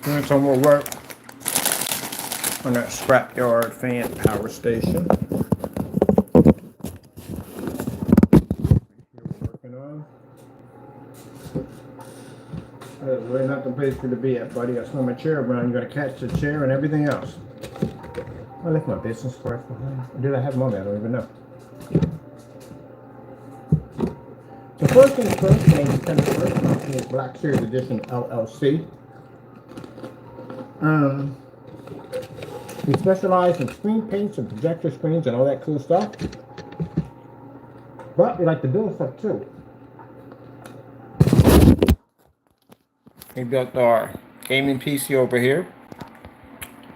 Doing some more work on that scrapyard fan power station. Here we're working on. There's really not the place for you to be at, buddy. I saw my chair around. You're gonna catch the chair and everything else. I left my business cards behind. Or did I have them on me? I don't even know. The first thing first, Independent First Company is Black Series Edition LLC. We specialize in screen paints and projector screens and all that cool stuff. But we like to build stuff too. We built our gaming PC over here.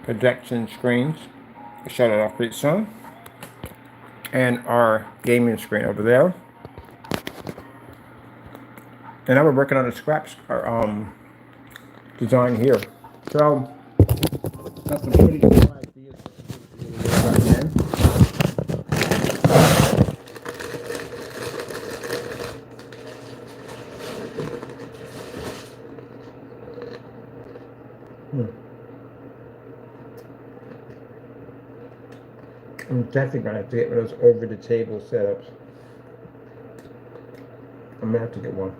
Projection screens. I'll shut it off pretty soon. And our gaming screen over there. And now we're working on a scraps design here. So got some pretty cool ideas right now. I'm definitely gonna have to get one of those over the table setups. I'm gonna have to get one.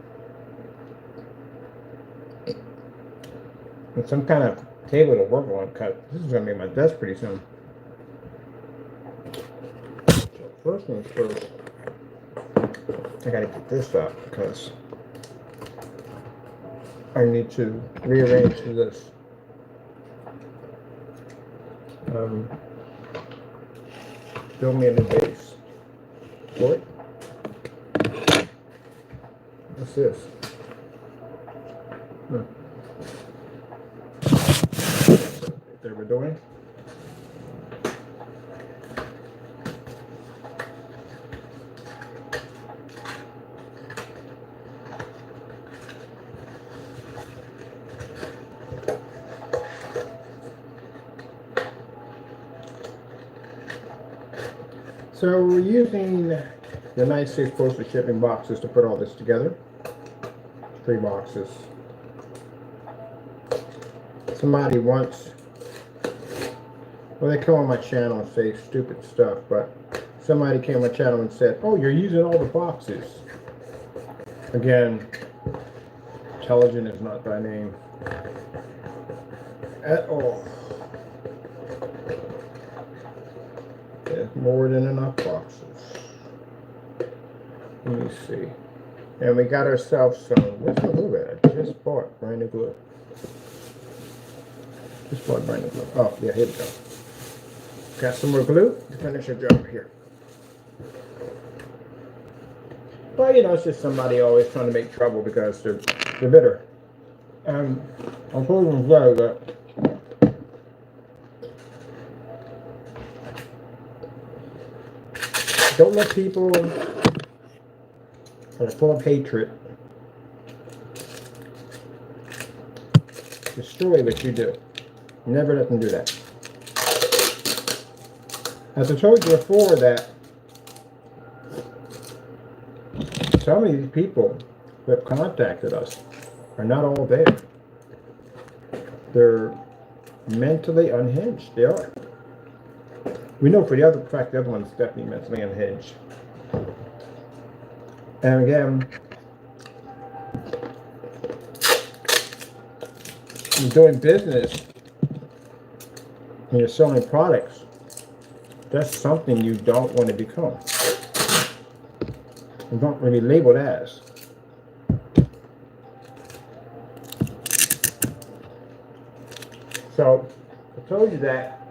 And some kind of table to work on, because this is gonna be my desk pretty soon. So first things first, I gotta get this up because I need to rearrange this. Build me a new base. What? What's this? There we're doing. So we're using the 96 postage shipping boxes to put all this together. 3 boxes. Somebody once, well, they come on my channel and say stupid stuff, but somebody came on my channel and said, oh, you're using all the boxes. Again, intelligent is not thy name at all. There's more than enough boxes. Let me see. And we got ourselves some, where's the glue at? I just bought brand new glue. Just bought brand new glue. Oh, yeah, here we go. Got some more glue to finish our job here. Well, you know, it's just somebody always trying to make trouble because they're bitter. I'm hoping to say that don't let people that are full of hatred destroy what you do. Never let them do that. As I told you before, that some of these people who have contacted us are not all there. They're mentally unhinged. They are. We know for the other fact the other one's definitely mentally unhinged. And again, you're doing business and you're selling products, that's something you don't want to become. You don't really label it as. So, I told you that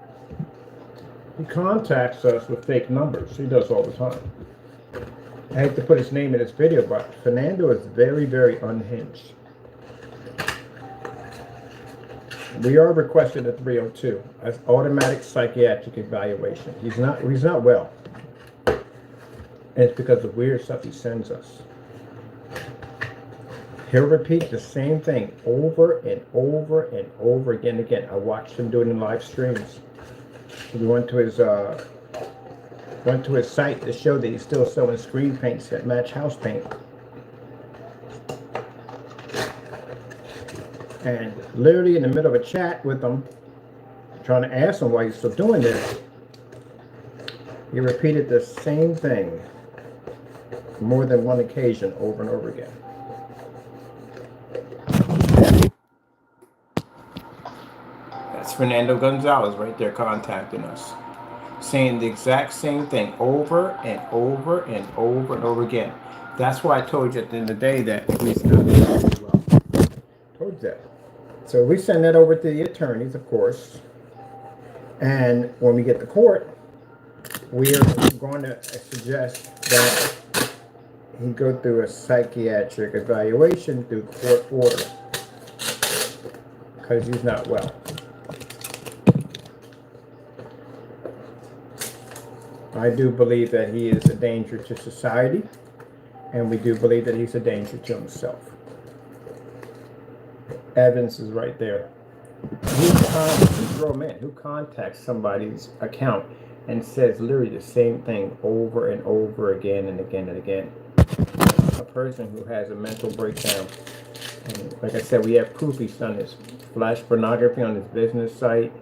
he contacts us with fake numbers. He does all the time. I hate to put his name in this video, but Fernando is very, very unhinged. We are requesting a 302 as automatic psychiatric evaluation. He's not well. And it's because of weird stuff he sends us. He'll repeat the same thing over and over and over again. I watched him do it in live streams. We went to his site to show that he's still selling screen paints that match house paint. And literally in the middle of a chat with him, trying to ask him why he's still doing this, he repeated the same thing more than one occasion over and over again. That's Fernando Gonzalez right there contacting us, saying the exact same thing over and over and over and over again. That's why I told you at the end of the day that he's not doing well. Told you that. So we send that over to the attorneys, of course. And when we get to court, we are going to suggest that he go through a psychiatric evaluation through court order because he's not well. I do believe that he is a danger to society, and we do believe that he's a danger to himself. Evidence is right there. He's a grown man who contacts somebody's account and says literally the same thing over and over again and again and again. A person who has a mental breakdown. And like I said, we have proof he's done this flash pornography on his business site.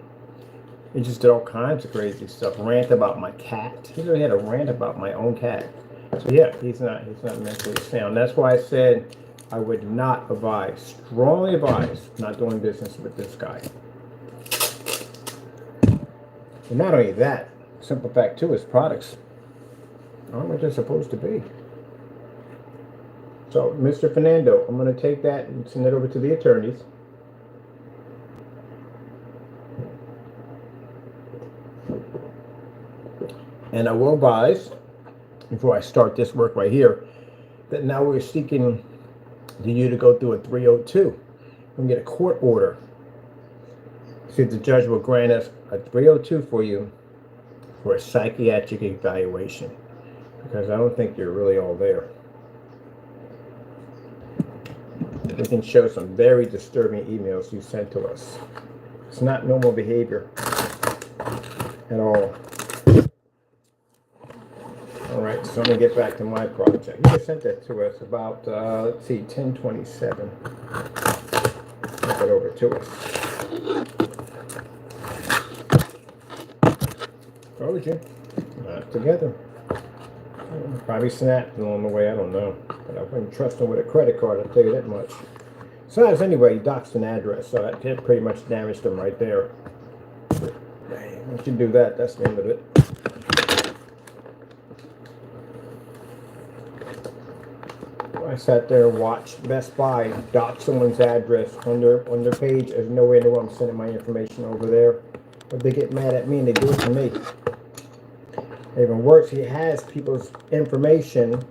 He just did all kinds of crazy stuff. Rant about my cat. He really had a rant about my own cat. So yeah, he's not mentally sound. That's why I said I would not advise, strongly advise, not doing business with this guy. And not only that, simple fact too, his products aren't what they're supposed to be. So, Mr. Fernando, I'm going to take that and send it over to the attorneys. And I will advise, before I start this work right here, that now we're seeking you to go through a 302 and get a court order. See if the judge will grant us a 302 for you for a psychiatric evaluation, because I don't think you're really all there. We can show some very disturbing emails you sent to us. It's not normal behavior at all. All right, so I'm going to get back to my project. You just sent that to us about, let's see, 1027. Get that over to us. Told you. Not together. Probably snapped along the way, I don't know. But I wouldn't trust him with a credit card, I'll tell you that much. Besides, anyway, he doxed an address, so that pretty much damaged him right there. Once you do that, that's the end of it. I sat there and watched Best Buy dox someone's address on their page. There's no way in the world I'm sending my information over there. But they get mad at me and they do it to me. Even worse, he has people's information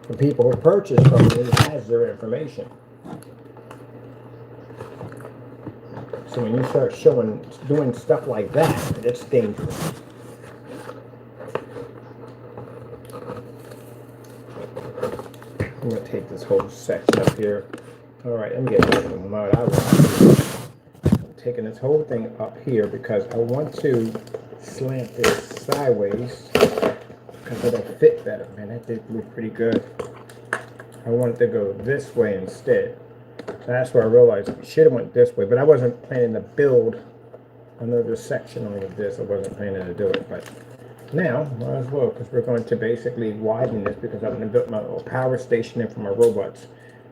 from people who purchase from him. He has their information. So when you start doing stuff like that, it's dangerous. I'm going to take this whole section up here. All right, let me get back to what I want. I'm taking this whole thing up here because I want to slant this sideways because it'll fit better. Man, that did look pretty good. I want it to go this way instead. So that's where I realized it should have went this way, but I wasn't planning to build another section on this. I wasn't planning to do it, but now might as well, because we're going to basically widen this because I'm going to build my little power station in for my robots.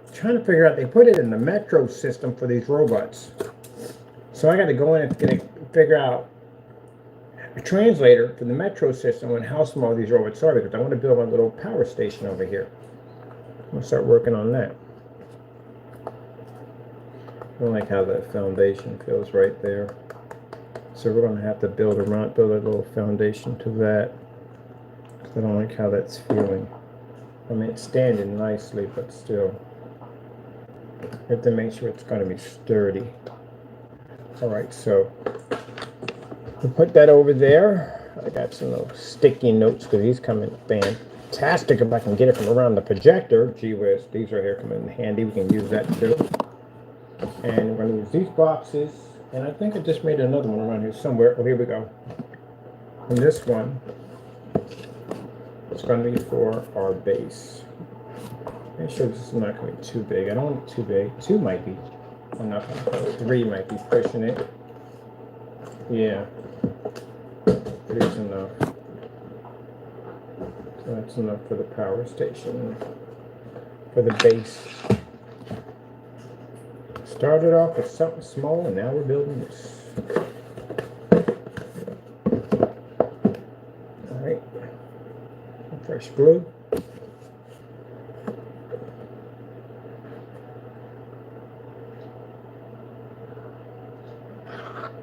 I'm trying to figure out, they put it in the metro system for these robots. So I got to go in and figure out a translator for the metro system and how small these robots are, because I want to build my little power station over here. I'm going to start working on that. I don't like how that foundation feels right there. So we're going to have to build a little foundation to that. I don't like how that's feeling. I mean, it's standing nicely, but still. I have to make sure it's going to be sturdy. Alright, so we'll put that over there. I got some little sticky notes because these come in fantastic if I can get it from around the projector. Gee whiz, these right here come in handy. We can use that too. And we're going to use these boxes. And I think I just made another one around here somewhere. Oh, here we go. And this one is going to be for our base. Make sure this is not going to be too big. I don't want it too big. 2 might be. enough. 3 might be pushing it. Yeah, 3 is enough. So that's enough for the power station, for the base. Started off with something small, and now we're building this. All right, fresh glue.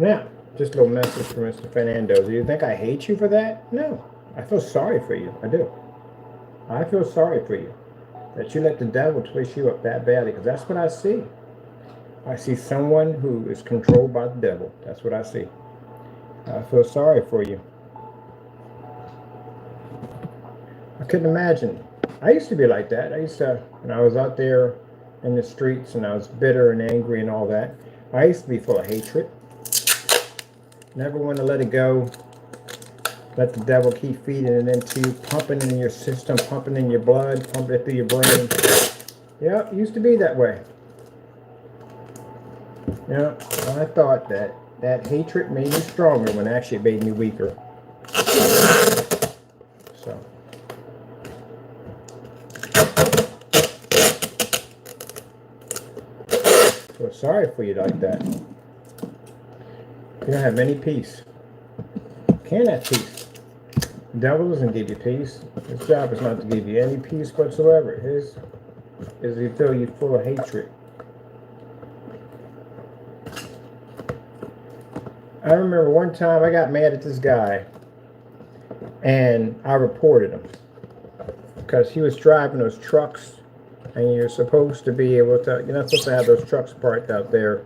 Now, just a little message for Mr. Fernando. Do you think I hate you for that? No, I feel sorry for you. I do. I feel sorry for you that you let the devil twist you up that badly, because that's what I see. I see someone who is controlled by the devil. That's what I see. I feel sorry for you. I couldn't imagine. I used to be like that. I used to, when I was out there in the streets and I was bitter and angry and all that, I used to be full of hatred. Never want to let it go. Let the devil keep feeding it into you, pumping it in your system, pumping in your blood, pumping it through your brain. Yeah, it used to be that way. Yeah, I thought that hatred made me stronger when actually it made me weaker. So. Feel sorry for you like that. You don't have any peace. You can't have peace. The devil doesn't give you peace. His job is not to give you any peace whatsoever. His is to fill you full of hatred. I remember one time I got mad at this guy and I reported him because he was driving those trucks, and you're supposed to be able to, you're not supposed to have those trucks parked out there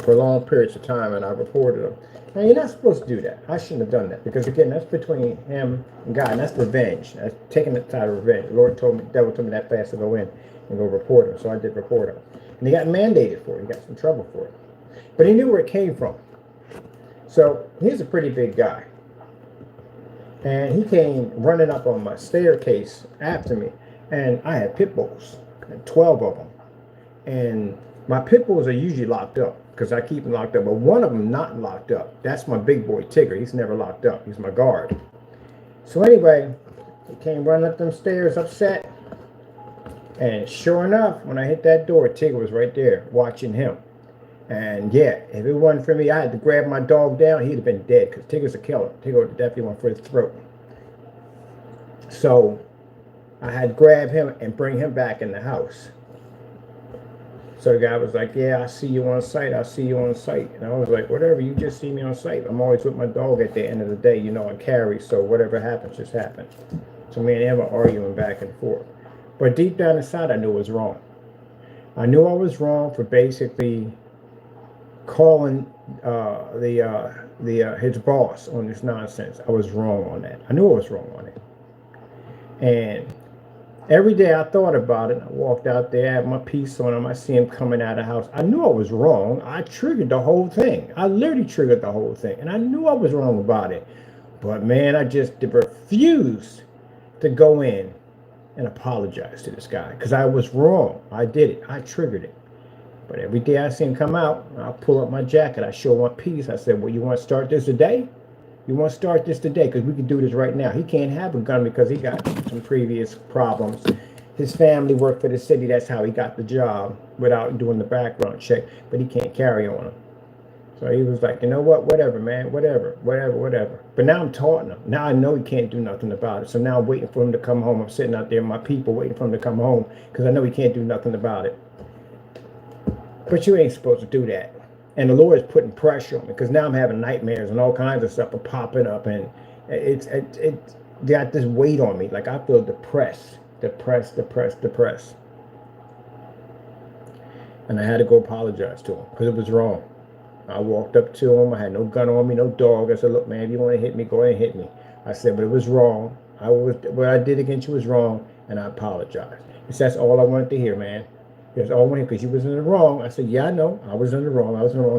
for long periods of time, and I reported him. Now, you're not supposed to do that. I shouldn't have done that, because again, that's between him and God, and that's revenge. That's taking the side of revenge. The Lord told me, the devil told me that fast to go in and go report him, so I did report him. And he got mandated for it. He got some trouble for it. But he knew where it came from. So he's a pretty big guy. And he came running up on my staircase after me. And I had pit bulls, 12 of them. And my pit bulls are usually locked up because I keep them locked up. But one of them not locked up. That's my big boy, Tigger. He's never locked up. He's my guard. So anyway, he came running up them stairs upset. And sure enough, when I hit that door, Tigger was right there watching him. And yeah, if it wasn't for me, I had to grab my dog down. He'd have been dead, because Tigger's a killer. Tigger would definitely went for his throat. So I had to grab him and bring him back in the house. So the guy was like, yeah, I see you on site. I see you on site. And I was like, whatever, you just see me on site. I'm always with my dog at the end of the day. You know, I carry, so whatever happens, just happens. So me and him are arguing back and forth. But deep down inside, I knew it was wrong. I knew I was wrong for basically calling his boss on this nonsense. I was wrong on that. I knew I was wrong on it. And every day I thought about it. I walked out there, I had my piece on him. I see him coming out of the house. I knew I was wrong. I triggered the whole thing. I literally triggered the whole thing. And I knew I was wrong about it. But man, I just refused to go in and apologize to this guy, because I was wrong. I did it. I triggered it. But every day I see him come out, I'll pull up my jacket. I show him my piece. I said, well, you want to start this today? You want to start this today? Because we can do this right now. He can't have a gun because he got some previous problems. His family worked for the city. That's how he got the job without doing the background check. But he can't carry on him. So he was like, you know what? Whatever, man. Whatever. But now I'm taunting him. Now I know he can't do nothing about it. So now I'm waiting for him to come home. I'm sitting out there, my people, waiting for him to come home, because I know he can't do nothing about it. But you ain't supposed to do that. And the Lord is putting pressure on me, because now I'm having nightmares and all kinds of stuff are popping up, and it's got this weight on me. Like I feel depressed. And I had to go apologize to him, because it was wrong. I walked up to him. I had no gun on me, no dog. I said, look, man, if you want to hit me, go ahead and hit me. I said, but it was wrong. What I did against you was wrong, and I apologize. He said, that's all I wanted to hear, man. That's all I wanted, because you was in the wrong. I said, yeah, I know. I was in the wrong.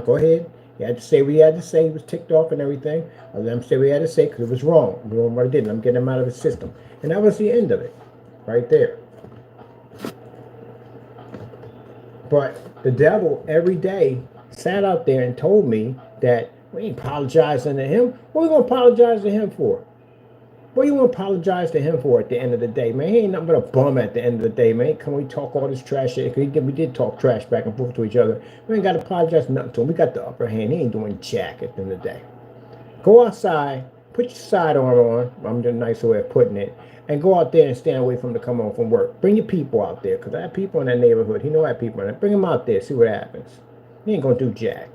Go ahead. He had to say what he had to say. He was ticked off and everything. I let him say what he had to say, because it was wrong. I'm doing what I did, and I'm getting him out of the system. And that was the end of it, right there. But the devil every day sat out there and told me that we ain't apologizing to him. What are we going to apologize to him for? What do you want to apologize to him for at the end of the day, man? He ain't nothing but a bum at the end of the day, man. Can we talk all this trash shit? We did talk trash back and forth to each other. We ain't got to apologize for nothing to him. We got the upper hand. He ain't doing jack at the end of the day. Go outside, put your sidearm on. I'm the nicer way of putting it. And go out there and stand away from him to come home from work. Bring your people out there, because I have people in that neighborhood. He know I have people in it. Bring them out there, see what happens. He ain't going to do jack.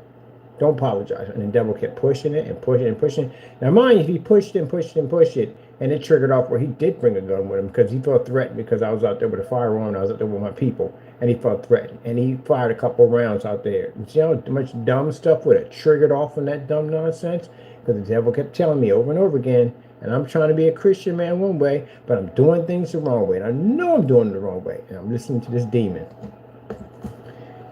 Don't apologize. And the devil kept pushing it and pushing it and pushing it. Now, mind you, he pushed it and pushed it and pushed it, and it triggered off where he did bring a gun with him because he felt threatened because I was out there with a firearm and I was out there with my people, and he felt threatened. And he fired a couple of rounds out there. You see how much dumb stuff would have triggered off from that dumb nonsense? Because the devil kept telling me over and over again, and I'm trying to be a Christian man one way, but I'm doing things the wrong way. And I know I'm doing it the wrong way. And I'm listening to this demon.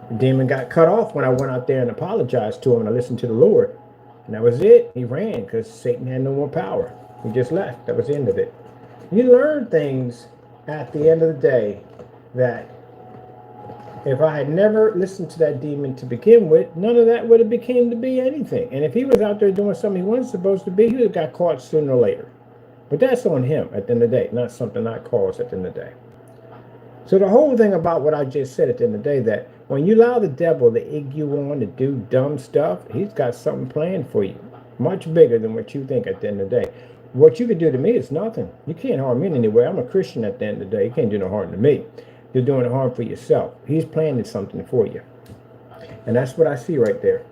The demon got cut off when I went out there and apologized to him and I listened to the Lord. And that was it. He ran because Satan had no more power. He just left. That was the end of it. You learn things at the end of the day that if I had never listened to that demon to begin with, none of that would have became to be anything. And if he was out there doing something he wasn't supposed to be, he would have got caught sooner or later. But that's on him at the end of the day, not something I caused at the end of the day. So the whole thing about what I just said at the end of the day, that when you allow the devil to egg you on to do dumb stuff, he's got something planned for you, much bigger than what you think at the end of the day. What you could do to me is nothing. You can't harm me in any way. I'm a Christian at the end of the day. You can't do no harm to me. You're doing harm for yourself. He's planning something for you. And that's what I see right there.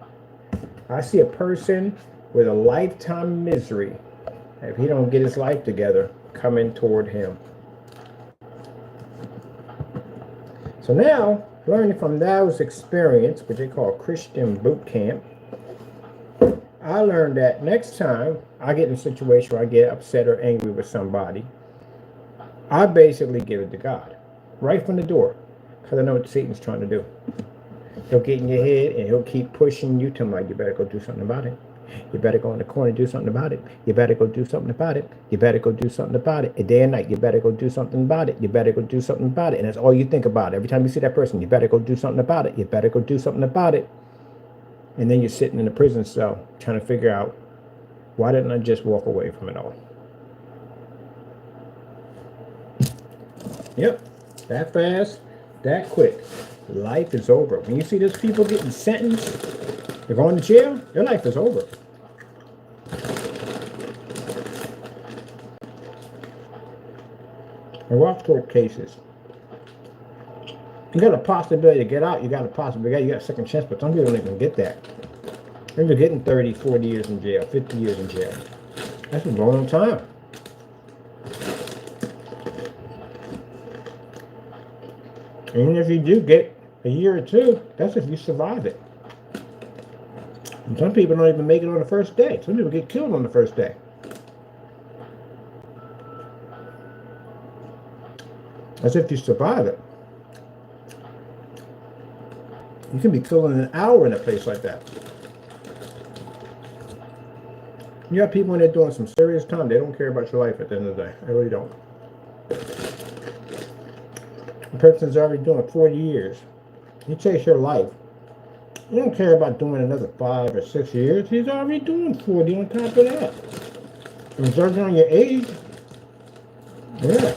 I see a person with a lifetime misery, if he don't get his life together, coming toward him. So now, learning from those experience, which they call Christian boot camp, I learned that next time I get in a situation where I get upset or angry with somebody, I basically give it to God, right from the door, because I know what Satan's trying to do. He'll get in your head and he'll keep pushing you to like, you better go do something about it. You better go in the corner and do something about it. You better go do something about it. You better go do something about it. Day and night, you better go do something about it. You better go do something about it. And that's all you think about. Every time you see that person, you better go do something about it. You better go do something about it. And then you're sitting in a prison cell trying to figure out, why didn't I just walk away from it all? Yep, that fast, that quick. Life is over. When you see those people getting sentenced, they're going to jail, their life is over. And watch court cases. You got a possibility to get out, you got a second chance, but some people don't even get that. They're getting 30, 40 years in jail, 50 years in jail. That's a long time. Even if you do get a year or two, that's if you survive it. And some people don't even make it on the first day. Some people get killed on the first day. As if you survive it. You can be killed in an hour in a place like that. You have people in there doing some serious time. They don't care about your life at the end of the day. They really don't. The person's already doing 40 years. You chase your life. You don't care about doing another 5 or 6 years. He's already doing 40 on top of that. And judging on your age, yeah.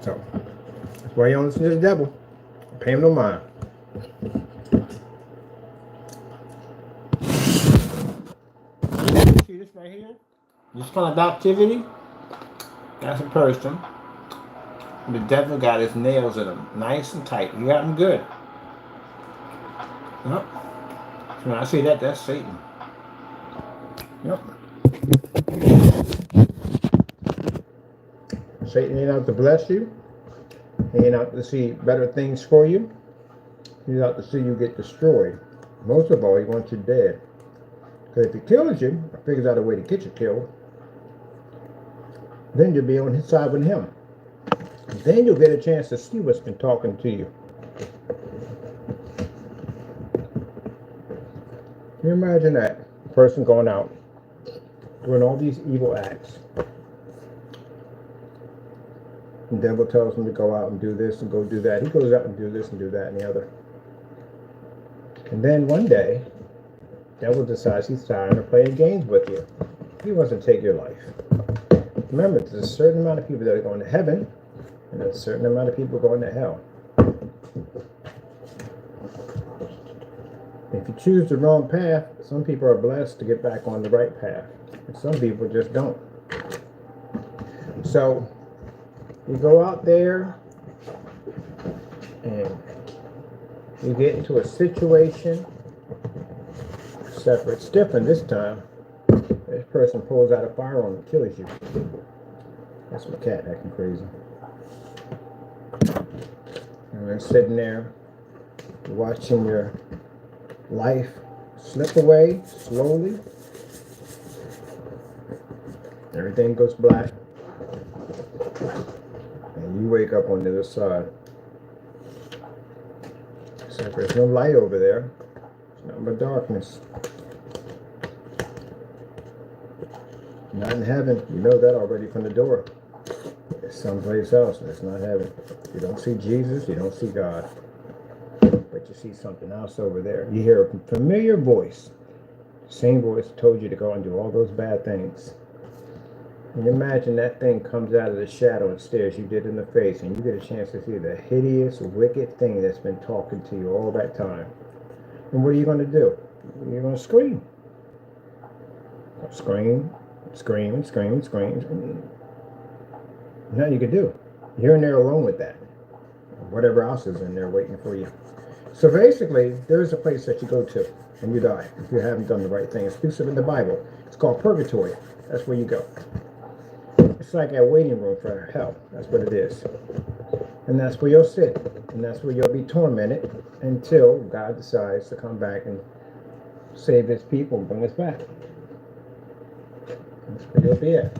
So, that's why you don't listen to the devil. Pay him no mind. See this right here? This kind of activity? That's a person. The devil got his nails in them, nice and tight. He got them good. Yep. So when I say that, that's Satan. Yep. Satan ain't out to bless you. He ain't out to see better things for you. He's out to see you get destroyed. Most of all, he wants you dead. Because if he kills you, or figures out a way to get you killed, then you'll be on his side with him. Then you'll get a chance to see what's been talking to you. Can you imagine that? A person going out, doing all these evil acts. The devil tells him to go out and do this and go do that. He goes out and do this and do that and the other. And then one day, the devil decides he's tired of playing games with you. He wants to take your life. Remember, there's a certain amount of people that are going to heaven, and there's a certain amount of people going to hell. If you choose the wrong path, some people are blessed to get back on the right path, and some people just don't. So, you go out there, and you get into a situation, except for it's different this time. This person pulls out a firearm and kills you. That's my cat acting crazy. And then sitting there, watching your life slip away slowly. Everything goes black. And you wake up on the other side. Except there's no light over there. It's nothing but darkness. Not in heaven. You know that already from the door. It's someplace else. It's not heaven. You don't see Jesus. You don't see God. But you see something else over there. You hear a familiar voice. The same voice told you to go and do all those bad things. And imagine that thing comes out of the shadow and stares you dead in the face, and you get a chance to see the hideous, wicked thing that's been talking to you all that time. And what are you going to do? You're going to scream. Scream. Scream, scream, scream. Nothing you can do. You're in there alone with that. Whatever else is in there waiting for you. So basically, there's a place that you go to and you die if you haven't done the right thing. It's exclusive in the Bible. It's called purgatory. That's where you go. It's like a waiting room for hell. That's what it is. And that's where you'll sit. And that's where you'll be tormented until God decides to come back and save his people and bring us back. That's where you'll be at.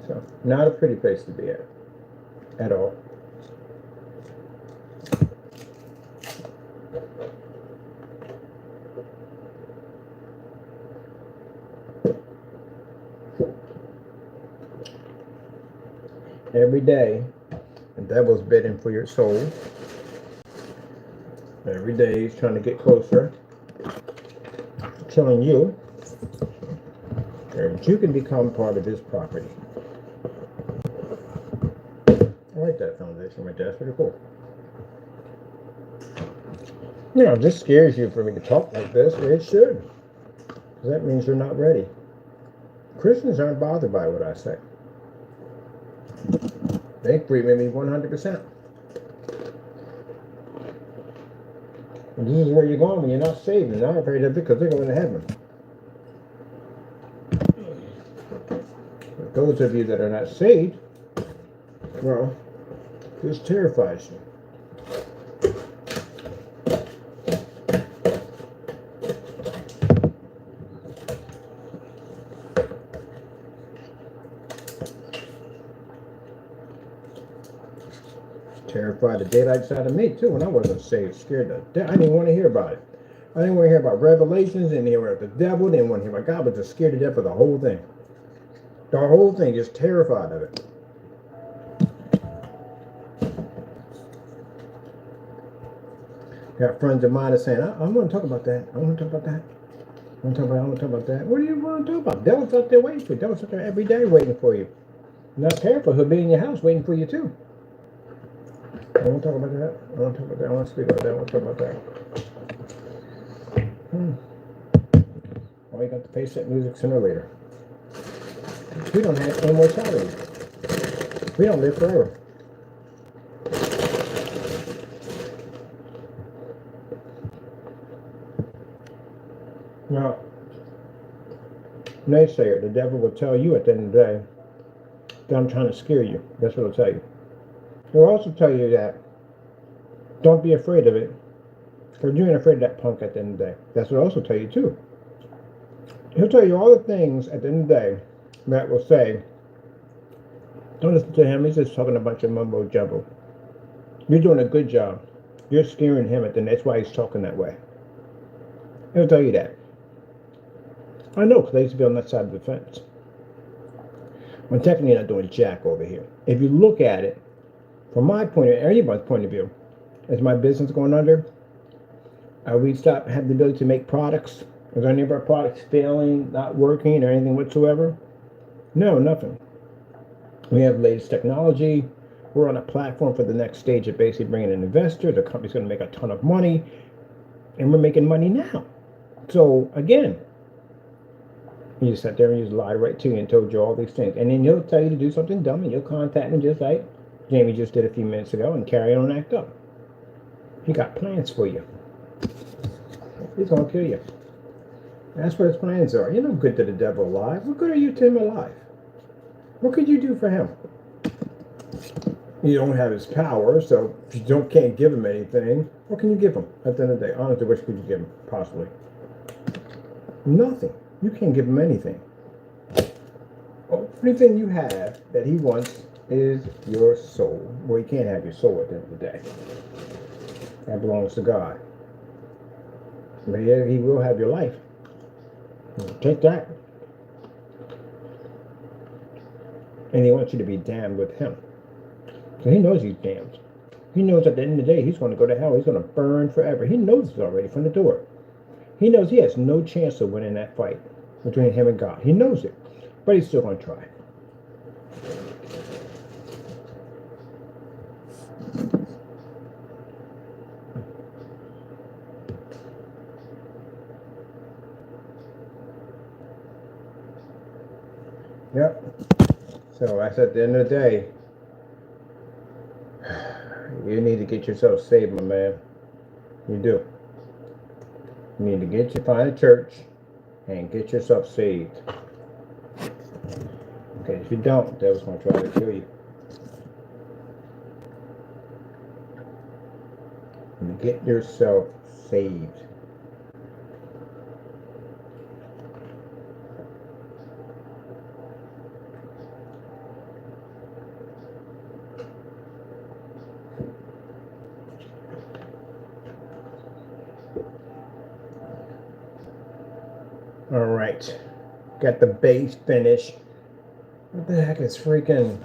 So, not a pretty place to be at all. Every day, the devil's bidding for your soul. Every day, he's trying to get closer, telling you that you can become part of his property. I like that foundation right there. That's pretty cool. You know, it just scares you for me to talk like this. It should. Because that means you're not ready. Christians aren't bothered by what I say. They agree with me 100%. And this is where you're going when you're not saved. And I'm afraid of it because they're going to heaven. But those of you that are not saved, well, this terrifies you. Terrified the daylights out of me too when I wasn't saved, scared to death. I didn't want to hear about it. I didn't want to hear about Revelations, didn't hear about the devil, didn't want to hear about God, but just scared to death of the whole thing. The whole thing, just terrified of it. Got friends of mine that saying, I want to talk about that. I want to talk about that. I want to talk about that. What do you want to talk about? Devil's out there waiting for you. Devil's out there every day waiting for you. You're not careful, he'll be in your house waiting for you too. I want to talk about that. I want to talk about that. I want to speak about that. I want to talk about that. Well, you got to face that music sooner or later. We don't have immortality. We don't live forever. Now, naysayer, the devil will tell you at the end of the day that I'm trying to scare you. That's what he'll tell you. He'll also tell you that don't be afraid of it, because you ain't afraid of that punk at the end of the day. That's what he'll also tell you too. He'll tell you all the things at the end of the day that will say, don't listen to him, he's just talking a bunch of mumbo jumbo. You're doing a good job. You're scaring him at the end. That's why he's talking that way. He'll tell you that. I know, because I used to be on that side of the fence. I'm technically not doing jack over here. If you look at it, from my point of view, anybody's point of view, is my business going under? Are we stop have the ability to make products? Is any of our products failing, not working, or anything whatsoever? No, nothing. We have latest technology. We're on a platform for the next stage of basically bringing in investors. The company's going to make a ton of money, and we're making money now. So again, he just sat there and just lied right to you and told you all these things. And then he'll tell you to do something dumb, and you'll contact me just like Jamie just did a few minutes ago and carry on and act up. He got plans for you. He's going to kill you. That's what his plans are. You're no good to the devil alive. What good are you to him alive? What could you do for him? You don't have his power, so if you can't give him anything, what can you give him at the end of the day? Honestly, what could you give him, possibly? Nothing. You can't give him anything. Only thing you have that he wants is your soul. Well, you can't have your soul at the end of the day. That belongs to God. But yeah, he will have your life. Take that. And he wants you to be damned with him. So he knows he's damned. He knows at the end of the day he's going to go to hell. He's going to burn forever. He knows this already from the door. He knows he has no chance of winning that fight between him and God. He knows it. But he's still going to try. Yep. So that's at the end of the day. You need to get yourself saved, my man. You do. You need to find a church and get yourself saved. Okay, if you don't, the devil's going to try to kill you. And get yourself saved. All right, got the base finished. What the heck is freaking?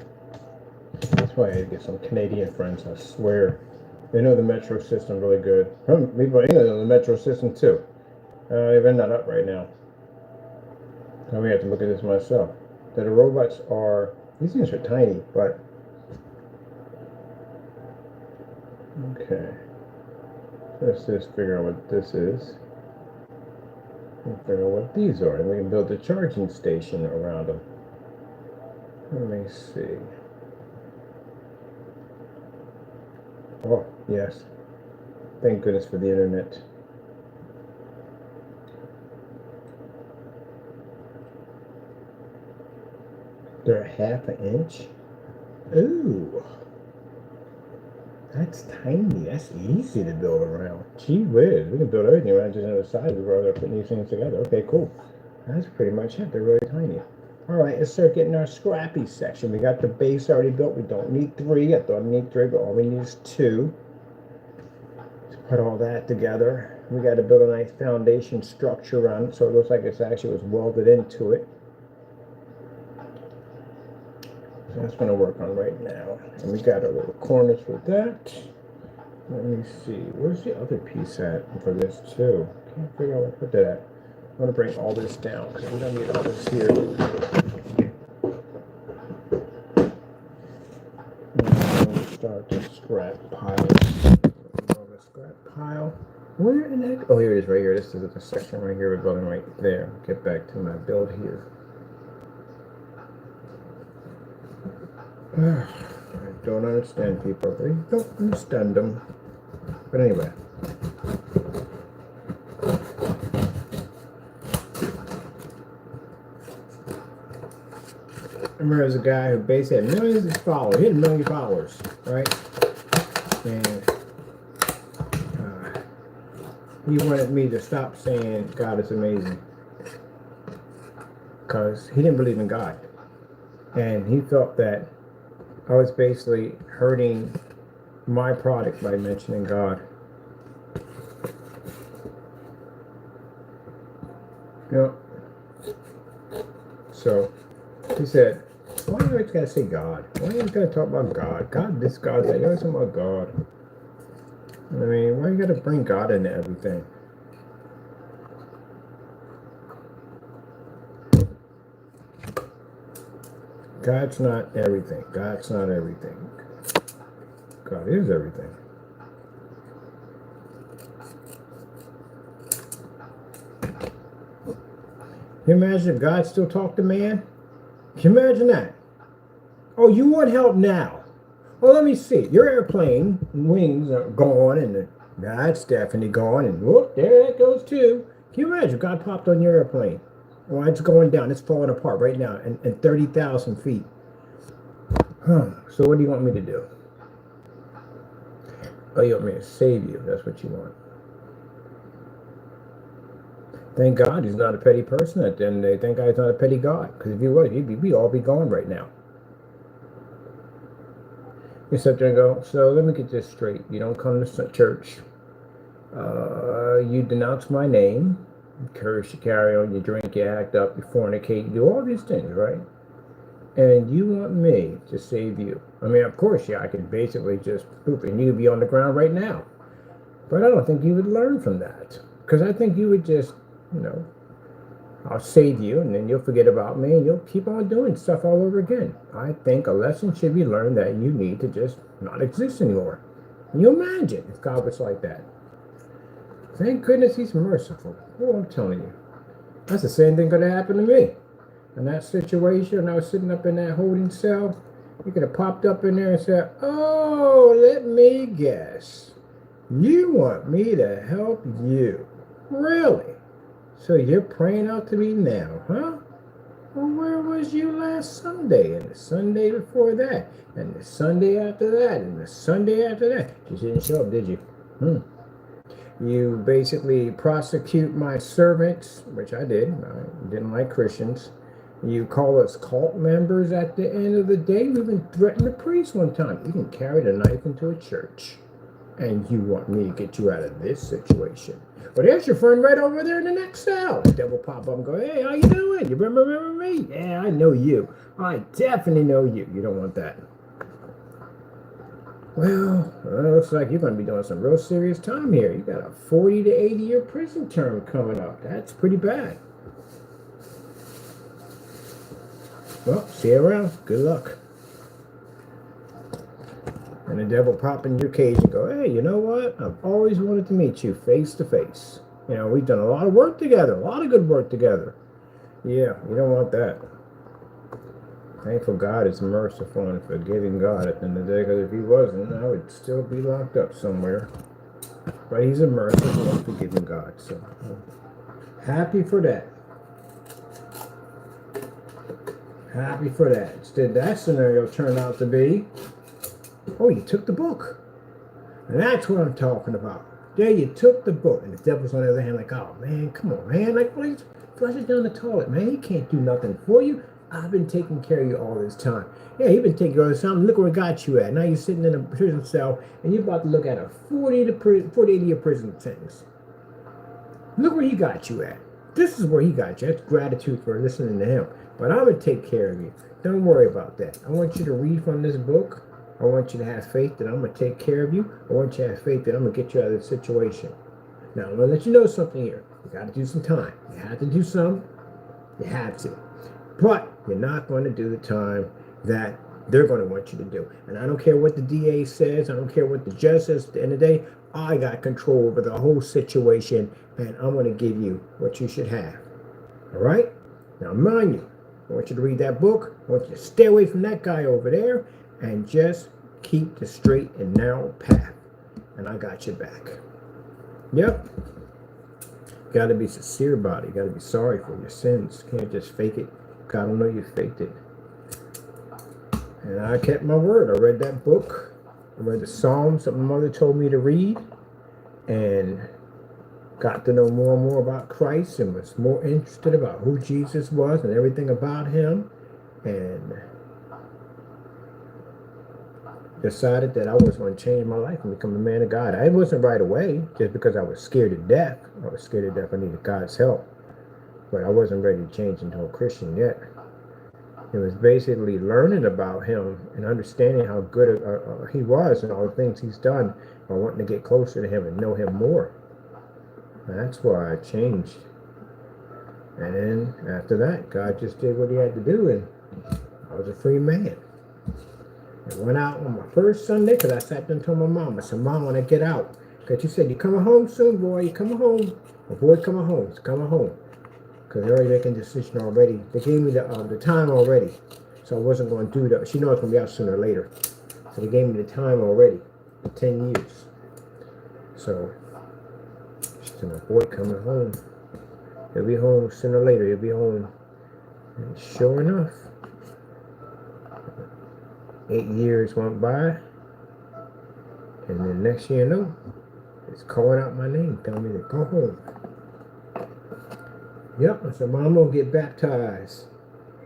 That's why I get some Canadian friends. I swear, they know the metro system really good. People know the metro system too. They've not up right now. I may have to look at this myself. The robots are. These things are tiny, but okay. Let's just figure out what this is. And figure out what these are, and we can build a charging station around them. Let me see. Oh, yes. Thank goodness for the internet. They're ½ an inch? Ooh. That's tiny. That's easy to build around. Gee whiz. We can build everything around just on the side. We're going to put these things together. Okay, cool. That's pretty much it. They're really tiny. All right, let's start getting our scrappy section. We got the base already built. We don't need 3. I thought we need 3, but all we need is 2. Let's put all that together. We got to build a nice foundation structure around it so it looks like it's actually was welded into it. That's going to work on right now. And we got our little corners for that. Let me see. Where's the other piece at for this too? Can't figure out where to put that at. I'm going to bring all this down because we don't need all this here. And start the scrap pile. All the scrap pile. Where in the heck? Oh, here it is right here. This is the section right here. We're building right there. Get back to my build here. I don't understand people. I don't understand them. But anyway. I remember there was a guy who basically had millions of followers. He had 1 million followers, right? And he wanted me to stop saying God is amazing. Because he didn't believe in God. And he felt that I was basically hurting my product by mentioning God. Yep. So he said, Why do you always gotta say God? Why do you always gotta talk about God? God this, God that. You always talk about God. I mean, why you gotta bring God into everything? God's not everything. God's not everything. God is everything. Can you imagine if God still talked to man? Can you imagine that? Oh, you want help now? Well, let me see. Your airplane wings are gone, and that's definitely gone, and whoop, there that goes too. Can you imagine if God popped on your airplane? Well, it's going down. It's falling apart right now, and 30,000 feet. Huh. So what do you want me to do? Oh, you want me to save you? That's what you want. Thank God he's not a petty person at the end of the day. Thank God he's not a petty God. Because if he was, we'd all be gone right now. You sit there and go, so let me get this straight. You don't come to church. You denounce my name. You curse, you carry on, you drink, you act up, you fornicate, you do all these things, right? And you want me to save you. I mean, of course, yeah, I could basically just poop and you'd be on the ground right now. But I don't think you would learn from that. Because I think you would just, I'll save you and then you'll forget about me and you'll keep on doing stuff all over again. I think a lesson should be learned that you need to just not exist anymore. Can you imagine if God was like that? Thank goodness he's merciful. Oh, I'm telling you. That's the same thing could have happened to me. In that situation, when I was sitting up in that holding cell, he could have popped up in there and said, oh, let me guess. You want me to help you. Really? So you're praying out to me now, huh? Well, where was you last Sunday? And the Sunday before that? And the Sunday after that? And the Sunday after that? You didn't show up, did you? You basically prosecute my servants, which I did. I didn't like Christians. You call us cult members at the end of the day. You even threatened a priest one time. You can carry the knife into a church. And you want me to get you out of this situation. Well, there's your friend right over there in the next cell. The devil pop up and go, hey, how you doing? You remember me? Yeah, I know you. I definitely know you. You don't want that. Well, it looks like you're going to be doing some real serious time here. You got a 40 to 80 year prison term coming up. That's pretty bad. Well, see you around. Good luck. And the devil pop in your cage and go, hey, you know what? I've always wanted to meet you face to face. We've done a lot of work together, a lot of good work together. Yeah, you don't want that. Thankful God is merciful and forgiving God at the end of the day, because if he wasn't, I would still be locked up somewhere. But he's a merciful and forgiving God. So happy for that. Happy for that. Instead, that scenario turned out to be, oh, you took the book. And that's what I'm talking about. Yeah, you took the book. And the devil's on the other hand like, oh, man, come on, man. Like, please, flush it down the toilet, man. He can't do nothing for you. I've been taking care of you all this time. Yeah, he's been taking care of this time. Look where he got you at. Now you're sitting in a prison cell, and you're about to look at a 40 to 80 year prison sentence. Look where he got you at. This is where he got you. That's gratitude for listening to him. But I'm going to take care of you. Don't worry about that. I want you to read from this book. I want you to have faith that I'm going to take care of you. I want you to have faith that I'm going to get you out of this situation. Now, I'm going to let you know something here. You got to do some time. You have to do some. You have to. But you're not going to do the time that they're going to want you to do. And I don't care what the DA says. I don't care what the judge says. At the end of the day, I got control over the whole situation, and I'm going to give you what you should have. All right? Now, mind you, I want you to read that book. I want you to stay away from that guy over there and just keep the straight and narrow path. And I got your back. Yep. Got to be sincere about it. You got to be sorry for your sins. Can't just fake it. God will know you faked it. And I kept my word. I read that book. I read the Psalms that my mother told me to read. And got to know more and more about Christ and was more interested about who Jesus was and everything about him. And decided that I was going to change my life and become a man of God. I wasn't right away just because I was scared to death. I was scared to death. I needed God's help. But I wasn't ready to change into a Christian yet. It was basically learning about him and understanding how good he was and all the things he's done, or wanting to get closer to him and know him more. That's why I changed. And then after that, God just did what he had to do, and I was a free man. I went out on my first Sunday because I sat there and told my mom, I said, Mom, when I get out, because she said, you coming home soon, boy, you coming home. My boy coming home, he's coming home. Because they're already making a decision already. They gave me the time already. So I wasn't going to do that. She knows it's going to be out sooner or later. So they gave me the time already, 10 years. So she said, my boy coming home. He'll be home sooner or later. He'll be home. And sure enough, 8 years went by. And then next year, it's calling out my name, telling me to go home. Yep, I said, Mom, I'm going to get baptized.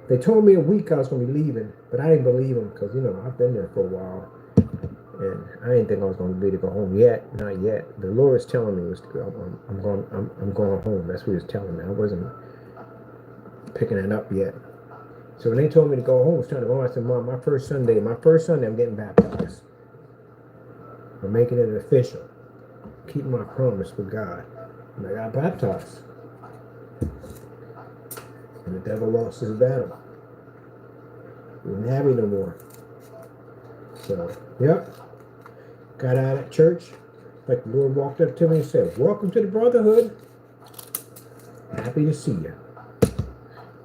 They told me a week I was going to be leaving, but I didn't believe them because, I've been there for a while. And I didn't think I was going to be able to go home yet. Not yet. The Lord was telling me, I'm going home. That's what he was telling me. I wasn't picking it up yet. So when they told me to go home, I was trying to go home. I said, Mom, my first Sunday, I'm getting baptized. I'm making it official. Keeping my promise with God. And I got baptized. And the devil lost his battle. He didn't have me no more. So, yep. Got out of church. Like the Lord walked up to me and said, welcome to the brotherhood. Happy to see you.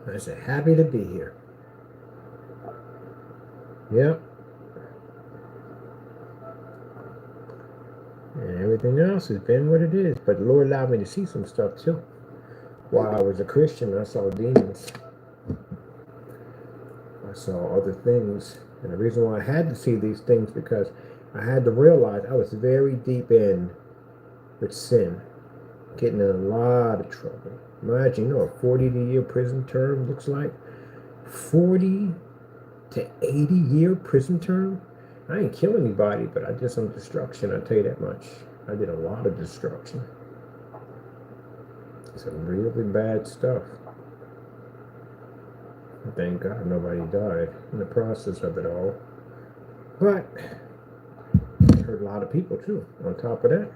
And I said, happy to be here. Yep. And everything else has been what it is. But the Lord allowed me to see some stuff too. While I was a Christian, I saw demons. I saw other things. And the reason why I had to see these things, because I had to realize I was very deep in with sin. Getting in a lot of trouble. Imagine, a 40-year prison term looks like. 40 to 80-year prison term? I ain't kill anybody, but I did some destruction, I'll tell you that much. I did a lot of destruction. Some really bad stuff. Thank God nobody died in the process of it all. But I hurt a lot of people too. On top of that,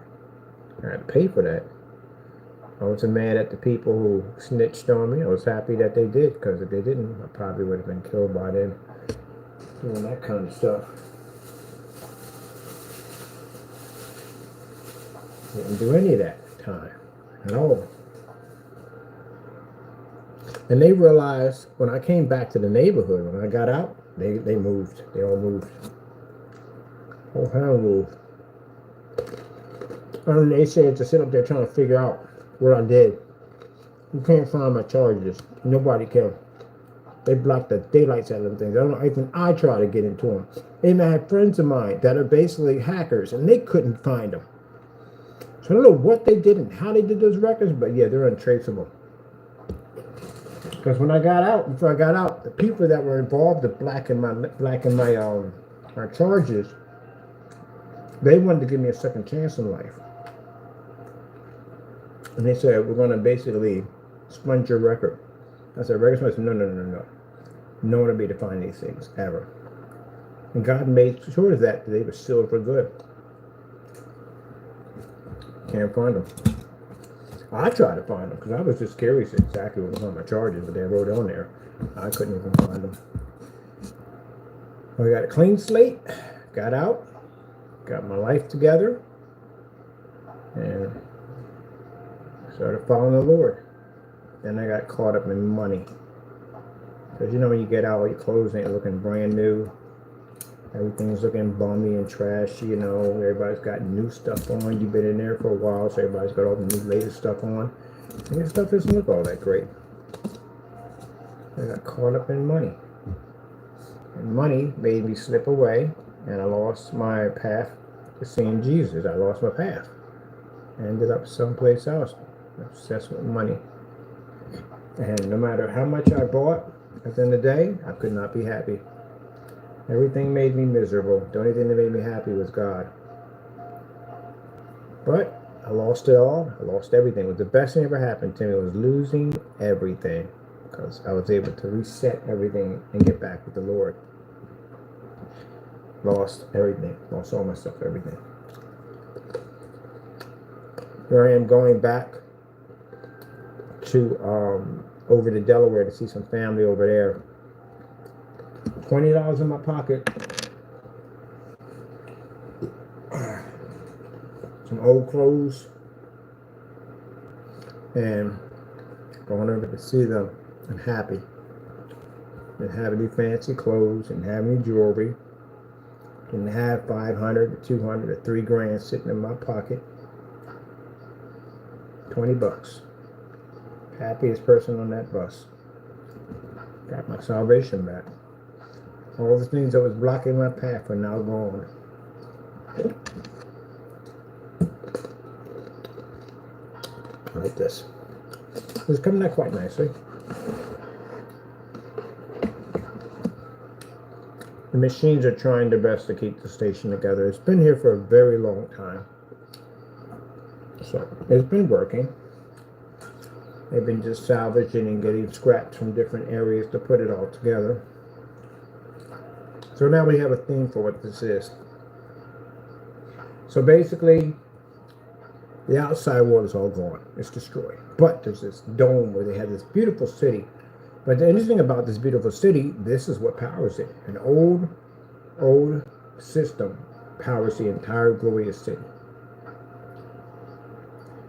I had to pay for that. I wasn't mad at the people who snitched on me. I was happy that they did, because if they didn't, I probably would have been killed by them doing that kind of stuff. Didn't do any of that time at all. And they realized when I came back to the neighborhood, when I got out, they moved. They all moved. Whole town moved. And they said to sit up there trying to figure out what I did. You can't find my charges. Nobody can. They blocked the daylights out of them things. I don't know, even I try to get into them. And I have friends of mine that are basically hackers, and they couldn't find them. So I don't know what they did and how they did those records, but yeah, they're untraceable. Because when I got out, before I got out, the people that were involved in blacking my charges, they wanted to give me a second chance in life. And they said, we're going to basically sponge your record. I said, record sponge? No. No one will be able to find these things, ever. And God made sure that they were sealed for good. Can't find them. I tried to find them because I was just curious exactly what was on my charges, but they wrote on there. I couldn't even find them. I got a clean slate, got out, got my life together, and started following the Lord. Then I got caught up in money. Because when you get out, your clothes ain't looking brand new. Everything's looking bummy and trashy, Everybody's got new stuff on. You've been in there for a while, so everybody's got all the new latest stuff on. And your stuff doesn't look all that great. I got caught up in money. And money made me slip away, and I lost my path to seeing Jesus. I lost my path. I ended up someplace else, obsessed with money. And no matter how much I bought, at the end of the day, I could not be happy. Everything made me miserable. The only thing that made me happy was God. But I lost it all. I lost everything. It was the best thing that ever happened to me. Was losing everything. because I was able to reset everything and get back with the Lord. Lost everything. Lost all my stuff, everything. Here I am going back to over to Delaware to see some family over there. $20 in my pocket. Some old clothes. And going over to see them. I'm happy. Didn't have any fancy clothes, didn't have any jewelry, didn't have 500 or 200 or $3,000 sitting in my pocket. 20 bucks. Happiest person on that bus. Got my salvation back. All the things that was blocking my path are now gone. Like this. It's coming out quite nicely. The machines are trying their best to keep the station together. It's been here for a very long time. So it's been working. They've been just salvaging and getting scraps from different areas to put it all together. So now we have a theme for what this is. So basically, the outside world is all gone. It's destroyed. But there's this dome where they have this beautiful city. But the interesting about this beautiful city, this is what powers it. An old system powers the entire glorious city.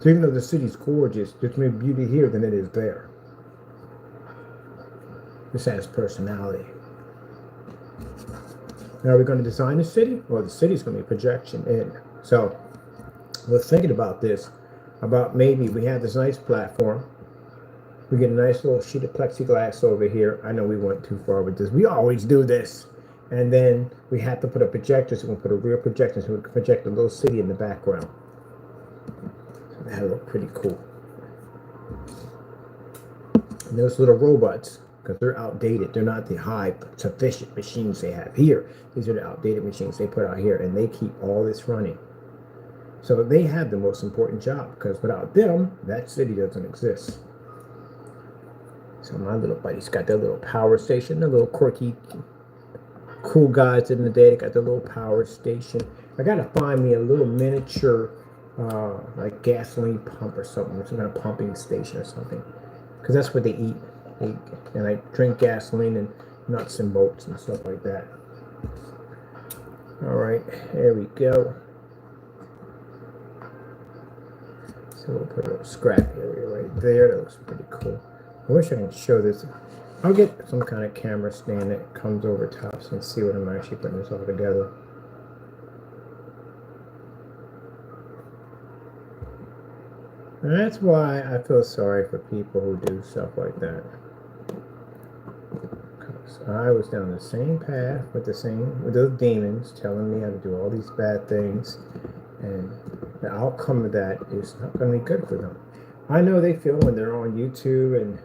So even though the city's gorgeous, there's more beauty here than it is there. This has personality. Now, are we going to design the city? Well, the city's going to be a projection in. So I was thinking about this, about maybe we have this nice platform. We get a nice little sheet of plexiglass over here. I know we went too far with this. We always do this. And then we have to put a projector, so we can put a real projector so we can project a little city in the background. So that'll look pretty cool. And those little robots, because they're outdated. They're not the high sufficient machines they have here. These are the outdated machines they put out here, and they keep all this running. So they have the most important job, because without them, that city doesn't exist. So my little buddy's got their little power station, the little quirky, cool guys in the day. They got their little power station. I gotta find me a little miniature, like gasoline pump or something, some kind of pumping station or something, because that's what they eat. And I drink gasoline and nuts and bolts and stuff like that. All right, there we go. So we'll put a little scrap area right there. That looks pretty cool. I wish I could show this. I'll get some kind of camera stand that comes over top so you can see what I'm actually putting this all together. And that's why I feel sorry for people who do stuff like that. Because I was down the same path with those demons telling me how to do all these bad things, and the outcome of that is not going to be good for them. I know they feel when they're on YouTube and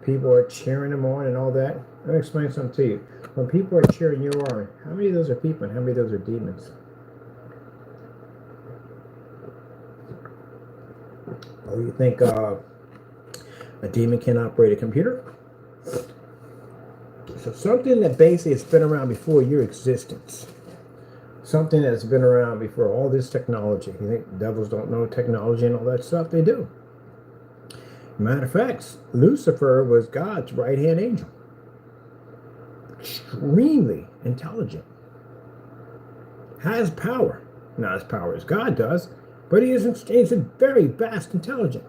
people are cheering them on and all that. Let me explain something to you. When people are cheering you on, how many of those are people and how many of those are demons? Oh, you think a demon can operate a computer? So something that basically has been around before your existence. Something that's been around before all this technology. You think devils don't know technology and all that stuff? They do. Matter of fact, Lucifer was God's right-hand angel. Extremely intelligent. Has power. Not as power as God does, but he's a very vast intelligent.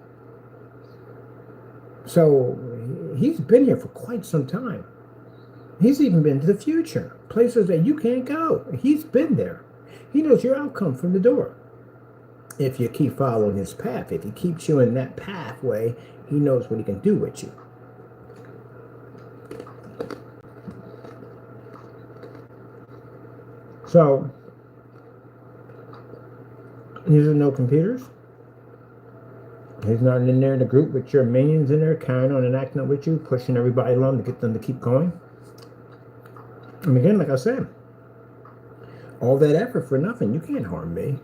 So he's been here for quite some time. He's even been to the future, places that you can't go. He's been there. He knows your outcome from the door. If you keep following his path, if he keeps you in that pathway, he knows what he can do with you. So, these are no computers. He's not in there in the group with your minions in there, carrying on and acting up with you, pushing everybody along to get them to keep going. And again, like I said, all that effort for nothing. You can't harm me.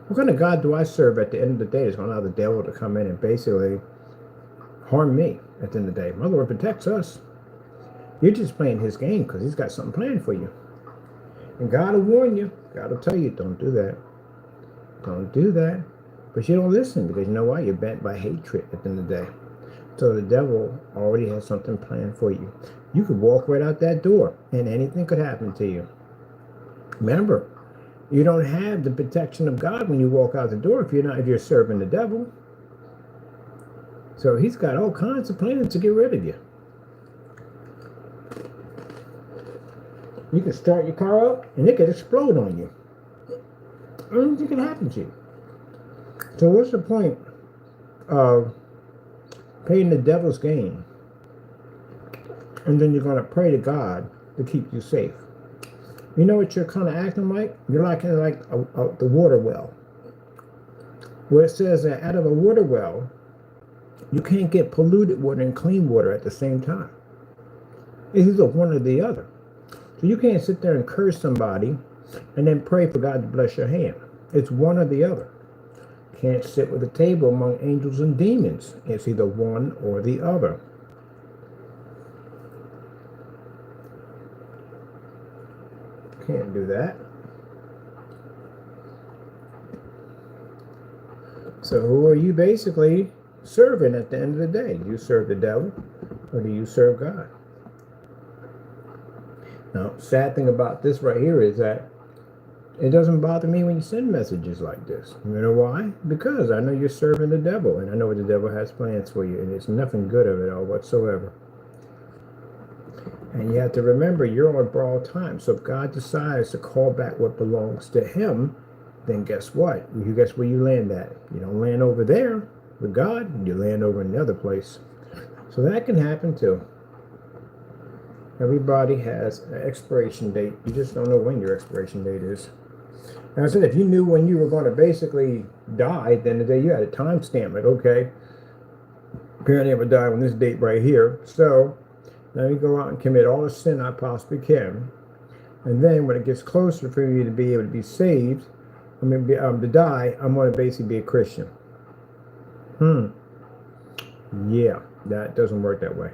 What kind of God do I serve at the end of the day that's going to allow the devil to come in and basically harm me at the end of the day. My Lord protects us. You're just playing his game because he's got something planned for you. And God will warn you. God will tell you, don't do that. Don't do that. But you don't listen because you know why? You're bent by hatred at the end of the day. So the devil already has something planned for you. You could walk right out that door and anything could happen to you. Remember, you don't have the protection of God when you walk out the door if you're serving the devil. So he's got all kinds of plans to get rid of you. You can start your car up and it could explode on you. Anything can happen to you. So what's the point of playing the devil's game and then you're going to pray to God to keep you safe? You know what you're kind of acting like? You're like the water well, where it says that out of a water well, you can't get polluted water and clean water at the same time. It's either one or the other. So you can't sit there and curse somebody and then pray for God to bless your hand. It's one or the other. You can't sit with a table among angels and demons. It's either one or the other. Can't do that. So who are you basically serving at the end of the day? Do you serve the devil or do you serve God? Now, sad thing about this right here is that it doesn't bother me when you send messages like this. You know why? Because I know you're serving the devil, and I know what the devil has plans for you, and it's nothing good of it all whatsoever. And you have to remember, you're on borrowed time. So if God decides to call back what belongs to him, then guess what? You guess where you land at? You don't land over there with God, you land over in the other place. So that can happen too. Everybody has an expiration date. You just don't know when your expiration date is. And I said, if you knew when you were going to basically die, then the day you had a time stamp, like, okay, apparently I'm going to die on this date right here. So let me go out and commit all the sin I possibly can. And then when it gets closer for you to be able to be saved, to die, I'm going to basically be a Christian. Yeah, that doesn't work that way.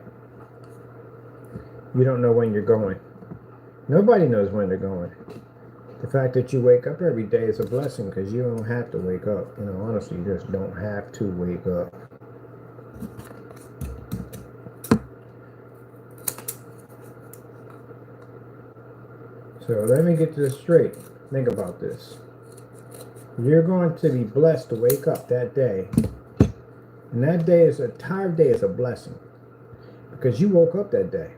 You don't know when you're going. Nobody knows when they're going. The fact that you wake up every day is a blessing because you don't have to wake up. You know, honestly, you just don't have to wake up. So let me get this straight. Think about this. You're going to be blessed to wake up that day. And that day is a entire day is a blessing. Because you woke up that day.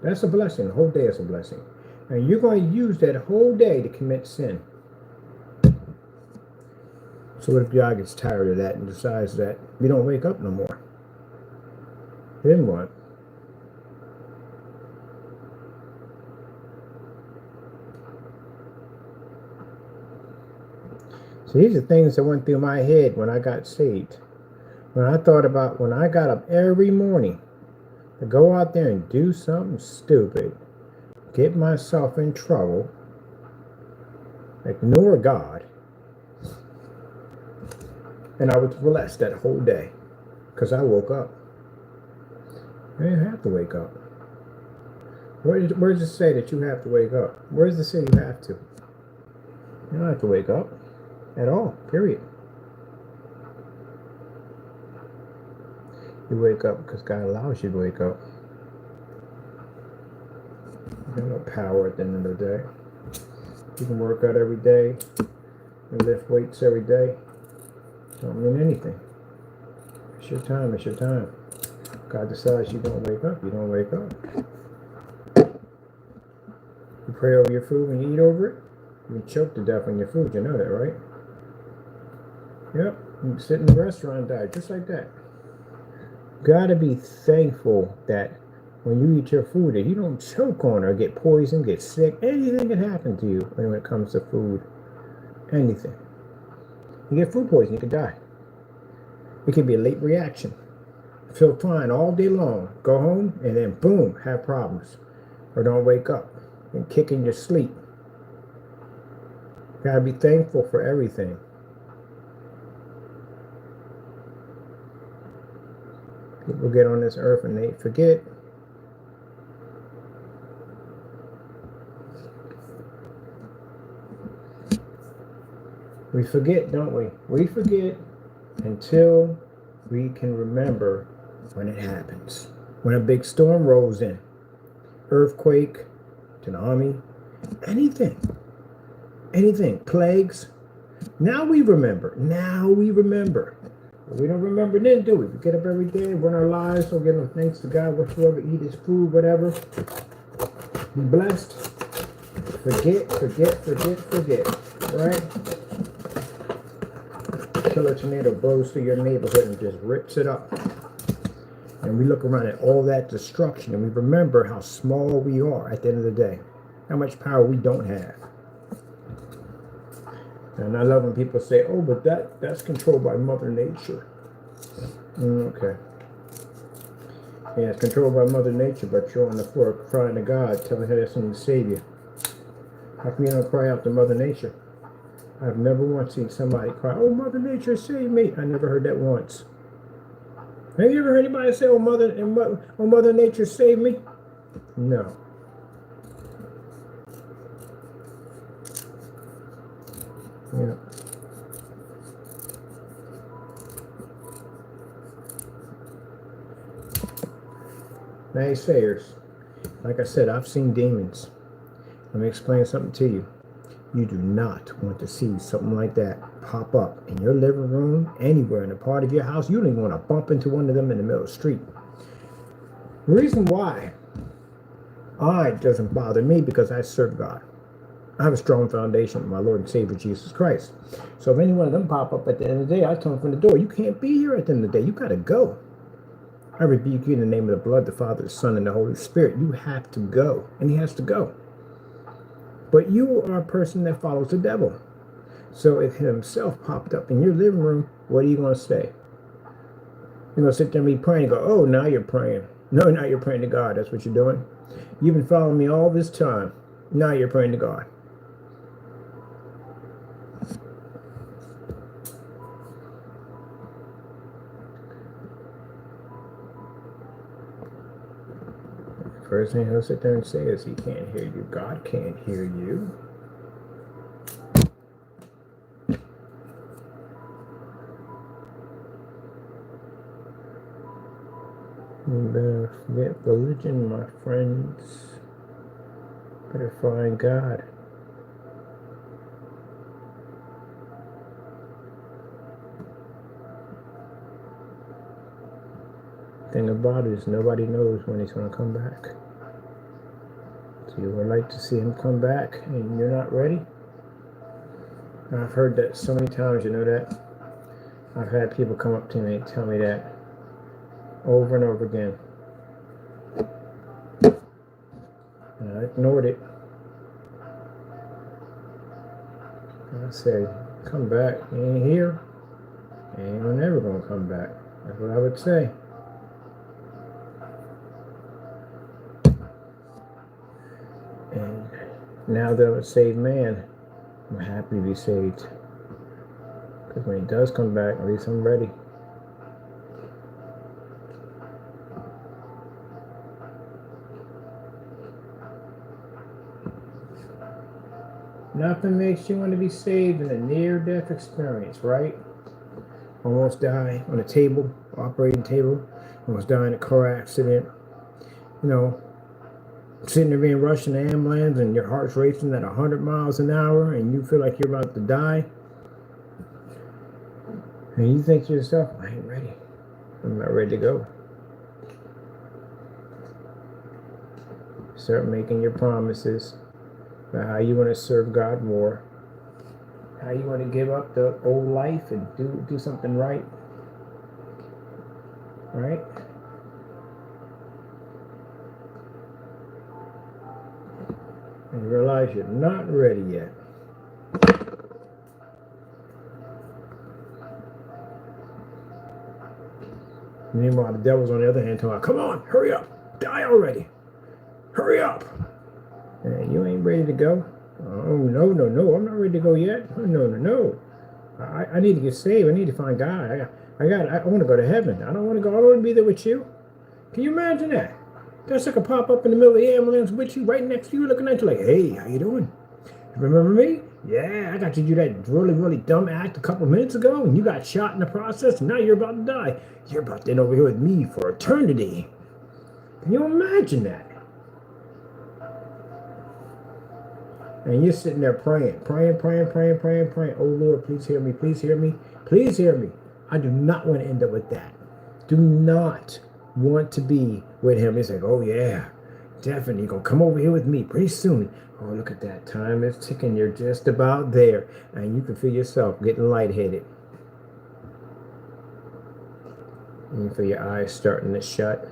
That's a blessing. The whole day is a blessing. And you're going to use that whole day to commit sin. So what if God gets tired of that and decides that we don't wake up no more? Then what? So these are things that went through my head when I got saved. When I thought about when I got up every morning to go out there and do something stupid, get myself in trouble, ignore God, and I was blessed that whole day because I woke up. I didn't have to wake up. Where does it say that you have to wake up? Where does it say you have to? You don't have to wake up at all, period. You wake up because God allows you to wake up. You have no power at the end of the day. You can work out every day and lift weights every day. Don't mean anything. It's your time, it's your time. God decides you don't wake up, you don't wake up. You pray over your food when you eat over it, you choke to death on your food, you know that, right? Yep, you can sit in the restaurant and die, just like that. Gotta be thankful that when you eat your food that you don't choke on or get poisoned, get sick. Anything can happen to you when it comes to food. Anything. You get food poisoning, you could die. It could be a late reaction. Feel fine all day long. Go home and then boom, have problems. Or don't wake up and kick in your sleep. Gotta be thankful for everything. People get on this earth and they forget. We forget, don't we? We forget until we can remember when it happens. When a big storm rolls in, earthquake, tsunami, anything, plagues. Now we remember. Now we remember. We don't remember then, do we? We get up every day, run our lives, don't give no thanks to God whatsoever, eat his food, whatever. Be blessed. Forget. Right? Killer tornado blows through your neighborhood and just rips it up. And we look around at all that destruction and we remember how small we are at the end of the day. How much power we don't have. And I love when people say, oh, but that's controlled by Mother Nature. Okay. Yeah, it's controlled by Mother Nature, but you're on the floor crying to God, telling her that's going to save you. How come you don't cry out to Mother Nature? I've never once seen somebody cry, oh, Mother Nature, save me. I never heard that once. Have you ever heard anybody say, oh, Mother Nature, save me? No. Yeah. Naysayers. Like I said, I've seen demons. Let me explain something to you. You do not want to see something like that pop up in your living room, anywhere in a part of your house. You don't even want to bump into one of them in the middle of the street. The reason why it doesn't bother me because I serve God. I have a strong foundation in my Lord and Savior Jesus Christ. So if any one of them pop up at the end of the day, I tell them from the door, you can't be here at the end of the day. You got to go. I rebuke you in the name of the blood, the Father, the Son, and the Holy Spirit. You have to go. And he has to go. But you are a person that follows the devil. So if himself popped up in your living room, what are you going to say? You're going to sit there and be praying and go, oh, now you're praying. No, now you're praying to God. That's what you're doing. You've been following me all this time. Now you're praying to God. First thing he'll sit there and say is he can't hear you. God can't hear you. You better forget religion, my friends. Better find God. Thing about it is nobody knows when he's going to come back. So you would like to see him come back and you're not ready? I've heard that so many times, you know that? I've had people come up to me and tell me that over and over again. And I ignored it. And I said, come back. You ain't here. You ain't never going to come back. That's what I would say. And now that I'm a saved man, I'm happy to be saved. Because when he does come back, at least I'm ready. Nothing makes you want to be saved in a near-death experience, right? Almost die on a table, operating table. Almost die in a car accident. You know, sitting there being rushed in an ambulance and your heart's racing at 100 miles an hour and you feel like you're about to die. And you think to yourself, I ain't ready. I'm not ready to go. Start making your promises about how you want to serve God more. How you want to give up the old life and do something right. Right? And you realize you're not ready yet. Meanwhile, the devil's on the other hand telling, come on, hurry up, die already. Hurry up. And you ain't ready to go. Oh, no, I'm not ready to go yet. No. I need to get saved. I need to find God. I want to go to heaven. I don't want to go. I want to be there with you. Can you imagine that? That sucker pop up in the middle of the ambulance with you, right next to you, looking at you like, hey, how you doing? Remember me? Yeah, I got you to do that really, really dumb act a couple minutes ago, and you got shot in the process, and now you're about to die. You're about to end over here with me for eternity. Can you imagine that? And you're sitting there praying. Oh, Lord, please hear me. Please hear me. Please hear me. I do not want to end up with that. Do not want to be with him. He's like, oh, yeah, definitely. You're going to come over here with me pretty soon. Oh, look at that. Time is ticking. You're just about there. And you can feel yourself getting lightheaded. And you feel your eyes starting to shut.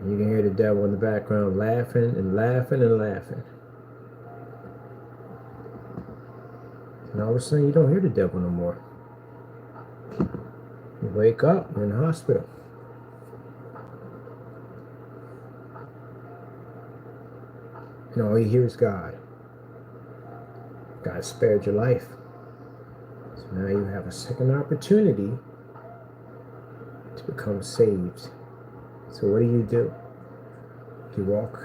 You can hear the devil in the background laughing and laughing and laughing. And all of a sudden, you don't hear the devil no more. You wake up, you're in the hospital. And all you hear is God. God spared your life. So now you have a second opportunity to become saved. So what do? Do you walk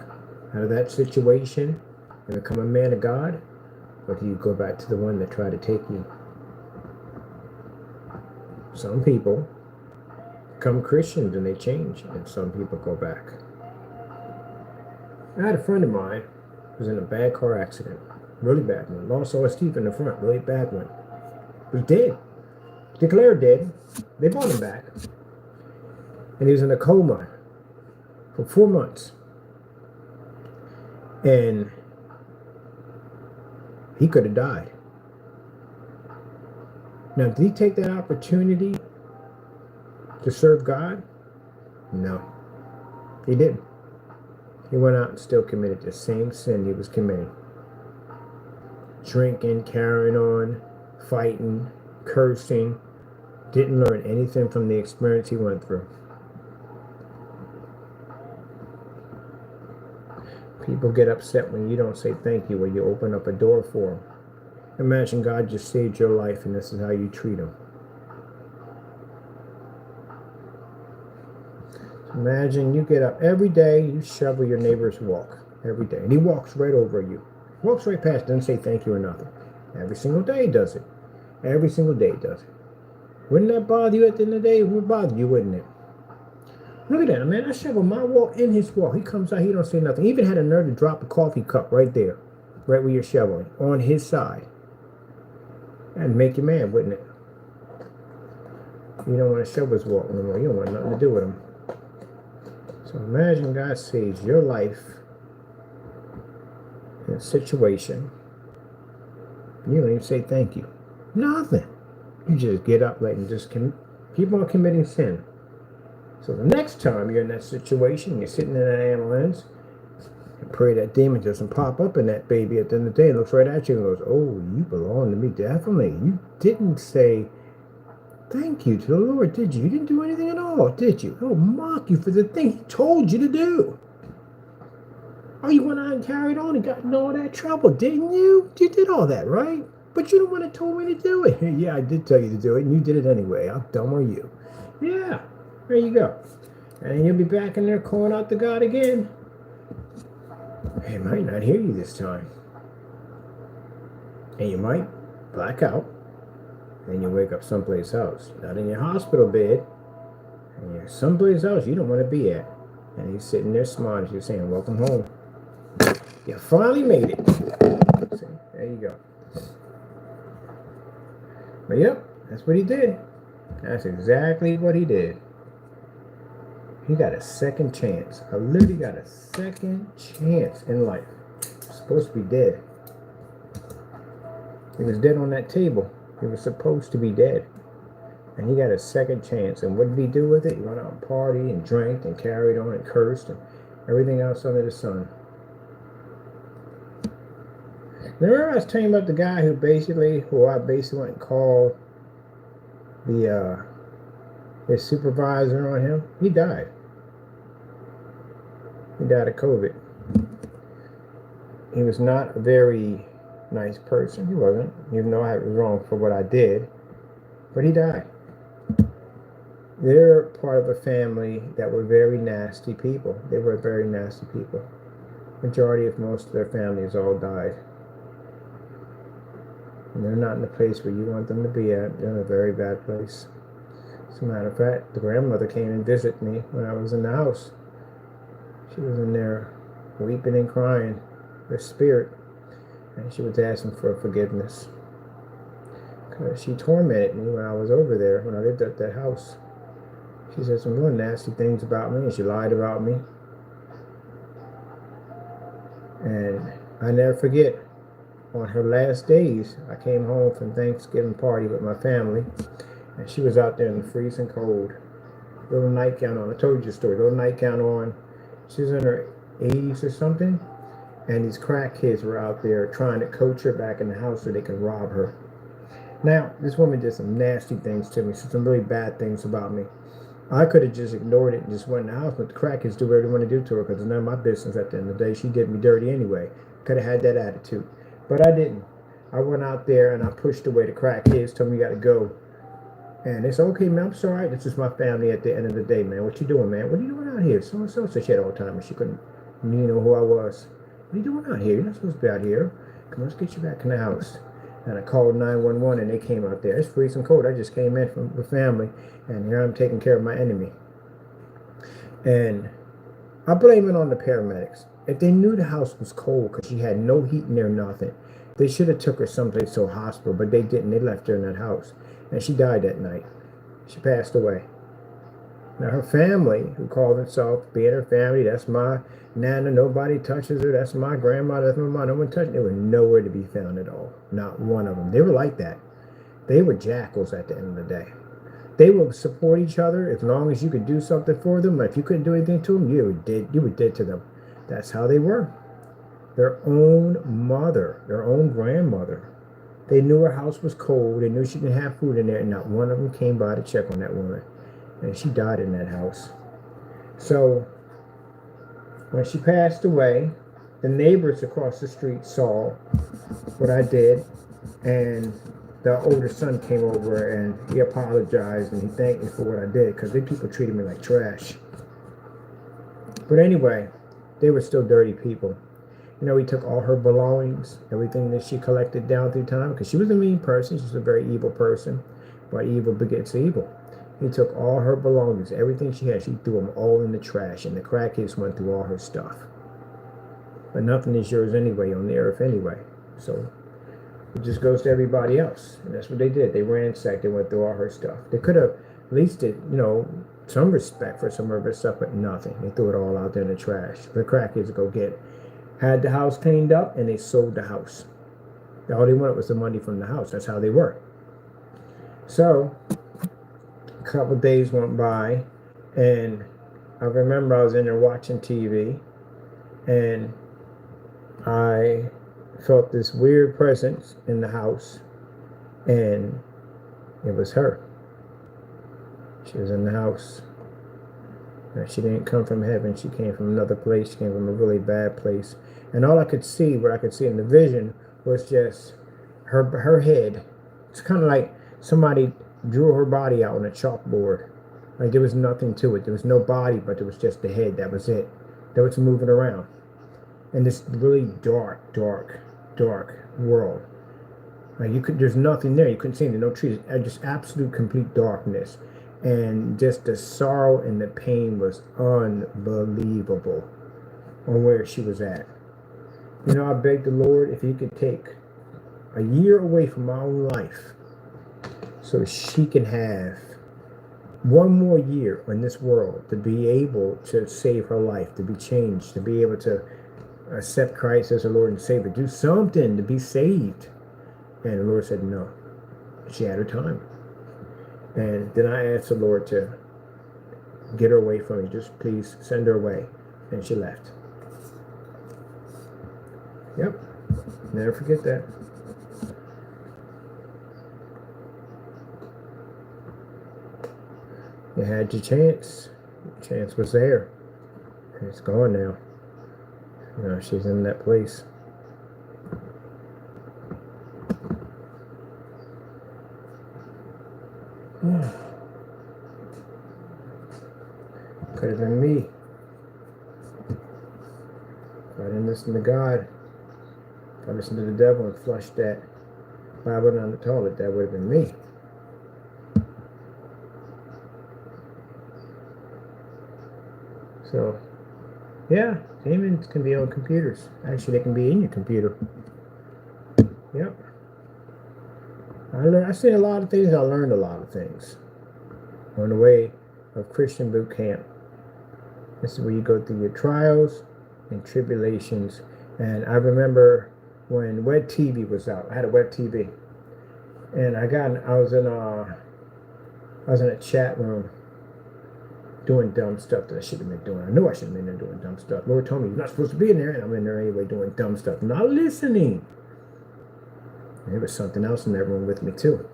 out of that situation and become a man of God? Or do you go back to the one that tried to take you? Some people become Christians and they change, and some people go back. I had a friend of mine who was in a bad car accident. Really bad one. Lost all his teeth in the front. Really bad one. He was dead. Declared dead. They brought him back. And he was in a coma for 4 months. And he could have died. Now, did he take that opportunity to serve God? No. He didn't. He went out and still committed the same sin he was committing. Drinking, carrying on, fighting, cursing. Didn't learn anything from the experience he went through. People get upset when you don't say thank you, when you open up a door for them. Imagine God just saved your life and this is how you treat him. Imagine you get up every day, you shovel your neighbor's walk every day. And he walks right over you. Walks right past, doesn't say thank you or nothing. Every single day he does it. Every single day he does it. Wouldn't that bother you at the end of the day? It would bother you, wouldn't it? Look at that, man. I shovel my walk in his walk. He comes out, he don't say nothing. He even had a nerve to drop a coffee cup right there. Right where you're shoveling. On his side. That'd make you mad, wouldn't it? You don't want to shovel his walk no more. You don't want nothing to do with him. So imagine God saves your life in a situation. You don't even say thank you. Nothing. You just get up late and just keep on committing sin. So the next time you're in that situation, you're sitting in that ambulance, and pray that demon doesn't pop up in that baby at the end of the day and looks right at you and goes, oh, you belong to me, definitely. You didn't say thank you to the Lord, did you? You didn't do anything at all, did you? He'll mock you for the thing he told you to do. Oh, you went out and carried on and got in all that trouble, didn't you? You did all that, right? But you don't want to told me to do it. Yeah, I did tell you to do it, and you did it anyway. How dumb are you? Yeah, there you go. And you'll be back in there calling out to God again. He might not hear you this time. And you might black out. And you wake up someplace else. Not in your hospital bed. And you're someplace else you don't want to be at. And he's sitting there smiling. You're saying, welcome home. You finally made it. See, there you go. But yep, that's what he did. That's exactly what he did. He got a second chance. I literally got a second chance in life. He's supposed to be dead. He was dead on that table. He was supposed to be dead. And he got a second chance. And what did he do with it? He went out and partied and drank and carried on and cursed and everything else under the sun. Remember I was telling you about the guy who I basically went and called his supervisor on him? He died. He died of COVID. He was not a very nice person. He wasn't, even though I was wrong for what I did. But he died. They're part of a family that were very nasty people. They were very nasty people. Majority of most of their families all died. And they're not in the place where you want them to be at. They're in a very bad place. As a matter of fact, the grandmother came and visited me when I was in the house. She was in there weeping and crying, her spirit, and she was asking for forgiveness. Because she tormented me when I was over there, when I lived at that house. She said some really nasty things about me, and she lied about me. And I never forget, on her last days, I came home from Thanksgiving party with my family, and she was out there in the freezing cold. Little nightgown on. I told you the story. Little nightgown on. She was in her 80s or something, and these crack kids were out there trying to coach her back in the house so they could rob her. Now, this woman did some nasty things to me, some really bad things about me. I could have just ignored it and just went in the house, but the crack kids do whatever they want to do to her because it's none of my business at the end of the day. She did me dirty anyway. Could have had that attitude. But I didn't. I went out there and I pushed away the crack kids, told me you got to go. And they said, okay, man, I'm sorry. This is my family at the end of the day, man. What you doing, man? What are you doing out here? So-and-so said shit all the time, and she couldn't know who I was. What are you doing out here? You're not supposed to be out here. Come on, let's get you back in the house. And I called 911, and they came out there. It's freezing cold. I just came in from the family, and here I'm taking care of my enemy. And I blame it on the paramedics. If they knew the house was cold because she had no heat in there, nothing, they should have took her someplace to a hospital, but they didn't. They left her in that house. And she died that night. She passed away. Now her family, who called themselves being her family, that's my nana, nobody touches her, that's my grandma, that's my mom, no one touched her. They were nowhere to be found at all. Not one of them. They were like that. They were jackals at the end of the day. They would support each other as long as you could do something for them. If you couldn't do anything to them, you were dead to them. That's how they were. Their own mother, their own grandmother. They knew her house was cold. They knew she didn't have food in there, and not one of them came by to check on that woman. And she died in that house. So when she passed away, the neighbors across the street saw what I did, and the older son came over and he apologized and he thanked me for what I did because these people treated me like trash. But anyway, they were still dirty people. You know, he took all her belongings, everything that she collected down through time, because she was a mean person. She was a very evil person, but evil begets evil. He took all her belongings, everything she had, she threw them all in the trash, and the crackheads went through all her stuff. But nothing is yours anyway on the earth anyway. So it just goes to everybody else. And that's what they did. They ransacked, they went through all her stuff. They could have at least did, some respect for some of her stuff, but nothing. They threw it all out there in the trash. The crackheads go get it. Had the house cleaned up, and they sold the house. All they wanted was the money from the house. That's how they were. So a couple of days went by, and I remember I was in there watching TV, and I felt this weird presence in the house, and it was her. She was in the house. And she didn't come from heaven. She came from another place. She came from a really bad place. And all I could see, what I could see in the vision, was just her head. It's kind of like somebody drew her body out on a chalkboard. Like there was nothing to it. There was no body, but there was just the head. That was it. That was moving around. And this really dark world. Like there's nothing there. You couldn't see anything. No trees. Just absolute complete darkness. And just the sorrow and the pain was unbelievable on where she was at. I begged the Lord if he could take a year away from my own life so she can have one more year in this world to be able to save her life, to be changed, to be able to accept Christ as her Lord and Savior, do something to be saved. And the Lord said no. She had her time. And then I asked the Lord to get her away from me. Just please send her away. And she left. Yep. Never forget that. You had your chance. The chance was there. And it's gone now. She's in that place. Yeah. Could have been me. If I didn't listen to God, if I listened to the devil and flushed that Bible down the toilet, that would have been me. So, yeah, demons can be on computers. Actually, they can be in your computer. Yep. I seen a lot of things. I learned a lot of things on the way of Christian boot camp. This is where you go through your trials and tribulations. And I remember when web TV was out. I had a web TV, and I was in a chat room doing dumb stuff that I shouldn't have been doing. I knew I shouldn't have been there doing dumb stuff. Lord told me you're not supposed to be in there, and I'm in there anyway doing dumb stuff, not listening. And there was something else in that room with me too.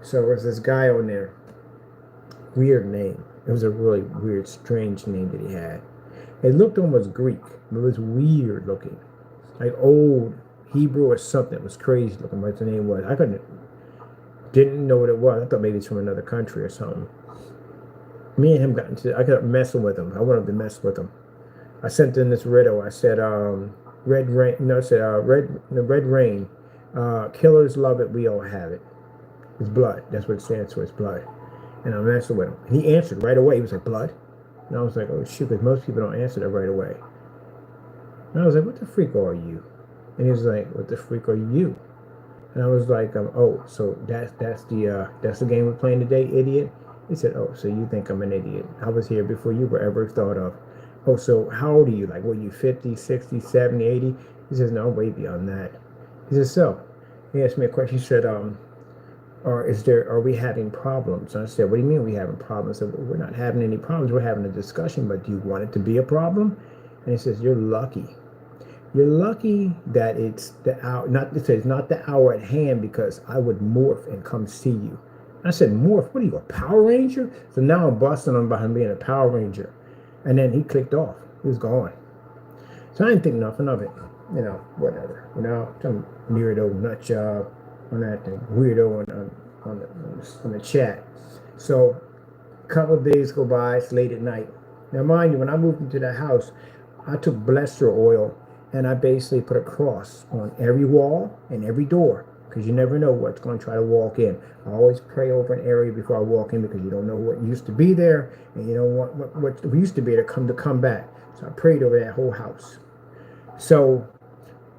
So there was this guy on there. Weird name. It was a really weird, strange name that he had. It looked almost Greek. It was weird looking, like old Hebrew or something. It was crazy looking. What the name was? I didn't know what it was. I thought maybe it's from another country or something. Me and him I got messing with him. I wanted to mess with him. I sent in this riddle. I said, red rain. No, I said, red rain. Killers love it. We all have it. It's blood. That's what it stands for. It's blood. And I'm messing with him. And he answered right away. He was like, blood? And I was like, oh, shoot, because most people don't answer that right away. And I was like, what the freak are you? And he was like, what the freak are you? And I was like, oh, so that's the game we're playing today, idiot? He said, oh, so you think I'm an idiot. I was here before you were ever thought of. Oh, so how old are you? Like, what, you 50, 60, 70, 80? He says, no, way beyond that. He says, so, he asked me a question. He said, are we having problems? And I said, what do you mean we having problems? I said, well, we're not having any problems. We're having a discussion, but do you want it to be a problem? And he says, you're lucky. You're lucky that it's the hour, it's not the hour at hand, because I would morph and come see you. I said, morph? What are you, a Power Ranger? So now I'm busting on about him being a Power Ranger. And then he clicked off. He was gone. So I didn't think nothing of it. You know, whatever. You know, some weirdo nut job on that thing. Weirdo on the chat. So a couple of days go by. It's late at night. Now, mind you, when I moved into that house, I took blester oil and I basically put a cross on every wall and every door, because you never know what's going to try to walk in. I always pray over an area before I walk in, because you don't know what used to be there, and you don't want what used to be there to come back. So I prayed over that whole house. So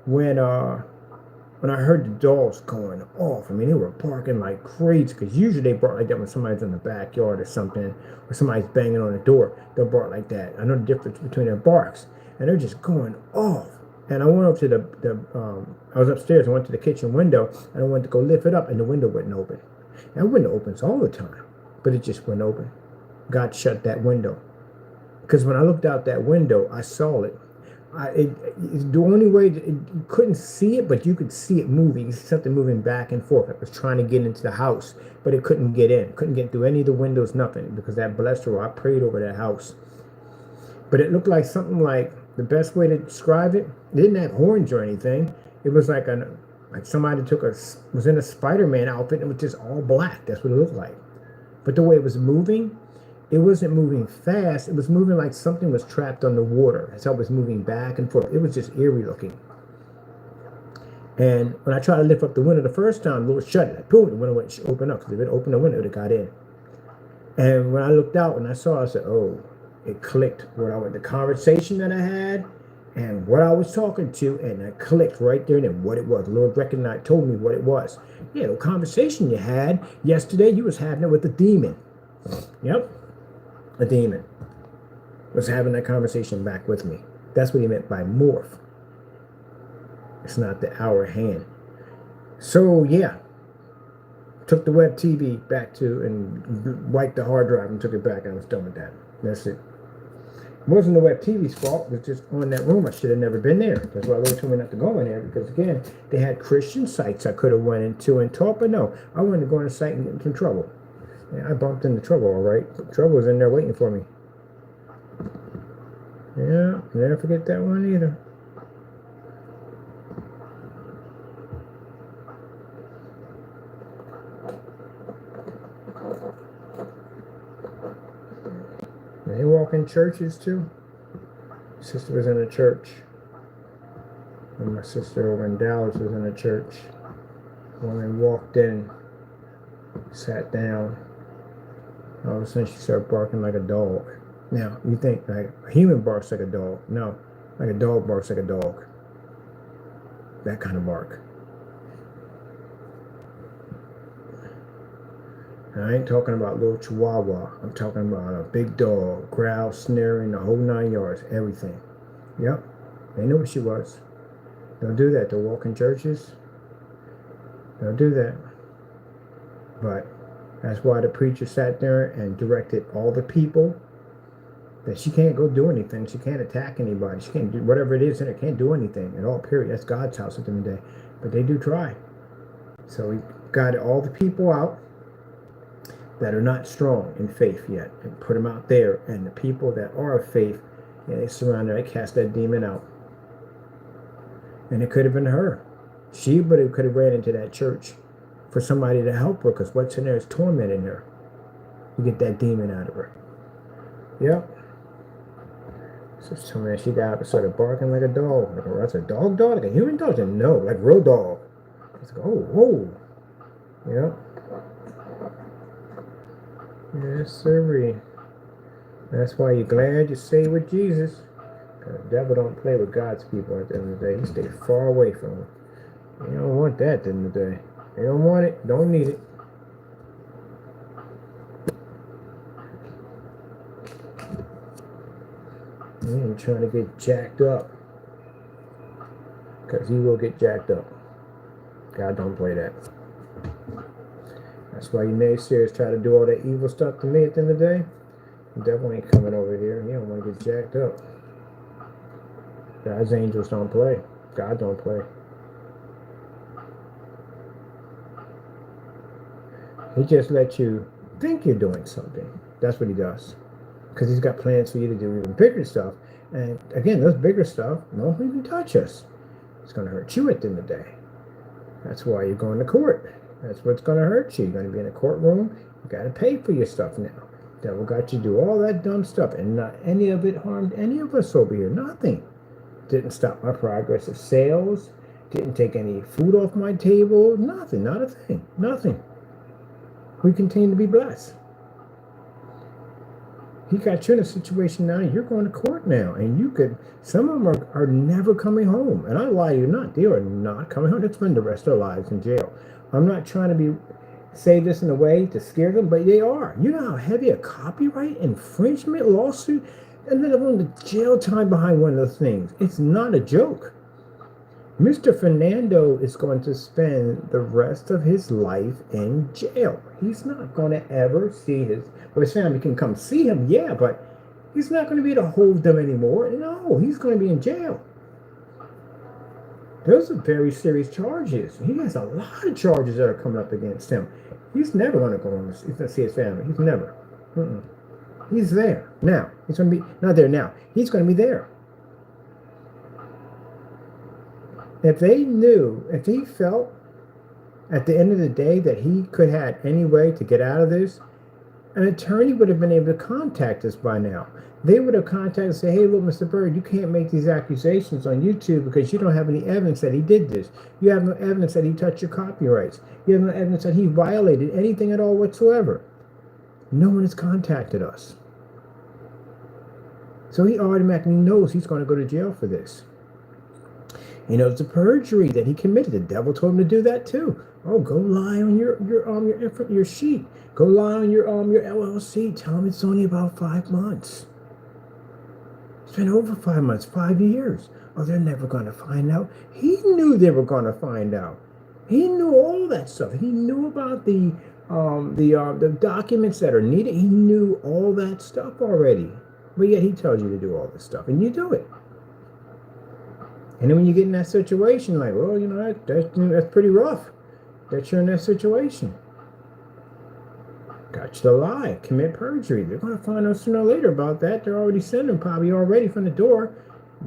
when I heard the dogs going off, I mean, they were barking like crazy, because usually they bark like that when somebody's in the backyard or something, or somebody's banging on the door. They'll bark like that. I know the difference between their barks, and they're just going off. And I went up to I was upstairs. I went to the kitchen window, and I went to go lift it up, and the window wouldn't open. That window opens all the time, but it just wouldn't open. God shut that window. Because when I looked out that window, I saw it. It's the only way you couldn't see it, but you could see it moving. You see something moving back and forth. It was trying to get into the house, but it couldn't get in. Couldn't get through any of the windows, nothing, because that blessed I prayed over that house. But it looked like something like, the best way to describe it didn't have horns or anything. It was like somebody was in a Spider-Man outfit, and it was just all black. That's what it looked like. But the way it was moving, it wasn't moving fast. It was moving like something was trapped underwater. That's how it was moving back and forth. It was just eerie looking. And when I tried to lift up the window the first time, the door shut it. Boom, the window went open up, because if it opened the window, it got in. And when I looked out and I saw, I said, oh, it clicked. The conversation that I had and what I was talking to, and it clicked right there and then what it was. The Lord told me what it was. Yeah, the conversation you had yesterday, you was having it with a demon. Yep, a demon was having that conversation back with me. That's what he meant by morph. It's not the hour hand. So yeah, took the web TV back and wiped the hard drive and took it back, and I was done with that. That's it. It wasn't the web TV's fault. It was just on that room. I should have never been there. That's why the Lord told me not to go in there, because again, they had Christian sites I could have went into and taught, but no, I wanted to go on a site and get into trouble. And I bumped into trouble, all right. Trouble was in there waiting for me. Yeah, never forget that one either. They walk in churches too. Sister was in a church. And my sister over in Dallas was in a church. Woman walked in, sat down. All of a sudden she started barking like a dog. Now, you think like a human barks like a dog. No, like a dog barks like a dog. That kind of bark. I ain't talking about little chihuahua. I'm talking about a big dog, growl, sneering, the whole 9 yards, everything. Yep, they knew what she was. Don't do that. They'll walk in churches. Don't do that. But that's why the preacher sat there and directed all the people that she can't go do anything. She can't attack anybody. She can't do whatever it is in it. Can't do anything at all, period. That's God's house at the end of the day. But they do try. So he got all the people out that are not strong in faith yet and put them out there. And the people that are of faith, they surround her. They cast that demon out. And it could have been her. She could have ran into that church for somebody to help her, because what's in there is tormenting her. You get that demon out of her. Yep. So she told me that she got up and started barking like a dog. Like, oh, that's a dog? Like a human dog? Said, no, like real dog. I was like, oh, whoa. Yep. Yes, sirree. That's why you're glad you stay with Jesus. Because the devil don't play with God's people at the end of the day. He stay far away from them. You don't want that at the end of the day. They don't want it. Don't need it. You ain't trying to get jacked up. Because you will get jacked up. God don't play that. That's why you naysayers try to do all that evil stuff to me at the end of the day. The devil ain't coming over here. You don't want to get jacked up. God's angels don't play. God don't play. He just lets you think you're doing something. That's what he does. Because he's got plans for you to do even bigger stuff. And again, those bigger stuff won't even touch us. It's going to hurt you at the end of the day. That's why you're going to court. That's what's going to hurt you. You're going to be in a courtroom. You got to pay for your stuff now. The devil got you to do all that dumb stuff. And not any of it harmed any of us over here. Nothing. Didn't stop my progress of sales. Didn't take any food off my table. Nothing. Not a thing. Nothing. We continue to be blessed. He got you in a situation now. You're going to court now. And you could, some of them are never coming home. And I lie to you not. They are not coming home. They spend the rest of their lives in jail. I'm not trying to say this in a way to scare them, but they are. You know how heavy a copyright infringement lawsuit? And then on the jail time behind one of those things. It's not a joke. Mr. Fernando is going to spend the rest of his life in jail. He's not going to ever see his family can come see him, yeah, but he's not going to be able to hold them anymore. No, he's going to be in jail. Those are very serious charges. He has a lot of charges that are coming up against him. He's never going to go home and see his family. He's never. He's there now. He's going to be, not there now. He's going to be there. If they knew, if he felt at the end of the day that he could have any way to get out of this, an attorney would have been able to contact us by now. They would have contacted and say, hey, look, Mr. Bird, you can't make these accusations on YouTube because you don't have any evidence that he did this. You have no evidence that he touched your copyrights. You have no evidence that he violated anything at all whatsoever. No one has contacted us. So he automatically knows he's going to go to jail for this. He knows the perjury that he committed. The devil told him to do that too. Oh, go lie on your sheet. Go lie on your LLC. Tell him it's only about 5 months. It's been over 5 months, 5 years. Oh, they're never going to find out. He knew they were going to find out. He knew all that stuff. He knew about the documents that are needed. He knew all that stuff already. But yet he tells you to do all this stuff, and you do it. And then when you get in that situation, like, well, you know, that's pretty rough that you're in that situation. Got you to lie, commit perjury. They're going to find out sooner or later about that. They're already sending probably already from the door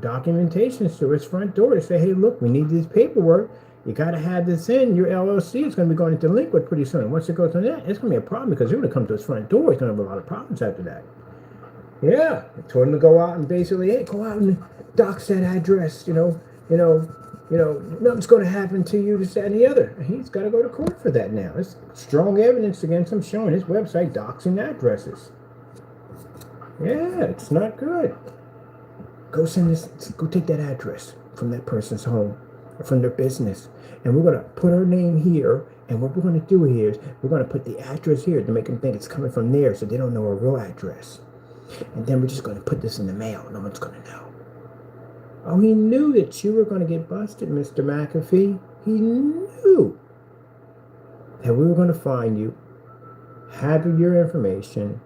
documentations to his front door to say, hey, look, we need this paperwork. You got to have this in. Your LLC is going to be going into delinquent pretty soon. Once it goes on that, it's going to be a problem because they're going to come to his front door. It's going to have a lot of problems after that. Yeah, I told him to go out and basically, hey, go out and dox that address. Nothing's going to happen to you, this, that, and the other. He's got to go to court for that now. There's strong evidence against him showing his website doxing addresses. Yeah, it's not good. Go send this. Go take that address from that person's home, or from their business, and we're gonna put our name here. And what we're gonna do here is we're gonna put the address here to make them think it's coming from there, so they don't know our real address. And then we're just gonna put this in the mail. No one's gonna know. Oh, he knew that you were gonna get busted, Mr. McAfee. He knew that we were gonna find you, have your information,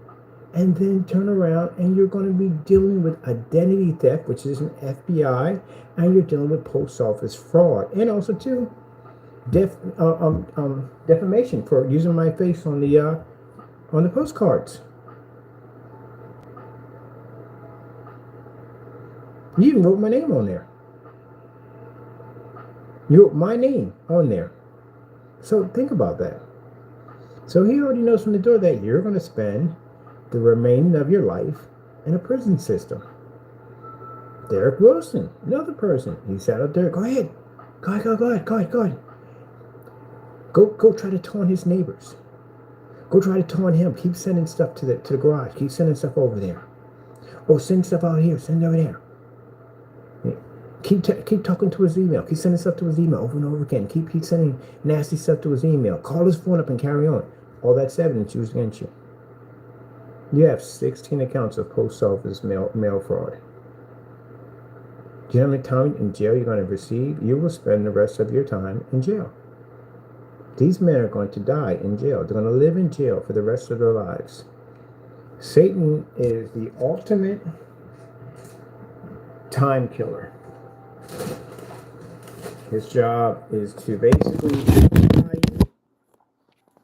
and then turn around and you're going to be dealing with identity theft, which is an FBI, and you're dealing with post office fraud, and also too defamation for using my face on the postcards. You even wrote my name on there. You wrote my name on there. So think about that. So he already knows from the door that you're going to spend the remaining of your life in a prison system. Derek Wilson, another person. He sat up there. Go ahead. Go ahead. Go try to taunt his neighbors. Go try to taunt him. Keep sending stuff to the garage. Keep sending stuff over there. Oh, send stuff out here. Send over there. Yeah. Keep talking to his email. Keep sending stuff to his email over and over again. Keep sending nasty stuff to his email. Call his phone up and carry on. All that's evidence used against you. You have 16 accounts of post office mail fraud. Do you know how many time in jail you're going to receive? You will spend the rest of your time in jail. These men are going to die in jail. They're going to live in jail for the rest of their lives. Satan is the ultimate time killer. His job is to basically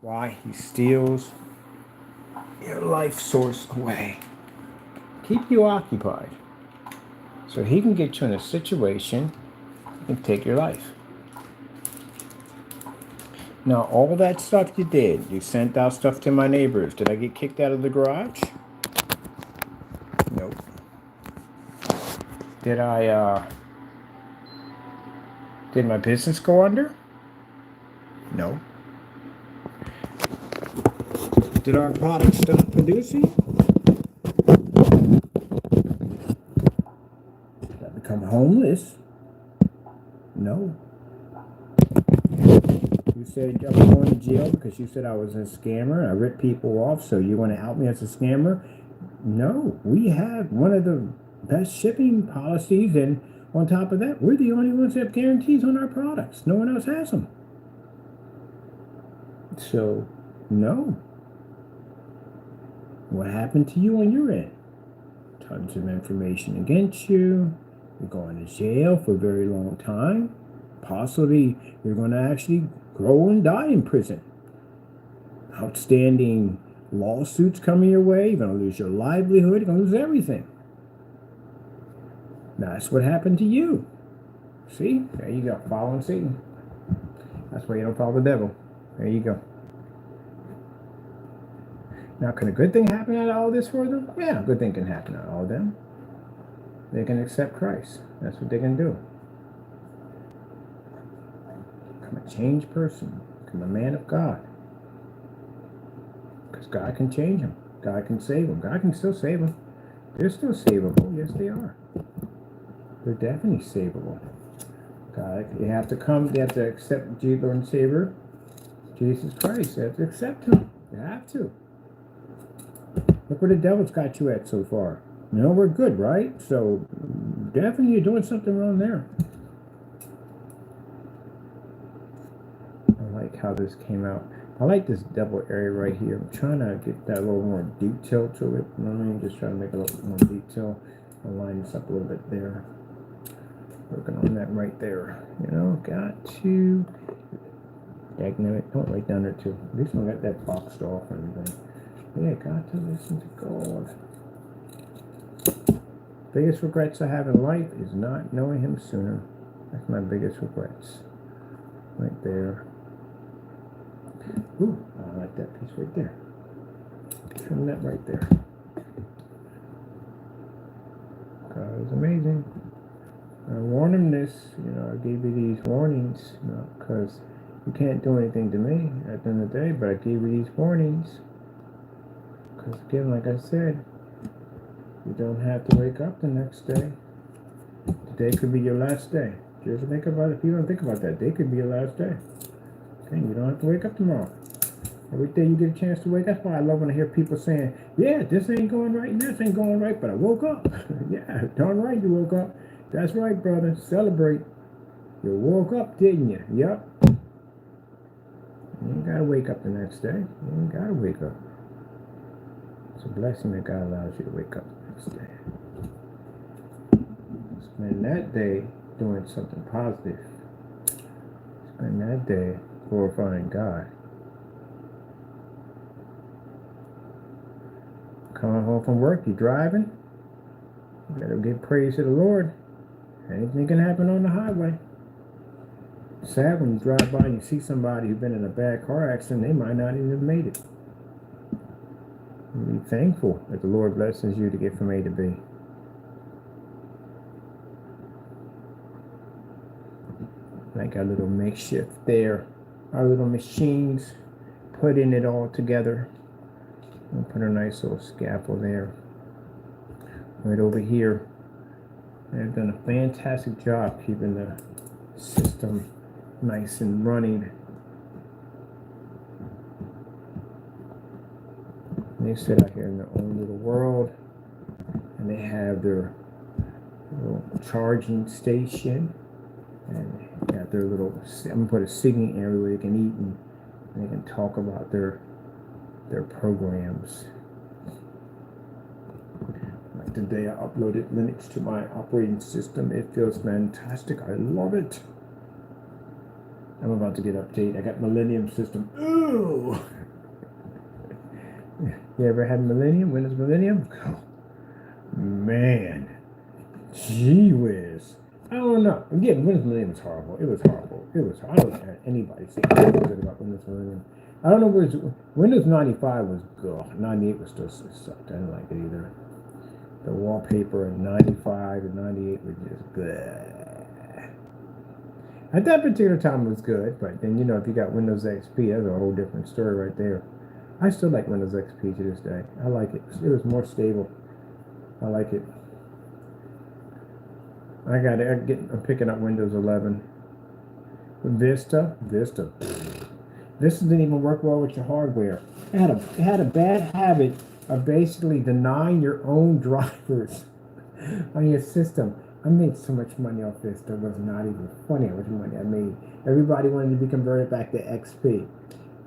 why he steals your life source away. Keep you occupied so he can get you in a situation and take your life. Now, all that stuff you did, you sent out stuff to my neighbors. Did I get kicked out of the garage? Nope. Did my business go under? No. Did our product stop producing? Did I become homeless? No. You said I was going to jail because you said I was a scammer and I ripped people off, so you want to out me as a scammer? No. We have one of the best shipping policies, and on top of that, we're the only ones that have guarantees on our products. No one else has them. So, no. What happened to you on your end? Tons of information against you. You're going to jail for a very long time. Possibly you're going to actually grow and die in prison. Outstanding lawsuits coming your way. You're going to lose your livelihood. You're going to lose everything. That's what happened to you. See? There you go. Following Satan. That's why you don't follow the devil. There you go. Now, can a good thing happen out of all this for them? Yeah, a good thing can happen out of all of them. They can accept Christ. That's what they can do. Become a changed person. Become a man of God. Because God can change them. God can save them. God can still save them. They're still savable. Yes, they are. They're definitely savable. God, they have to accept Jesus, Lord and Savior, Jesus Christ. They have to accept Him. They have to. Look where the devil's got you at so far. You know, we're good, right? So, definitely you're doing something wrong there. I like how this came out. I like this devil area right here. I'm trying to get that a little more detail to it. You know what I mean? Just trying to make it a little more detail. I'll line this up a little bit there. Working on that right there. You know, got to... Don't write down there too. At least I got that boxed off and everything. Yeah, got to listen to God. Biggest regrets I have in life is not knowing Him sooner. That's my biggest regrets. Right there. Ooh, I like that piece right there. Trim that right there. was amazing. I warned him this, I gave you these warnings, because you can't do anything to me at the end of the day, but I gave you these warnings. Because again, like I said, you don't have to wake up the next day. Today could be your last day. Just think about it. If you don't think about that, day could be your last day. Okay, you don't have to wake up tomorrow. Every day you get a chance to wake up. That's why I love when I hear people saying, yeah, this ain't going right and this ain't going right, but I woke up. Yeah, darn right you woke up. That's right, brother. Celebrate. You woke up, didn't you? Yep. You ain't gotta wake up the next day. You ain't gotta wake up. It's a blessing that God allows you to wake up the next day. Spend that day doing something positive. Spend that day glorifying God. Coming home from work, you driving. You gotta give praise to the Lord. Anything can happen on the highway. Sad when you drive by and you see somebody who's been in a bad car accident, they might not even have made it. Be thankful that the Lord blesses you to get from A to B. Like our little makeshift there, our little machines, putting it all together. We'll put a nice little scaffold there. Right over here. They've done a fantastic job keeping the system nice and running. They sit out here in their own little world, and they have their little charging station, and they got their little, I'm gonna put a singing area where they can eat and they can talk about their programs. Like today I uploaded Linux to my operating system. It feels fantastic. I love it. I'm about to get an update. I got Millennium system. Ooh! You ever had Millennium? Windows Millennium? Oh, man. Gee whiz. I don't know. Again, Windows Millennium was horrible. It was horrible. It was horrible. I don't hear anybody say anything good about Windows Millennium. I don't know where Windows 95 was good. 98 was still sucked. I didn't like it either. The wallpaper in 95 and 98 was just good. At that particular time it was good, but then if you got Windows XP, that's a whole different story right there. I still like Windows XP to this day. I like it. It was more stable. I like it. I'm picking up Windows 11. Vista didn't even work well with your hardware. It had a bad habit of basically denying your own drivers on your system. I made so much money off Vista. It was not even funny how much money I made. Everybody wanted to be converted back to XP.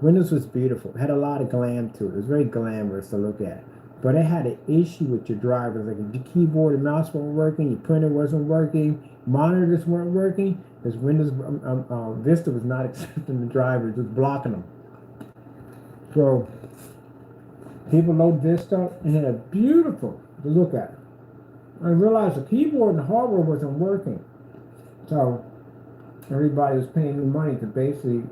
Windows was beautiful. It had a lot of glam to it. It was very glamorous to look at. But it had an issue with your drivers. Like if your keyboard and mouse weren't working, your printer wasn't working, monitors weren't working, because Windows Vista was not accepting the drivers, it was blocking them. So people load Vista and it was beautiful to look at. I realized the keyboard and hardware wasn't working. So everybody was paying me money to basically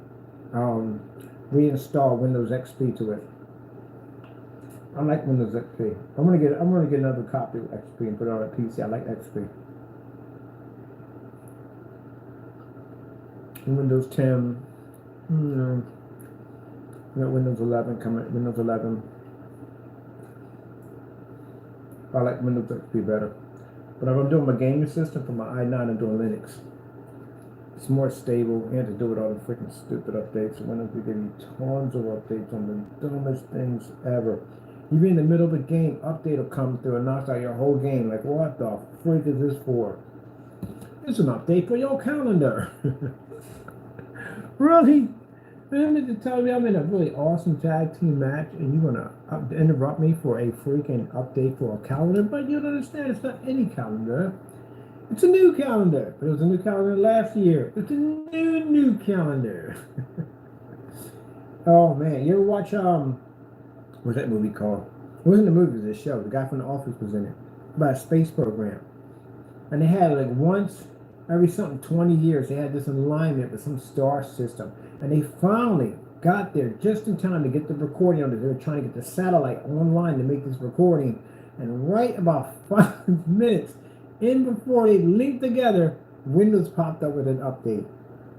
reinstall Windows XP to it. I like Windows XP. I'm gonna get another copy of XP and put it on a PC. I like XP. Windows 10. We got Windows 11 coming. Windows 11. I like Windows XP better. But if I'm doing my gaming system for my i9, I'm doing Linux. It's more stable. You have to do with all the freaking stupid updates. Windows will give you tons of updates on the dumbest things ever. You be in the middle of a game, update will come through and knock out your whole game. Like, what the freak is this for? It's an update for your calendar. Really? I meant to tell you I'm in a really awesome tag team match and you're going to interrupt me for a freaking update for a calendar? But you don't understand, it's not any calendar. It's a new calendar. It was a new calendar last year. It's a new calendar. Oh, man. You ever watch, what's that movie called? It wasn't a movie, it was a show. The guy from The Office was in it. About a space program. And they had like once every 20 years, they had this alignment with some star system. And they finally got there just in time to get the recording on it. They were trying to get the satellite online to make this recording. And right about 5 minutes in before they linked together, Windows popped up with an update.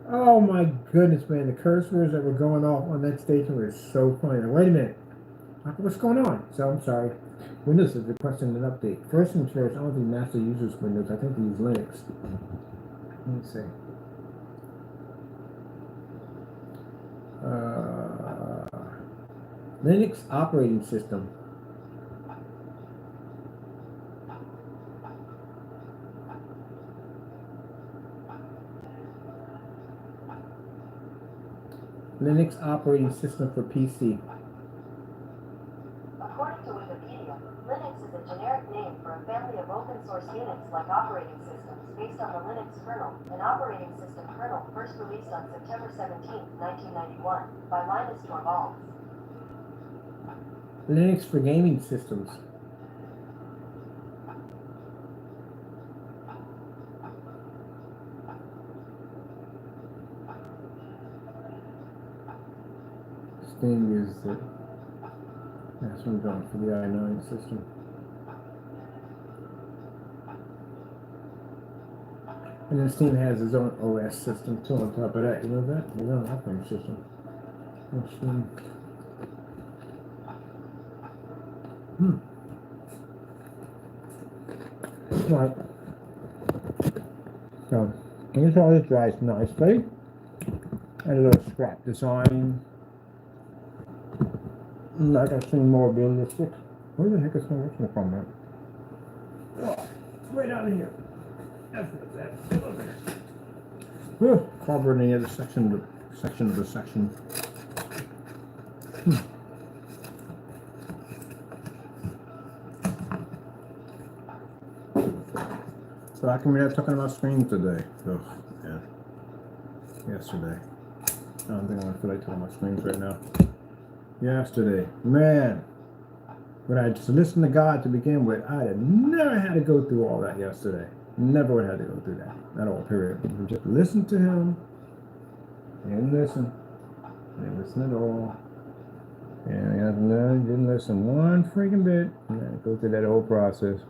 Oh my goodness, man! The curse words that were going off on that station were so funny. Now, wait a minute, what's going on? So I'm sorry. Windows is requesting an update. First things first, I don't think Master uses Windows. I think they use Linux. Let me see. Linux operating system. Linux operating system for PC. According to Wikipedia, Linux is a generic name for a family of open-source Unix-like operating systems based on the Linux kernel, an operating system kernel first released on September 17, 1991, by Linus Torvalds. Linux for gaming systems. Steam uses it. That's what I'm going for the i9 system. And then Steam has its own OS system too on top of that. You know that? Its own operating system. Right. So, here's how this dries nicely. And a little scrap design. Like I've seen more realistic. Where the heck is my original from, man? Oh, right down here. That's what's that. Over there. Covered in the other section of the section. So I can be talking about screens today. Oh, yeah. Yesterday. I don't think I'm gonna feel like talking about screens right now. Yesterday, man. When I just listened to God to begin with, I'd have never had to go through all that yesterday. Never would have had to go through that at all, period. Just listen to him and listen. And listen at all. And I didn't listen one freaking bit. And then go through that whole process.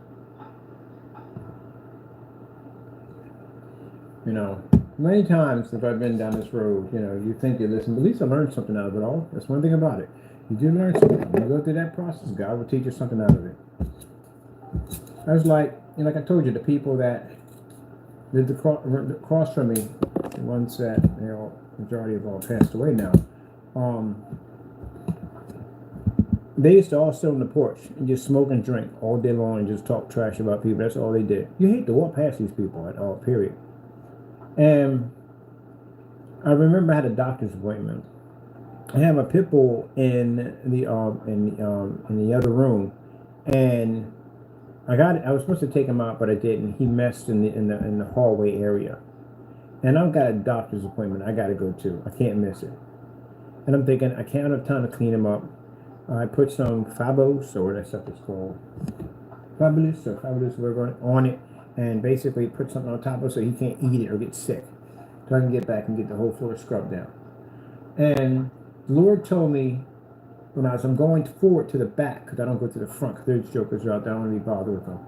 You know, many times if I've been down this road, you know, you think you listen, but at least I learned something out of it all. That's one thing about it. You do learn something. When you go through that process, God will teach you something out of it. I was like, you know, like I told you, the people that lived across from me, the ones that, you know, majority of all passed away now, they used to all sit on the porch and just smoke and drink all day long and just talk trash about people. That's all they did. You hate to walk past these people at all, period. And I remember I had a doctor's appointment. I have a pit bull in the other room, and I was supposed to take him out, but I didn't. He messed in the hallway area, and I've got a doctor's appointment I got to go to. I can't miss it. And I'm thinking I can't have time to clean him up. I put some Fabos, or what that stuff is called, Fabulous whatever on it, and basically put something on top of it so he can't eat it or get sick. So I can get back and get the whole floor scrubbed down. And the Lord told me when I'm going forward to the back, because I don't go to the front, because those jokers are out there, I don't want to be bothered with them.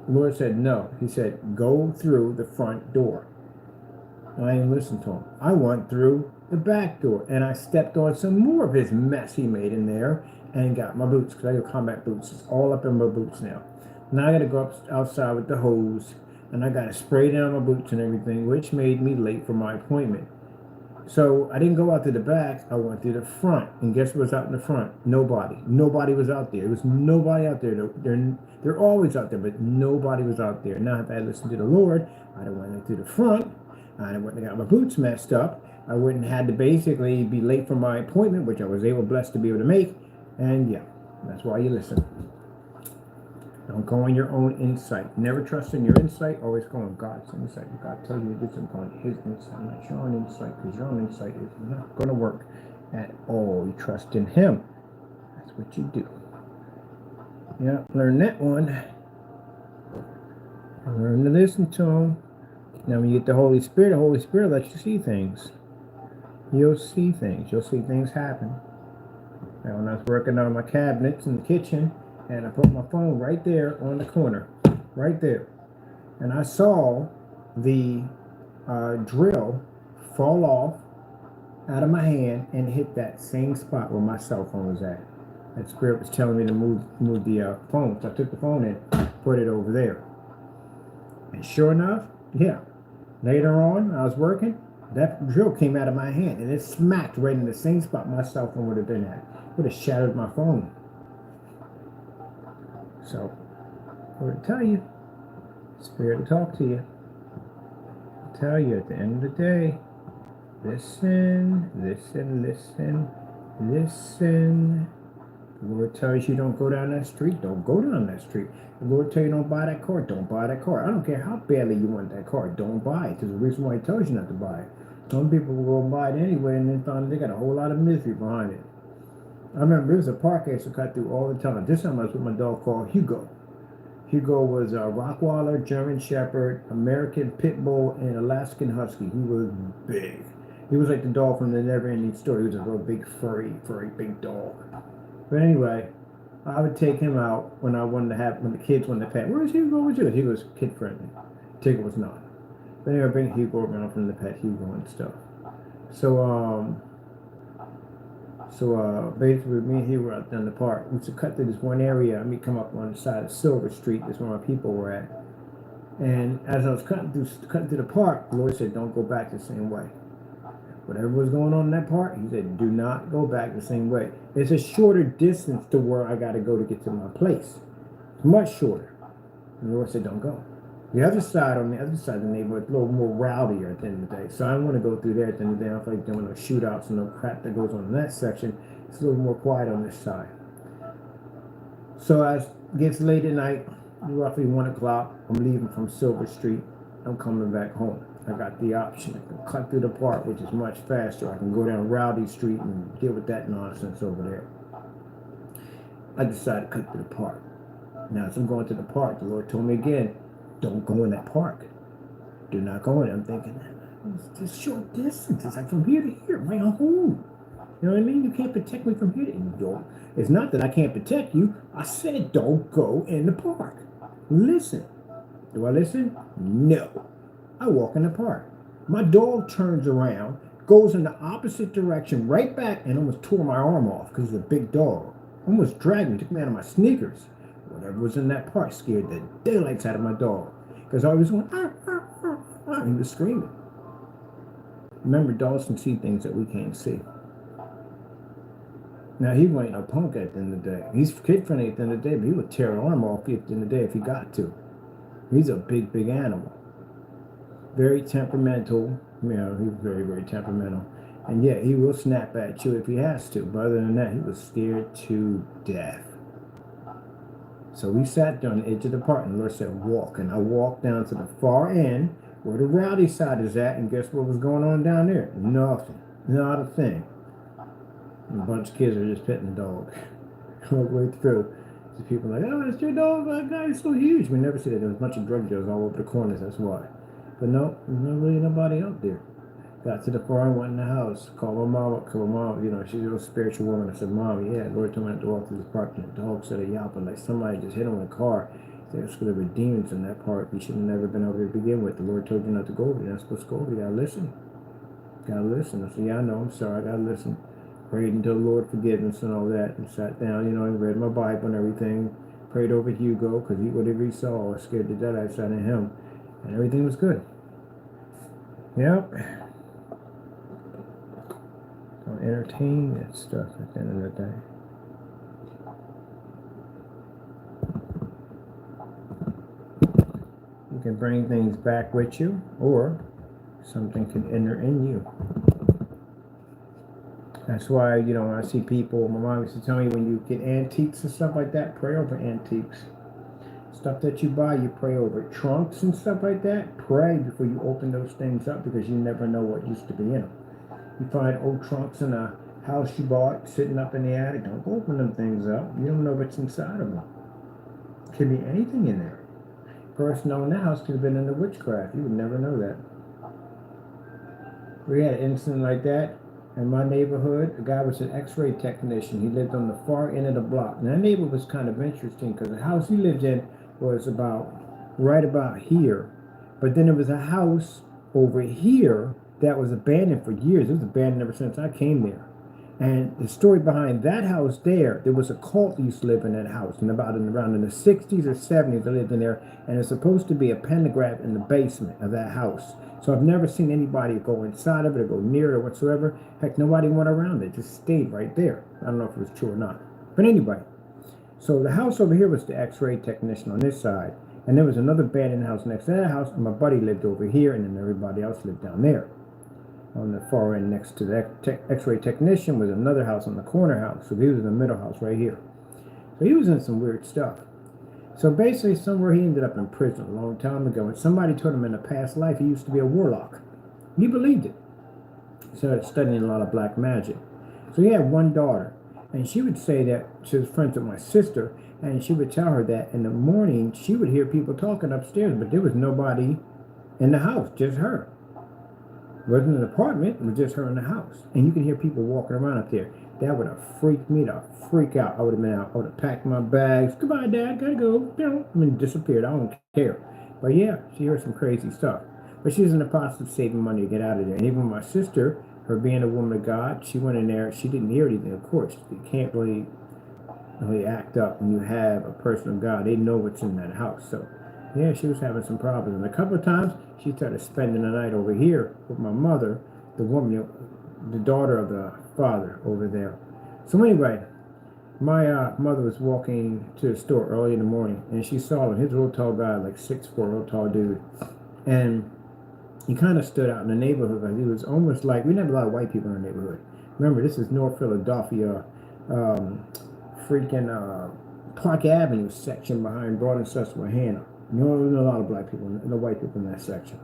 The Lord said no. He said, go through the front door. And I didn't listen to him. I went through the back door, and I stepped on some more of his mess he made in there, and got my boots, because I got combat boots. It's all up in my boots now. Now I got to go outside with the hose, and I got to spray down my boots and everything, which made me late for my appointment. So I didn't go out to the back. I went through the front, and guess what was out in the front? Nobody. Nobody was out there. There was nobody out there. They're always out there, but nobody was out there. Now if I had listened to the Lord, I'd have went through the front. I went and got my boots messed up. I wouldn't have had to basically be late for my appointment, which I was blessed to be able to make. And yeah, that's why you listen. Don't go on your own insight. Never trust in your insight. Always go on God's insight. God tells you to do something on His insight, not your own insight, because your own insight is not going to work at all. You trust in Him. That's what you do. Yeah, learn that one. Learn to listen to Him. Now, when you get the Holy Spirit lets you see things. You'll see things. You'll see things happen. Now, when I was working on my cabinets in the kitchen, and I put my phone right there on the corner, right there. and I saw the drill fall off out of my hand and hit that same spot where my cell phone was at. That spirit was telling me to move the phone. So I took the phone and put it over there. And sure enough, yeah, later on, I was working, that drill came out of my hand and it smacked right in the same spot my cell phone would have been at. It would have shattered my phone. So, I would tell you, Spirit will talk to you. I'll tell you at the end of the day, listen, listen, listen, listen. The Lord tells you don't go down that street, don't go down that street. The Lord tells you don't buy that car, don't buy that car. I don't care how badly you want that car, don't buy it. There's a reason why He tells you not to buy it. Some people will go buy it anyway and then find they got a whole lot of misery behind it. I remember there was a park I used to cut through all the time. This time I was with my dog called Hugo. Hugo was a Rottweiler, German Shepherd, American Pit Bull, and Alaskan Husky. He was big. He was like the dog from the Never Ending Story. He was a real big, furry, big dog. But anyway, I would take him out when the kids wanted to pet. Where's Hugo? Where's Hugo? He was kid friendly. Tigger was not. But anyway, I bring Hugo around from the pet Hugo and stuff. So basically, me and Hugo were out down the park. We used to cut through this one area. And we come up on the side of Silver Street. That's where my people were at. And as I was cutting through the park, the Lord said, "Don't go back the same way." Whatever was going on in that part, He said, do not go back the same way. It's a shorter distance to where I got to go to get to my place. It's much shorter. And the Lord said, don't go. On the other side of the neighborhood, a little more rowdier at the end of the day. So I don't want to go through there at the end of the day. I don't feel like doing no shootouts and no crap that goes on in that section. It's a little more quiet on this side. So as it gets late at night, roughly 1 o'clock, I'm leaving from Silver Street. I'm coming back home. I got the option. I can cut through the park, which is much faster. I can go down Rowdy Street and deal with that nonsense over there. I decided to cut through the park. Now, as I'm going to the park, the Lord told me again, don't go in that park. Do not go in. I'm thinking, it's just short distance. It's like from here to here, right home. You know what I mean? You can't protect me from here to here. It's not that I can't protect you. I said don't go in the park. Listen. Do I listen? No. I walk in the park. My dog turns around, goes in the opposite direction, right back, and almost tore my arm off because it's a big dog. Almost dragged me, took me out of my sneakers. Whatever was in that park scared the daylights out of my dog because I was going, ah, ah, ah, ah. He was screaming. Remember, dogs can see things that we can't see. Now, he ain't a punk at the end of the day. He's kid-friendly at the end of the day, but he would tear an arm off at the end of the day if he got to. He's a big, big animal. Very temperamental. You know, he was very, very temperamental. And yeah, he will snap at you if he has to. But other than that, he was scared to death. So we sat there on the edge of the park, and the Lord said, walk. And I walked down to the far end, where the rowdy side is at, and guess what was going on down there? Nothing. Not a thing. And a bunch of kids are just petting the dog. All the way through. So people are like, oh, it's your dog. That guy is so huge. We never see that. There was a bunch of drug dealers all over the corners. That's why. But no, there's not really nobody out there. Got to the farm, went in the house, called my mom up, because my mom, you know, she's a real spiritual woman. I said, Mom, yeah, Lord told me not to walk through this park, and the dog started yelping like somebody just hit him with a car. There's there were demons in that park. You should have never been over there to begin with. The Lord told you not to go over there. You're not supposed to go over there. You gotta listen. You gotta listen. I said, yeah, I know, I'm sorry, I gotta listen. Prayed until the Lord forgiveness and all that, and sat down, you know, and read my Bible and everything. Prayed over Hugo, because whatever he saw, I scared the dead outside of him. And everything was good. Yep. Don't entertain that stuff at the end of the day. You can bring things back with you, or something can enter in you. That's why, you know, when I see people, my mom used to tell me when you get antiques and stuff like that, pray over antiques. Stuff that you buy, you pray over. Trunks and stuff like that, pray before you open those things up, because you never know what used to be in them. You find old trunks in a house you bought sitting up in the attic, don't open them things up. You don't know what's inside of them. Could be anything in there. Person owning that house could have been into witchcraft. You would never know that. We had an incident like that in my neighborhood. The guy was an x-ray technician. He lived on the far end of the block. Now, that neighborhood was kind of interesting because the house he lived in was about right about here. But then there was a house over here that was abandoned for years. It was abandoned ever since I came there. And the story behind that house there was a cult that used to live in that house. And around in the 60s or 70s, they lived in there. And it's supposed to be a pentagram in the basement of that house. So I've never seen anybody go inside of it or go near it or whatsoever. Heck, nobody went around it. It just stayed right there. I don't know if it was true or not. But anyway, so the house over here was the x-ray technician on this side. And there was another abandoned house next to that house. And my buddy lived over here. And then everybody else lived down there. On the far end next to the x-ray technician was another house on the corner house. So he was in the middle house right here. So he was in some weird stuff. So basically somewhere he ended up in prison a long time ago. And somebody told him in a past life he used to be a warlock. He believed it. He started studying a lot of black magic. So he had one daughter. And she would say that she was friends with my sister. And she would tell her that in the morning she would hear people talking upstairs. But there was nobody in the house, just her. It wasn't an apartment, it was just her in the house. And you can hear people walking around up there. That would have freaked me to freak out. I would have been out. I would have packed my bags. Goodbye, Dad. Gotta go. I mean, disappeared. I don't care. But yeah, she heard some crazy stuff. But she was in the process of saving money to get out of there. And even my sister, her being a woman of God, she went in there. She didn't hear anything, of course. You can't really act up when you have a person of God. They know what's in that house. So yeah, she was having some problems. And a couple of times, she started spending the night over here with my mother, the woman, the daughter of the father over there. So anyway, my mother was walking to the store early in the morning, and she saw him. He was a real tall guy, like 6'4", real tall dude. And he kind of stood out in the neighborhood. Like he was almost like, we didn't have a lot of white people in the neighborhood. Remember, this is North Philadelphia, Park Avenue section behind Broad and Susquehanna. You know, there's a lot of black people, no white people in that section.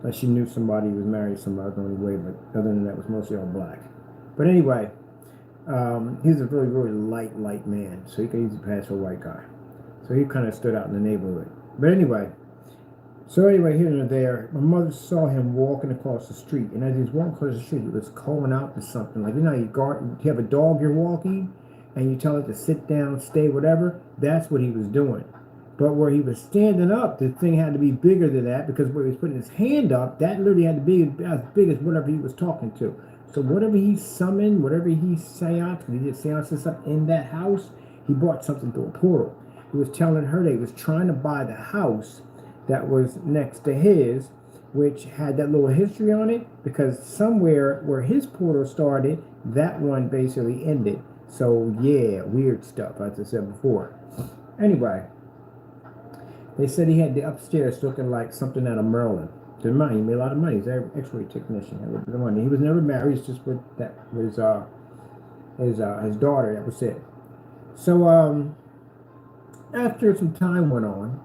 Like she knew somebody who was married to somebody the only way, but other than that, it was mostly all black. But anyway, he was a really, really light man, so he could easily pass for a white guy. So he kind of stood out in the neighborhood. But anyway, here and there, my mother saw him walking across the street, and as he was walking across the street, he was calling out to something. Like, you know, you have a dog you're walking, and you tell it to sit down, stay, whatever. That's what he was doing. But where he was standing up, the thing had to be bigger than that, because where he was putting his hand up, that literally had to be as big as whatever he was talking to. So whatever he summoned, whatever he seanced, he did seances up in that house, he brought something through a portal. He was telling her that he was trying to buy the house that was next to his, which had that little history on it, because somewhere where his portal started, that one basically ended. So yeah, weird stuff, as I said before. Anyway, they said he had the upstairs looking like something out of Maryland. He made a lot of money. He's an x-ray technician. He was never married. It's just with his daughter. That was it. So after some time went on,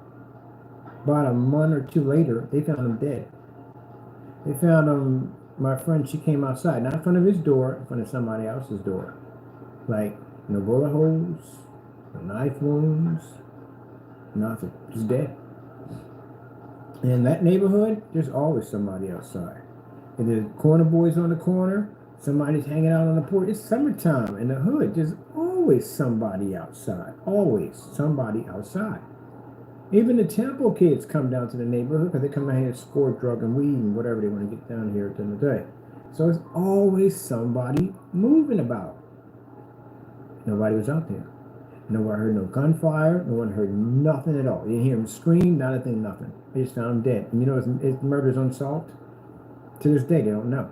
about a month or two later, they found him dead. They found him. My friend, she came outside, not in front of his door, in front of somebody else's door. Like no bullet holes, no knife wounds. Nothing. Just dead. And in that neighborhood, there's always somebody outside. And there's corner boys on the corner. Somebody's hanging out on the porch. It's summertime in the hood. There's always somebody outside. Always somebody outside. Even the Temple kids come down to the neighborhood because they come down here to score drug and weed and whatever they want to get down here at the end of the day. So it's always somebody moving about. Nobody was out there. No one heard no gunfire. No one heard nothing at all. You didn't hear him scream, not a thing, nothing. They just found him dead. And you know his murder's unsolved? To this day, they don't know.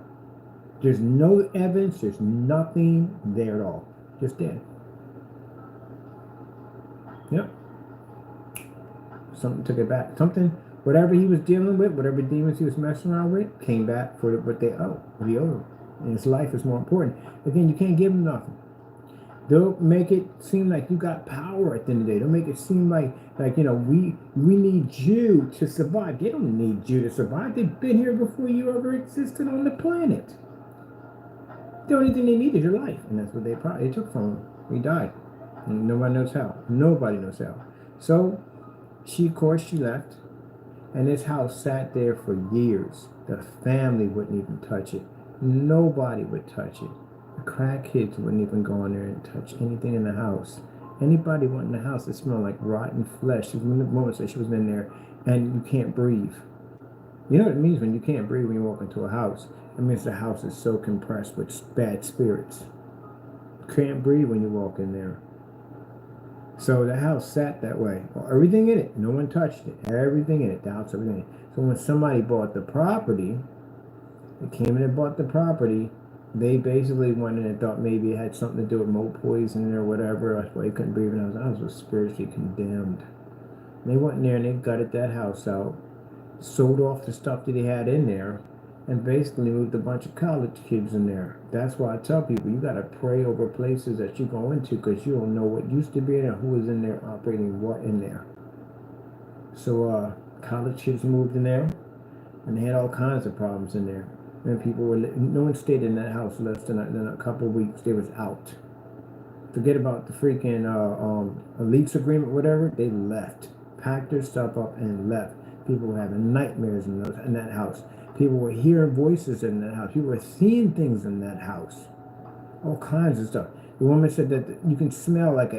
There's no evidence. There's nothing there at all. Just dead. Yep. Something took it back. Something, whatever he was dealing with, whatever demons he was messing around with, came back for what they owe. What he owed. And his life is more important. Again, you can't give him nothing. Don't make it seem like you got power at the end of the day. Don't make it seem like you know, we need you to survive. They don't need you to survive. They've been here before you ever existed on the planet. The only thing they need is your life. And that's what they took from him. He died. And nobody knows how. Nobody knows how. So, she left. And this house sat there for years. The family wouldn't even touch it. Nobody would touch it. The crack kids wouldn't even go in there and touch anything in the house. Anybody went in the house, it smelled like rotten flesh. When the woman said she was in there, and you can't breathe. You know what it means when you can't breathe when you walk into a house? It means the house is so compressed with bad spirits. You can't breathe when you walk in there. So the house sat that way. Well, everything in it, no one touched it. Everything in it, the house, everything in it. So when somebody bought the property, they came in and bought the property, they basically went in and thought maybe it had something to do with mold poisoning or whatever. That's why they couldn't breathe. And the house was spiritually condemned. And they went in there and they gutted that house out, sold off the stuff that they had in there, and basically moved a bunch of college kids in there. That's why I tell people you gotta pray over places that you go into, because you don't know what used to be there, who was in there operating what in there. So college kids moved in there, and they had all kinds of problems in there. And people were no one stayed in that house less than a couple of weeks. They was out. Forget about the freaking lease agreement, whatever. They left, packed their stuff up, and left. People were having nightmares in that house. People were hearing voices in that house. People were seeing things in that house. All kinds of stuff. The woman said that you can smell like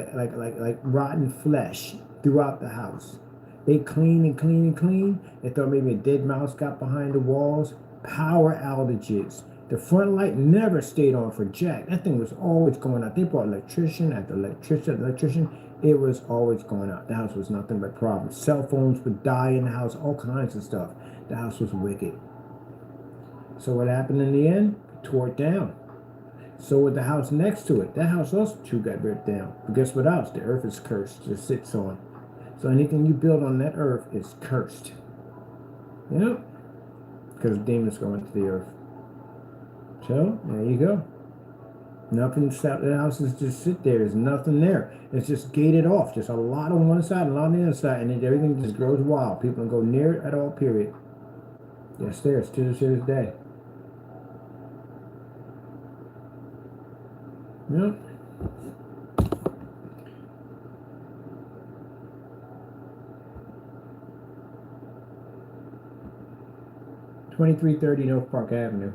rotten flesh throughout the house. They clean and clean and clean. They thought maybe a dead mouse got behind the walls. Power outages. The front light never stayed on for jack. That thing was always going out. They brought electrician after electrician. It was always going out. The house was nothing but problems. Cell phones would die in the house. All kinds of stuff. The house was wicked. So what happened in the end? Tore it down. So with the house next to it, that house also too got ripped down. But guess what else? The earth is cursed. It sits on. So anything you build on that earth is cursed. You know? Because demons go into the earth. So there you go. Nothing. The houses just sit there. There's nothing there. It's just gated off. Just a lot on one side, a lot on the other side, and then everything just grows wild. People don't go near it at all. Period. Yes, there. It's to this day. Yep. $2330 North Park Avenue.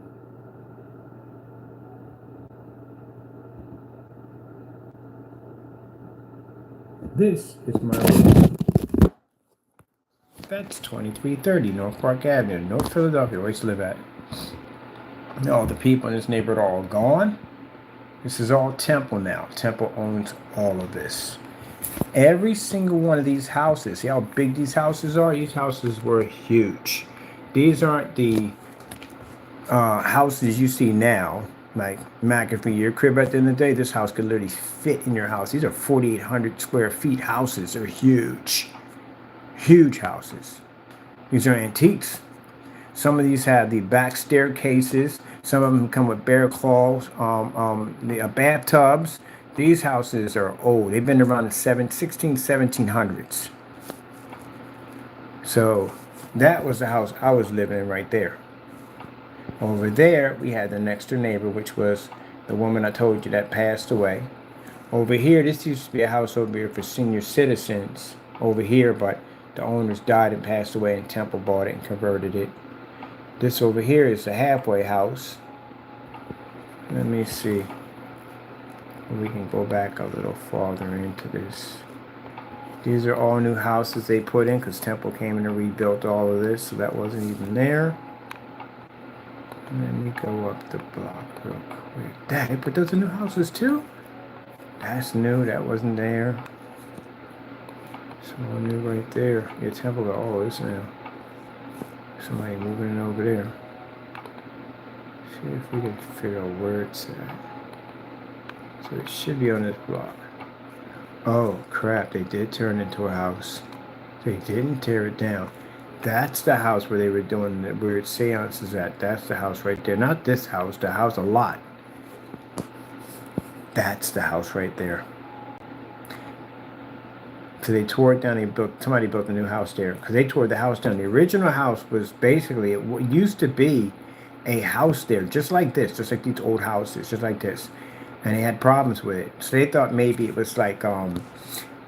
This is my room. That's 2330 North Park Avenue, North Philadelphia, where I used to live at. All the people in this neighborhood are all gone. This is all Temple now. Temple owns all of this. Every single one of these houses, see how big these houses are? These houses were huge. These aren't the houses you see now, like McAfee, your crib at the end of the day. This house could literally fit in your house. These are 4,800 square feet houses. They're huge. Huge houses. These are antiques. Some of these have the back staircases. Some of them come with bear claws, the bathtubs. These houses are old. They've been around the 1700s. So that was the house I was living in right there. Over there, we had the next door neighbor, which was the woman I told you that passed away. Over here, this used to be a house over here for senior citizens over here, but the owners died and passed away, and Temple bought it and converted it. This over here is the halfway house. Let me see. We can go back a little farther into this. These are all new houses they put in because Temple came in and rebuilt all of this, so that wasn't even there. Let me go up the block real quick. Dad, they put those in new houses too? That's new. That wasn't there. Someone new right there. Yeah, Temple got all this now. Somebody moving in over there. See if we can figure out where it's at. So it should be on this block. Oh crap, they did turn it into a house. They didn't tear it down. That's the house where they were doing the weird seances at. That's the house right there. Not this house, the house a lot. That's the house right there. So they tore it down. Somebody built a new house there because they tore the house down. The original house was basically, it used to be a house there, just like this, just like these old houses, just like this. And they had problems with it. So they thought maybe it was like,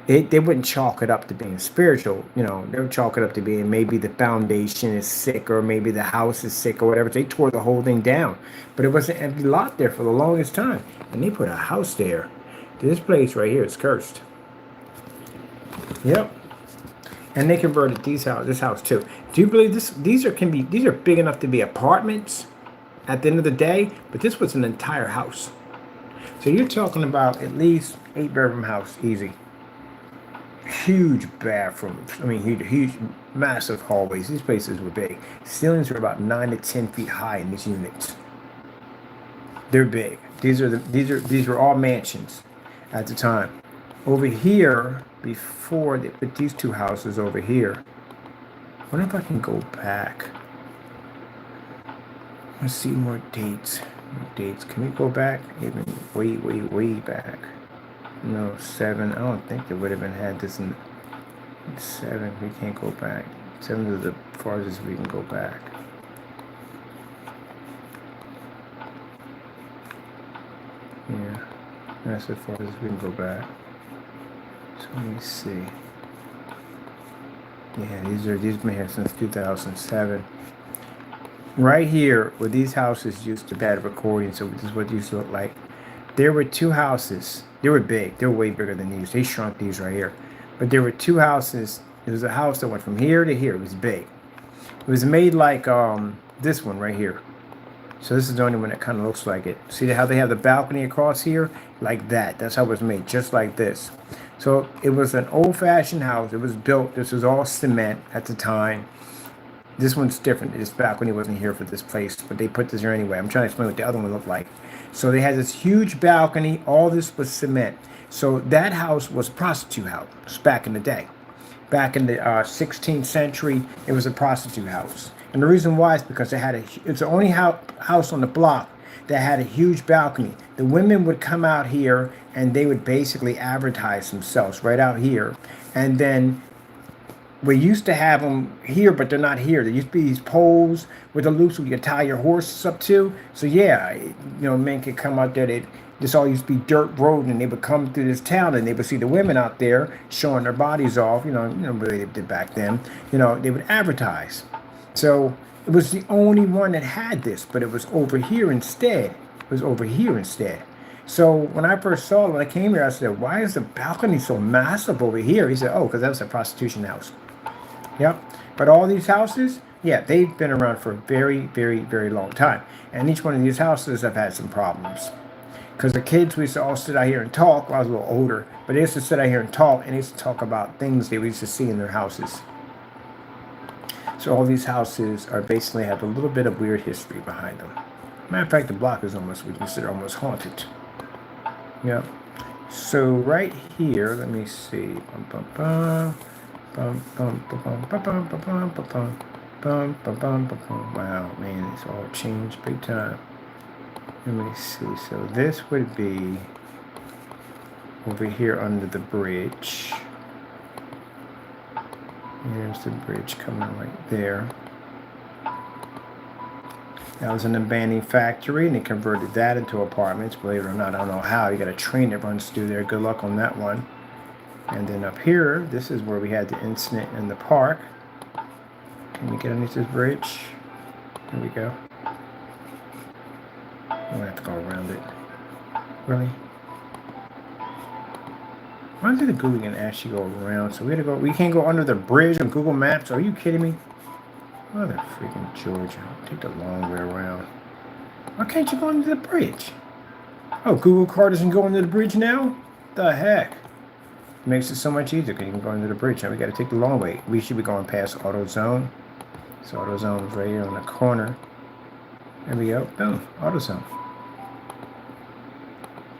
they wouldn't chalk it up to being spiritual. You know, they would chalk it up to being maybe the foundation is sick or maybe the house is sick or whatever. So they tore the whole thing down. But it was an empty lot there for the longest time. And they put a house there. This place right here is cursed. Yep. And they converted this house too. Do you believe this? These are big enough to be apartments at the end of the day, but this was an entire house. So you're talking about at least 8-bedroom house, easy. Huge bathrooms. I mean, huge, massive hallways. These places were big. Ceilings were about 9 to 10 feet high in these units. They're big. These were all mansions at the time. Over here, before they put these two houses over here. I wonder if I can go back. Let's see more dates. Can we go back? Even way back. No, 7. I don't think they would have been had this in 7. We can't go back. 7 is the farthest we can go back. Yeah, that's the farthest we can go back. So let me see. Yeah, these been here since 2007. Right here, where these houses used to have recordings, so this is what these used to look like. There were two houses. They were big. They were way bigger than these. They shrunk these right here. But there were two houses. There was a house that went from here to here. It was big. It was made like this one right here. So this is the only one that kind of looks like it. See how they have the balcony across here? Like that. That's how it was made, just like this. So it was an old-fashioned house. It was built. This was all cement at the time. This one's different. This balcony wasn't here for this place, but they put this here anyway. I'm trying to explain what the other one looked like. So they had this huge balcony. All this was cement. So that house was a prostitute house back in the day. Back in the 16th century, it was a prostitute house. And the reason why is because it's the only house on the block that had a huge balcony. The women would come out here and they would basically advertise themselves right out here. And then we used to have them here, but they're not here. There used to be these poles with the loops where you could tie your horses up to. So yeah, men could come out there. This all used to be dirt road, and they would come through this town, and they would see the women out there showing their bodies off. What they did back then. They would advertise. So it was the only one that had this, but it was over here instead. So when I first saw it, when I came here, I said, "Why is the balcony so massive over here?" He said, "Oh, because that was a prostitution house." Yep. But all these houses, yeah, they've been around for a very, very, very long time. And each one of these houses have had some problems. Because the kids, we used to all sit out here and talk. Well, I was a little older, but they used to sit out here and talk, and they used to talk about things they used to see in their houses. So all these houses are basically have a little bit of weird history behind them. Matter of fact, the block is we consider almost haunted. Yep. So right here, let me see. Wow, man, it's all changed big time. Let me see. So this would be over here under the bridge. Here's the bridge coming right there. That was an abandoned factory, and they converted that into apartments. Believe it or not, I don't know how. You got a train that runs through there. Good luck on that one. And then up here, this is where we had the incident in the park. Can we get underneath this bridge? Here we go. I'm gonna have to go around it. Really? Why did the Google can actually go around? So we can't go under the bridge on Google Maps? Are you kidding me? Mother freaking Georgia. Take the long way around. Why can't you go under the bridge? Oh, Google Car doesn't go under the bridge now? The heck? Makes it so much easier because you can go under the bridge. Now we got to take the long way. We should be going past AutoZone. So AutoZone is right here on the corner. There we go. Boom. AutoZone.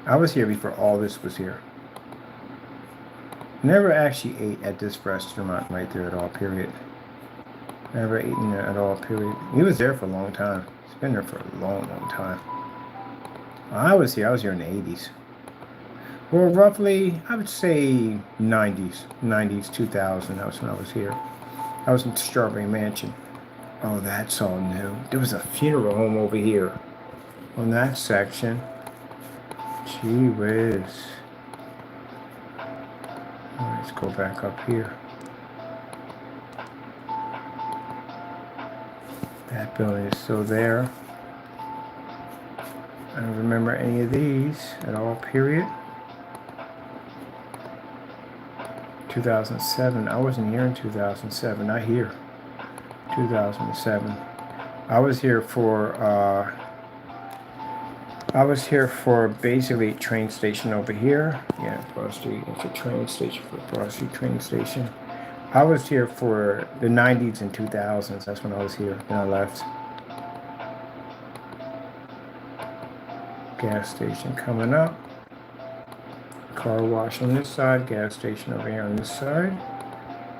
I was here before all this was here. Never actually ate at this restaurant right there at all, period. Never eaten there at all, period. He was there for a long time. He's been there for a long, long time. I was here in the 80s. Well, roughly, I would say 90s, 2000. That was when I was here. I was in Strawberry Mansion. Oh, that's all new. There was a funeral home over here on that section. Gee whiz. Let's go back up here. That building is still there. I don't remember any of these at all, period. 2007. I wasn't here in 2007. Not here. 2007. I was here for basically train station over here. Yeah, Broad Street. It's a train station for Broad Street train station. I was here for the 90s and 2000s. That's when I was here. Then I left. Gas station coming up. Car wash on this side. Gas station over here on this side.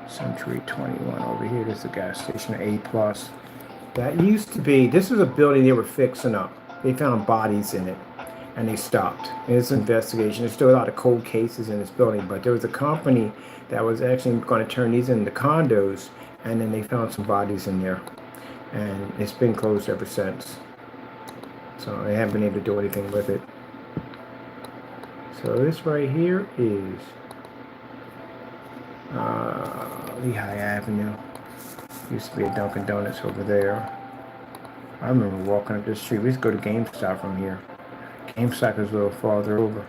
Century 21 over here. There's a gas station, A+. That used to be, this is a building they were fixing up. They found bodies in it, and they stopped. It's an investigation. There's still a lot of cold cases in this building, but there was a company that was actually going to turn these into condos, and then they found some bodies in there. And it's been closed ever since. So they haven't been able to do anything with it. So this right here is Lehigh Avenue. Used to be a Dunkin' Donuts over there. I remember walking up this street. We used to go to GameStop from here. GameStop is a little farther over.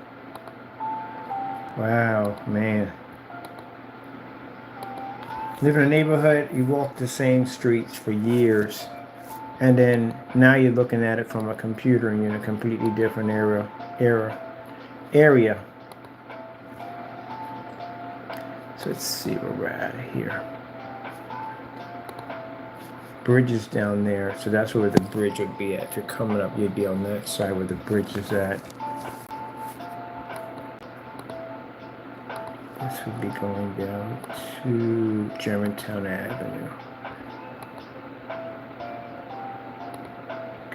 Wow, man. Live in a neighborhood, you walk the same streets for years. And then now you're looking at it from a computer and you're in a completely different area. So let's see where we're at here. Bridge is down there, so that's where the bridge would be at. If you're coming up, you'd be on that side where the bridge is at. This would be going down to Germantown Avenue.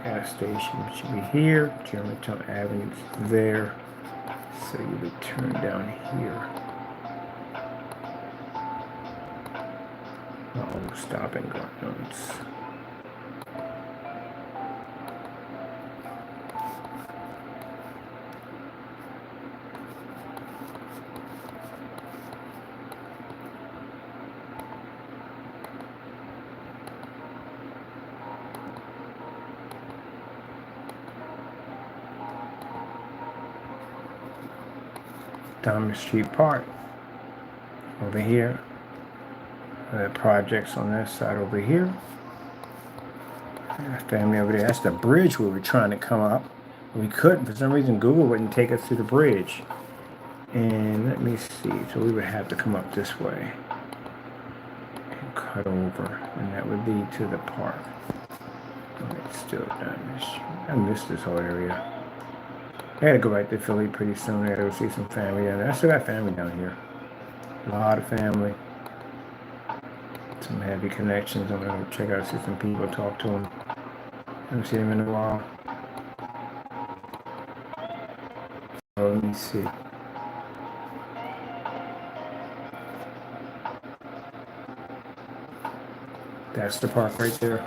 Gas station should be here. Germantown Avenue is there. So you would turn down here. Oh, stopping grounds. Diamond Street Park over here. The projects on that side over here. Family over there. That's the bridge we were trying to come up. We couldn't. For some reason, Google wouldn't take us to the bridge. And let me see. So we would have to come up this way and cut over. And that would lead to the park. And it's still down this street. I miss this whole area. I gotta go back to Philly pretty soon. I gotta go see some family down there. I still got family down here. A lot of family. Some heavy connections. I'm gonna check out, see some people, talk to them. Haven't seen them in a while. So let me see. That's the park right there.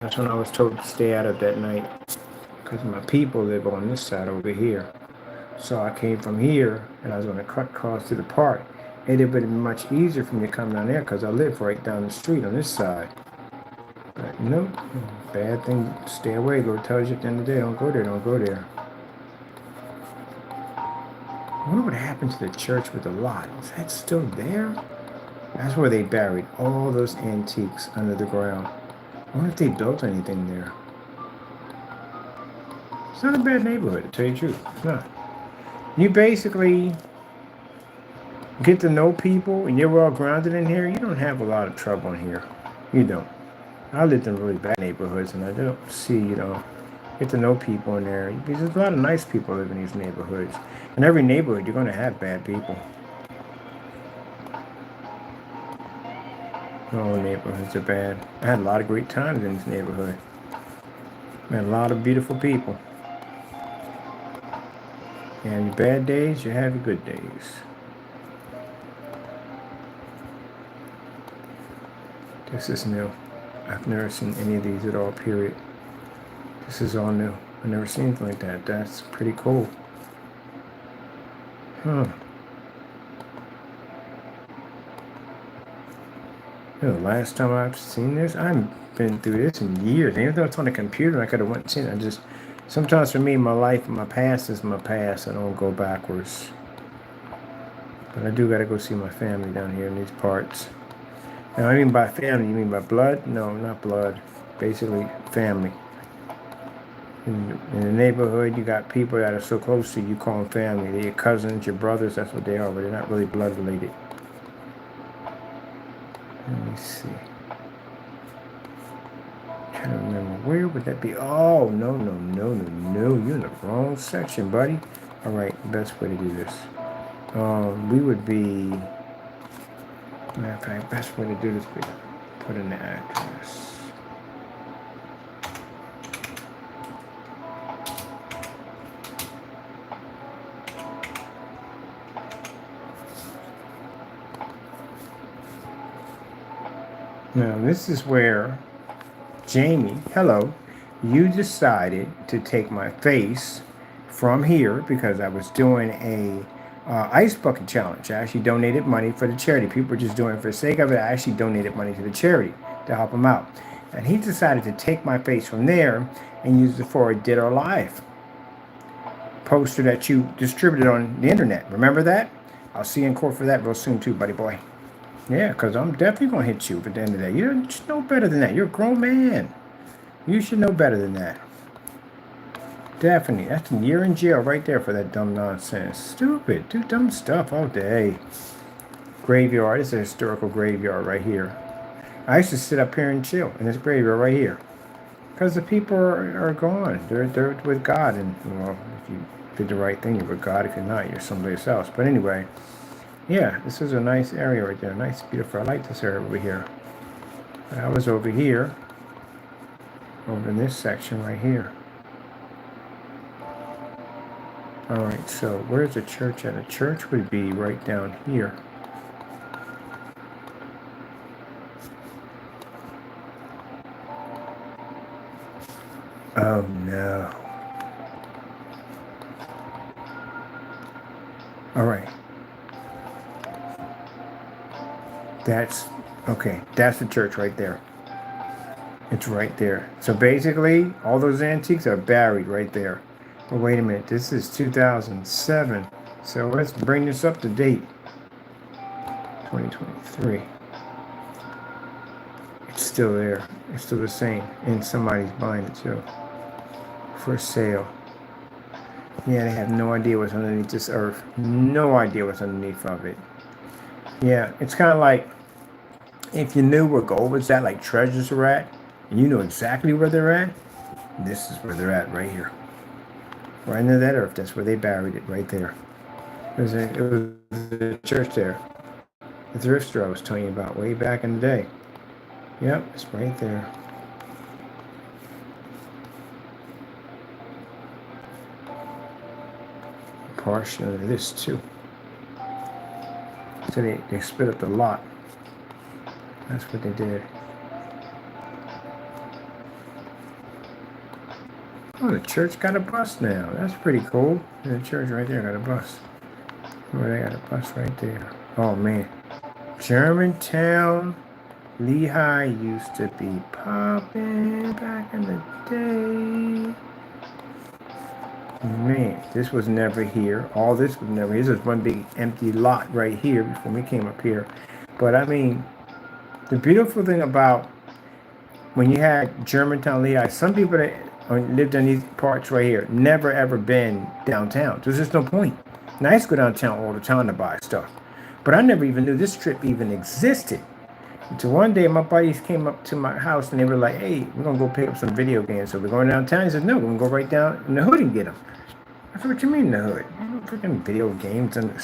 That's when I was told to stay out of that night. Because my people live on this side over here. So I came from here and I was going to cut across to the park. It would have been much easier for me to come down there because I live right down the street on this side. But nope, bad thing, stay away. Lord tells you at the end of the day, don't go there, don't go there. I wonder what happened to the church with the lot. Is that still there? That's where they buried all those antiques under the ground. I wonder if they built anything there. It's not a bad neighborhood, to tell you the truth. It's not. You basically get to know people and you're well grounded in here. You don't have a lot of trouble in here. You don't. I lived in really bad neighborhoods and I don't see, get to know people in there. Because there's a lot of nice people live in these neighborhoods. In every neighborhood, you're going to have bad people. All the neighborhoods are bad. I had a lot of great times in this neighborhood. Met a lot of beautiful people. And your bad days, you have your good days. This is new. I've never seen any of these at all, period. This is all new. I've never seen anything like that. That's pretty cool. Huh. The last time I've seen this, I haven't been through this in years. Even though it's on the computer, I could have went and seen it. Sometimes for me, my life, my past is my past. I don't go backwards. But I do got to go see my family down here in these parts. Now, I mean by family, you mean by blood? No, not blood. Basically, family. In the neighborhood, you got people that are so close to you, you call them family. They're your cousins, your brothers, that's what they are, but they're not really blood related. Let me see. I'm trying to remember, where would that be? Oh, no. You're in the wrong section, buddy. All right, best way to do this. We would be, matter of fact, best way to do this would put in the address. Now, this is where Jamie, hello, you decided to take my face from here because I was doing a ice bucket challenge. I actually donated money for the charity. People were just doing it for the sake of it. I actually donated money to the charity to help them out. And he decided to take my face from there and use it for a Dead or Alive poster that you distributed on the internet. Remember that? I'll see you in court for that real soon too, buddy boy. Yeah, because I'm definitely going to hit you at the end of the day. You should know better than that. You're a grown man. You should know better than that. Definitely. That's a year in jail right there for that dumb nonsense. Stupid. Do dumb stuff all day. Graveyard. It's a historical graveyard right here. I used to sit up here and chill in this graveyard right here. Because the people are gone. They're with God. And, well, if you did the right thing, you're with God. If you're not, you're someplace else. But anyway, yeah, this is a nice area right there. Nice, beautiful. I like this area over here. I was over here. Over in this section right here. Alright, so where's the church at? The church would be right down here. Oh no. Alright. That's the church right there. It's right there. So basically, all those antiques are buried right there. But wait a minute, this is 2007. So let's bring this up to date. 2023. It's still there. It's still the same. And somebody's buying it too. For sale. Yeah, they have no idea what's underneath this earth. No idea what's underneath of it. Yeah, it's kind of like if you knew where gold was at, like treasures are at, and you know exactly where they're at, this is where they're at right here. Right under that earth, that's where they buried it, right there. It was a church there. The thrift store I was telling you about way back in the day. Yep, it's right there. Portion of this too. So they split up the lot. That's what they did. Oh, the church got a bus now. That's pretty cool. The church right there got a bus. Oh, they got a bus right there. Oh, man. Germantown, Lehigh used to be popping back in the day. Man, this was never here. All this was never here. This was one big empty lot right here before we came up here. But, I mean, the beautiful thing about when you had Germantown, Lehigh, some people that lived in these parts right here never ever been downtown. There's just no point. Now I used to go downtown all the time to buy stuff, but I never even knew this strip even existed. Until one day my buddies came up to my house and they were like, "Hey, we're gonna go pick up some video games. So we're going downtown." He said, "No, we're gonna go right down in the hood and get them." I said, "What you mean in the hood? You don't freaking video games in the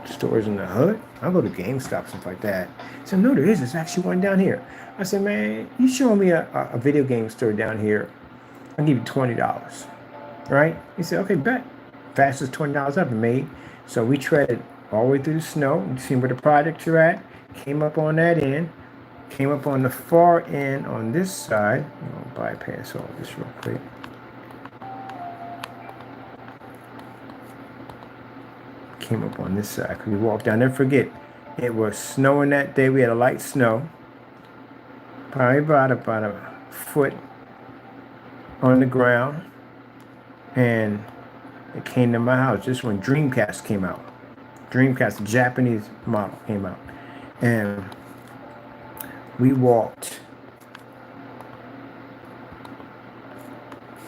stores in the hood. I'll go to GameStop, stuff like that." He said, "No, there is. There's actually one down here." I said, "Man, you show me a video game store down here, I'll give you $20, right?" He said, "Okay, bet." Fastest $20 I've ever made. So we treaded all the way through the snow and seen where the projects are at. Came up on that end. Came up on the far end on this side. I'll bypass all this real quick. Came up on this side. We walked down there. Forget, it was snowing that day. We had a light snow. Probably about a foot on the ground, and it came to my house just when Dreamcast came out. Dreamcast, Japanese model came out. And we walked.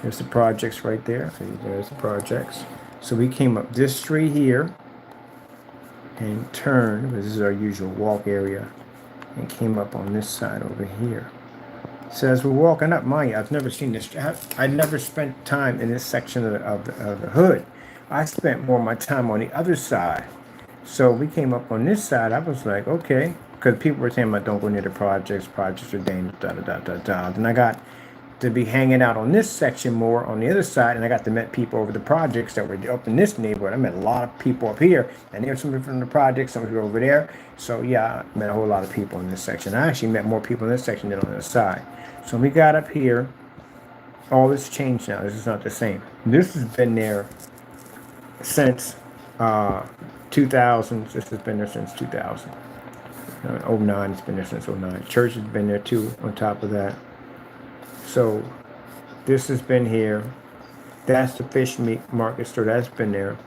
There's the projects right there. There's the projects. So we came up this street here and turned, this is our usual walk area, and came up on this side over here. So as we're walking up, mind you, I've never seen this. I never spent time in this section of the hood. I spent more of my time on the other side. So we came up on this side. I was like, okay, because people were saying about don't go near the projects. Projects are dangerous. Da da da da da. Then I got to be hanging out on this section more on the other side, and I got to meet people over the projects that were up in this neighborhood. I met a lot of people up here, and there's some from the projects, some people over there. So yeah, I met a whole lot of people in this section. I actually met more people in this section than on the other side. So we got up here. All this changed now. This is not the same. This has been there since 2000. This has been there since 2000. 09, it's been there since 09. Church has been there too, on top of that. So this has been here. That's the fish meat market store. That's been there.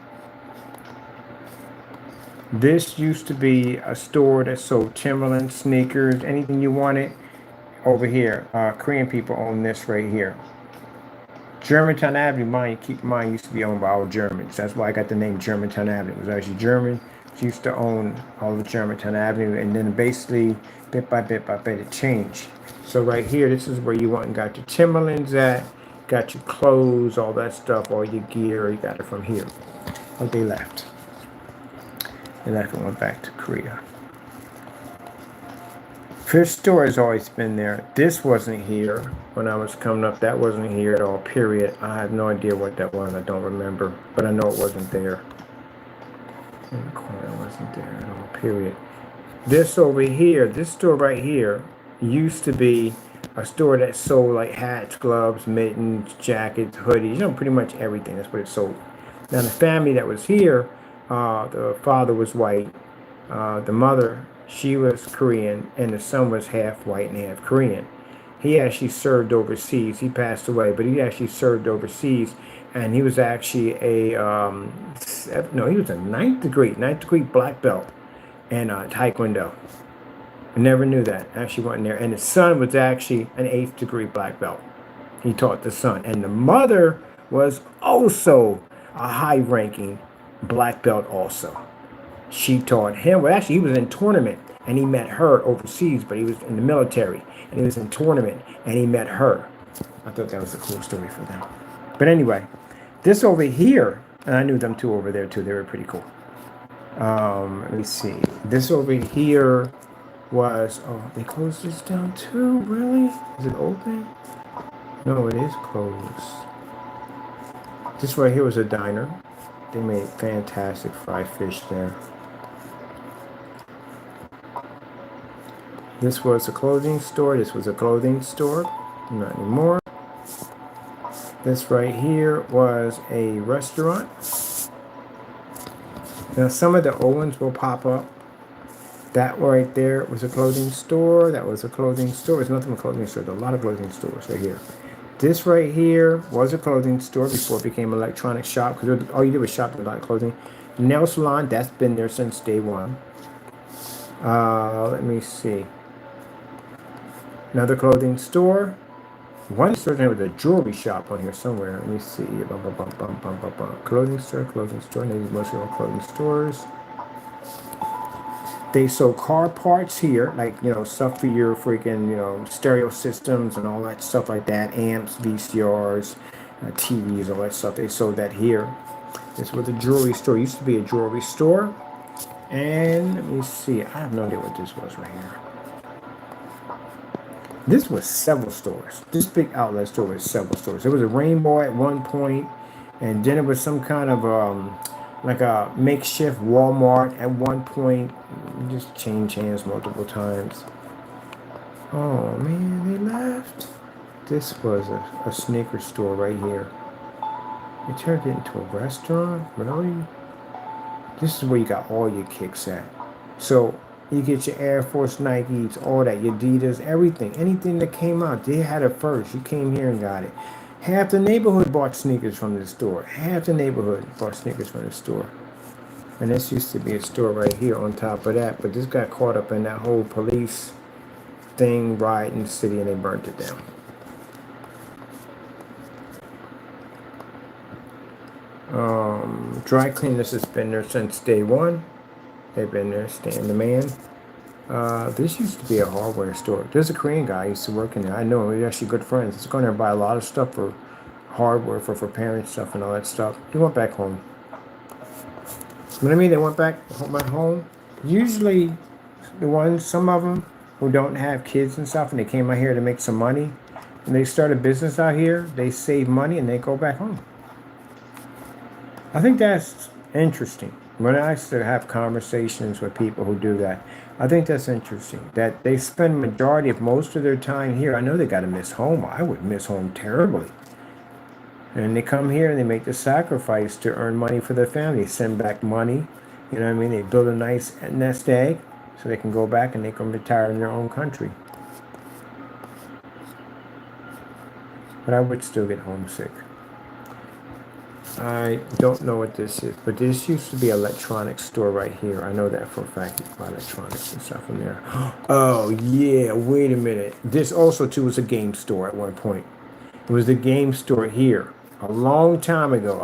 This used to be a store that sold Timberland, sneakers, anything you wanted. Over here, Korean people own this right here. Germantown Avenue, keep in mind, used to be owned by all Germans. That's why I got the name Germantown Avenue. It was actually German. She used to own all of Germantown Avenue, and then basically, bit by bit, it changed. So right here, this is where you went and got your Timberlands at, got your clothes, all that stuff, all your gear, you got it from here. But they left. They left and went back to Korea. Fish store has always been there. This wasn't here when I was coming up. That wasn't here at all, period. I have no idea what that was. I don't remember. But I know it wasn't there. In the corner, it wasn't there at all, period. This over here, this store right here, used to be a store that sold like hats, gloves, mittens, jackets, hoodies, pretty much everything. That's what it sold. Now the family that was here, the father was white, the mother, she was Korean, and the son was half white and half Korean. He actually served overseas. He passed away, but he actually served overseas, and he was actually he was a ninth degree black belt in Taekwondo. I never knew that. Actually went in there. And the son was actually an 8th degree black belt. He taught the son. And the mother was also a high-ranking black belt also. She taught him. Well, actually, he was in tournament, and he met her overseas, but he was in the military, and he was in tournament, and he met her. I thought that was a cool story for them. But anyway, this over here, and I knew them two over there, too. They were pretty cool. Let me see. This over here was, they closed this down too? Really? Is it open? No, it is closed. This right here was a diner. They made fantastic fried fish there. This was a clothing store. This was a clothing store. Not anymore. This right here was a restaurant. Now some of the old ones will pop up. That right there was a clothing store. That was a clothing store. It's nothing but a clothing store. There's a lot of clothing stores right here. This right here was a clothing store before it became an electronic shop, because all you did was shop and buy clothing. Nail salon, that's been there since day one. Let me see. Another clothing store. One store, there was a jewelry shop on here somewhere. Let me see. Clothing store. Maybe mostly all clothing stores. They sold car parts here, like, stuff for your freaking, stereo systems and all that stuff like that. Amps, VCRs, TVs, all that stuff. They sold that here. This was a jewelry store. It used to be a jewelry store. And let me see. I have no idea what this was right here. This was several stores. This big outlet store was several stores. There was a Rainbow at one point, and then it was some kind of like a makeshift Walmart at one point. It just changed hands multiple times. Oh man, they left. This was a sneaker store right here. They turned it into a restaurant? Really? This is where you got all your kicks at. So you get your Air Force, Nikes, all that, your Adidas, everything. Anything that came out, they had it first. You came here and got it. Half the neighborhood bought sneakers from the store. Half the neighborhood bought sneakers from the store. And this used to be a store right here on top of that, but this got caught up in that whole police thing, riot in the city, and they burnt it down. Dry cleaners has been there since day one. They've been there, Stan the man. This used to be a hardware store. There's a Korean guy who used to work in there. I know him. We're actually good friends. He's going there and buy a lot of stuff for hardware, for parents stuff and all that stuff. He went back home. What I mean, they went back home. Usually, some of them who don't have kids and stuff, and they came out here to make some money, and they start a business out here, they save money and they go back home. I think that's interesting. When I used to have conversations with people who do that, I think that's interesting. That they spend majority of most of their time here. I know they got to miss home. I would miss home terribly. And they come here and they make the sacrifice to earn money for their family. They send back money. You know what I mean? They build a nice nest egg so they can go back and they can retire in their own country. But I would still get homesick. I don't know what this is, but this used to be an electronics store right here. I know that for a fact. You can buy electronics and stuff in there. Oh, yeah, wait a minute. This also, too, was a game store at one point. It was the game store here. A long time ago.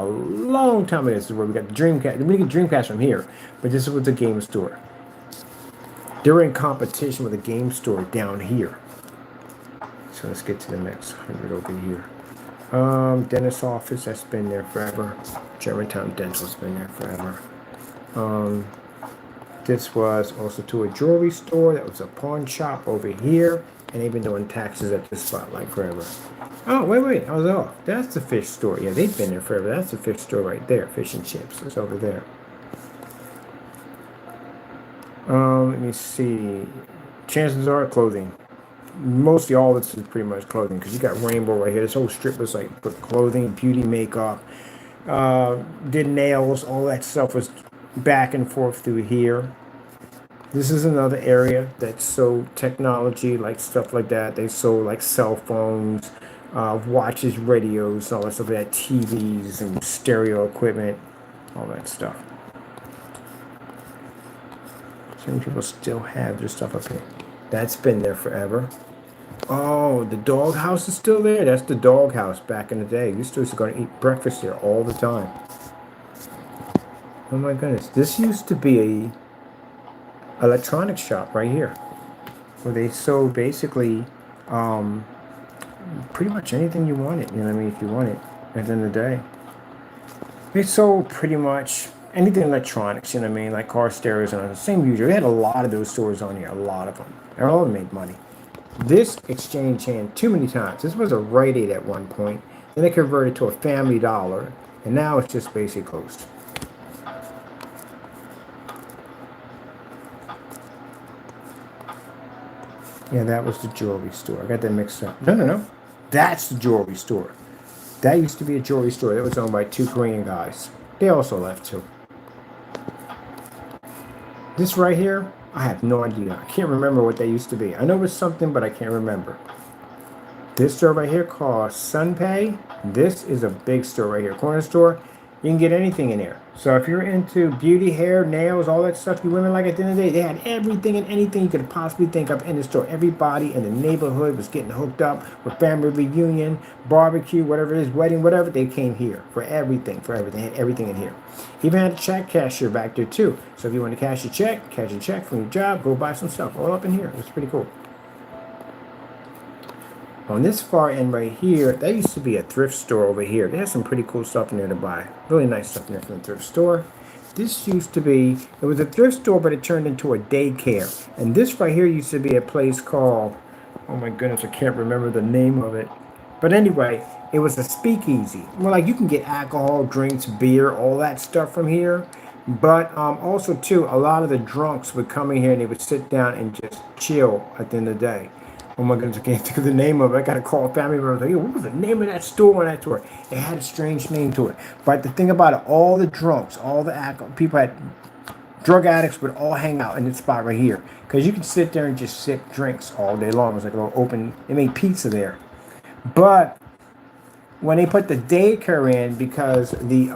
This is where we got the Dreamcast. We get Dreamcast from here, but this was the game store. They were in competition with a game store down here. So let's get to the next 100 over here. Dentist office, that's been there forever. Germantown Dental's been there forever. This was also to a jewelry store. That was a pawn shop over here. And they've been doing taxes at this spot like forever. Oh, wait, I was off. That's the fish store. Yeah, they've been there forever. That's the fish store right there. Fish and chips. It's over there. Let me see. Chances are clothing. Mostly all of this is pretty much clothing because you got Rainbow right here. This whole strip was like clothing, beauty, makeup, did nails, all that stuff was back and forth through here. This is another area that sold technology, like stuff like that. They sold like cell phones, watches, radios, all that stuff like that, TVs and stereo equipment, all that stuff. Some people still have their stuff up here. That's been there forever. Oh, the dog house is still there. That's the dog house back in the day. We used to go to eat breakfast there all the time. Oh my goodness. This used to be a electronics shop right here, where they sold basically pretty much anything you wanted. You know what I mean? If you want it, at the end of the day, they sold pretty much anything electronics. You know what I mean? Like car stereos and all the same usual. They had a lot of those stores on here. A lot of them. They all made money. This exchanged hand too many times. This was a Rite Aid at one point. Then it converted to a Family Dollar, and now it's just basically closed. Yeah, that was the jewelry store. I got that mixed up. No. That's the jewelry store. That used to be a jewelry store. That was owned by two Korean guys. They also left too. This right here, I have no idea. I can't remember what that used to be. I know it was something, but I can't remember. This store right here called Sunpay. This is a big store right here. Corner store. You can get anything in there. So if you're into beauty, hair, nails, all that stuff you women like at the end of the day, they had everything and anything you could possibly think of in the store. Everybody in the neighborhood was getting hooked up with family reunion, barbecue, whatever it is, wedding, whatever. They came here for everything, They had everything in here. Even had a check cashier back there too. So if you want to cash a check from your job, go buy some stuff. All up in here. It's pretty cool. On this far end right here, that used to be a thrift store over here. They had some pretty cool stuff in there to buy. Really nice stuff in there from the thrift store. This used to be, it was a thrift store, but it turned into a daycare. And this right here used to be a place called, oh my goodness, I can't remember the name of it. But anyway, it was a speakeasy. Well, like you can get alcohol, drinks, beer, all that stuff from here. But also too, a lot of the drunks would come in here and they would sit down and just chill at the end of the day. Oh my goodness, I can't think of the name of it. I got to call a family member. Like, yo, what was the name of that store on that tour? It had a strange name to it. But the thing about it, all the drunks, all the people had, drug addicts would all hang out in this spot right here. Because you could sit there and just sip drinks all day long. It was like a little open, they made pizza there. But when they put the daycare in, because the,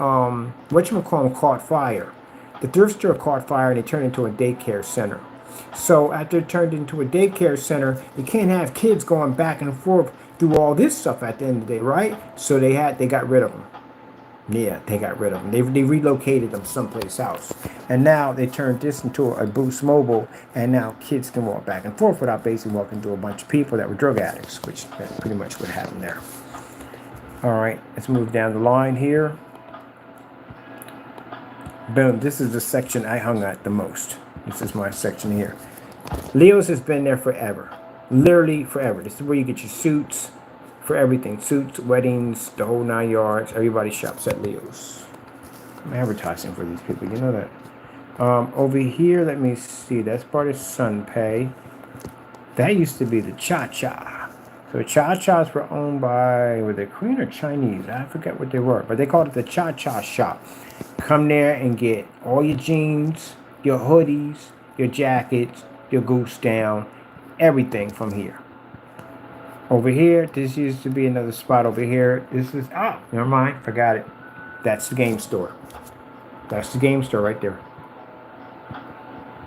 whatchamacallit caught fire, The thrift store caught fire and it turned into a daycare center. So after it turned into a daycare center, you can't have kids going back and forth through all this stuff at the end of the day, right? So they got rid of them. Yeah, they got rid of them. They relocated them someplace else. And now they turned this into a Boost Mobile, and now kids can walk back and forth without basically walking through a bunch of people that were drug addicts, which that's pretty much what happened there. All right, let's move down the line here. Boom, this is the section I hung at the most. This is my section here. Leo's has been there forever. Literally forever. This is where you get your suits for everything. Suits, weddings, the whole 9 yards. Everybody shops at Leo's. I'm advertising for these people, you know that. Over here, let me see. That's part of SunPay. That used to be the Cha-Cha. So the Cha-Chas were owned by, were they Korean or Chinese? I forget what they were. But they called it the Cha-Cha shop. Come there and get all your jeans, your hoodies, your jackets, your goose down, everything from here. Over here, this used to be another spot over here. This is, never mind, forgot it. That's the game store. That's the game store right there.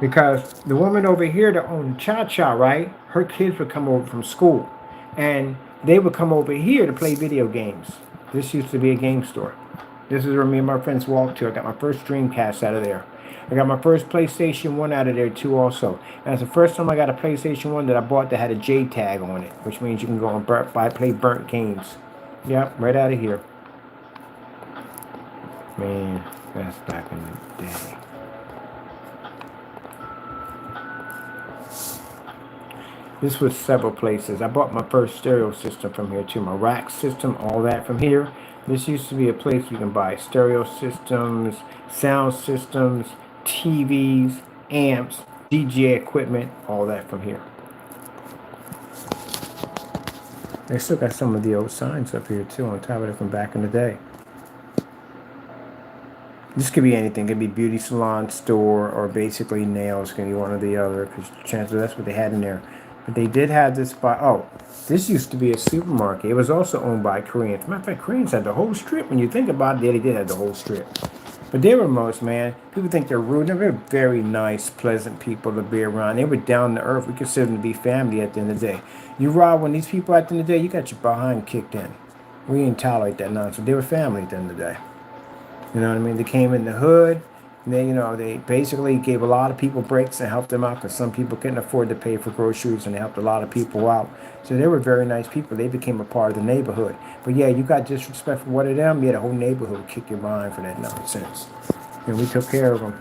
Because the woman over here that owned Cha-Cha, right? Her kids would come over from school. And they would come over here to play video games. This used to be a game store. This is where me and my friends walked to. I got my first Dreamcast out of there. I got my first PlayStation 1 out of there too also. And that's the first time I got a PlayStation 1 that I bought that had a J tag on it. Which means you can go and play burnt games. Yep, right out of here. Man, that's back in the day. This was several places. I bought my first stereo system from here too. My rack system, all that from here. This used to be a place where you can buy stereo systems, sound systems, TVs, amps, DJ equipment, all that from here. They still got some of the old signs up here too on top of it from back in the day. This could be anything. It could be beauty salon store or basically nails. It could be one or the other because chances that's what they had in there. But they did have this spot. Oh, this used to be a supermarket. It was also owned by Koreans. Matter of fact, Koreans had the whole strip. When you think about it, they did have the whole strip. But they were most, man. People think they're rude. They were very nice, pleasant people to be around. They were down to earth. We consider them to be family at the end of the day. You rob one of these people at the end of the day, you got your behind kicked in. We didn't tolerate that nonsense. They were family at the end of the day. You know what I mean? They came in the hood. They basically gave a lot of people breaks and helped them out because some people couldn't afford to pay for groceries, and they helped a lot of people out. So they were very nice people. They became a part of the neighborhood. But yeah, you got disrespect for one of them, yeah, the whole neighborhood would kick your behind for that nonsense. And we took care of them.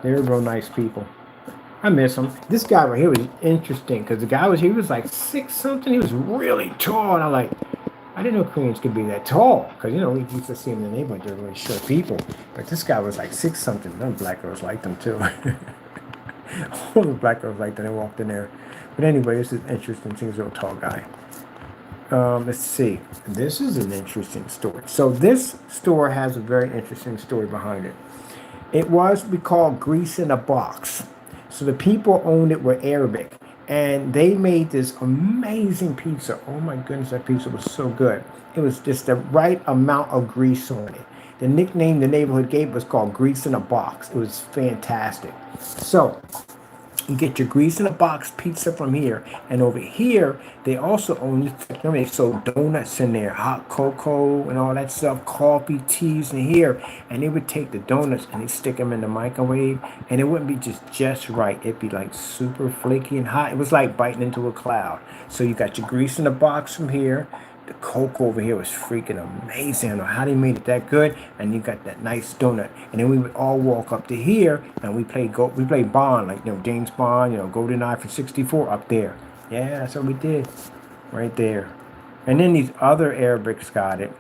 They were real nice people. I miss them. This guy right here was interesting because the guy he was like 6 something. He was really tall, and I didn't know Koreans could be that tall, because, we used to see them in the neighborhood, they're really short people. But this guy was like 6 something. Them black girls liked him too. All the black girls liked him. They walked in there. But anyway, this is interesting. He's a real tall guy. Let's see. This is an interesting story. So this store has a very interesting story behind it. It was, we call grease in a box. So the people owned it were Arabic. And they made this amazing pizza. Oh my goodness, that pizza was so good. It was just the right amount of grease on it. The nickname the neighborhood gave was called Grease in a Box. It was fantastic. So you get your grease in a box pizza from here. And over here, they also own this. They sold donuts in there, hot cocoa and all that stuff, coffee, teas in here. And they would take the donuts and they stick them in the microwave. And it wouldn't be just right. It'd be like super flaky and hot. It was like biting into a cloud. So you got your grease in a box from here. The Coke over here was freaking amazing. I don't know how they made it that good. And you got that nice donut. And then we would all walk up to here and we played Bond, like James Bond, GoldenEye for 64 up there. Yeah, that's what we did. Right there. And then these other Arabics got it.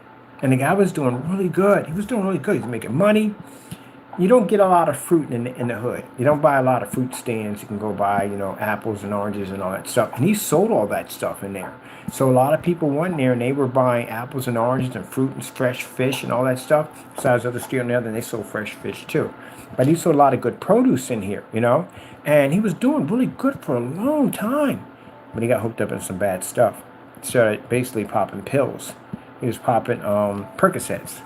And the guy was doing really good. He was doing really good. He was making money. You don't get a lot of fruit in the hood. You don't buy a lot of fruit stands. You can go buy, apples and oranges and all that stuff. And he sold all that stuff in there. So a lot of people went there and they were buying apples and oranges and fruit and fresh fish and all that stuff. Besides other street on the other, and they sold fresh fish too. But he sold a lot of good produce in here, And he was doing really good for a long time. But he got hooked up in some bad stuff. Started basically popping pills. He was popping Percocets.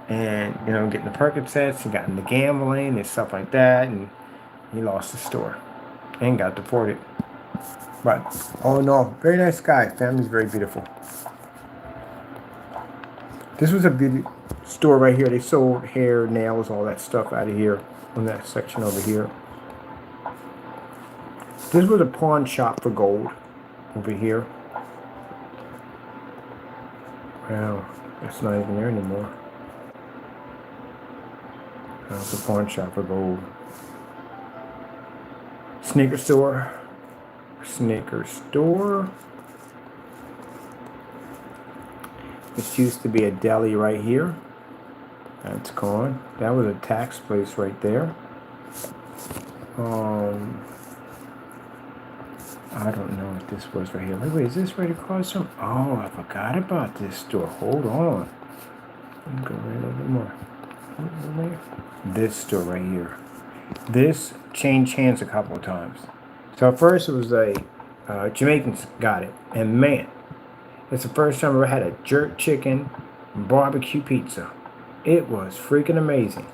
and getting the Percocets and got into gambling and stuff like that, and he lost the store and got deported. But oh no, very nice guy. Family's very beautiful. This was a beauty store right here. They sold hair, nails, all that stuff out of here in that section over here. This was a pawn shop for gold over here. Wow, it's not even there anymore. It's a pawn shop for gold. Sneaker store. Sneaker store. This used to be a deli right here. That's gone. That was a tax place right there. I don't know what this was right here. Wait, is this right across from? Oh, I forgot about this store. Hold on. Let me go right a little bit more. This store right here. This changed hands a couple of times. So at first it was a Jamaicans got it, and man, it's the first time I ever had a jerk chicken barbecue pizza. It was freaking amazing.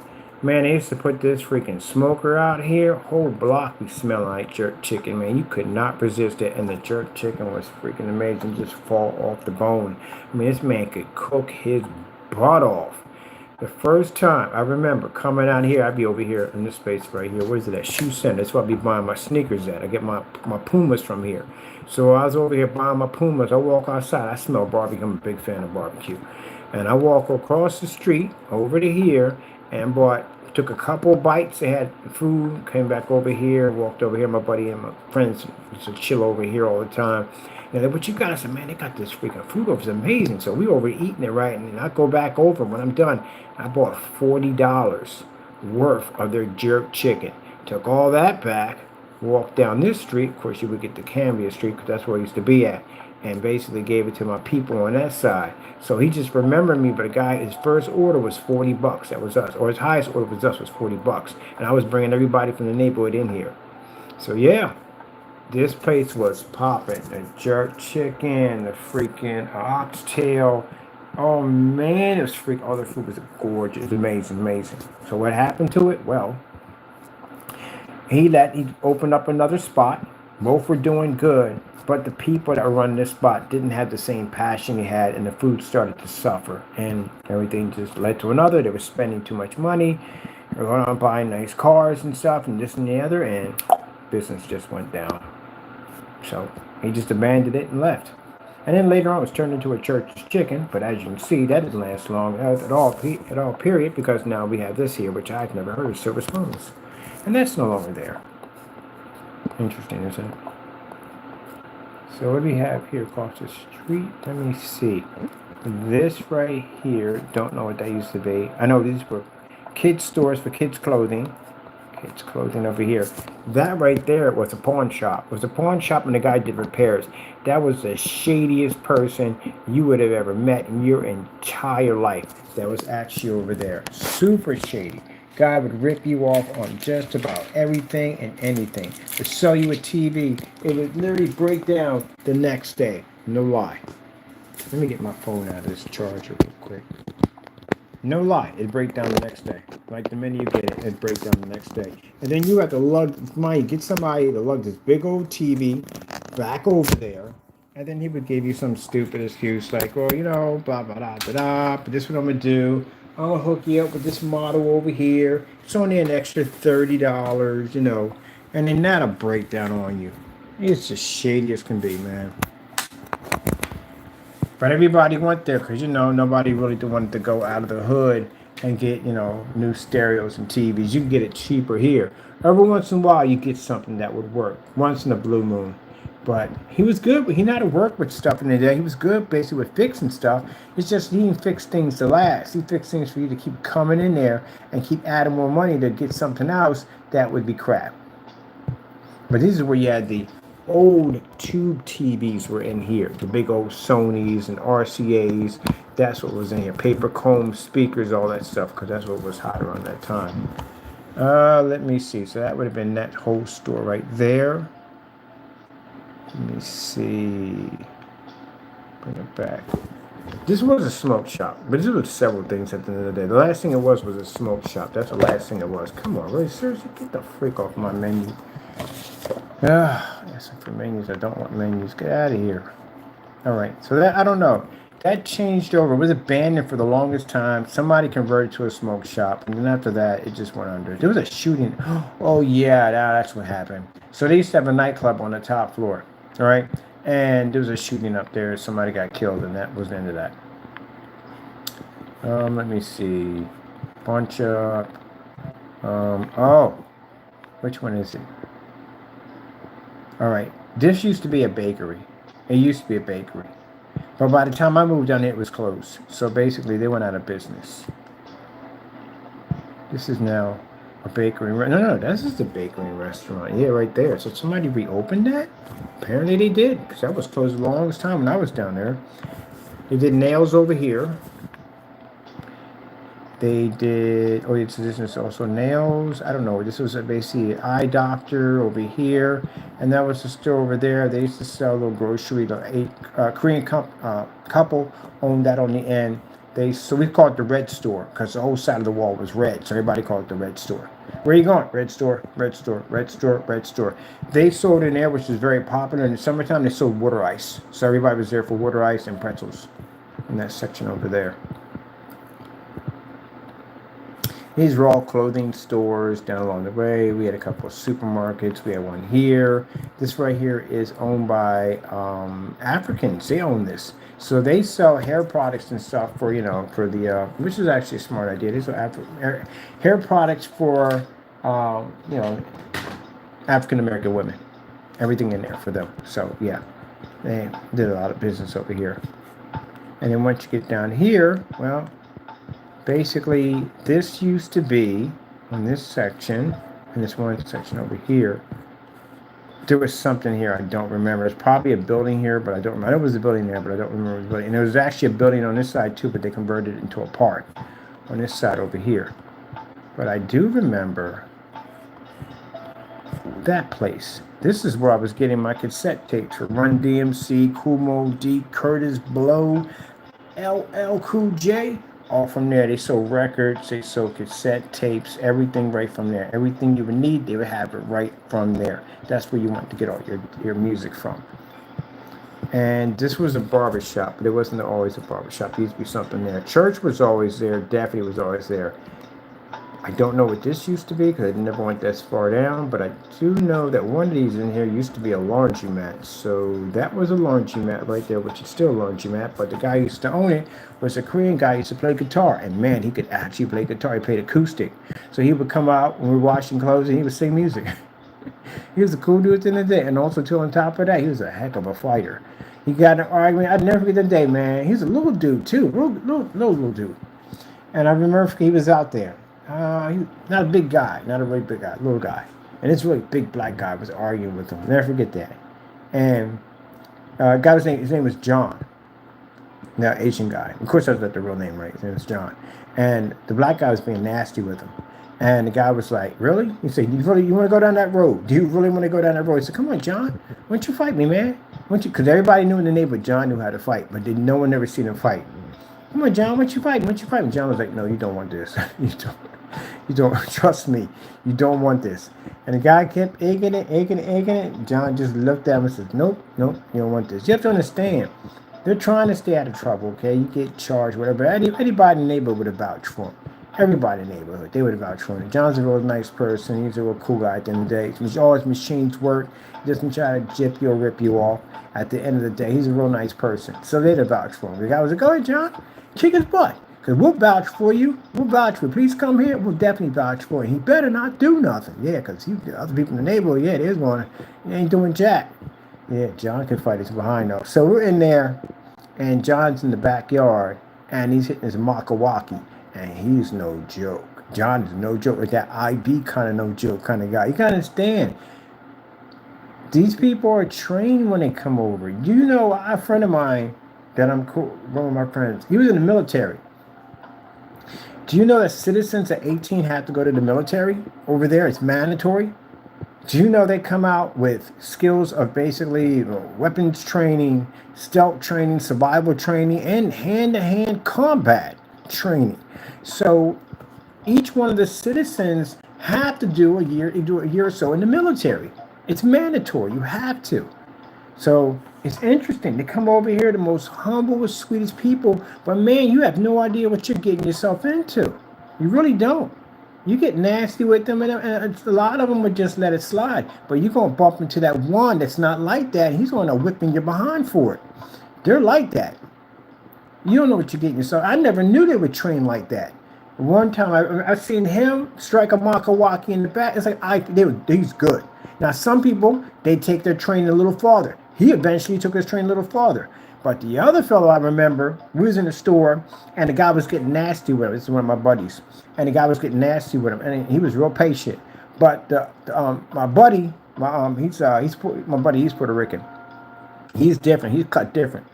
Man, they used to put this freaking smoker out here. Whole block be smelling like jerk chicken, man. You could not resist it, and the jerk chicken was freaking amazing. Just fall off the bone. I mean, this man could cook his butt off. The first time I remember coming out here, I'd be over here in this space right here. Where is it at? Shoe Center. That's where I be buying my sneakers at. I get my Pumas from here. So I was over here buying my Pumas. I walk outside. I smell barbecue. I'm a big fan of barbecue. And I walk across the street over to here and took a couple bites. They had food, came back over here, walked over here. My buddy and my friends used to chill over here all the time. And they're, what you got? I said, man, they got this freaking food over. It's amazing. So we over eating it, right? And I go back over when I'm done. I bought $40 worth of their jerk chicken. Took all that back, walked down this street. Of course, you would get the Cambria Street because that's where I used to be at. And basically gave it to my people on that side. So he just remembered me, but the guy, his first order was $40. That was us. Or his highest order was us, was $40. And I was bringing everybody from the neighborhood in here. So yeah, this place was popping. The jerk chicken, the freaking oxtail. Oh man, it was freaking, all the food was gorgeous. It was amazing, amazing. So what happened to it? Well, he opened up another spot. Both were doing good, but the people that were running this spot didn't have the same passion he had, and the food started to suffer, and everything just led to another. They were spending too much money. They were going on buying nice cars and stuff, and this and the other, and business just went down. So he just abandoned it and left. And then later on, it was turned into a church chicken, but as you can see, that didn't last long at all, period, because now we have this here, which I've never heard of, silver spoons. And that's no longer there. Interesting, isn't it? So what do we have here across the street? Let me see. This right here, don't know what that used to be. I know these were kids' stores for kids' clothing. Kids' clothing over here. That right there was a pawn shop. It was a pawn shop and the guy did repairs. That was the shadiest person you would have ever met in your entire life. That was actually over there. Super shady. Guy would rip you off on just about everything and anything. To sell you a TV, it would literally break down the next day. No lie. Let me get my phone out of this charger real quick. No lie, it'd break down the next day. Like the minute you get it, it'd break down the next day. And then you have to get somebody to lug this big old TV back over there. And then he would give you some stupid excuse like, well, blah, blah, blah, blah, blah. But this is what I'm going to do. I'm going to hook you up with this model over here. It's only an extra $30, And then that'll break down on you. It's just shady as can be, man. But everybody went there because, nobody really wanted to go out of the hood and get, new stereos and TVs. You can get it cheaper here. Every once in a while, you get something that would work. Once in a blue moon. But he was good. He knew how to work with stuff in the day. He was good basically with fixing stuff. It's just he didn't fix things to last. He fixed things for you to keep coming in there and keep adding more money to get something else that would be crap. But this is where you had the old tube TVs were in here. The big old Sonys and RCAs. That's what was in here. Paper comb speakers, all that stuff, because that's what was hot around that time. Let me see. So that would have been that whole store right there. Let me see. Bring it back. This was a smoke shop, but this was several things at the end of the day. The last thing it was a smoke shop. That's the last thing it was. Come on, really? Seriously? Get the freak off my menu. Asking for menus. I don't want menus. Get out of here. All right. So that, I don't know. That changed over. It was abandoned for the longest time. Somebody converted to a smoke shop. And then after that, it just went under. There was a shooting. Oh, yeah. That's what happened. So they used to have a nightclub on the top floor. All right. And there was a shooting up there. Somebody got killed. And that was the end of that. Let me see. Bunch up. Oh. Which one is it? All right. This used to be a bakery. It used to be a bakery. But by the time I moved down here, it was closed. So basically, they went out of business. This is now a bakery. No, this is the bakery restaurant. Yeah, right there. So somebody reopened that? Apparently they did, because that was closed the longest time when I was down there. They did nails over here. They did, oh, this is also nails. I don't know. This was basically an eye doctor over here. And that was the store over there. They used to sell a little grocery. The Korean couple owned that on the end. So we called it the red store because the whole side of the wall was red. So everybody called it the red store. Where are you going? Red store, red store, red store, red store. They sold in there, which was very popular. In the summertime, they sold water ice. So everybody was there for water ice and pretzels in that section over there. These were all clothing stores down along the way. We had a couple of supermarkets. We had one here. This right here is owned by Africans. They own this. So they sell hair products and stuff for, for the, which is actually a smart idea. These are hair products for, African-American women. Everything in there for them. So, yeah, they did a lot of business over here. And then once you get down here, well, basically, this used to be in this section, and this one section over here. There was something here I don't remember. It's probably a building here, but I don't remember. I know it was a building there, but I don't remember the building. And there was actually a building on this side too, but they converted it into a park on this side over here. But I do remember that place. This is where I was getting my cassette tapes for Run DMC, Kool Moe Dee, Curtis Blow, LL Cool J. All from there. They sold records, they sold cassette tapes, everything right from there. Everything you would need, they would have it right from there. That's where you want to get all your music from. And this was a barber shop, but it wasn't always a barber shop. There used to be something there. Church was always there. Daphne was always there. I don't know what this used to be because I never went this far down, but I do know that one of these in here used to be a laundromat. So that was a laundromat right there, which is still a laundromat, but the guy who used to own it was a Korean guy who used to play guitar, and man, he could actually play guitar. He played acoustic. So he would come out when we were washing clothes and he would sing music. He was a cool dude at the end of the day, and also too on top of that, he was a heck of a fighter. He got in an argument. I'd never forget the day, man. He's a little dude too, little dude. And I remember he was out there. He's not a big guy, not a really big guy, little guy. And this really big black guy was arguing with him. Never forget that. And his name was John. Now, Asian guy. Of course, that's not the real name, right? His name was John. And the black guy was being nasty with him. And the guy was like, really? He said, you want to go down that road? Do you really want to go down that road? He said, come on, John. Why don't you fight me, man? Because everybody knew in the neighborhood John knew how to fight, but no one ever seen him fight. Come on, John, why don't you fight? Why don't you fight? And John was like, no, you don't want this. You don't, trust me, you don't want this. And the guy kept egging it. John just looked at him and said, nope, you don't want this. You have to understand, they're trying to stay out of trouble, okay? You get charged, whatever. Anybody in the neighborhood would have vouched for him. Everybody in the neighborhood, they would have vouched for him. John's a real nice person. He's a real cool guy at the end of the day. All his machines work. He doesn't try to jip you or rip you off. At the end of the day, he's a real nice person. So they'd have vouched for him. The guy was like, go ahead, John, kick his butt. Because we'll vouch for you. We'll vouch for you. Please come here. We'll definitely vouch for you. He better not do nothing. Yeah, because other people in the neighborhood, yeah, there's one. He ain't doing jack. Yeah, John can fight his behind though. So we're in there, and John's in the backyard, and he's hitting his makawaki, and he's no joke. John is no joke. Like that IB kind of no joke kind of guy. You gotta understand. These people are trained when they come over. You know, a friend of mine that I'm cool, one of my friends, he was in the military. Do you know that citizens at 18 have to go to the military over there? It's mandatory. Do you know they come out with skills of basically weapons training, stealth training, survival training, and hand-to-hand combat training? So each one of the citizens have to do a year or so in the military. It's mandatory. You have to. So it's interesting. They come over here, the most humble, sweetest people, but man, you have no idea what you're getting yourself into. You really don't. You get nasty with them, and a lot of them would just let it slide. But you're going to bump into that one that's not like that. He's going to whipping your behind for it. They're like that. You don't know what you're getting yourself. I never knew they would train like that. One time I seen him strike a Makawaki in the back. It's like he's good. Now some people, they take their training a little farther. He eventually took his training a little farther. But the other fellow I remember, we was in the store and the guy was getting nasty with him. This is one of my buddies. And the guy was getting nasty with him, and he was real patient. But my buddy, my buddy, he's Puerto Rican. He's different. He's cut different.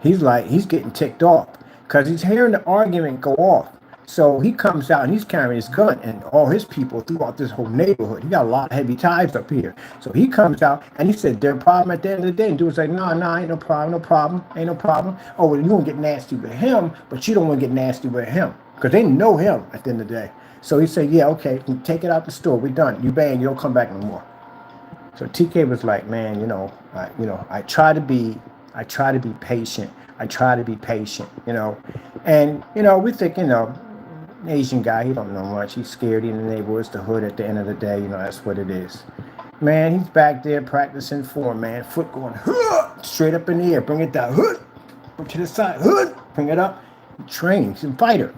He's getting ticked off because he's hearing the argument go off. So he comes out and he's carrying his gun, and all his people throughout this whole neighborhood. He got a lot of heavy ties up here. So he comes out and he said, "There's a problem at the end of the day." And dude's like, "No, ain't no problem, ain't no problem. Oh, well, you want to get nasty with him, but you don't want to get nasty with him because they know him at the end of the day." So he said, "Yeah, okay, take it out the store. We're done. You bang, you don't come back no more." So TK was like, "Man, I try to be patient. I try to be patient, and we think, Asian guy, he don't know much. He's scared in the neighborhood. It's the hood at the end of the day. That's what it is. Man, he's back there practicing form, man. Foot going straight up in the air. Bring it down. Put to the side. Bring it up. Train. He's a fighter.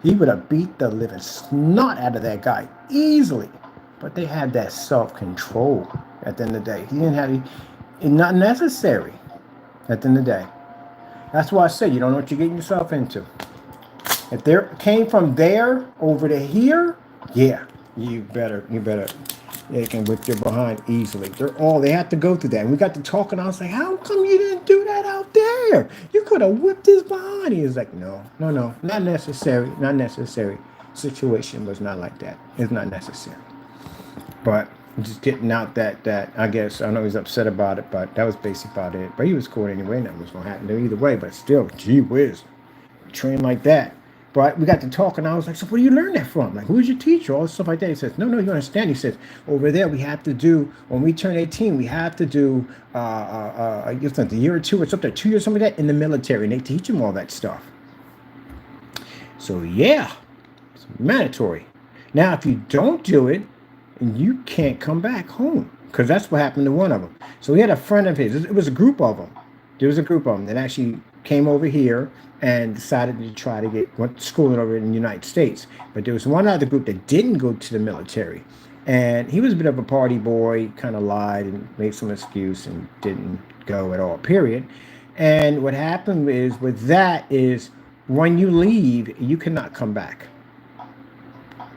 He would have beat the living snot out of that guy easily. But they had that self-control at the end of the day. He didn't have it's not necessary at the end of the day. That's why I say you don't know what you're getting yourself into. If they came from there over to here, yeah, you better, they can whip your behind easily. They have to go through that. And we got to talking, I was like, how come you didn't do that out there? You could have whipped his behind. He was like, no, not necessary. Situation was not like that. It's not necessary. But just getting out that I guess, I know he's upset about it, but that was basically about it. But he was cool anyway, nothing was going to happen there either way. But still, gee whiz, train like that. But we got to talk, and I was like, so where do you learn that from? Like, who's your teacher? All this stuff like that. He says, no, you understand. He says, over there, we have to do, when we turn 18, we have to do, I guess a year or two, or something, 2 years, something like that, in the military. And they teach them all that stuff. So, yeah, it's mandatory. Now, if you don't do it, you can't come back home, because that's what happened to one of them. So he had a friend of his. It was a group of them. There was a group of them that actually came over here and decided to try to went to schooling over in the United States. But there was one other group that didn't go to the military. And he was a bit of a party boy, kind of lied and made some excuse and didn't go at all, period. And what happened is with that is when you leave, you cannot come back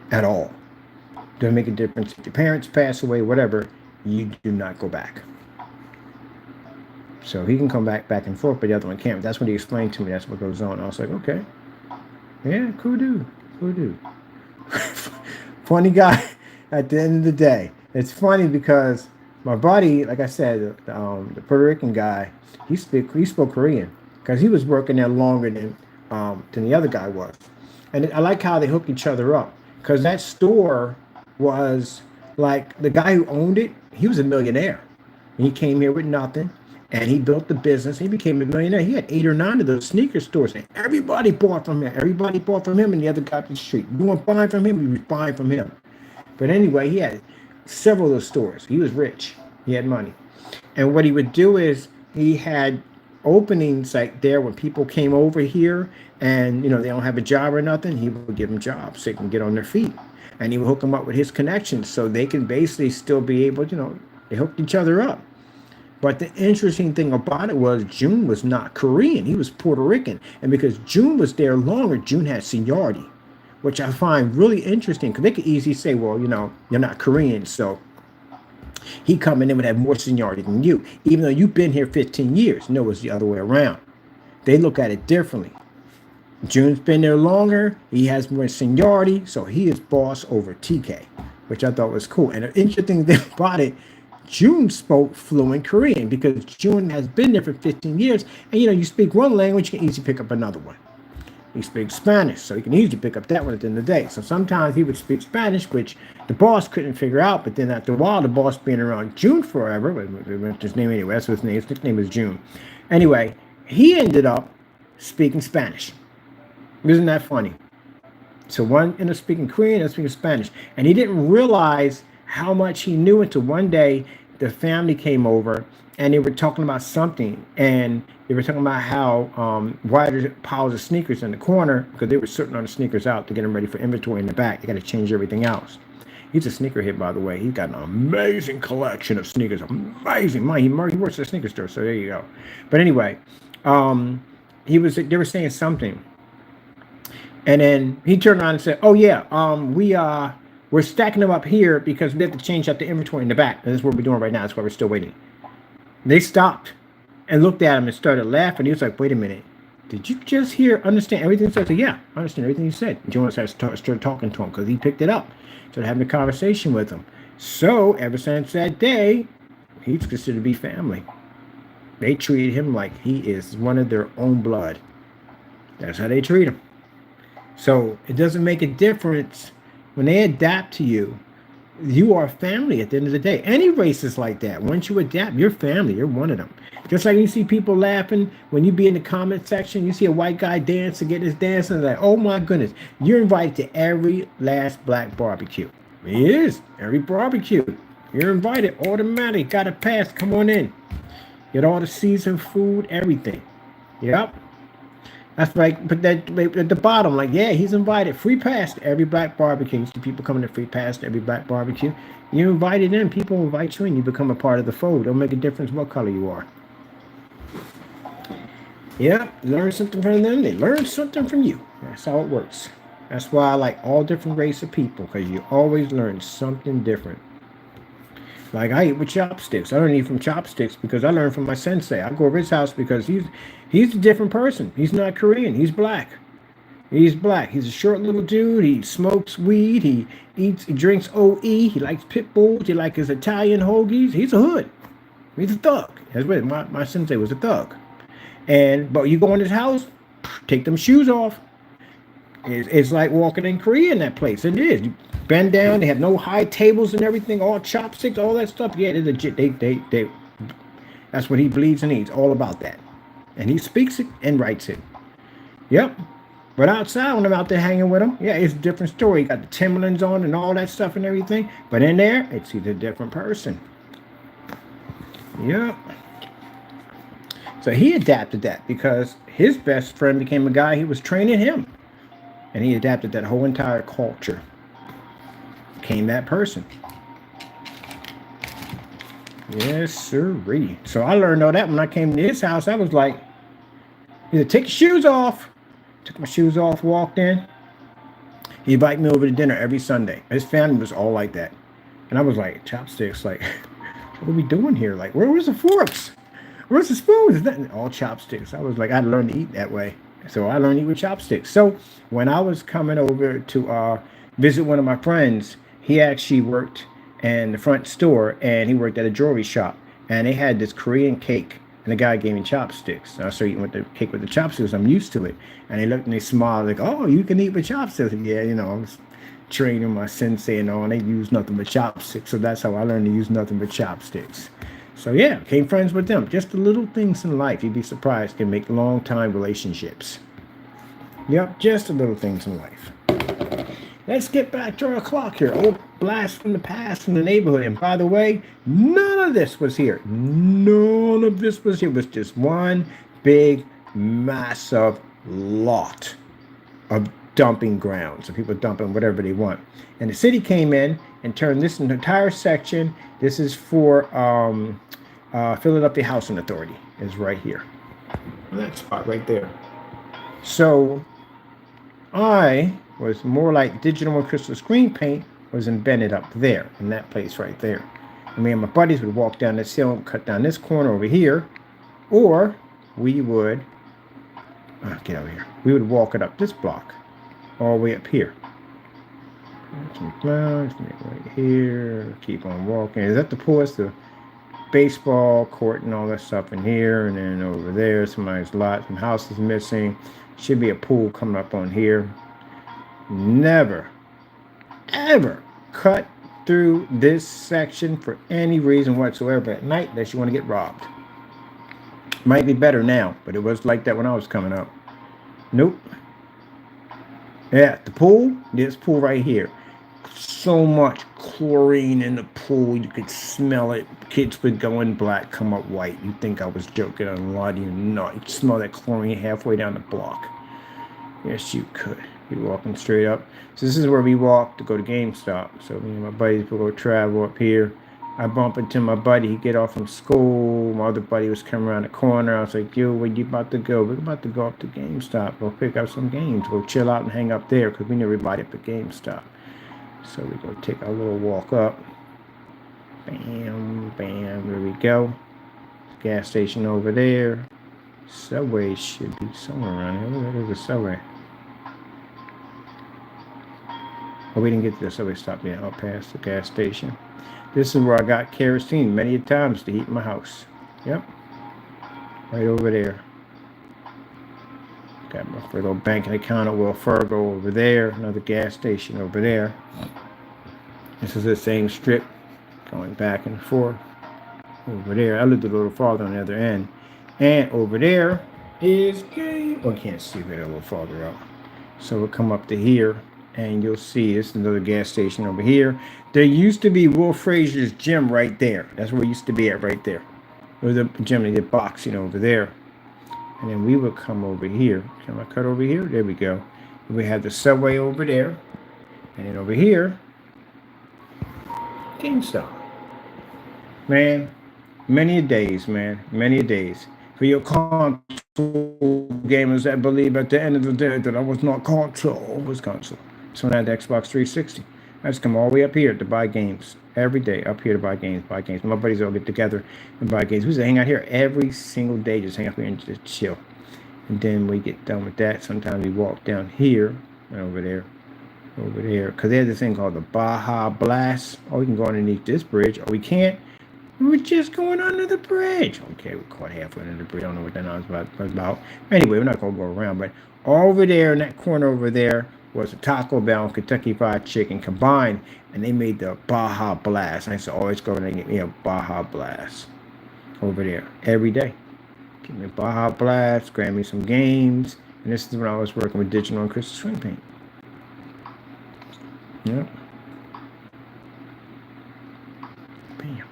at all. Doesn't make a difference. If your parents pass away, whatever, you do not go back. So he can come back and forth, but the other one can't. That's what he explained to me. That's what goes on. I was like, okay. Yeah, cool dude. Funny guy at the end of the day. It's funny because my buddy, like I said, the Puerto Rican guy, he spoke Korean because he was working there longer than the other guy was. And I like how they hook each other up, because that store was like, the guy who owned it, he was a millionaire. And he came here with nothing. And he built the business. He became a millionaire. He had 8 or 9 of those sneaker stores. And everybody bought from him. And the other guy up the street. You want buying from him, you was buying from him. But anyway, he had several of those stores. He was rich. He had money. And what he would do is he had openings like there when people came over here and, they don't have a job or nothing. He would give them jobs so they can get on their feet. And he would hook them up with his connections so they can basically still be able, they hooked each other up. But the interesting thing about it was June was not Korean. He was Puerto Rican. And because June was there longer, June had seniority, which I find really interesting, because they could easily say, well, you're not Korean, so he coming in would have more seniority than you, even though you've been here 15 years. No, it's the other way around. They look at it differently. June's been there longer. He has more seniority, so he is boss over TK. which I thought was cool. And the interesting thing about it, June spoke fluent Korean because June has been there for 15 years. And you speak one language, you can easily pick up another one. He speaks Spanish, so he can easily pick up that one at the end of the day. So sometimes he would speak Spanish, which the boss couldn't figure out. But then after a while, the boss being around June forever, what's his name anyway? That's what his name. His nickname was June. Anyway, he ended up speaking Spanish. Isn't that funny? So one ended up speaking Korean and speaking Spanish. And he didn't realize how much he knew until one day the family came over and they were talking about something. And they were talking about how why there's piles of sneakers in the corner because they were sorting on the sneakers out to get them ready for inventory in the back. They got to change everything else. He's a sneakerhead, by the way. He's got an amazing collection of sneakers. Amazing. He works at a sneaker store, so there you go. But anyway, they were saying something. And then he turned around and said, "Oh yeah, we're stacking them up here because we have to change out the inventory in the back. And that's what we're doing right now. That's why we're still waiting." They stopped and looked at him and started laughing. He was like, "Wait a minute, did you just understand everything?" So I said, "Yeah, I understand everything you said." And Jonas started talking to him because he picked it up, started having a conversation with him. So ever since that day, he's considered to be family. They treat him like he is one of their own blood. That's how they treat him. So it doesn't make a difference when they adapt to you. You are family at the end of the day. Any race is like that. Once you adapt, you're family. You're one of them. Just like you see people laughing when you be in the comment section, you see a white guy dancing, get his dancing, like, oh my goodness, you're invited to every last black barbecue. It is every barbecue. You're invited automatic. Got a pass. Come on in. Get all the seasoned food, everything. Yep. That's right. Put that at the bottom, like, yeah, he's invited. Free pass to every black barbecue. You see people coming to free pass to every black barbecue. You're invited in. People invite you in. You become a part of the fold. Don't make a difference what color you are. Yeah, learn something from them. They learn something from you. That's how it works. That's why I like all different race of people, because you always learn something different. Like I eat with chopsticks. I don't eat from chopsticks because I learned from my sensei. I go over his house because he's a different person. He's not Korean. He's black. He's black. He's a short little dude. He smokes weed. He drinks OE. He likes pit bulls. He likes his Italian hoagies. He's a hood. He's a thug. That's what my sensei was, a thug. But you go in his house, take them shoes off. It's like walking in Korea in that place. It is. You bend down. They have no high tables and everything. All chopsticks, all that stuff. Yeah, they're legit. They. That's what he believes and eats. All about that. And he speaks it and writes it. Yep. But outside, when I'm out there hanging with him, yeah, it's a different story. You got the Timberlands on and all that stuff and everything. But in there, it's either a different person. Yep. So he adapted that because his best friend became a guy who was training him. And he adapted that whole entire culture. Became that person. Yes, sirree. So I learned all that when I came to his house. I was like, either take your shoes off. Took my shoes off, walked in. He invited me over to dinner every Sunday. His family was all like that. And I was like, chopsticks, like, what are we doing here? Like, where's the forks? Where's the spoons? Nothing. All chopsticks. I was like, I learned to eat that way. So I learned to eat with chopsticks. So when I was coming over to visit one of my friends, he actually worked in the front store and he worked at a jewelry shop. And they had this Korean cake. And the guy gave me chopsticks. I started eating with the cake with the chopsticks. I'm used to it. And they looked and they smiled like, oh, you can eat with chopsticks. And yeah, I was training my sensei and all. And they use nothing but chopsticks. So that's how I learned to use nothing but chopsticks. So yeah, became friends with them. Just the little things in life, you'd be surprised, can make long-time relationships. Yep, just the little things in life. Let's get back to our clock here. Old blast from the past in the neighborhood. And by the way, none of this was here. None of this was here. It was just one big, massive lot of dumping grounds. So people dumping whatever they want. And the city came in and turned this entire section. This is for Philadelphia Housing Authority. Is right here. That spot right there. So I was more like digital and crystal screen paint was invented up there in that place right there. And me and my buddies would walk down this hill and cut down this corner over here, or we would get over here. We would walk it up this block all the way up here. Some flowers right here. Keep on walking. Is that the pool? It's the baseball court and all that stuff in here. And then over there, somebody's lot. Some houses missing. Should be a pool coming up on here. Never, ever cut through this section for any reason whatsoever at night unless you want to get robbed. Might be better now, but it was like that when I was coming up. Nope. Yeah, the pool, this pool right here. So much chlorine in the pool, you could smell it. Kids would go in black, come up white. You think I was joking, a lot of you not. You smell that chlorine halfway down the block. Yes, you could. You're walking straight up. So this is where we walk to go to GameStop. So me and my buddies will go travel up here. I bump into my buddy. He get off from school. My other buddy was coming around the corner. I was like, yo, where you about to go? We're about to go up to GameStop. Go pick up some games. Go chill out and hang up there because we never bought it at GameStop. So we go take our little walk up. Bam, bam. There we go. Gas station over there. Subway should be somewhere around here. There's a subway. Oh, we didn't get to the subway stop yet. I'll pass the gas station. This is where I got kerosene many times to heat my house. Yep. Right over there. Got my little banking account at Wells Fargo over there. Another gas station over there. This is the same strip going back and forth. Over there. I lived a little farther on the other end. And over there is game. Oh, I can't see it a little farther out. So we'll come up to here. And you'll see it's another gas station over here. There used to be Will Frazier's gym right there. That's where it used to be at right there. There was a gym they did boxing over there. And then we would come over here. Can I cut over here? There we go. We had the subway over there. And then over here, GameStop. Man, many a days, man. Many a days. For your console gamers that believe at the end of the day that I was not console, I was console. So when I had the Xbox 360, I just come all the way up here to buy games. Every day up here to buy games. My buddies all get together and buy games. We used to hang out here every single day, just hang out here and just chill. And then we get done with that. Sometimes we walk down here and over there. Because they had this thing called the Baja Blast. Oh, we can go underneath this bridge. Oh, we can't. We were just going under the bridge. Okay, we caught halfway under the bridge. I don't know what that was about. Anyway, we're not going to go around. But over there in that corner over there was a Taco Bell and Kentucky Fried Chicken combined. And they made the Baja Blast. I used to always go and get me a Baja Blast over there every day. Give me a Baja Blast, grab me some games. And this is when I was working with digital and crystal swing paint. Yep. Bam.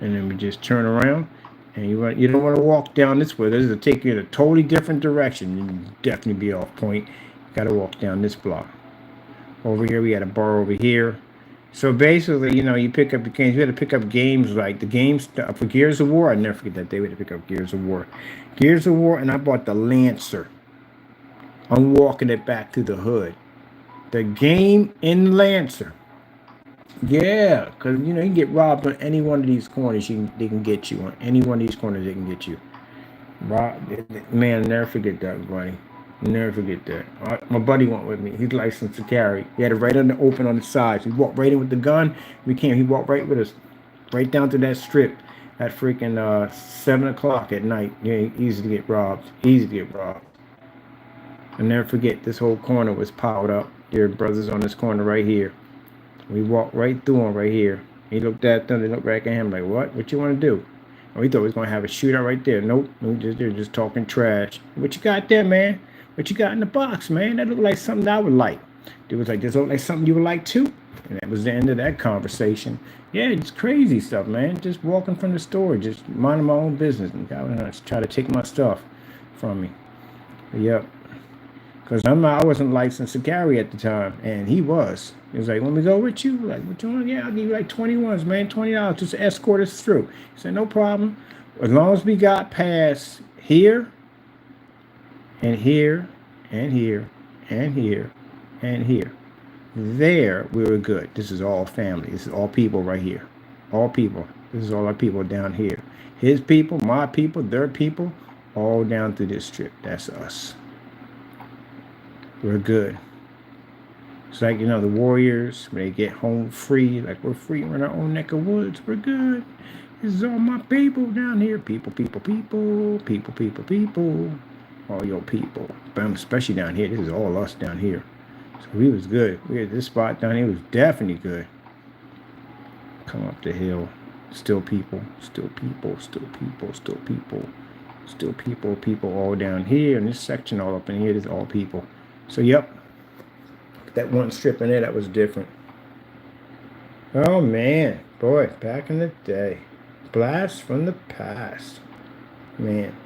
And then we just turn around, and you don't want to walk down this way. This will take you in a totally different direction. You can definitely be off point. You got to walk down this block. Over here, we had a bar over here. So basically, you pick up the games. We had to pick up games like the games for Gears of War. I never forget that day. We had to pick up Gears of War. And I bought the Lancer. I'm walking it back to the hood. The game in Lancer. Yeah, because, you can get robbed on any one of these corners. They can get you. On any one of these corners, they can get you. Man, never forget that, buddy. Never forget that. My buddy went with me. He's licensed to carry. He had it right on the open on the sides. He walked right in with the gun. He walked right with us. Right down to that strip at freaking 7 o'clock at night. Yeah, easy to get robbed. I'll never forget, this whole corner was piled up. Your brother's on this corner right here. We walked right through him right here. He looked at them. They looked back at him like, what? What you want to do? Oh, he thought we was going to have a shootout right there. Nope. They're just talking trash. What you got there, man? What you got in the box, man? That looked like something I would like. It was like, this look like something you would like too? And that was the end of that conversation. Yeah, it's crazy stuff, man. Just walking from the store, just minding my own business. And guys try to take my stuff from me. Yep. Because I wasn't licensed to carry at the time, and he was. He was like, "Want me to go with you?" Like, what you want? Yeah, I'll give you like 21s, man, $20 just to escort us through. He said, no problem. As long as we got past here, and here, and here, and here, and here, there we were good. This is all family. This is all people right here. All people. This is all our people down here. His people, my people, their people, all down through this strip. That's us. we're good. It's like, you know, the Warriors, when they get home free, like we're free in our own neck of woods, we're good. This is all my people down here. People, people, people, people, people, people. All your people. But especially down here. This is all us down here. So we was good. We had this spot down here was definitely good. Come up the hill. Still people, still people, still people, still people. Still people, people all down here. And this section all up in here is all people. So, yep. That one strip in there, that was different. Oh, man. Boy, back in the day. Blast from the past. Man.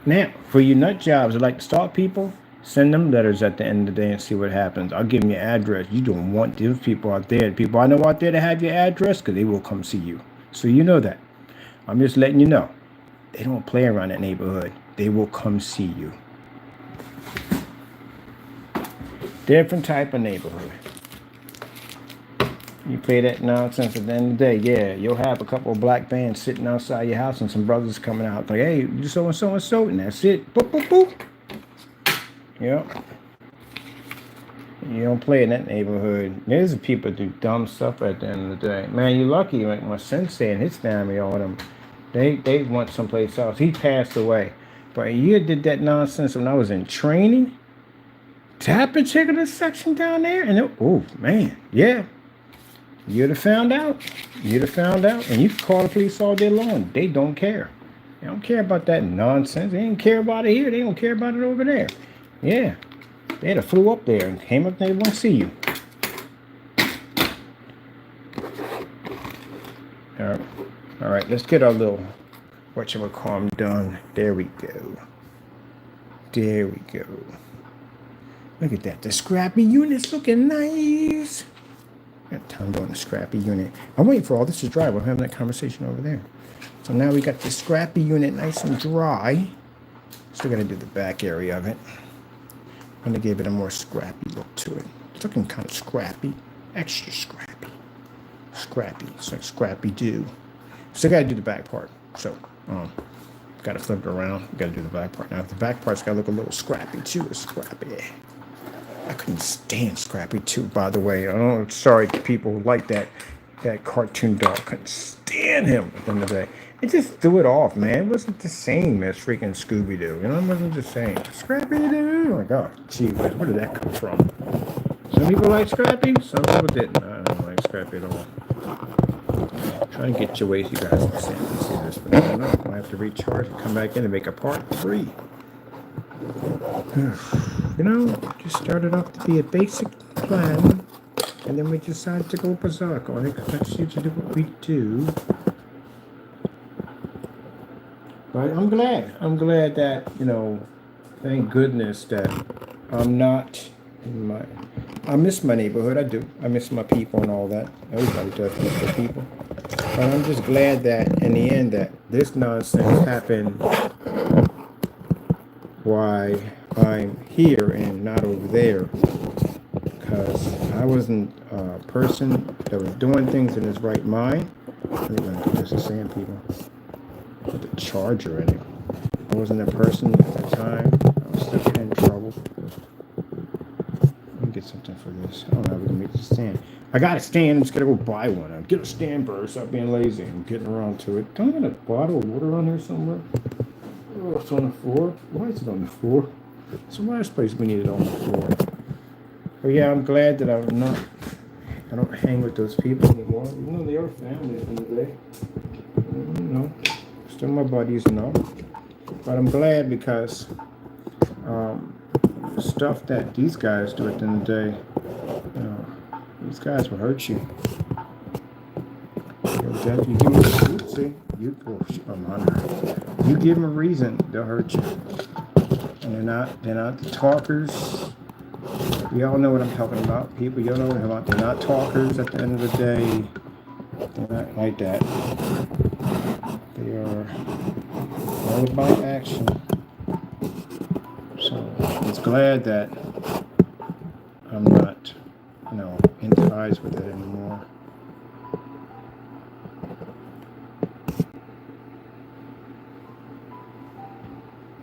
Now, for you nut jobs that like to stalk people, send them letters at the end of the day and see what happens. I'll give them your address. You don't want those people out there. The people I know out there to have your address because they will come see you. So you know that. I'm just letting you know. They don't play around that neighborhood. They will come see you. Different type of neighborhood. You play that nonsense at the end of the day, yeah, you'll have a couple of black vans sitting outside your house and some brothers coming out like, hey, you so and so and so, and that's it. Boop, boop, boop. Yep. You don't play in that neighborhood. There's people that do dumb stuff at the end of the day. Man, you're lucky, like my sensei and his family, all of them, they went someplace else. He passed away. But you did that nonsense when I was in training. That particular section down there, and it, oh man, yeah. You'd have found out. You'd have found out. And you can call the police all day long. They don't care. They don't care about that nonsense. They didn't care about it here. They don't care about it over there. Yeah. They'd have flew up there and came up there and want to see you. All right. Let's get our little whatchamacallit done. There we go. There we go. Look at that. The scrappy unit's looking nice. Got time doing the scrappy unit. I'm waiting for all this to dry. We're having that conversation over there. So now we got the scrappy unit nice and dry. Still got to do the back area of it. I'm going to give it a more scrappy look to it. It's looking kind of scrappy. Extra scrappy. Scrappy. It's like Scrappy Doo. Still got to do the back part. So, got to flip it around. Got to do the back part. Now, the back part's got to look a little scrappy too. Scrappy. I couldn't stand Scrappy too, by the way. I'm sorry to people who like that cartoon dog. Couldn't stand him at the end of the day. It just threw it off, man. It wasn't the same as freaking Scooby-Doo. You know, it wasn't the same. Scrappy-Doo. Oh, my God. Gee, where did that come from? Some people like Scrappy. Some people didn't. I don't like Scrappy at all. Trying to get your way so you guys can see this. But I don't know. I have to recharge and come back in and make a part 3. You know, just started off to be a basic plan, and then we decided to go berserk. I expect you to do what we do. But I'm glad that, you know, thank goodness that I'm not in my, I miss my neighborhood, I do. I miss my people and all that. Everybody does miss their people. But I'm just glad that in the end that this nonsense happened why I'm here and not over there, because I wasn't a person that was doing things in his right mind. I'm going to do this to sand people with a charger in it. I wasn't a person at the time. I was still getting in trouble. Let me get something for this. I don't know how we can make this stand. I got a stand. I'm just going to go buy one. I'll get a stand first. Stop being lazy. I'm getting around to it. Don't I have a bottle of water on here somewhere? Oh, it's on the floor. Why is it on the floor? It's the last place we need it on the floor. But yeah, I'm glad that I don't hang with those people anymore. Even though they are family at the end of the day. You know, still my buddies and all. But I'm glad because the stuff that these guys do at the end of the day, you know, these guys will hurt you. You give them a see, you give them a reason, they'll hurt you. And they're not the talkers. We all know what I'm talking about. People, you all know what I'm talking about. They're not talkers at the end of the day. They're not like that. They are all about action. So it's glad that I'm not, you know, in ties with it anymore.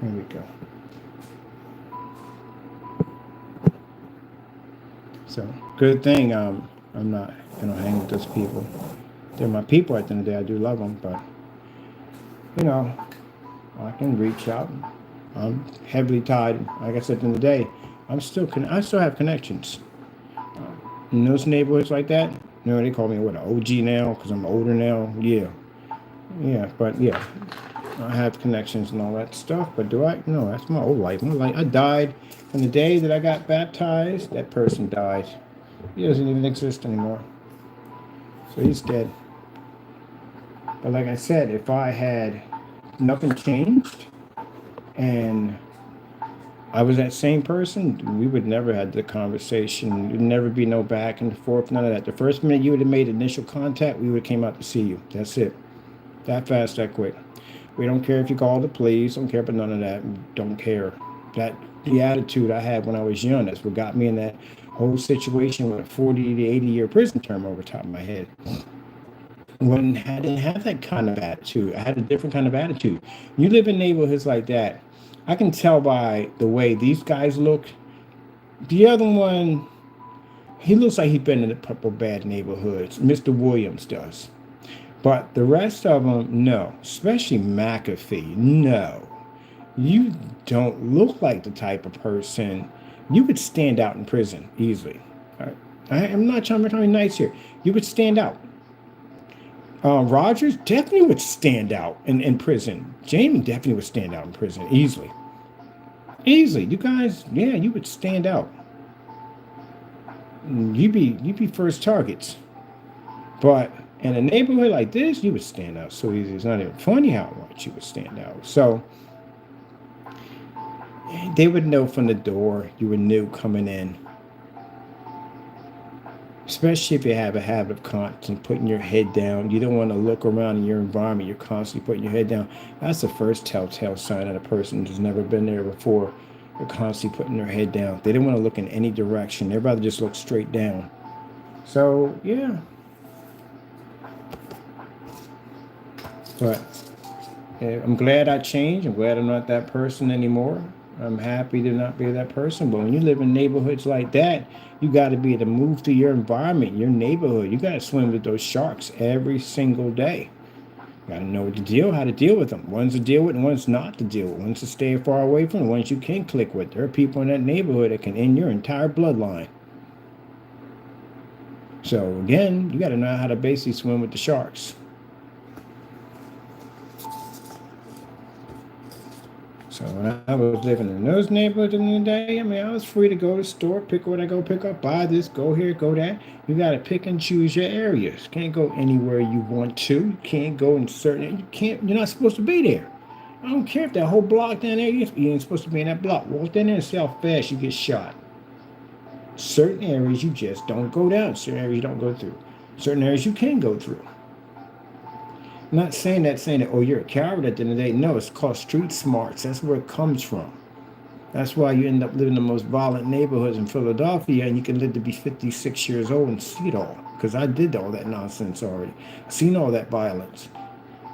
Here we go. So good thing I'm not hang with those people. They're my people at the end of the day. I do love them, but you know, I can reach out. I'm heavily tied. Like I said, at the end of the day, I still have connections in those neighborhoods like that. They call me what, an OG now because I'm older now. Yeah, yeah, but yeah, I have connections and all that stuff. But do I? No, that's my old life. My life. I died on the day that I got baptized. That person died. He doesn't even exist anymore. So he's dead. But like I said, if I had nothing changed and I was that same person, we would never have the conversation. There'd never be no back and forth, none of that. The first minute you would have made initial contact, we would have came out to see you. That's it. That fast, that quick. We don't care if you call the police, don't care about none of that. Don't care. That the attitude I had when I was young, that's what got me in that whole situation with a 40 to 80-year prison term over the top of my head. When I didn't have that kind of attitude, I had a different kind of attitude. You live in neighborhoods like that, I can tell by the way these guys look. The other one, he looks like he's been in a couple bad neighborhoods. Mr. Williams does. But the rest of them, no. Especially McAfee, no. You don't look like the type of person you would stand out in prison easily. All right? I'm not trying to be nice here. You would stand out. Rogers definitely would stand out in prison. Jamie definitely would stand out in prison easily. Easily. You guys, yeah, you would stand out. You'd be first targets. But in a neighborhood like this, you would stand out so easy. It's not even funny how much you would stand out. So they would know from the door you were new coming in. Especially if you have a habit of constantly putting your head down. You don't want to look around in your environment. You're constantly putting your head down. That's the first telltale sign of a person who's never been there before. They're constantly putting their head down. They don't want to look in any direction. They'd rather just look straight down. So, yeah. But I'm glad I changed. I'm glad I'm not that person anymore. I'm happy to not be that person. But when you live in neighborhoods like that, you got to be able to move through your environment, your neighborhood. You got to swim with those sharks every single day. You got to know how to deal with them. Ones to deal with and ones not to deal with. Ones to stay far away from, ones you can click with. There are people in that neighborhood that can end your entire bloodline. So again, you got to know how to basically swim with the sharks. So when I was living in those neighborhoods in the day, I mean, I was free to go to the store, pick what I go pick up, buy this, go here, go that. You got to pick and choose your areas. Can't go anywhere you want to. You can't go in certain. You're not supposed to be there. I don't care if that whole block down there, you ain't supposed to be in that block. Walk down there and see how fast you get shot. Certain areas you just don't go down. Certain areas you don't go through. Certain areas you can go through. I'm not saying that, oh, you're a coward at the end of the day. No, it's called street smarts. That's where it comes from. That's why you end up living in the most violent neighborhoods in Philadelphia, and you can live to be 56 years old and see it all. Because I did all that nonsense already. Seen all that violence.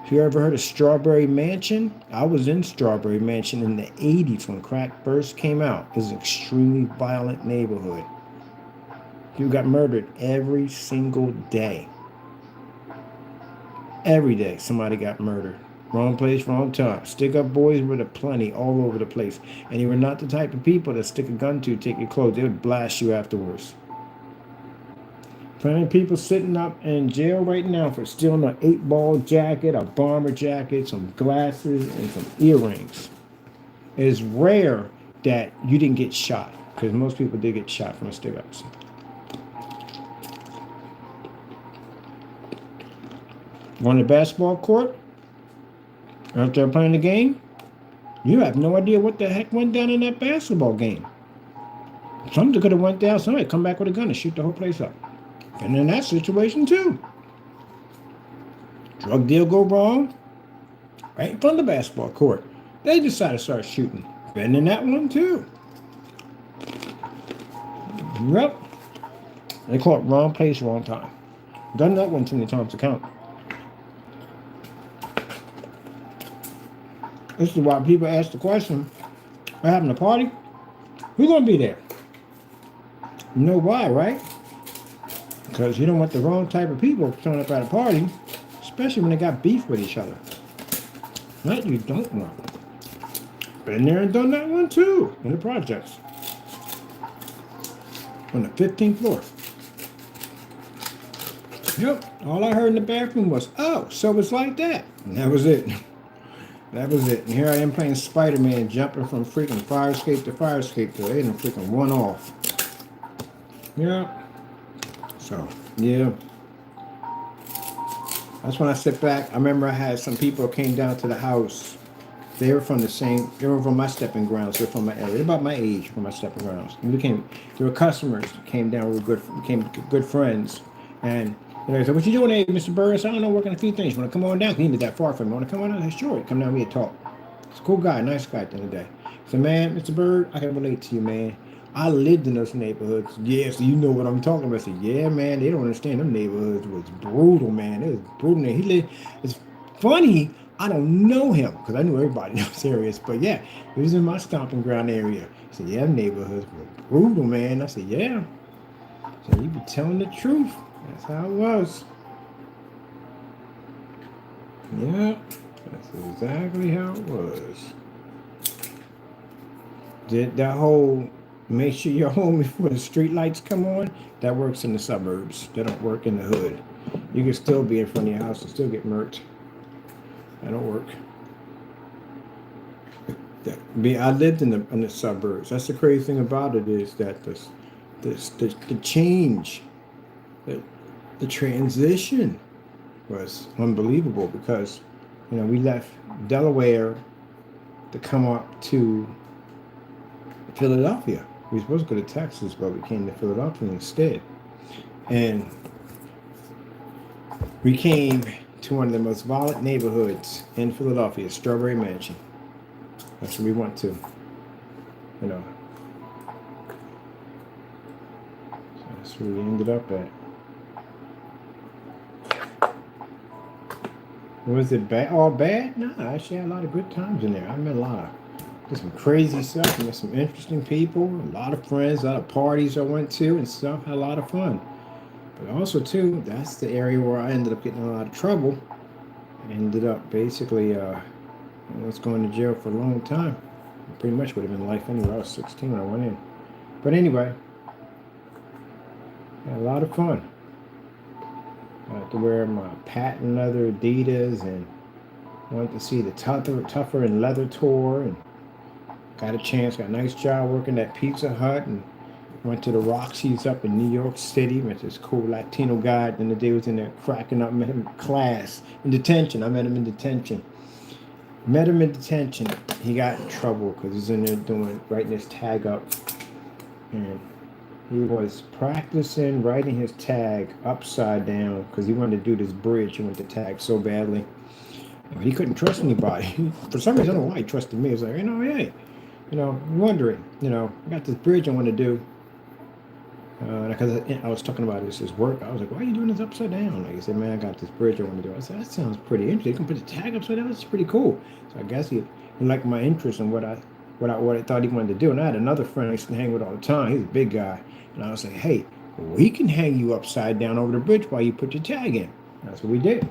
Have you ever heard of Strawberry Mansion? I was in Strawberry Mansion in the 80s when crack first came out. It was an extremely violent neighborhood. People got murdered every single day. Every day somebody got murdered. Wrong place, wrong time. Stick-up boys were plenty all over the place. And you were not the type of people that stick a gun to take your clothes. They would blast you afterwards. Plenty of people sitting up in jail right now for stealing an 8-ball jacket, a bomber jacket, some glasses, and some earrings. It's rare that you didn't get shot, because most people did get shot from a stick-ups. On the basketball court, after playing the game, you have no idea what the heck went down in that basketball game. Something could have went down, somebody come back with a gun and shoot the whole place up. And in that situation too. Drug deal go wrong, right in front of the basketball court. They decide to start shooting. Been in that one too. Yep. They call it wrong place, wrong time. Done that one too many times to count. This is why people ask the question, we're having a party, who's going to be there? You know why, right? Because you don't want the wrong type of people showing up at a party, especially when they got beef with each other. That you don't want. Been there and done that one too in the projects. On the 15th floor. Yep. All I heard in the bathroom was, oh, so it's like that. And that was it. That was it. And here I am playing Spider-Man, jumping from freaking fire escape to fire escape till they didn't freaking one off. Yeah. So, yeah. That's when I sit back. I remember I had some people came down to the house. They were from my stepping grounds. They're from my area. They're about my age from my stepping grounds. And they were customers. Came down, became good friends. And they said, what you doing, Mr. Burris? I don't know, working a few things. Want to come on down? He lived that far from me. Want to come on down? I said, sure. Come down, we had talk. He's a cool guy, nice guy at the end of the day. I said, man, Mr. Bird, I can relate to you, man. I lived in those neighborhoods. Yeah, so you know what I'm talking about. I said, yeah, man, they don't understand. Them neighborhoods was brutal, man. It was brutal. It's funny, I don't know him because I knew everybody in those areas. But yeah, he was in my stomping ground area. He said, yeah, neighborhoods were brutal, man. I said, yeah. So you be telling the truth. That's how it was. Yeah, that's exactly how it was. Did that whole make sure you're home before the street lights come on? That works in the suburbs. That don't work in the hood. You can still be in front of your house and still get murked. That don't work. I lived in the suburbs. That's the crazy thing about it is that the change, the transition was unbelievable because, we left Delaware to come up to Philadelphia. We were supposed to go to Texas, but we came to Philadelphia instead. And we came to one of the most violent neighborhoods in Philadelphia, Strawberry Mansion. That's where we went to. So that's where we ended up at. Was it bad? All bad? No, I actually had a lot of good times in there. I met did some crazy stuff. I met some interesting people, a lot of friends, a lot of parties I went to and stuff. Had a lot of fun. But also, too, that's the area where I ended up getting in a lot of trouble. I ended up basically, I was going to jail for a long time. Pretty much would have been life anyway. I was 16 when I went in. But anyway, had a lot of fun. I had to wear my patent leather Adidas and went to see the Tougher and Leather tour and got a a nice job working at Pizza Hut and went to the Roxy's up in New York City. Met this cool Latino guy and the day was in there cracking up. Met him in class in detention. I met him in detention. He got in trouble because he's in there writing his tag up. And he was practicing writing his tag upside down because he wanted to do this bridge. He wanted to tag so badly. But he couldn't trust anybody. For some reason, I don't know why he trusted me. He was like, hey, wondering, I got this bridge I want to do. Because I was talking about his work. I was like, why are you doing this upside down? Like he said, man, I got this bridge I want to do. I said, that sounds pretty interesting. You can put the tag upside down. That's pretty cool. So I guess he liked my interest in what I thought he wanted to do. And I had another friend I used to hang with all the time. He's a big guy. And I was like, hey, we can hang you upside down over the bridge while you put your tag in. That's what we did.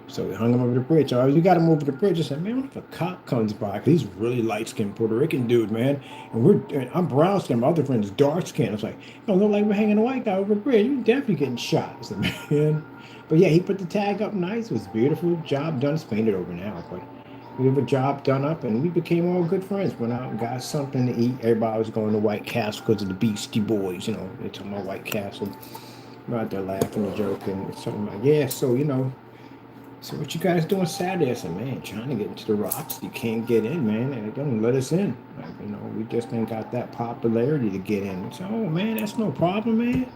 So we hung him over the bridge. So we got him over the bridge. I said, man, what if a cop comes by? Because he's a really light-skinned Puerto Rican dude, man. And I'm brown-skinned. My other friend's dark-skinned. I was like, don't look like we're hanging a white guy over the bridge. You're definitely getting shot. I said, man. But yeah, he put the tag up nice. It was beautiful. Job done. It's painted over now. But we have a job done up, and we became all good friends. Went out and got something to eat. Everybody was going to White Castle because of the Beastie Boys. They're talking about White Castle. We're out there laughing and joking. And something like, yeah, so, so what you guys doing Saturday? I said, man, trying to get into the Rocks. You can't get in, man. And they don't let us in. We just ain't got that popularity to get in. So, oh, man, that's no problem, man.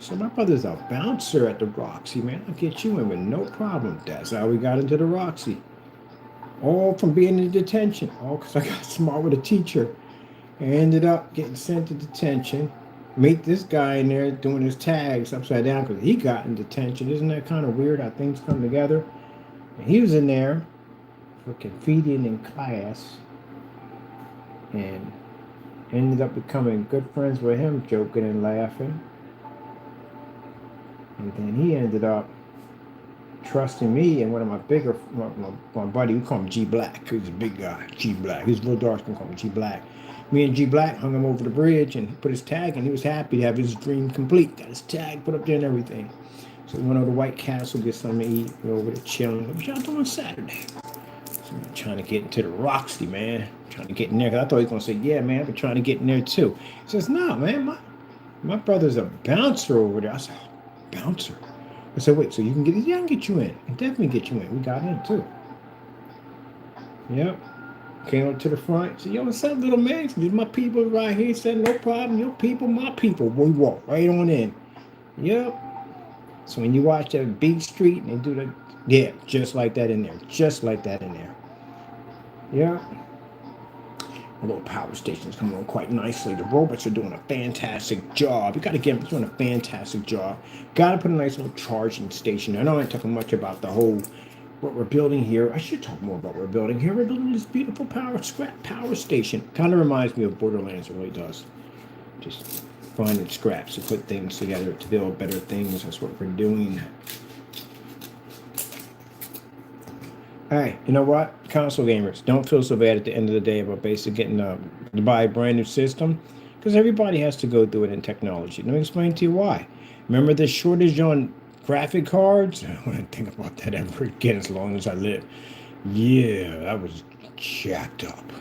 So my brother's a bouncer at the Roxy, man. I'll get you in with no problem. That's how we got into the Roxy. All from being in detention. All because I got smart with a teacher. I ended up getting sent to detention. Meet this guy in there doing his tags upside down because he got in detention. Isn't that kind of weird how things come together? And he was in there freaking feeding in class. And Ended up becoming good friends with him, joking and laughing. And then he ended up trusting me and one of my bigger, my buddy, we call him G Black. He's a big guy, G Black. He's real dark, we call him G Black. Me and G Black hung him over the bridge and put his tag, and he was happy to have his dream complete. Got his tag put up there and everything. So we went over to White Castle, get something to eat. We're over there chilling. What y'all doing Saturday? So I'm trying to get into the Roxy, man. Trying to get in there. Cause I thought he was going to say, yeah, man, I've been trying to get in there too. He says, no, man, my brother's a bouncer over there. I said, bouncer? I said, wait, so you can get it? Yeah, I can get you in. I can definitely get you in. We got in too. Yep. Came up to the front. Said, yo, what's up, little man? These my people right here. He said, no problem. Your people, my people. We walk right on in. Yep. So when you watch that Beat Street and they do the, yeah, just like that in there. Just like that in there. Yeah. A little power station's coming on quite nicely. The robots are doing a fantastic job. You got to get them doing a fantastic job. Got to put a nice little charging station. I know I ain't talking much about the whole, what we're building here. I should talk more about what we're building here. We're building this beautiful scrap power station. Kind of reminds me of Borderlands, it really does. Just finding scraps to put things together to build better things. That's what we're doing. Hey, you know what? Console gamers, don't feel so bad at the end of the day about basically getting to buy a brand new system, because everybody has to go through it in technology. Let me explain to you why. Remember the shortage on graphic cards? I don't want to think about that ever again as long as I live. Yeah, that was jacked up.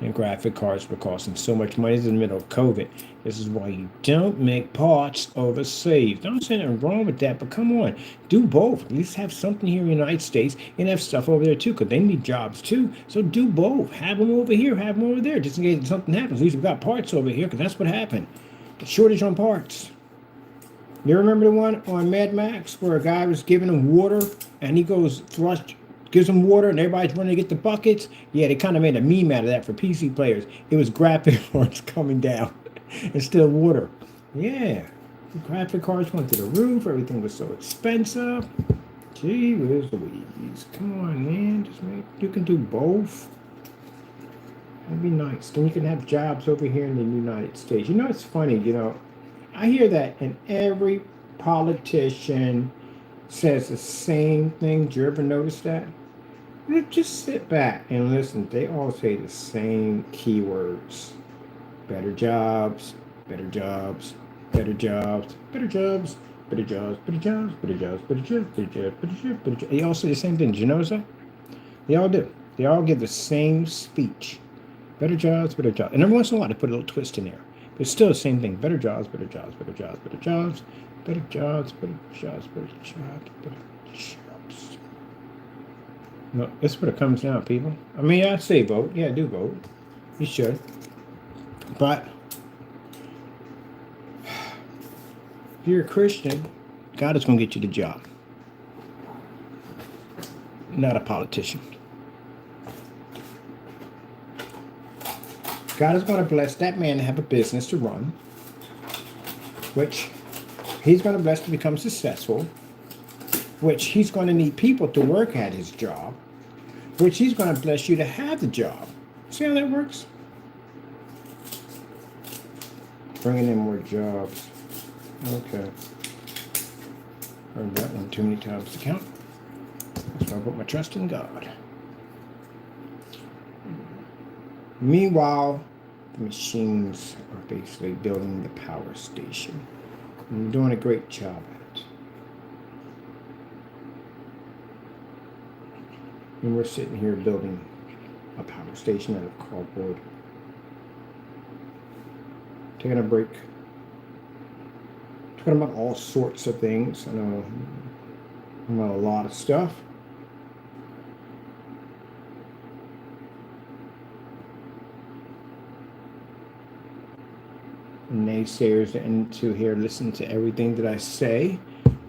And graphic cards were costing so much money in the middle of COVID. This is why you don't make parts overseas. Don't say anything wrong with that, but come on, do both. At least have something here in the United States and have stuff over there too, because they need jobs too. So do both. Have them over here, have them over there, just in case something happens. At least we've got parts over here, because that's what happened. The shortage on parts. You remember the one on Mad Max where a guy was giving him water and he goes gives them water and everybody's running to get the buckets? Yeah, they kind of made a meme out of that for PC players. It was graphic cards coming down instead of water. Yeah, the graphic cards went to the roof. Everything was so expensive. Gee whiz Louise. Come on, man. You can do both. That'd be nice. Then you can have jobs over here in the United States. You know, it's funny, I hear that, and every politician says the same thing. Do you ever notice that? Just sit back and listen. They all say the same keywords. Better jobs, better jobs, better jobs, better jobs, better jobs, better jobs, better jobs, better jobs, better jobs, better jobs, better jobs. They all say the same thing. Did you notice that? They all do. They all give the same speech. Better jobs, better jobs. And every once in a while they put a little twist in there. But it's still the same thing. Better jobs, better jobs, better jobs, better jobs, better jobs, better jobs, better jobs, better jobs. No, that's what it comes down, people. I mean, I say vote. Yeah, do vote. You should. But if you're a Christian, God is going to get you the job. Not a politician. God is going to bless that man to have a business to run, which he's going to bless to become successful, which he's going to need people to work at his job, which he's going to bless you to have the job. See how that works? Bringing in more jobs. Okay. Heard that one too many times to count. That's why I put my trust in God. Meanwhile, the machines are basically building the power station. And they're doing a great job at it. And we're sitting here building a power station out of cardboard. Taking a break. Talking about all sorts of things. I know about a lot of stuff. Naysayers into here listen to everything that I say,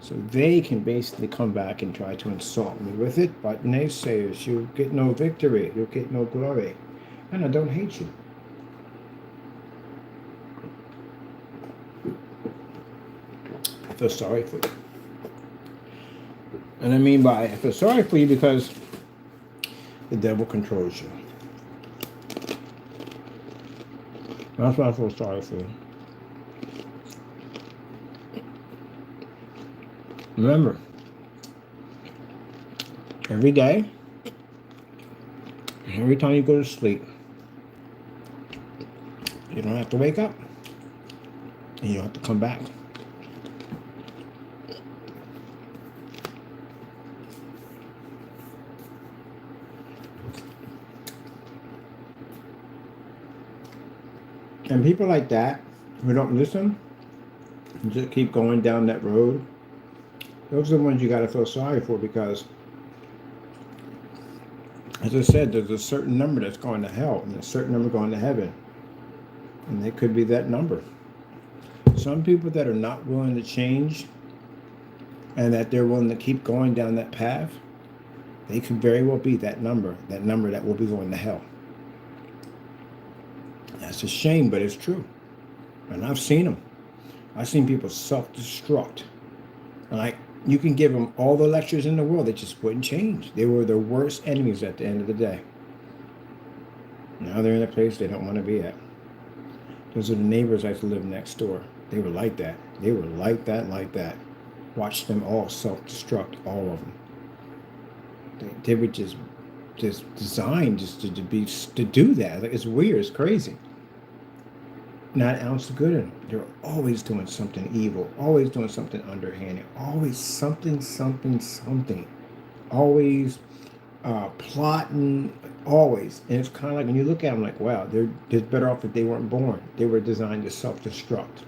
so they can basically come back and try to insult me with it. But naysayers, you'll get no victory, you'll get no glory, and I don't hate you. I feel sorry for you. And I mean by I feel sorry for you because the devil controls you. That's what I feel sorry for. Remember, every day, every time you go to sleep, you don't have to wake up. And you don't have to come back. And people like that, who don't listen, and just keep going down that road, those are the ones you got to feel sorry for, because, as I said, there's a certain number that's going to hell and a certain number going to heaven. And they could be that number. Some people that are not willing to change and that they're willing to keep going down that path, they could very well be that number that will be going to hell. That's a shame, but it's true. And I've seen them. I've seen people self-destruct. Like, you can give them all the lectures in the world, they just wouldn't change. They were their worst enemies at the end of the day. Now they're in a place they don't want to be at. Those are the neighbors I used to live next door. They were like that. They were like that. Watch them all self-destruct, all of them. They were just designed just to do that. Like, it's weird. It's crazy. Not an ounce of good in them. They're always doing something evil. Always doing something underhanded. Always something. Always plotting. Always. And it's kind of like when you look at them, like, wow, they're better off if they weren't born. They were designed to self-destruct.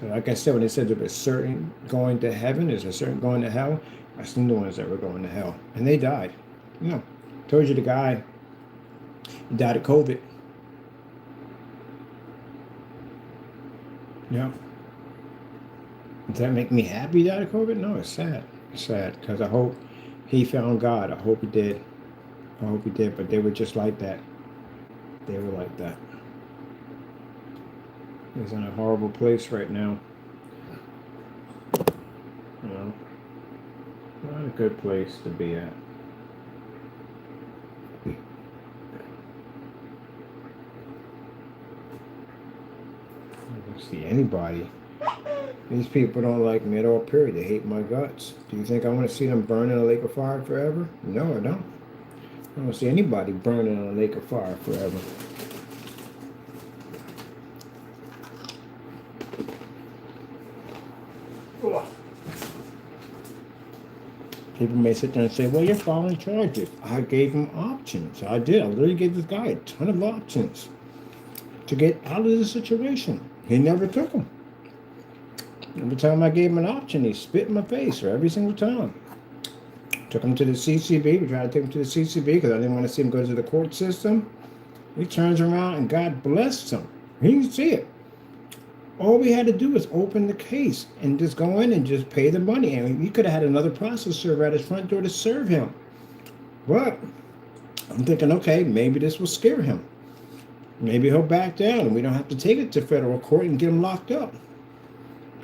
So like I said, when they said there was certain going to heaven, there's a certain going to hell, I seen the ones that were going to hell. And they died. You know, told you the guy died of COVID. Yeah. Does that make me happy he died of COVID? No, it's sad. It's sad, because I hope he found God. I hope he did. But they were just like that. They were like that. He's in a horrible place right now. You know, not a good place to be at. I don't see anybody. These people don't like me at all, period. They hate my guts. Do you think I want to see them burn in a lake of fire forever? No, I don't. I don't see anybody burning in a lake of fire forever. People may sit there and say, well, you're following charges. I gave him options. I did. I literally gave this guy a ton of options to get out of the situation. He never took them. Every time I gave him an option, he spit in my face, or every single time. Took him to the CCB. We tried to take him to the CCB because I didn't want to see him go to the court system. He turns around and God blessed him. He didn't see it. All we had to do was open the case and just go in and just pay the money. And we could have had another process server at his front door to serve him. But I'm thinking, okay, maybe this will scare him. Maybe he'll back down and we don't have to take it to federal court and get him locked up.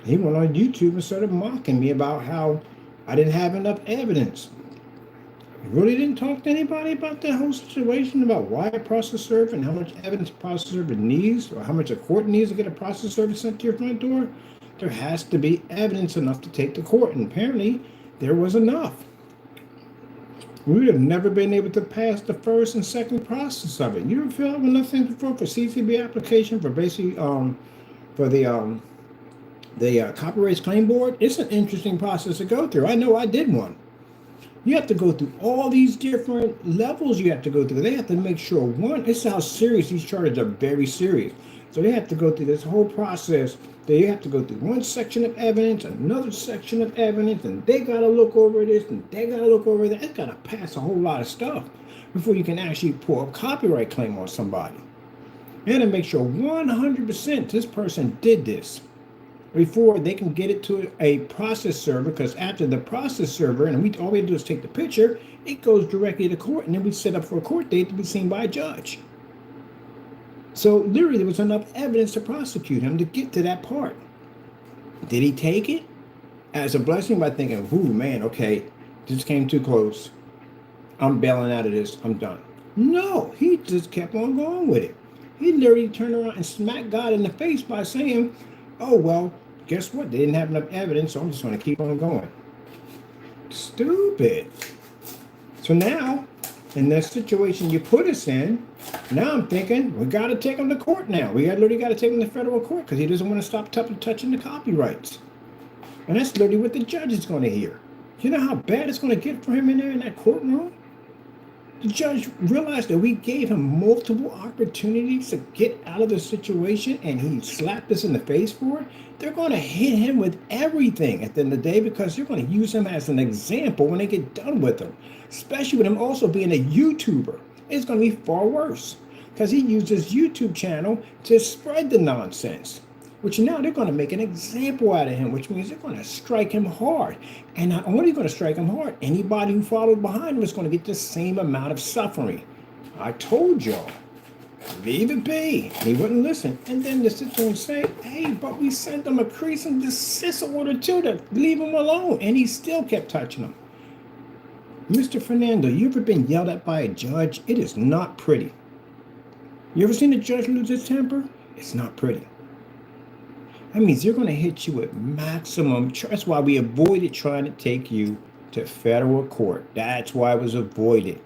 He went on YouTube and started mocking me about how I didn't have enough evidence. I really didn't talk to anybody about that whole situation, about why a process server and how much evidence a process server needs, or how much a court needs to get a process server sent to your front door. There has to be evidence enough to take to court, and apparently there was enough. We would have never been able to pass the first and second process of it. You ever fill out enough things before for CCB application for basically for the Copyrights Claim Board? It's an interesting process to go through. I know I did one. You have to go through all these different levels you have to go through. They have to make sure, one, this is how serious these charges are, very serious. So they have to go through this whole process. They have to go through one section of evidence, another section of evidence, and they got to look over this, and they got to look over that. It's got to pass a whole lot of stuff before you can actually pull a copyright claim on somebody. You have to make sure 100% this person did this before they can get it to a process server, because after the process server, and all we do is take the picture, it goes directly to court, and then we set up for a court date to be seen by a judge. So literally there was enough evidence to prosecute him to get to that part. Did he take it as a blessing by thinking, ooh, man, okay, this came too close. I'm bailing out of this. I'm done. No, he just kept on going with it. He literally turned around and smacked God in the face by saying, oh, well, guess what? They didn't have enough evidence, so I'm just going to keep on going. Stupid. So now, in that situation you put us in, now I'm thinking we got to take him to court now. We literally got to take him to federal court because he doesn't want to stop touching the copyrights. And that's literally what the judge is going to hear. You know how bad it's going to get for him in there in that courtroom? The judge realized that we gave him multiple opportunities to get out of the situation and he slapped us in the face for it. They're going to hit him with everything at the end of the day because they're going to use him as an example when they get done with him. Especially with him also being a YouTuber. It's going to be far worse because he used his YouTube channel to spread the nonsense. Which now they're going to make an example out of him, which means they're going to strike him hard. And not only going to strike him hard, anybody who followed behind him is going to get the same amount of suffering. I told y'all, leave it be. And he wouldn't listen. And then to sit there and say, hey, but we sent him a cease and desist order too to leave him alone. And he still kept touching him. Mr. Fernando, you ever been yelled at by a judge? It is not pretty. You ever seen a judge lose his temper? It's not pretty. That means they're going to hit you with maximum. That's why we avoided trying to take you to federal court. That's why it was avoided.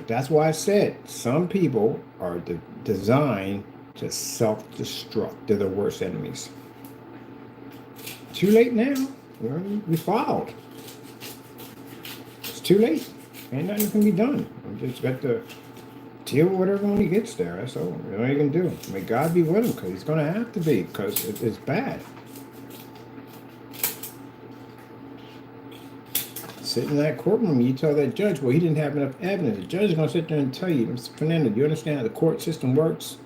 That's why I said some people are designed to self-destruct. They're the worst enemies. Too late now. We filed. It's too late. Ain't nothing can be done. We just got to deal with whatever when he gets there. That's all. What you can do. May God be with him because he's going to have to be because it's bad. Sit in that courtroom, you tell that judge, well, he didn't have enough evidence. The judge is going to sit there and tell you, Mr. Fernando, do you understand how the court system works?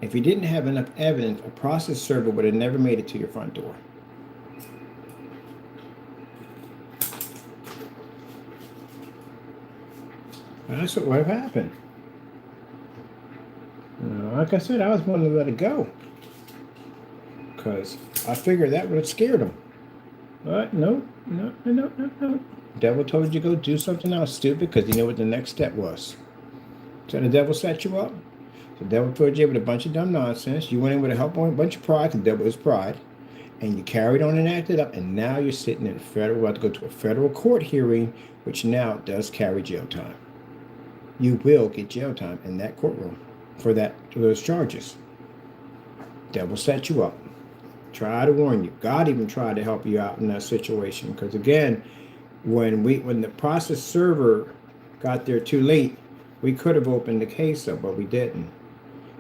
If you didn't have enough evidence, a process server would have never made it to your front door. That's what would have happened. Like I said, I was wanting to let it go because I figured that would have scared him. But no. Devil told you to go do something else stupid because you knew what the next step was. So the devil set you up. The devil filled you with a bunch of dumb nonsense. You went in with a bunch of pride because the devil is pride. And you carried on and acted up. And now you're sitting in federal, about to go to a federal court hearing, which now does carry jail time. You will get jail time in that courtroom for those charges. Devil set you up. Try to warn you. God even tried to help you out in that situation. Because again, when the process server got there too late, we could have opened the case up, but we didn't.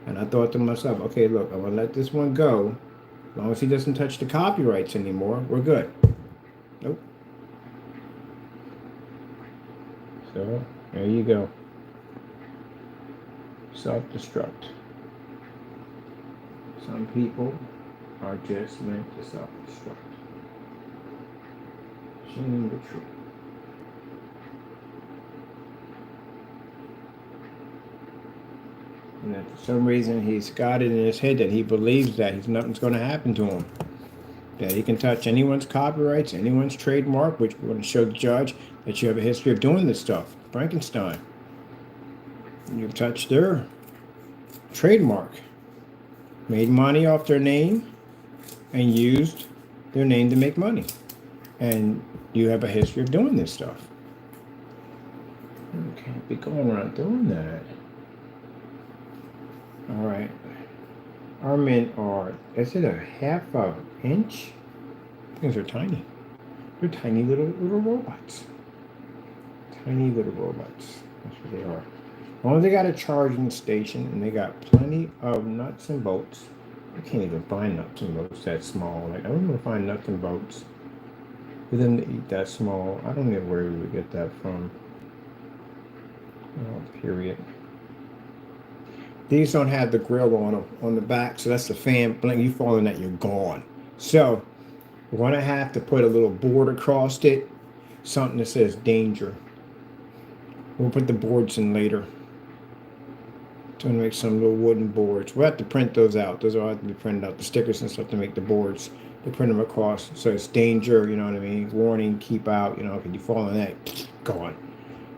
And I thought to myself, okay, look, I'm going to let this one go. As long as he doesn't touch the copyrights anymore, we're good. Nope. So, there you go. Self-destruct. Some people are just meant to self-destruct. Shame the truth. And that for some reason he's got it in his head that he believes that nothing's going to happen to him. That he can touch anyone's copyrights, anyone's trademark, which we're going to show the judge that you have a history of doing this stuff. Frankenstein. You've touched their trademark, made money off their name, and used their name to make money. And you have a history of doing this stuff. You can't be going around doing that. All right. Our men are, is it a half of an inch? Things are tiny. They're tiny little robots. Tiny little robots. That's what they are. Well, they got a charging station and they got plenty of nuts and bolts. I can't even find nuts and bolts that small. Like, I don't even find nuts and bolts for them to eat that small. I don't know where we would get that from. Oh, period. These don't have the grill on the back, so that's the fan. Blink, you fall in that, you're gone. So we're gonna have to put a little board across it, something that says danger. We'll put the boards in later. To make some little wooden boards. We'll have to print those out. Those will have to be printed out. The stickers and stuff to make the boards. They print them across. So it's danger, you know what I mean? Warning, keep out, you know, if you fall in that, gone.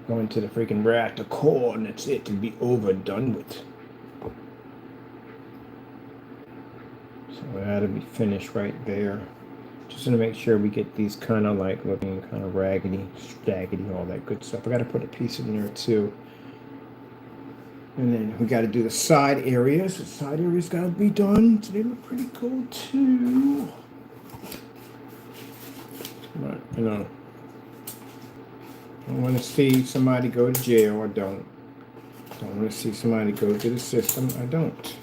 Going to the freaking reactor core, and that's it to be over and done with. So that'll be finished right there. Just to make sure we get these kind of like looking kind of raggedy, staggedy, all that good stuff. I got to put a piece in there too. And then we got to do the side areas. The side areas got to be done. So they look pretty cool too. But, you know, I don't want to see somebody go to jail. I don't. Don't want to see somebody go to the system. I don't.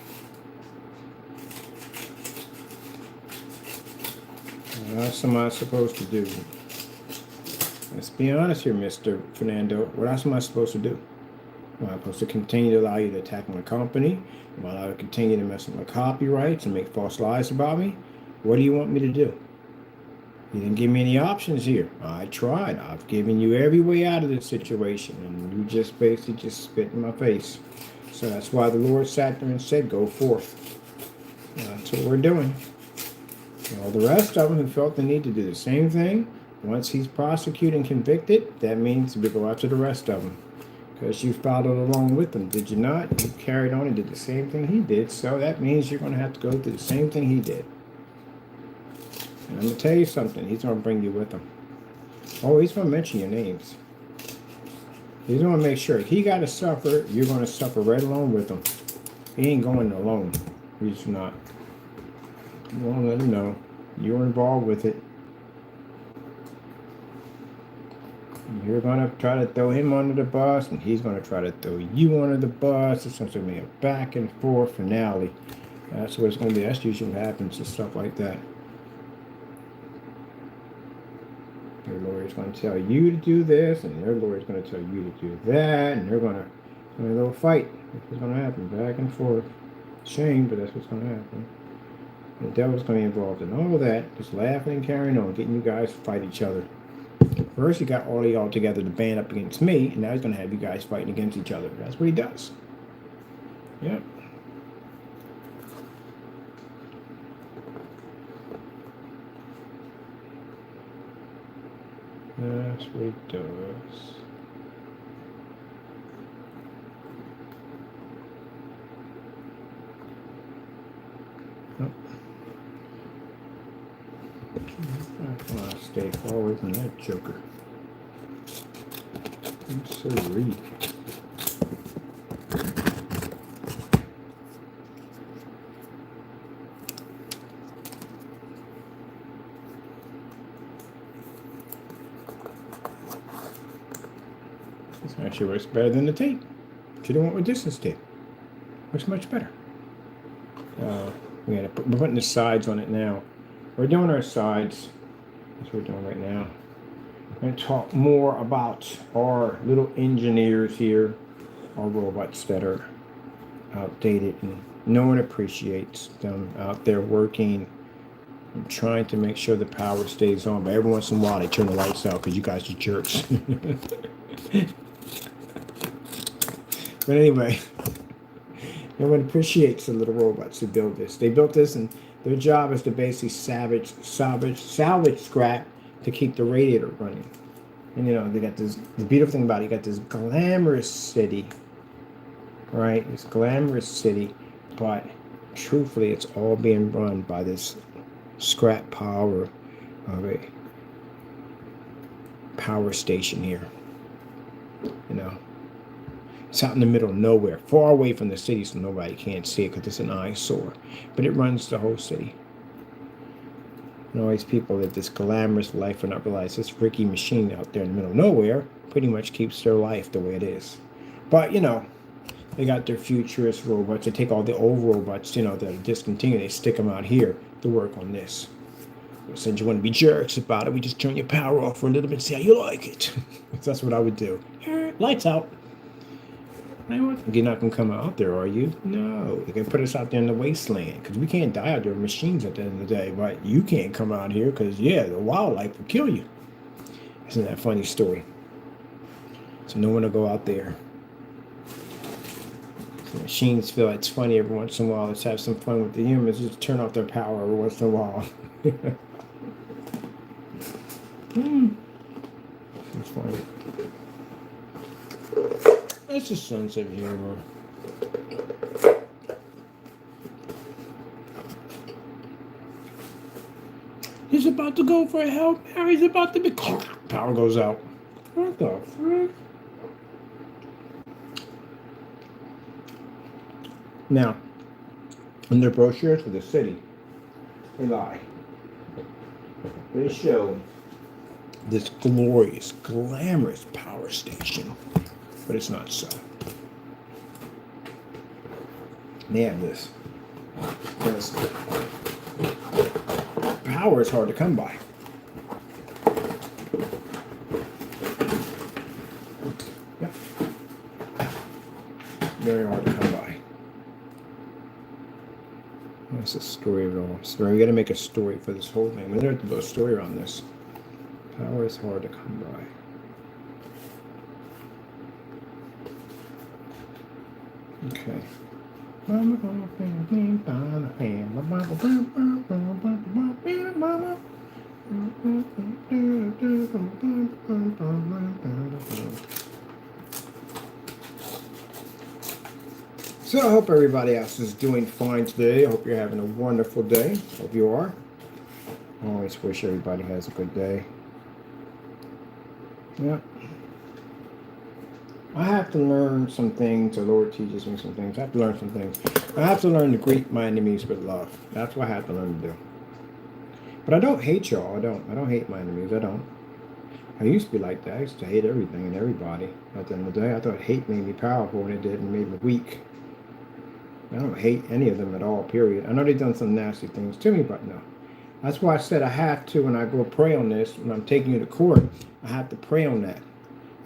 What else am I supposed to do? Let's be honest here, Mr. Fernando. What else am I supposed to do? Am I supposed to continue to allow you to attack my company? Am I allowed to continue to mess with my copyrights and make false lies about me? What do you want me to do? You didn't give me any options here. I tried. I've given you every way out of this situation, and you just basically just spit in my face. So that's why the Lord sat there and said, go forth. That's what we're doing. And all the rest of them who felt the need to do the same thing, once he's prosecuted and convicted, that means we go after the rest of them. Because you followed along with him, did you not? You carried on and did the same thing he did, so that means you're going to have to go through the same thing he did. And I'm going to tell you something, he's going to bring you with him. Oh, he's going to mention your names. He's going to make sure he got to suffer, you're going to suffer right along with him. He ain't going alone. He's not. You want to let him know you're involved with it. You're going to try to throw him under the bus, and he's going to try to throw you under the bus. It's going to be a back and forth finale. That's what it's going to be. That's usually what happens and stuff like that. Your lawyer's going to tell you to do this, and their lawyer's going to tell you to do that, and they're going to have a little fight. That's what's going to happen, back and forth. Shame, but that's what's going to happen. The devil's going to be involved in all of that, just laughing and carrying on, getting you guys to fight each other. First, he got all of y'all together to band up against me, and now he's going to have you guys fighting against each other. That's what he does. Yep. That's what he does. Oh. I want to stay far away from that joker. I'm so reedy. This actually works better than the tape. Should have went with distance tape. Works much better. We're putting the sides on it now. We're doing our sides. That's what we're doing right now. We're going to talk more about our little engineers here, our robots that are outdated and no one appreciates them out there working and trying to make sure the power stays on. But every once in a while they turn the lights out because you guys are jerks. But anyway, no one appreciates the little robots who build this. They built this, and their job is to basically salvage scrap to keep the radiator running. And you know, they got this, the beautiful thing about it, you got this glamorous city, right? This glamorous city, but truthfully, it's all being run by this scrap power of a power station here. You know, it's out in the middle of nowhere, far away from the city, so nobody can't see it because it's an eyesore. But it runs the whole city. And all these people live this glamorous life and not realize this freaky machine out there in the middle of nowhere pretty much keeps their life the way it is. But, you know, they got their futurist robots. They take all the old robots, you know, that are discontinued. They stick them out here to work on this. Since you want to be jerks about it, we just turn your power off for a little bit and see how you like it. That's what I would do. Lights out. You're not going to come out there, are you? No. They're going to put us out there in the wasteland because we can't die out there with machines at the end of the day. But you can't come out here because, yeah, the wildlife will kill you. Isn't that a funny story? So no one will go out there. So machines feel it's funny every once in a while. Let's have some fun with the humans. Just turn off their power every once in a while. It's funny. That's a sense of humor. He's about to go for a Hail Mary. He's about to be... Power goes out. What the frick? Now, in their brochures for the city, they lie. They show this glorious, glamorous power station, but it's not so. They have this. Because power is hard to come by. Yep. Very hard to come by. What's the story of it all? Story. We got to make a story for this whole thing. We don't have to build a story around this. Power is hard to come by. Okay. So I hope everybody else is doing fine today. I hope you're having a wonderful day. Hope you are. I always wish everybody has a good day. Yeah. I have to learn some things. The Lord teaches me some things. I have to learn some things. I have to learn to greet my enemies with love. That's what I have to learn to do. But I don't hate y'all. I don't hate my enemies. I don't. I used to be like that. I used to hate everything and everybody. At the end of the day, I thought hate made me powerful, and it did, and made me weak. I don't hate any of them at all, period. I know they've done some nasty things to me, but no. That's why I said I have to, when I go pray on this, when I'm taking you to court, I have to pray on that.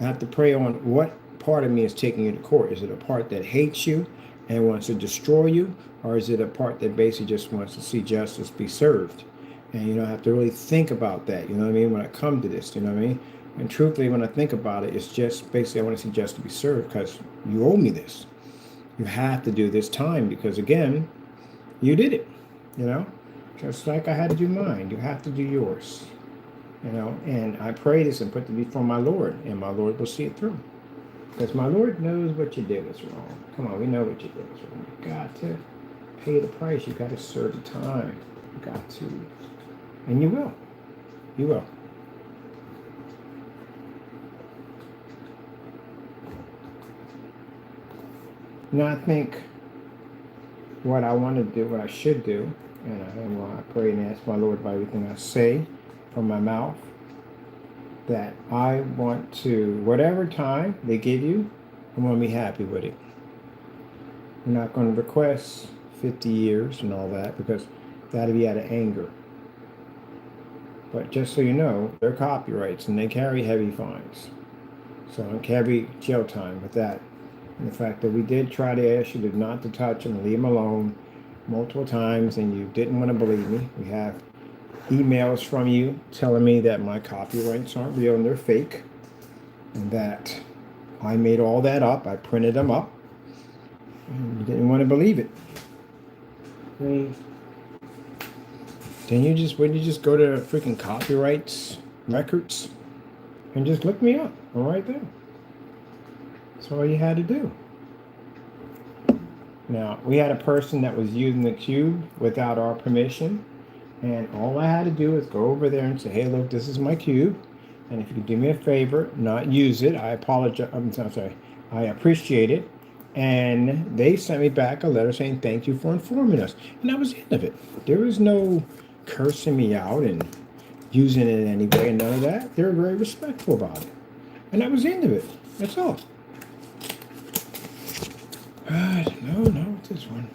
I have to pray on what part of me is taking you to court. Is it a part that hates you and wants to destroy you? Or is it a part that basically just wants to see justice be served? And you know, I have to really think about that, you know what I mean, when I come to this, you know what I mean? And truthfully, when I think about it, it's just basically I want to see justice be served because you owe me this. You have to do this time because, again, you did it, you know? Just like I had to do mine, you have to do yours, you know? And I pray this and put it before my Lord, and my Lord will see it through. Because my Lord knows what you did was wrong. Come on, we know what you did was wrong. You got to pay the price. You got to serve the time. You got to. And you will. You will. Now I think what I want to do, what I should do, and I pray and ask my Lord by everything I say from my mouth, that I want to, whatever time they give you, I want to be happy with it. I'm not going to request 50 years and all that because that'll be out of anger. But just so you know, they're copyrights and they carry heavy fines. So I carry jail time with that. And the fact that we did try to ask you not to touch them and leave them alone multiple times and you didn't want to believe me. We have emails from you telling me that my copyrights aren't real and they're fake. And that I made all that up. I printed them up. And you didn't want to believe it. I mean, wouldn't you just go to freaking copyrights records and just look me up? I'm right there. That's all you had to do. Now, we had a person that was using the cube without our permission. And all I had to do was go over there and say, hey, look, this is my cube. And if you could do me a favor, not use it, I apologize. I'm sorry. I appreciate it. And they sent me back a letter saying, thank you for informing us. And that was the end of it. There was no cursing me out and using it in any way and none of that. They were very respectful about it. And that was the end of it. That's all. No, it's this one.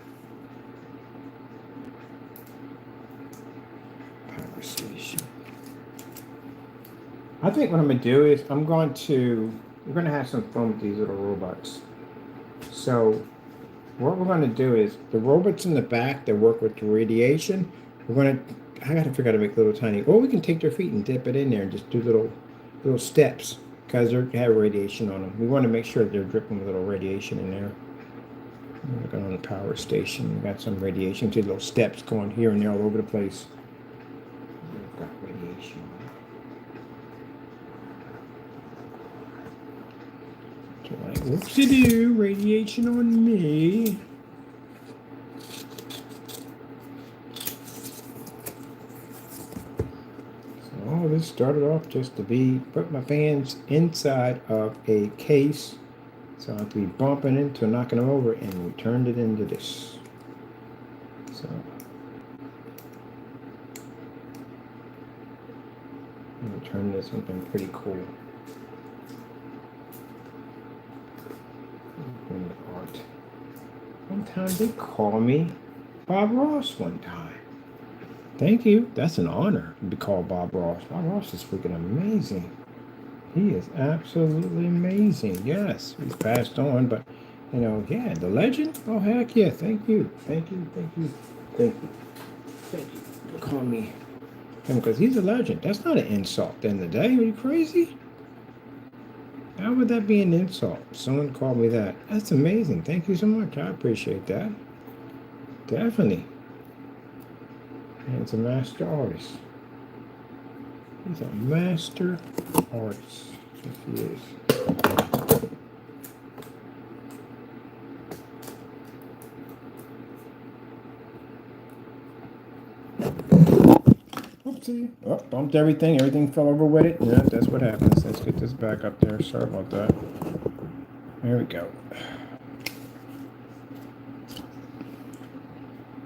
Power station. I think what I'm going to do is we're going to have some fun with these little robots. So what we're going to do is the robots in the back that work with the radiation, I got to figure out how to make little tiny, or we can take their feet and dip it in there and just do little steps because they have radiation on them. We want to make sure they're dripping with a little radiation in there. Looking on the power station, we got some radiation, see little steps going here and there all over the place. We've got radiation So like, whoopsie-doo, radiation on me. So all this started off just to put my fans inside of a case. So I have to be bumping into, knocking them over, and we turned it into this. So we turned it into something pretty cool. Art. One time they called me Bob Ross one time. Thank you. That's an honor to be called Bob Ross. Bob Ross is freaking amazing. He is absolutely amazing. Yes, he's passed on, but you know, yeah, the legend. Oh heck yeah! Thank you, thank you, thank you, thank you, thank you for calling me him because he's a legend. That's not an insult. At the end of the day, are you crazy? How would that be an insult? Someone called me that. That's amazing. Thank you so much. I appreciate that. Definitely. And it's a master artist. He's a master artist. Yes, he is. Oopsie. Oh, bumped everything. Everything fell over with it. Yeah, that's what happens. Let's get this back up there. Sorry about that. There we go.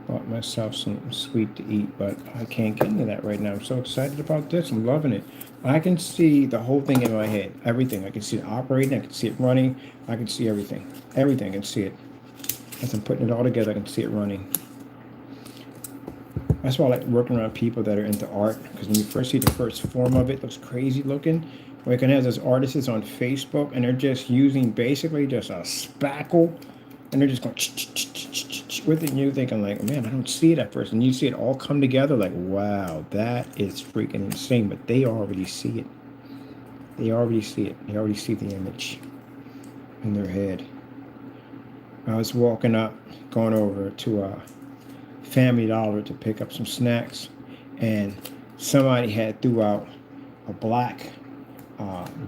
Bought myself some sweet to eat, but I can't get into that right now. I'm so excited about this. I'm loving it. I can see the whole thing in my head. Everything. I can see it operating. I can see it running. I can see everything. Everything. I can see it. As I'm putting it all together, I can see it running. That's why I like working around people that are into art, because when you first see the first form of it, it looks crazy looking. Or you can have those artists on Facebook, and they're just using basically just a spackle, and they're just going with it, and you're thinking like, man, I don't see it at first, and you see it all come together, like, wow, that is freaking insane. But they already see it. They already see it. They already see the image in their head. I was walking up, going over to Family Dollar to pick up some snacks, and somebody had threw out a black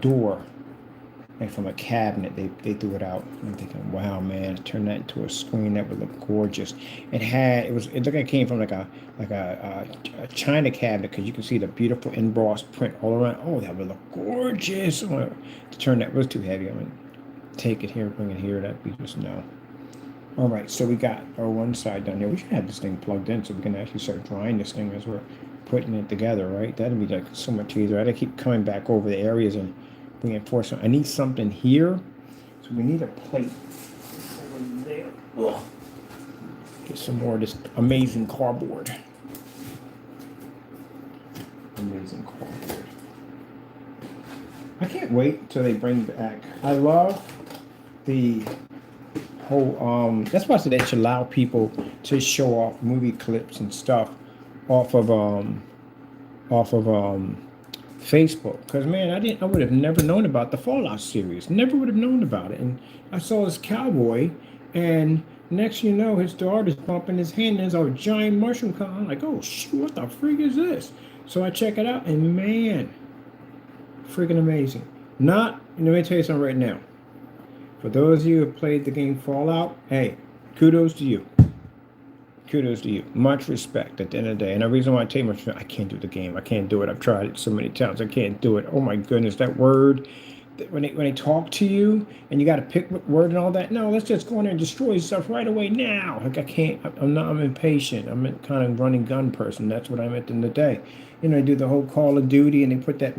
door, and from a cabinet they threw it out. I'm thinking, wow, man, turn that into a screen that would look gorgeous. It looked like it came from like a china cabinet, because you can see the beautiful embossed print all around. Oh, that would look gorgeous. To turn that was too heavy. I'm gonna take it here, bring it here. That'd be just no. All right, so we got our one side done here. We should have this thing plugged in so we can actually start drying this thing as we're putting it together, right? That'd be like so much easier. I gotta keep coming back over the areas and reinforcing. I need something here, so we need a plate over there. Ugh. Get some more of this amazing cardboard. Amazing cardboard. I can't wait until they bring back. I love the whole that's why I said they should allow people to show off movie clips and stuff off of Facebook, because man, I would have never known about the Fallout series, never would have known about it. And I saw this cowboy, and next you know, his daughter's bumping his hand, and there's a giant mushroom coming. I'm like, oh shoot, what the freak is this? So I check it out, and man, freaking amazing. Let me tell you something right now. For those of you who have played the game Fallout, hey, kudos to you. Kudos to you. Much respect at the end of the day. And the reason why I take much respect, I can't do the game. I can't do it. I've tried it so many times. I can't do it. Oh my goodness, that word. When they talk to you and you got to pick what word and all that. No, let's just go in there and destroy stuff right away now. Like I can't. I'm impatient. I'm a kind of running gun person. That's what I'm at the end of the day. You know, they do the whole Call of Duty, and they put that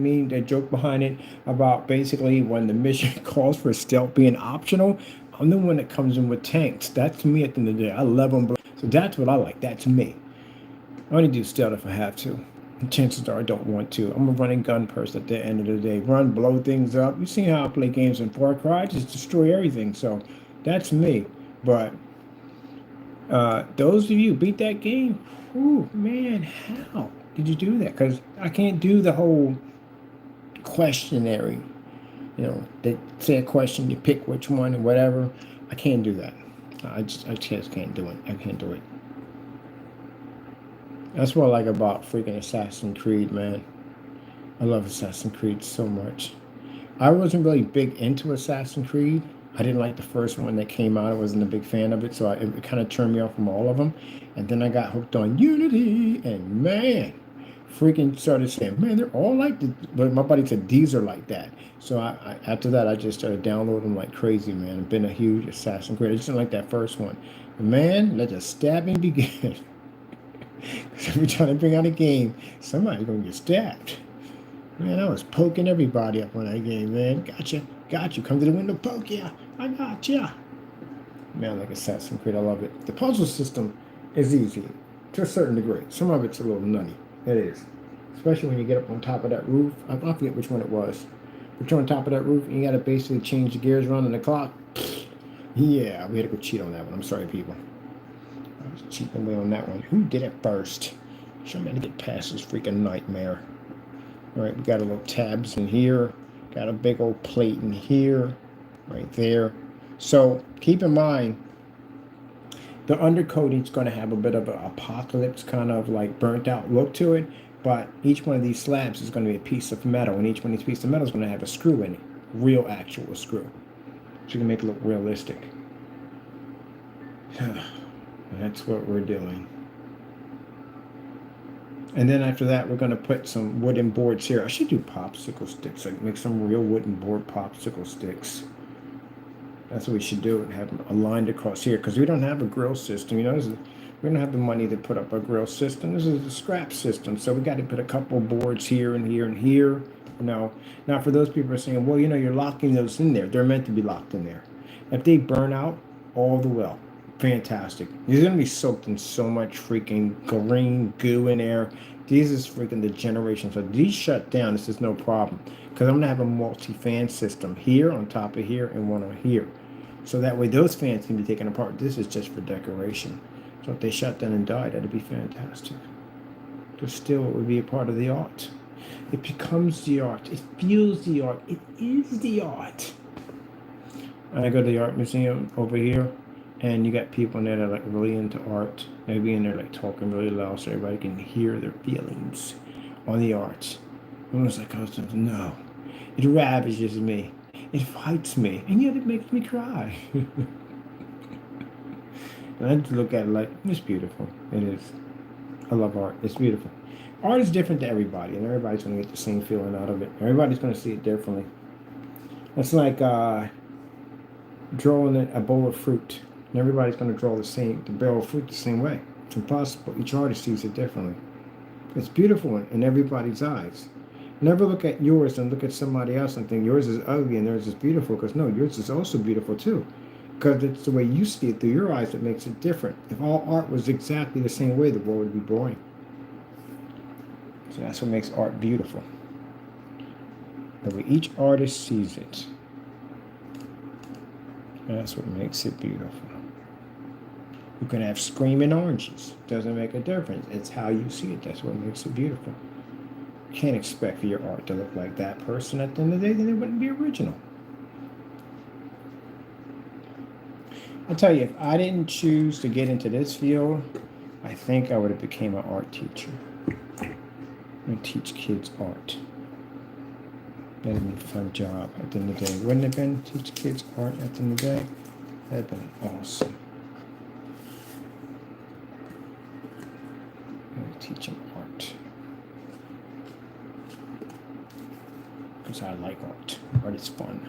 joke behind it about basically when the mission calls for stealth being optional. I'm the one that comes in with tanks. That's me at the end of the day. I love them. So that's what I like. That's me. I only do stealth if I have to. Chances are I don't want to. I'm a running gun person at the end of the day. Run, blow things up. You've seen how I play games in Far Cry. Just destroy everything. So that's me. But those of you who beat that game, whew, man, how did you do that? Because I can't do the whole questionary. You know, they say a question, you pick which one and whatever. I can't do that. I just can't do it. I can't do it. That's what I like about freaking Assassin's Creed, man. I love Assassin's Creed so much. I wasn't really big into Assassin's Creed. I didn't like the first one that came out. I wasn't a big fan of it, so it kind of turned me off from all of them. And then I got hooked on Unity, and man, freaking started saying, man, they're all like this. But my buddy said, these are like that. So after that, I just started downloading them like crazy, man. I've been a huge Assassin's Creed. I just didn't like that first one. But man, let the stabbing begin. Because every time I bring out a game, somebody's going to get stabbed. Man, I was poking everybody up on that game, man. Gotcha. Got you. Come to the window, poke ya. I got ya. Man, like Assassin's Creed, I love it. The puzzle system is easy to a certain degree. Some of it's a little nutty. It is. Especially when you get up on top of that roof. I forget which one it was. But you're on top of that roof and you got to basically change the gears around in the clock. Yeah, we had to go cheat on that one. I'm sorry, people. I was cheating away on that one. Who did it first? Show me how to get past this freaking nightmare. All right, we got a little tabs in here. Got a big old plate in here. Right there. So keep in mind, the undercoating is going to have a bit of an apocalypse kind of like burnt out look to it. But each one of these slabs is going to be a piece of metal. And each one of these pieces of metal is going to have a screw in it. Real actual screw. So you can make it look realistic. That's what we're doing. And then after that, we're going to put some wooden boards here. I should do popsicle sticks. Like make some real wooden board popsicle sticks. That's what we should do. And have them aligned across here. Because we don't have a grill system. You know, we don't have the money to put up a grill system. This is a scrap system. So we got to put a couple boards here and here and here. You know, now for those people who are saying, well, you know, you're locking those in there. They're meant to be locked in there. If they burn out, all the well. Fantastic. These are going to be soaked in so much freaking green goo in there. These is freaking the generation. So these shut down. This is no problem. Because I'm going to have a multi-fan system here on top of here and one on here. So that way those fans can be taken apart. This is just for decoration. So if they shut down and died, that'd be fantastic. But still, it would be a part of the art. It becomes the art. It feels the art. It is the art. I go to the art museum over here. And you got people in there that are like really into art. Maybe in there like talking really loud so everybody can hear their feelings on the art. And it's like, no, it ravages me. It fights me. And yet it makes me cry. And I just look at it like, it's beautiful. It is. I love art. It's beautiful. Art is different to everybody. And everybody's going to get the same feeling out of it. Everybody's going to see it differently. It's like drawing a bowl of fruit. And everybody's going to draw the bowl of fruit the same way. It's impossible. Each artist sees it differently. It's beautiful in everybody's eyes. Never look at yours and look at somebody else and think yours is ugly and theirs is beautiful. Because no, yours is also beautiful too. Because it's the way you see it through your eyes that makes it different. If all art was exactly the same way, the world would be boring. So that's what makes art beautiful. The way each artist sees it. That's what makes it beautiful. You can have screaming oranges. Doesn't make a difference. It's how you see it. That's what makes it beautiful. You can't expect for your art to look like that person at the end of the day, then it wouldn't be original. I tell you, if I didn't choose to get into this field, I think I would have became an art teacher. And teach kids art. That'd be a fun job at the end of the day. Wouldn't it have been teach kids art at the end of the day? That'd have been awesome. Teach them art. Because I like art. Art is fun.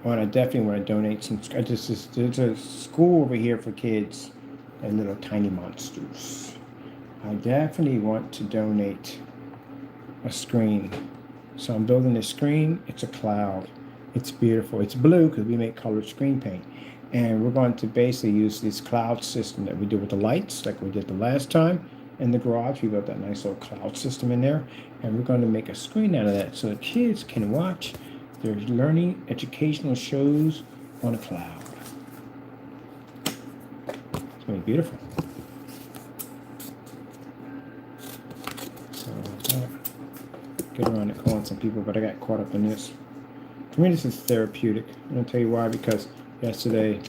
Well, I definitely want to donate some. There's a school over here for kids and little tiny monsters. I definitely want to donate a screen. So I'm building this screen. It's a cloud. It's beautiful. It's blue because we make colored screen paint. And we're going to basically use this cloud system that we do with the lights, like we did the last time. In the garage, we built that nice little cloud system in there. And we're going to make a screen out of that so the kids can watch their learning educational shows on a cloud. It's going to be beautiful. get around to calling some people, but I got caught up in this. For me, this is therapeutic. I'm going to tell you why, because yesterday,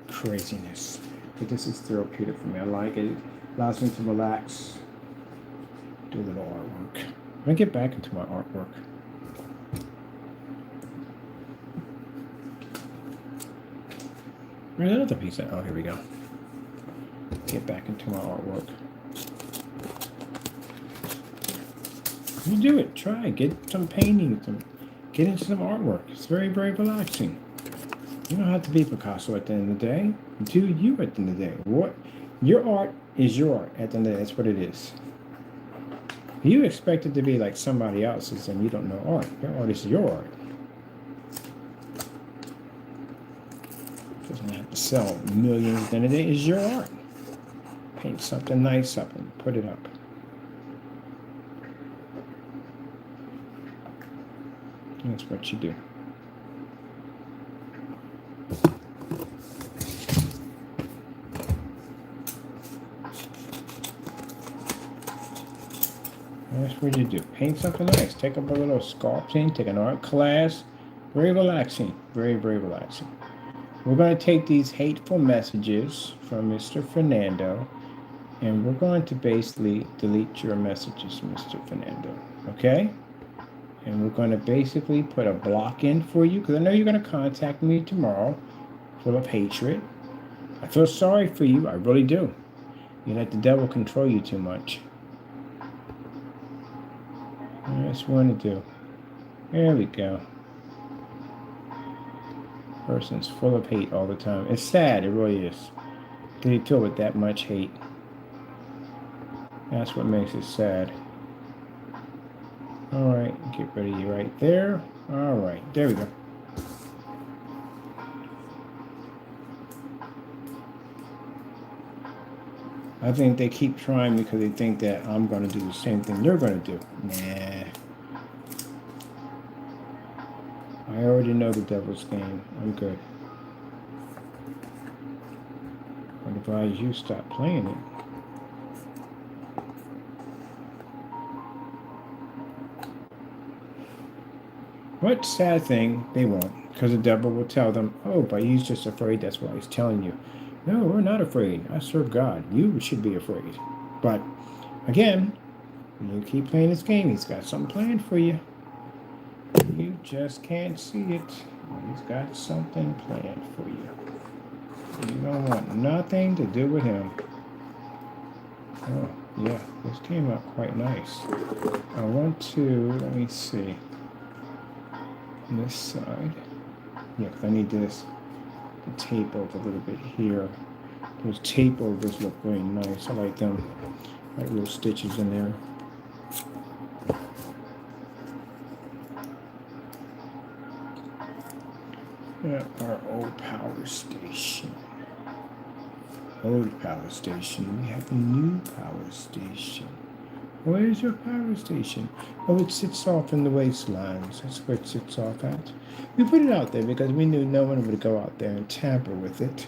craziness. But this is therapeutic for me. I like it. It allows me to relax, do a little artwork. I'm going to get back into my artwork. Where's another piece? Oh, here we go. Get back into my artwork. You do it. Try. Get some painting. Get into some artwork. It's very, very relaxing. You don't have to be Picasso at the end of the day. Do you at the end of the day. What your art is your art at the end of the day. That's what it is. You expect it to be like somebody else's and you don't know art. Your art is your art. Doesn't have to sell millions at the end of the day. It's your art. Paint something nice up and put it up. That's what you do. That's what you do. Paint something nice. Take up a little sculpting. Take an art class. Very relaxing. Very, very relaxing. We're going to take these hateful messages from Mr. Fernando, and we're going to basically delete your messages, Mr. Fernando. Okay? And we're going to basically put a block in for you, because I know you're going to contact me tomorrow full of hatred. I feel sorry for you. I really do. You let the devil control you too much. That's what we want to do. There we go. Person's full of hate all the time. It's sad. It really is. They feel with that much hate. That's what makes it sad. All right, get rid of you right there. All right, there we go. I think they keep trying because they think that I'm going to do the same thing they're going to do. Nah. I already know the devil's game. I'm good. I'd advise you stop playing it. What sad thing, they won't, because the devil will tell them, oh, but he's just afraid, that's why he's telling you. No, we're not afraid. I serve God. You should be afraid. But, again, when you keep playing this game, he's got something planned for you. You just can't see it. He's got something planned for you. You don't want nothing to do with him. Oh, yeah, this came out quite nice. I want to, let me see. This side. Yeah, because I need this to tape over a little bit here. Those tape overs look very nice. I like them. Like little stitches in there. Yeah, our old power station. Old power station. We have a new power station. Where's your power station? Oh, it sits off in the wastelands. That's where it sits off at. We put it out there because we knew no one would go out there and tamper with it.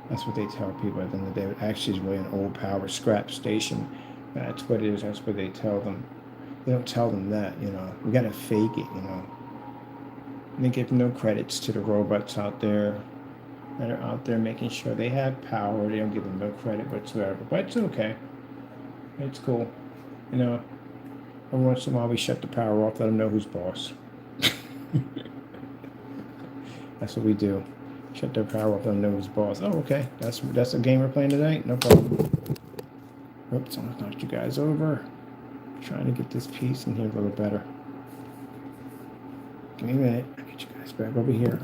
That's what they tell people at the end of the day. Actually, it's really an old power scrap station. That's what it is. That's what they tell them. They don't tell them that, you know. We got to fake it, you know. And they give no credits to the robots out there that are out there making sure they have power. They don't give them no credit whatsoever. But it's okay. It's cool. You know, every once in a while we shut the power off, let them know who's boss. That's what we do. Shut their power off, let them know who's boss. Oh, okay. That's a game we're playing tonight? No problem. Oops, almost knocked you guys over. Trying to get this piece in here a little better. Give me a minute. I'll get you guys back over here.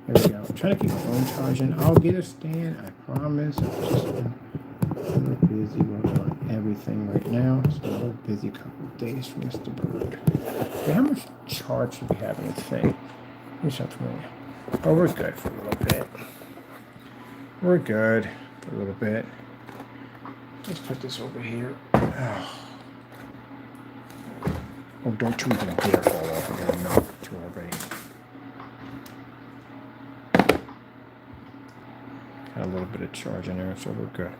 There we go. I'm trying to keep my phone charging. I'll get a stand, I promise. I've just been a little busy working on everything right now. It's been a little busy couple of days for Mr. Bird. Wait, how much charge should we have in this thing? Here's something for you. Oh, we're good for a little bit. We're good for a little bit. Let's put this over here. Oh, don't you even dare fall off. I'm going to knock you already. Got a little bit of charge in there, so we're good.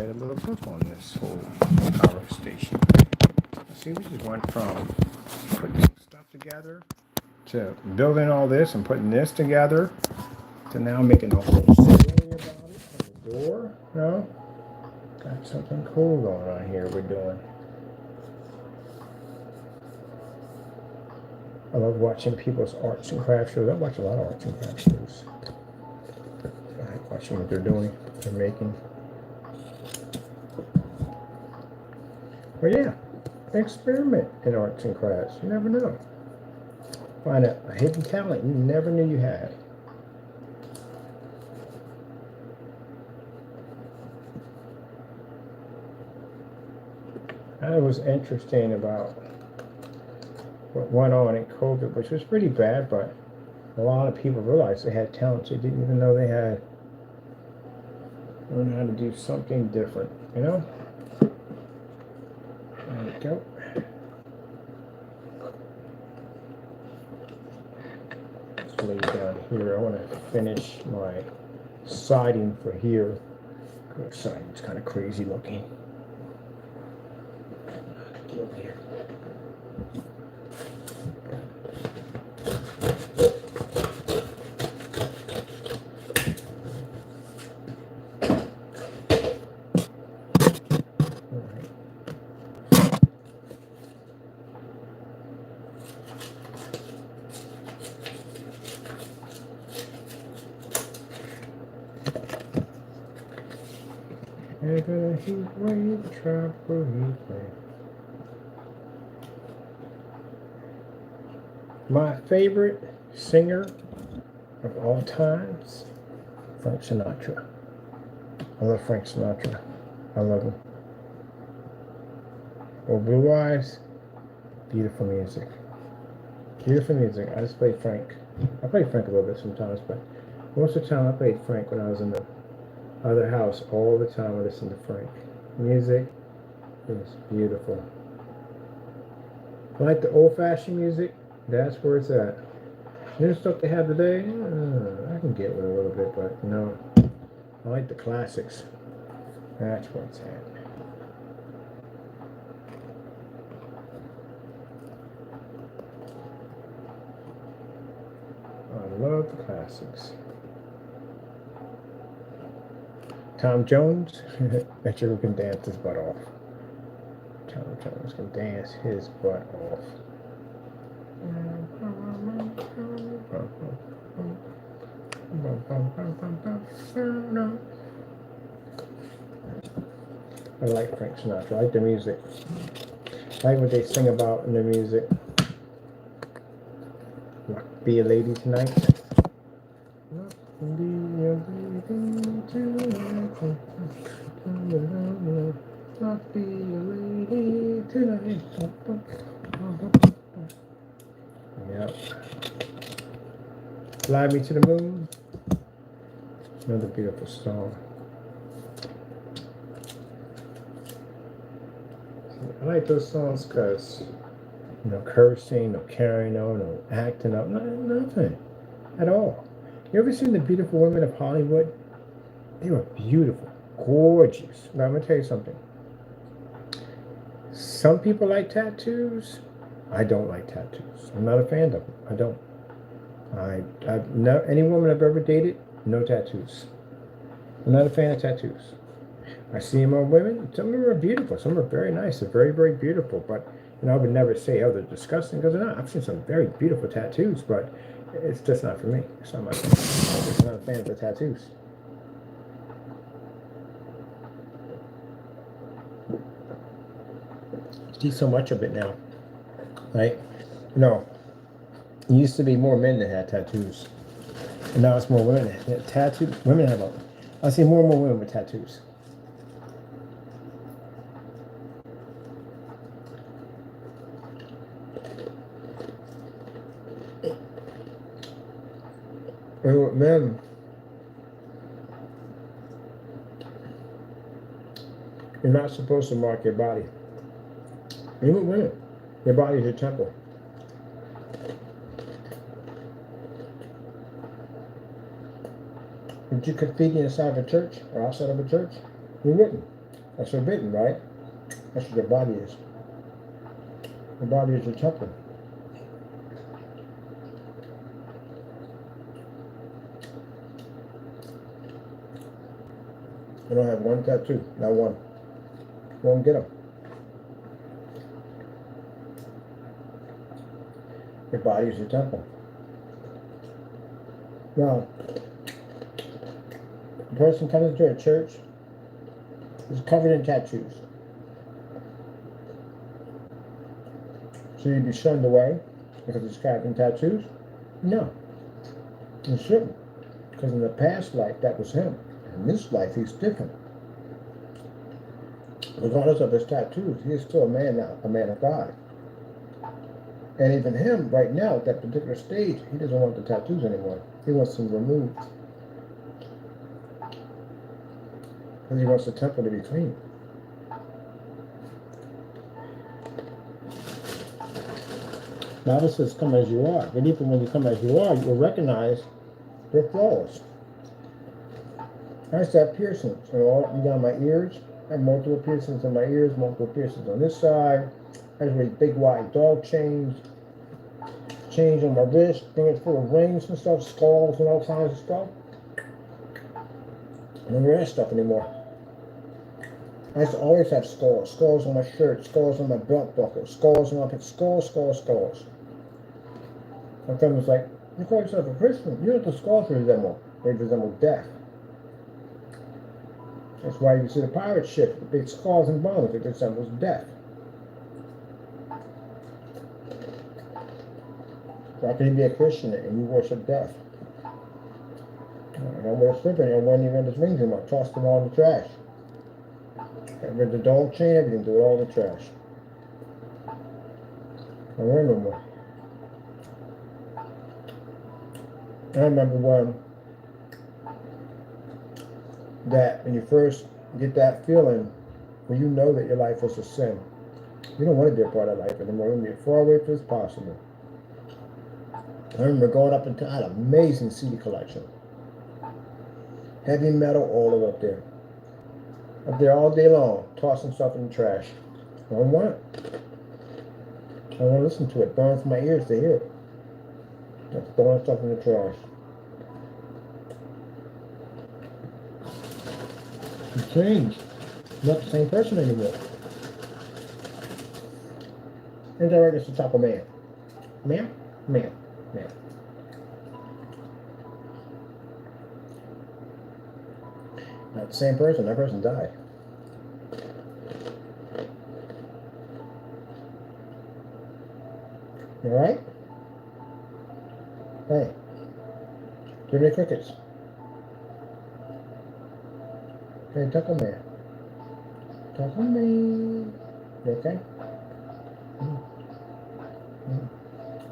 read a little book on this whole power station. See, we just went from putting stuff together to building all this and putting this together to now making a whole ceremony about it on the door. No, got something cool going on here we're doing. I love watching people's arts and crafts shows. I watch a lot of arts and crafts shows. I like watching what they're doing, what they're making. But yeah, experiment in arts and crafts. You never know. Find a hidden talent you never knew you had. That was interesting about what went on in COVID, which was pretty bad, but a lot of people realized they had talents they didn't even know they had. Learn how to do something different, you know? There we go. Let's lay down here. I want to finish my siding for here. The siding's kind of crazy looking. Get over here. Ever a heat wave, tropical heat wave. My favorite singer of all times, Frank Sinatra. I love Frank Sinatra. I love him. Well, Blue Eyes, beautiful music. Beautiful music. I just play Frank. I play Frank a little bit sometimes, but most of the time I played Frank when I was in the other house all the time. I listened to Frank. Music is beautiful. I like the old-fashioned music. That's where it's at. New stuff they have today, I can get with a little bit, but no. I like the classics. That's where it's at. I love the classics. Tom Jones, that sure can dance his butt off. Tom Jones can dance his butt off. I like Frank Sinatra. I like the music. I like what they sing about in their music. Be a lady tonight. Be a lady tonight. Not be a lady tonight. Yep. Fly Me to the Moon. Another beautiful song. I like those songs because no cursing, no carrying on, no acting up, nothing at all. You ever seen the beautiful women of Hollywood? They were beautiful, gorgeous. Now I'm gonna tell you something. Some people like tattoos. I don't like tattoos. I'm not a fan of them. I don't. I've never, any woman I've ever dated, no tattoos. I'm not a fan of tattoos. I see them on women. Some of them are beautiful. Some are very nice. They're very, very beautiful. But I would never say, oh, they're disgusting, because they're not. I've seen some very beautiful tattoos, but it's just not for me. It's not my thing. I'm just not a fan of the tattoos. See so much of it now, right? No, it used to be more men that had tattoos, and now it's more women that have tattoos. Women have a. I see more and more women with tattoos. And with men, you're not supposed to mark your body. Even with women, your body is your temple. Would you configure inside of a church or outside of a church? You wouldn't. That's forbidden, right? That's what the body is. The body is your temple. I don't have one tattoo, not one. Won't get them. Your body is your temple. Now, a person comes into a church is covered in tattoos. Should he be shunned away because he's covered in tattoos? No, he shouldn't. Because in the past life, that was him. In this life, he's different. Regardless of his tattoos, he is still a man now, a man of God. And even him, right now, at that particular stage, he doesn't want the tattoos anymore. He wants them removed. Because he wants the temple to be clean. Bible says, come as you are. But even when you come as you are, you'll recognize their flaws. I used to have piercings, all up and down my ears. I have multiple piercings in my ears, multiple piercings on this side. I have really big wide dog chains on my wrist, things full of rings and stuff, skulls and all kinds of stuff. I don't wear that stuff anymore. I used to always have skulls on my shirt, skulls on my belt buckle, skulls on my pants, skulls. My friend was like, you call yourself a Christian, you know what the skulls resemble? They resemble death. That's why you see the pirate ship, the big skulls and bones, it resembles death. How can you be a Christian and you worship death? I don't wear a slipper, I don't wear any of his rings anymore. I tossed them all in the trash. Got rid of the dog chain, everything, threw it all in the trash. I don't wear no more. I remember when you first get that feeling, when you know that your life was a sin, you don't want to be a part of life anymore. You want to be as far away from as possible. I remember going up and I had an amazing CD collection. Heavy metal all the way up there. Up there all day long, tossing stuff in the trash. I don't want it. I don't want to listen to it. Burns my ears to hear it. Just throwing stuff in the trash. You changed. You're not the same person anymore. Ain't that right, Mr. Taco Man? Ma'am? Ma'am. Ma'am. Not the same person. That person died. You alright? Hey. Give me crickets. Hey, Taco Man. Taco Man. You okay?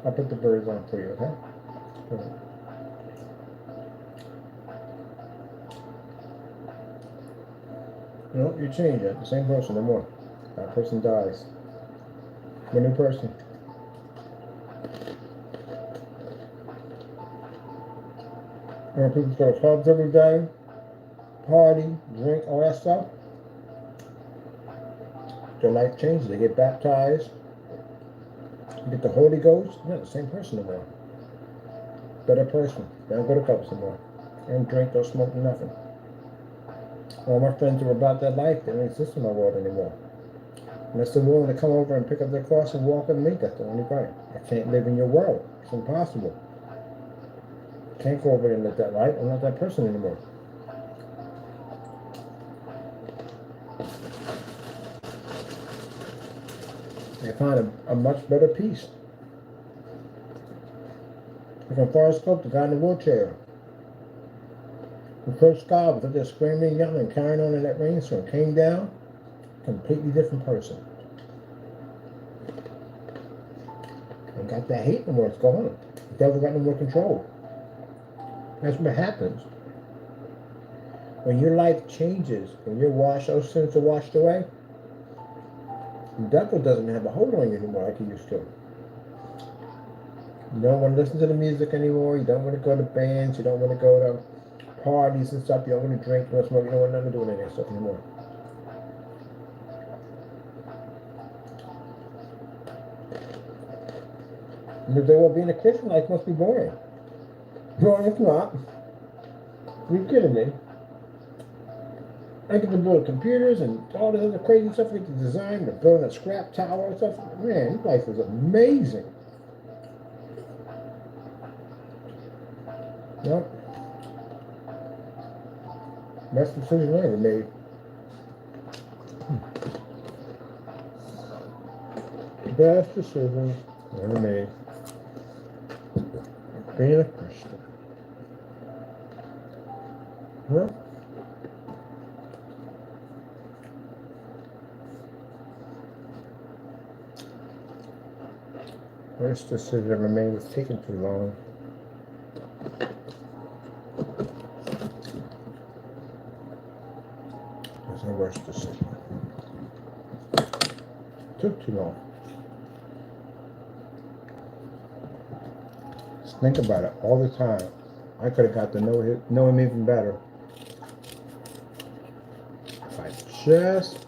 I'll put the birds on for you, okay? Good. No, you change it. The same person, no more. That person dies. I'm a new person. When people go to clubs every day, party, drink, all that stuff, their life changes. They get baptized, you get the Holy Ghost. You're not the same person anymore. Better person. They don't go to clubs anymore. They don't drink, don't smoke, nothing. All my friends who are about that life, they don't exist in my world anymore. Unless they're willing to come over and pick up their cross and walk with me, that's the only way. I can't live in your world. It's impossible. I can't go over and live that life. I'm not that person anymore. I find a much better peace. Like on Forrest Gump, the guy in the wheelchair. The first guy was just screaming, yelling, and carrying on in that rainstorm. Came down, completely different person. And got that hate no more. It's gone. The devil got no more control. That's what happens. When your life changes, when you're washed, those sins are washed away, the devil doesn't have a hold on you anymore like he used to. You don't want to listen to the music anymore. You don't want to go to bands. You don't want to go to parties and stuff. You don't want to drink. You don't want to smoke. You don't want nothing to do with any of that stuff anymore. You say, well, being a Christian life must be boring. Well, it's not. You're kidding me. I get to build computers and all this other crazy stuff I get to design, to build a scrap tower and stuff. Man, life is amazing. Yep. Best decision I ever made. Best decision I ever made. Being a Christian. Well, worst decision I ever made was taking too long. That's the worst decision. Took too long. Just think about it all the time. I could have got to know him even better if I just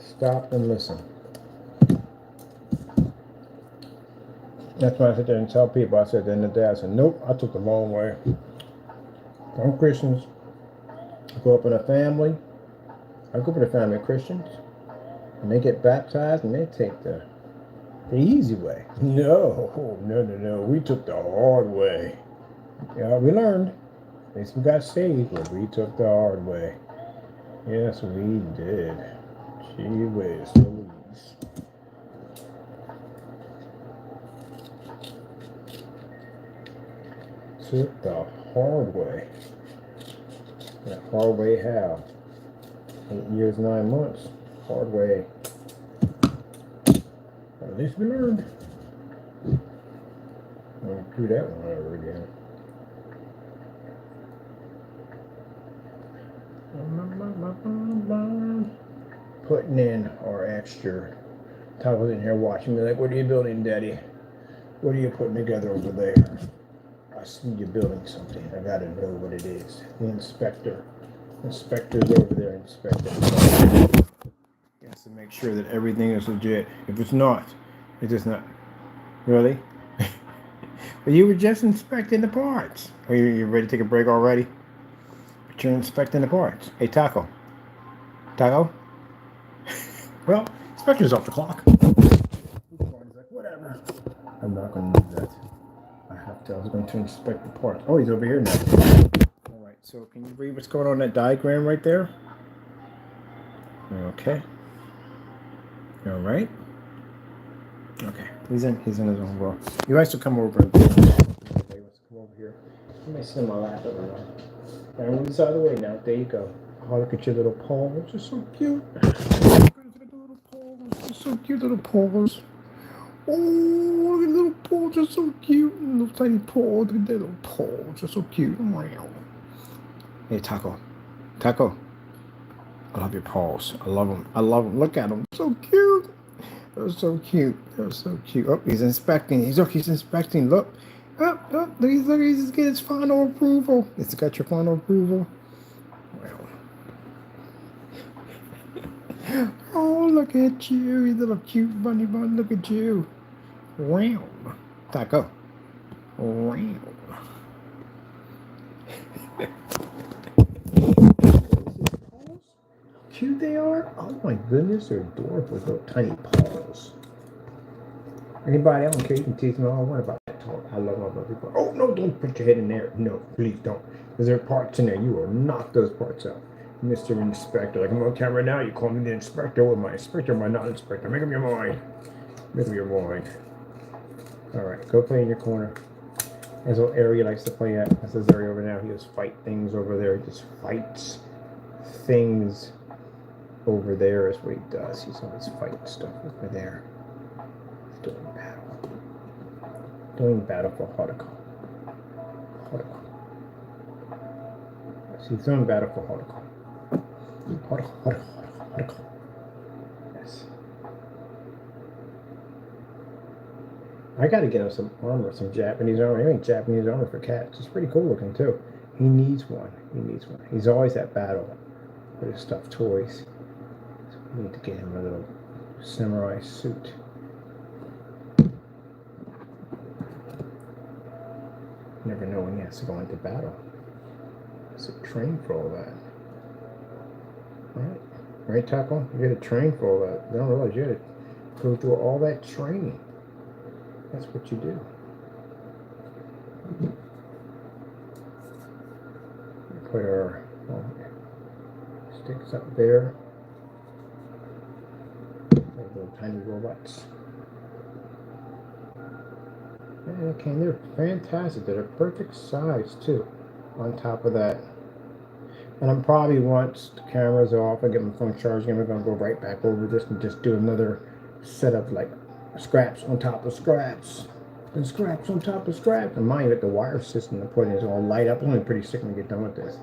stopped and listened. That's why I sit there and tell people. I said at the end of the day, I said, nope, I took the long way. Some Christians grow up in a family. I grew up in a family of Christians, and they get baptized and they take the easy way. No. We took the hard way. Yeah, we learned. At least we got saved, but we took the hard way. Yes, we did. Gee whiz, Louise. Took the hard way. That hard way how? 8 years, 9 months. Hard way. But at least we learned. I'll do that one over again. Putting in our extra. Tyler's in here watching me like, what are you building, Daddy? What are you putting together over there? I see you building something. I gotta know what it is. The inspector. Inspector's over there inspecting. He has to make sure that everything is legit. If it's not, it's just not. Really? Well, you were just inspecting the parts. Are you ready to take a break already? But you're inspecting the parts. Hey, Taco. Taco? Well, inspector's off the clock. He's like, whatever. I'm not going to do that. I was going to inspect the parts. Oh, he's over here now. All right, so can you read what's going on in that diagram right there? Okay. All right. Okay. He's in his own world. You guys to come over and come over here. You may sit in my lap over there. And move this out of the way now. There you go. Oh, look at your little paws. You're so cute. Look at the little paws. You're so cute, little paws. Oh, look at the little paws. You're so cute. Little tiny paws. Look at their little paws. You're so cute. Wow. Hey, Taco. Taco. I love your paws. I love them. I love them. Look at them. So cute. They're so cute. They're so cute. Oh, he's inspecting. He's inspecting. Look. Look. He's getting his final approval. It's got your final approval. Well. Oh, look at you, you little cute bunny bun. Look at you. Wow. Taco. Wow. Cute they are. Oh my goodness, they're adorable with little tiny paws. Anybody, I don't care, you can tease me all I want about that talk. I love people. Oh no, don't put your head in there. No, please don't. Because there are parts in there. You will knock those parts out. Mr. Inspector, like I'm on camera now, you call me the inspector. With my inspector, my not inspector. Make up your mind. Make up your mind. Alright, go play in your corner. There's a little area he likes to play at. That's his area over now. He just fight things over there. He just fights things over there is what he does. He's always fighting stuff over there. He's doing battle. Doing battle for Hortico. So he's doing battle for Hortico. Hortico. Yes. I gotta get him some armor, some Japanese armor. He ain't Japanese armor for cats. It's pretty cool looking too. He needs one. He's always at battle with his stuffed toys. So we need to get him a little samurai suit. he has to go into battle. It's a train for all that. Right? Right, Taco? You gotta train for all that. You don't realize you gotta go through all that training. That's what you do. Put our sticks up there. Little tiny robots. And okay, they're fantastic. They're the perfect size too. On top of that. And I'm probably, once the camera's off, I get my phone charging, I'm gonna go right back over this and just do another set of like scraps on top of scraps. And scraps on top of scraps. And mind you, the wire system to put in is all light up. I'm gonna be pretty sick when we get done with this.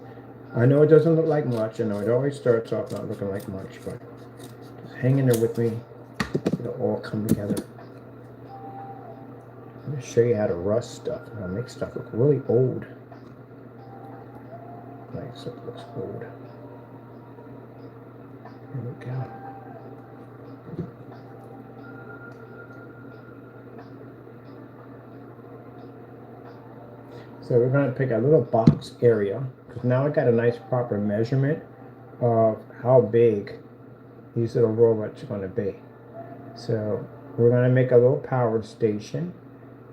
I know it doesn't look like much. I know it always starts off not looking like much, but just hang in there with me. It'll all come together. I'm gonna show you how to rust stuff, how to make stuff look really old. Nice, it looks old. Here we go. So we're going to pick a little box area, because now I got a nice proper measurement of how big these little robots are going to be. So we're going to make a little power station,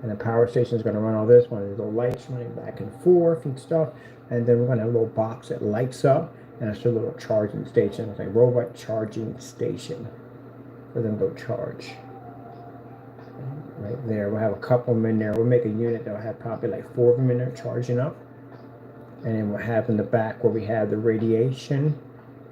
and the power station is going to run all this one. There's little lights running back and forth and stuff, and then we're going to have a little box that lights up, and it's a little charging station. It's a robot charging station for them to charge. Right there, we'll have a couple of them in there. We'll make a unit that'll have probably like 4 of them in there charging up. And then we'll have in the back where we have the radiation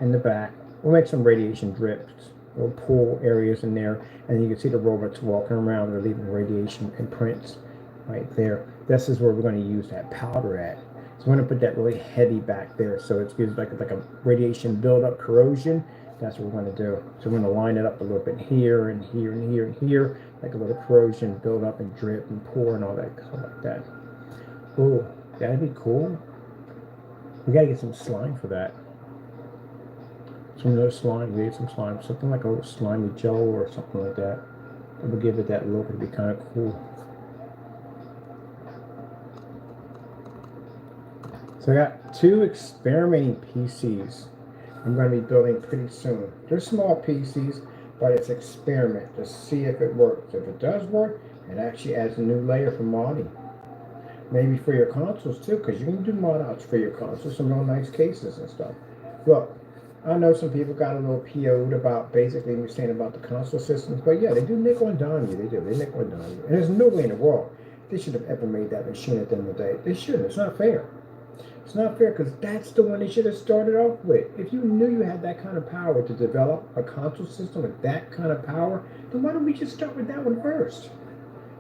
in the back. We'll make some radiation drips, little pool areas in there. And you can see the robots walking around. They're leaving radiation imprints right there. This is where we're going to use that powder at. So we're going to put that really heavy back there. So it's gives like a radiation buildup, corrosion. That's what we're going to do. So we're going to line it up a little bit here and here and here and here, like a little corrosion build up and drip and pour and all that stuff like that. Oh, that'd be cool. We got to get some slime for that. Some little slime. We need some slime. Something like a little slimy jello or something like that. That would give it that look. It'd be kind of cool. So I got 2 experimenting PCs I'm going to be building pretty soon. They're small PCs, but it's experiment to see if it works. If it does work, it actually adds a new layer for modding. Maybe for your consoles too, because you can do mod outs for your consoles, some real nice cases and stuff. Look, I know some people got a little PO'd about basically me saying about the console systems, but yeah, they do nickel and dime you. They do. They nickel and dime you. And there's no way in the world they should have ever made that machine at the end of the day. They shouldn't. It's not fair. It's not fair, because that's the one they should have started off with. If you knew you had that kind of power to develop a console system with that kind of power, then why don't we just start with that one first?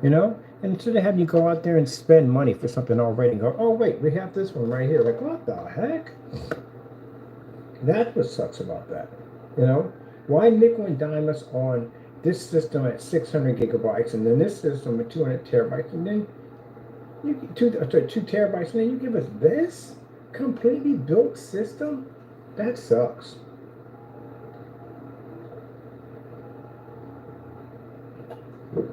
You know? And instead of having you go out there and spend money for something already and go, oh wait, we have this one right here. Like, what the heck? That's what sucks about that. You know? Why nickel and dime us on this system at 600 gigabytes and then this system at 200 terabytes and then you get 2 terabytes and then you give us this completely built system? That sucks. If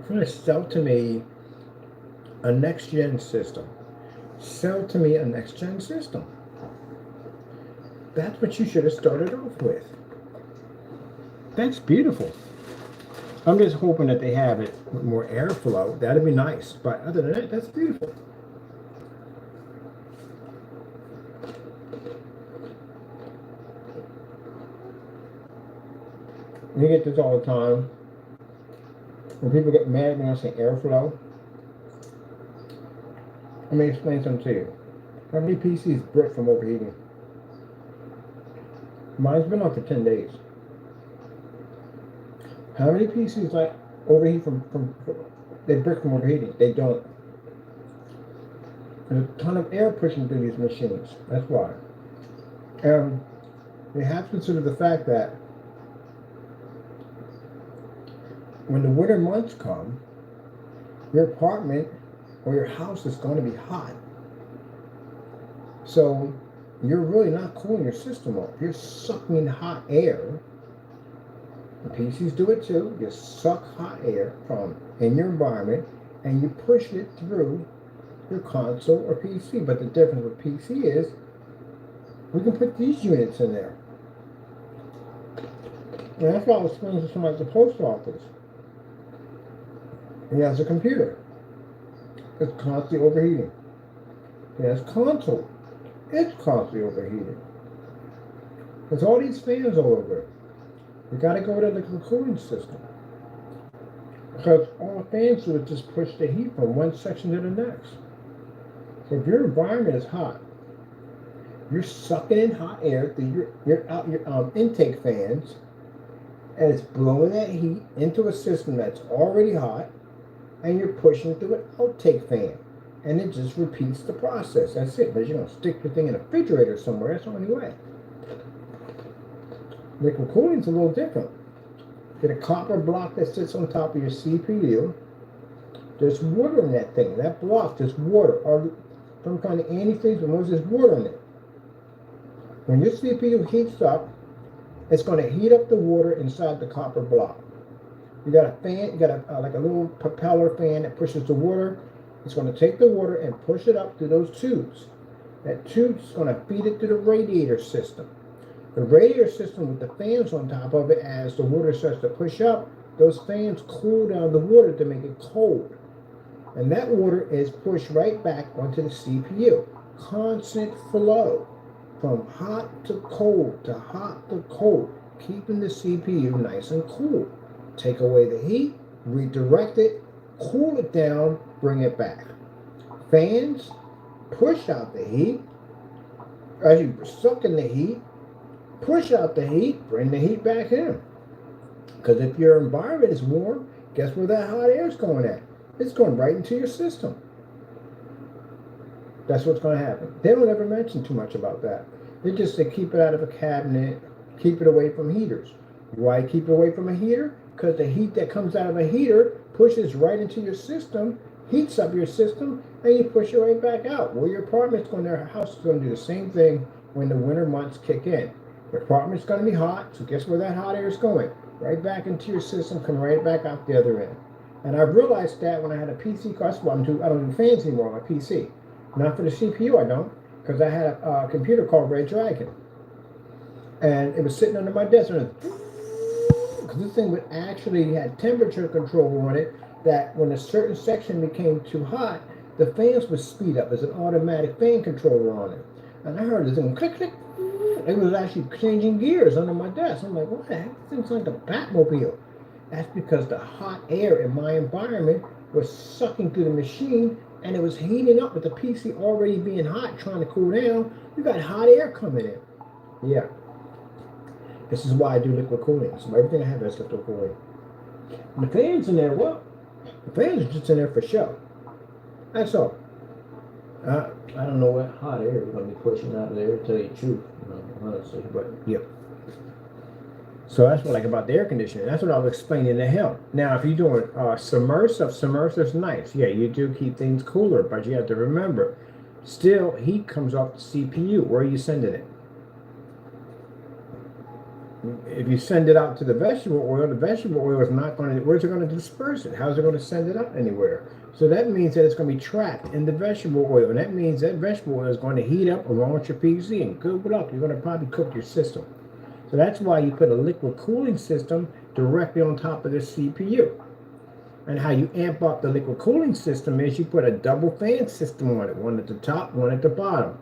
you're going to sell to me a next-gen system, sell to me a next-gen system. That's what you should have started off with. That's beautiful. I'm just hoping that they have it with more airflow. That'd be nice. But other than that, that's beautiful. You get this all the time. When people get mad when I say airflow, let me explain something to you. How many PCs brick from overheating? Mine's been on for 10 days. How many PCs like overheat from they brick from overheating? They don't. There's a ton of air pushing through these machines. That's why. You have to consider the fact that when the winter months come, your apartment or your house is going to be hot. So you're really not cooling your system up. You're sucking in hot air. The PCs do it too. You suck hot air from in your environment and you push it through your console or PC. But the difference with PC is we can put these units in there. And that's why I was explaining to somebody at the post office. He has a computer. It's constantly overheating. He has console. It's constantly overheating. There's all these fans all over it. You got to go to the cooling system. Because all fans do is just push the heat from one section to the next. So if your environment is hot, you're sucking in hot air through your intake fans, and it's blowing that heat into a system that's already hot, and you're pushing through an outtake fan. And it just repeats the process. That's it. But you're going to stick your thing in a refrigerator somewhere. That's the only way. Liquid cooling's a little different. Get a copper block that sits on top of your CPU. There's water in that thing. That block, there's water. Or some kind of antifreeze, but there's water in it. When your CPU heats up, it's going to heat up the water inside the copper block. You got a fan, you got like a little propeller fan that pushes the water. It's going to take the water and push it up through those tubes. That tube's going to feed it to the radiator system. The radiator system with the fans on top of it, as the water starts to push up, those fans cool down the water to make it cold. And that water is pushed right back onto the CPU. Constant flow from hot to cold to hot to cold, keeping the CPU nice and cool. Take away the heat, redirect it, cool it down, bring it back. Fans push out the heat. As you suck in the heat, push out the heat, bring the heat back in. Because if your environment is warm, guess where that hot air is going at? It's going right into your system. That's what's going to happen. They don't ever mention too much about that. They just say keep it out of a cabinet, keep it away from heaters. Why keep it away from a heater? Because the heat that comes out of a heater pushes right into your system, heats up your system, and you push it right back out. Well, your apartment's going, their house is going to do the same thing when the winter months kick in. Your apartment's going to be hot, so guess where that hot air is going? Right back into your system, coming right back out the other end. And I've realized that when I had a PC, I don't do fans anymore on my PC. Not for the CPU, I don't, because I had a computer called Red Dragon. And it was sitting under my desk, and because this thing would actually had temperature control on it, that when a certain section became too hot, the fans would speed up. There's an automatic fan controller on it. And I heard this thing click, click. It was actually changing gears under my desk. I'm like, what the heck? This thing's like a Batmobile. That's because the hot air in my environment was sucking through the machine, and it was heating up with the PC already being hot, trying to cool down. You got hot air coming in. Yeah. This is why I do liquid cooling. So everything I have is liquid cooling. And the fans in there, well, the fans are just in there for show. That's all. I don't know what hot air we're going to be pushing out of there, to tell you the truth, honestly, but yeah. So that's what I like about the air conditioning. That's what I was explaining to him. Now, if you're doing submersive's nice. Yeah, you do keep things cooler, but you have to remember, still, heat comes off the CPU. Where are you sending it? If you send it out to the vegetable oil is not going to, where's it going to disperse it? How's it going to send it out anywhere? So that means that it's going to be trapped in the vegetable oil. And that means that vegetable oil is going to heat up along with your PC and cook it up. You're going to probably cook your system. So that's why you put a liquid cooling system directly on top of the CPU. And how you amp up the liquid cooling system is you put a double fan system on it. One at the top, one at the bottom.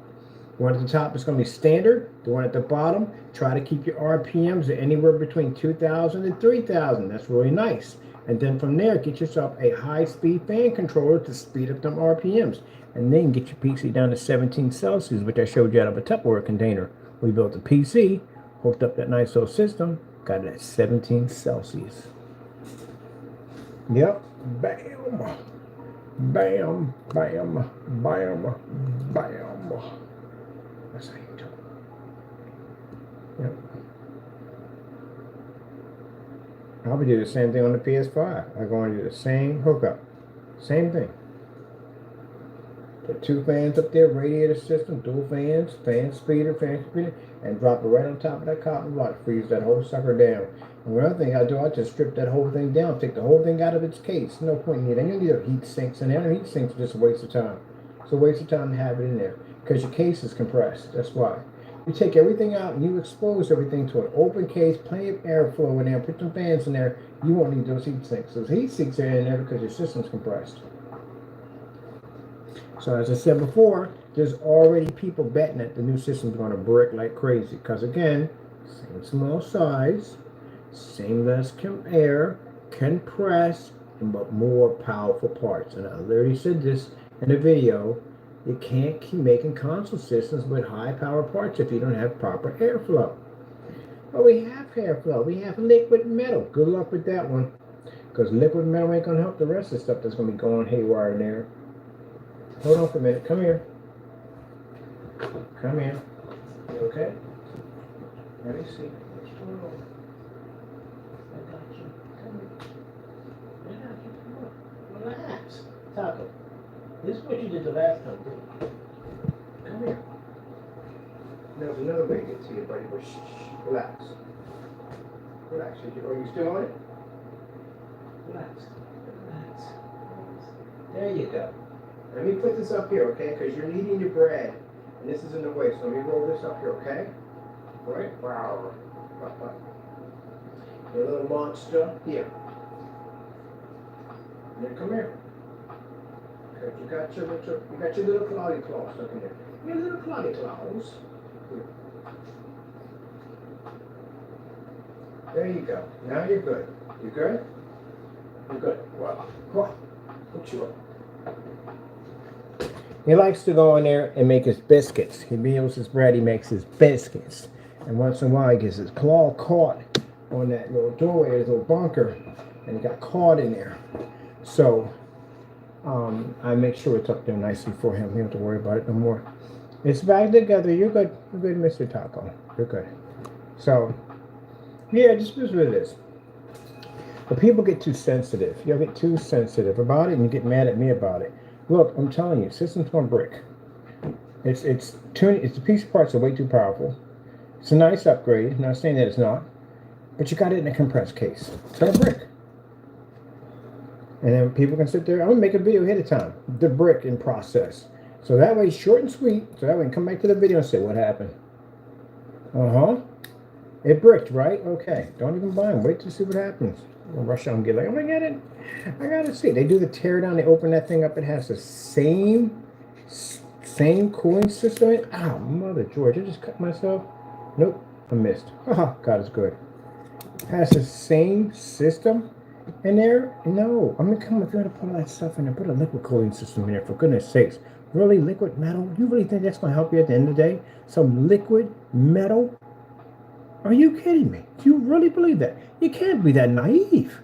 One at the top is going to be standard. The one at the bottom, try to keep your RPMs at anywhere between 2,000 and 3,000. That's really nice. And then from there, get yourself a high-speed fan controller to speed up them RPMs. And then get your PC down to 17 Celsius, which I showed you out of a Tupperware container. We built a PC, hooked up that nice old system, got it at 17 Celsius. Yep. Bam. Bam. Bam. Bam. Bam. That's how you do it. Yep. I'll be doing the same thing on the PS5. I'm going to do the same hookup. Same thing. Put two fans up there, radiator system, dual fans, fan speeder, and drop it right on top of that cotton block. Freeze that whole sucker down. And one other thing I do, I just strip that whole thing down, take the whole thing out of its case. No point in it. And you need heat sinks in there. Heat sinks are just a waste of time. It's a waste of time to have it in there because your case is compressed. That's why. You take everything out and you expose everything to an open case, plenty of airflow in there, put some fans in there. You won't need those heat sinks. Those heat sinks are in there because your system's compressed. So as I said before, there's already people betting that the new system's going to brick like crazy. Because again, same small size, same less air, compress, but more powerful parts. And I already said this in a video. You can't keep making console systems with high power parts if you don't have proper airflow. But we have airflow. We have liquid metal. Good luck with that one. Because liquid metal ain't going to help the rest of the stuff that's going to be going haywire in there. Hold on for a minute. Come here. Come here. You okay? Let me see. What's going on? I got you. Come here. I got you. Come on. Relax. Taco. This is what you did the last time, didn't you? Come here. There's another way to get to you, buddy. But shh. Relax. Relax. Are you still on it? Relax. Relax. There you go. Let me put this up here, okay? Because you're kneading your bread. And this is in the way. So let me roll this up here, okay? All right? Wow. Your little monster. Here. And then come here. Okay, you got your little cloudy claws looking there. Your little cloudy claws. Here. There you go. Now you're good. You good? You're good. Well, put you up. He likes to go in there and make his biscuits. He meals his bread, he makes his biscuits. And once in a while he gets his claw caught on that little doorway, his little bunker, and he got caught in there. So I make sure it's up there nicely for him. You don't have to worry about it no more. It's back together. You're good. You're good, Mr. Taco. You're good. So, yeah, just what it is. But people get too sensitive. You get too sensitive about it, and you get mad at me about it. Look, I'm telling you, system's going to brick. It's the piece of parts are way too powerful. It's a nice upgrade. I'm not saying that it's not, but you got it in a compressed case. It's going to brick. And then people can sit there. I'm going to make a video ahead of time. The brick in process. So that way, short and sweet. So that way, I can come back to the video and say what happened. It bricked, right? Okay. Don't even buy them. Wait to see what happens. I'll rush out and get like, oh my God, I gotta see. They do the tear down. They open that thing up. It has the same cooling system. Ow, mother George! I just cut myself. Nope, I missed. Haha, God is good. It has the same system in there. No, I'm gonna come if you're gonna put all that stuff in there. Put a liquid cooling system in there. For goodness sakes, really, liquid metal? You really think that's gonna help you at the end of the day? Some liquid metal? Are you kidding me? Do you really believe that? You can't be that naive.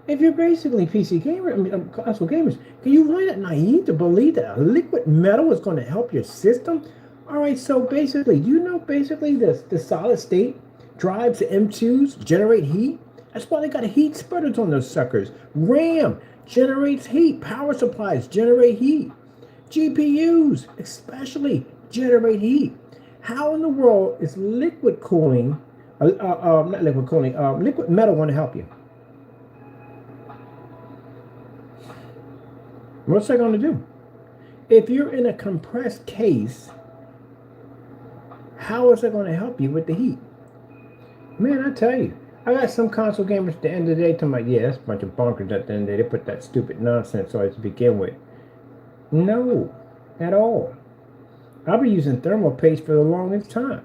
If you're basically PC gamer, console gamers, can you really that naive to believe that a liquid metal is going to help your system? All right, so basically, do you know basically the solid state drives, the M2s, generate heat? That's why they got heat spreaders on those suckers. RAM generates heat. Power supplies generate heat. GPUs especially generate heat. How in the world is liquid cooling, not liquid cooling, liquid metal going to help you? What's that going to do? If you're in a compressed case, how is that going to help you with the heat? Man, I tell you, I got some console gamers at the end of the day talking about, yeah, that's a bunch of bonkers at the end of the day. They put that stupid nonsense on it to begin with. No, at all. I'll be using thermal paste for the longest time.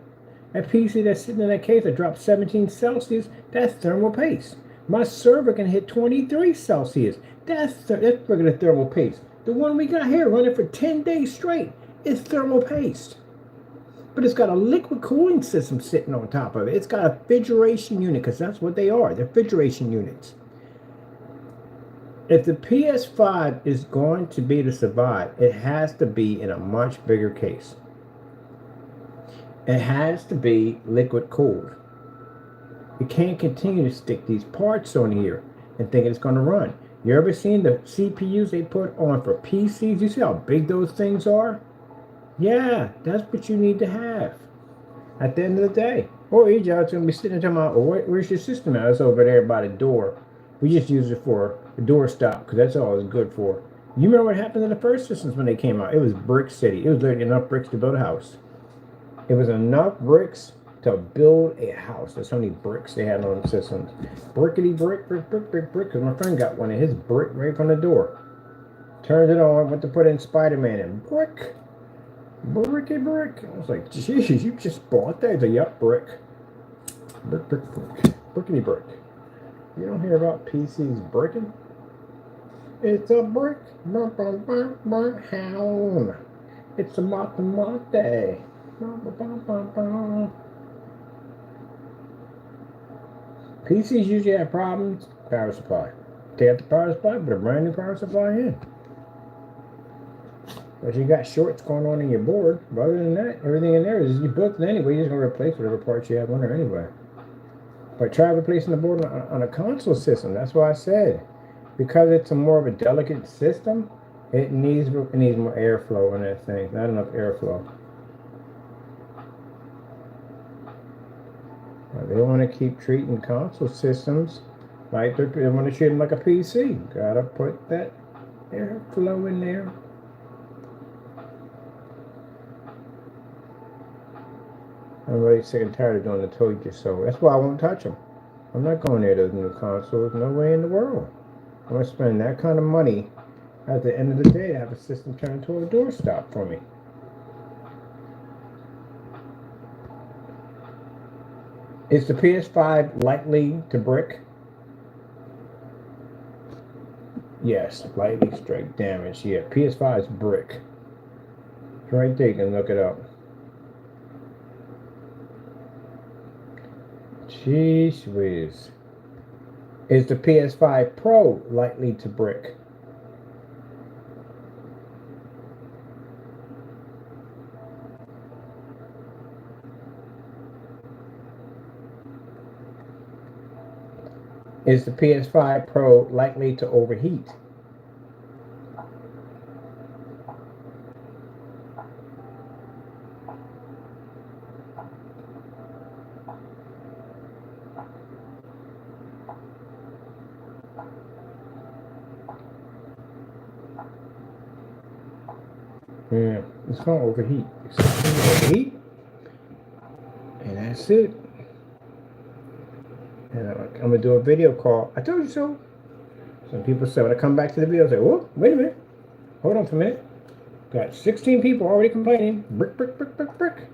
That PC that's sitting in that case that dropped 17 Celsius, that's thermal paste. My server can hit 23 Celsius. That's regular thermal paste. The one we got here running for 10 days straight is thermal paste. But it's got a liquid cooling system sitting on top of it. It's got a refrigeration unit, because that's what they are. They're refrigeration units. If the PS5 is going to be to survive, it has to be in a much bigger case. It has to be liquid cooled. You can't continue to stick these parts on here and think it's going to run. You ever seen the CPUs they put on for PCs? You see how big those things are? Yeah, that's what you need to have at the end of the day. Or your job's going to be sitting there talking about, oh, where's your system at? It's over there by the door. We just use it for a door stop because that's all it's good for. You remember what happened to the first systems when they came out? It was brick city. It was literally enough bricks to build a house. It was enough bricks to build a house. That's how many bricks they had on the systems. Brickety brick, brick, brick, brick, brick. Because my friend got one of his brick right from the door. Turned it on, went to put in Spider-Man and brick. Bricky brick. I was like, geez, you just bought that? He's like, yep, brick. Brick, brick, brick. Brickety brick. You don't hear about PCs bricking? It's a brick. Hound. It's a mate. PCs usually have problems. Power supply. Take out the power supply, put a brand new power supply in. But you got shorts going on in your board. But other than that, everything in there is you built it anyway. You're just gonna replace whatever parts you have on there anyway. But try replacing the board on a console system. That's why I said, because it's a more of a delicate system, it needs more airflow in that thing. Not enough airflow. They want to keep treating console systems like they want to treat them like a PC. Gotta put that airflow in there. I'm really sick and tired of doing the told you so. That's why I won't touch them. I'm not going near those new consoles. No way in the world. I'm going to spend that kind of money at the end of the day to have a system turn into a doorstop for me. Is the PS5 likely to brick? Yes, lightly strike damage. Yeah, PS5 is brick. Right there, you can look it up. Jeez whiz. Is the PS5 Pro likely to brick? Is the PS5 Pro likely to overheat? Yeah, it's going to overheat. It's going to overheat. And that's it. And I'm going to do a video call. I told you so. Some people say, when I come back to the video, I say, whoa, wait a minute. Hold on for a minute. Got 16 people already complaining. Brick, brick, brick, brick, brick.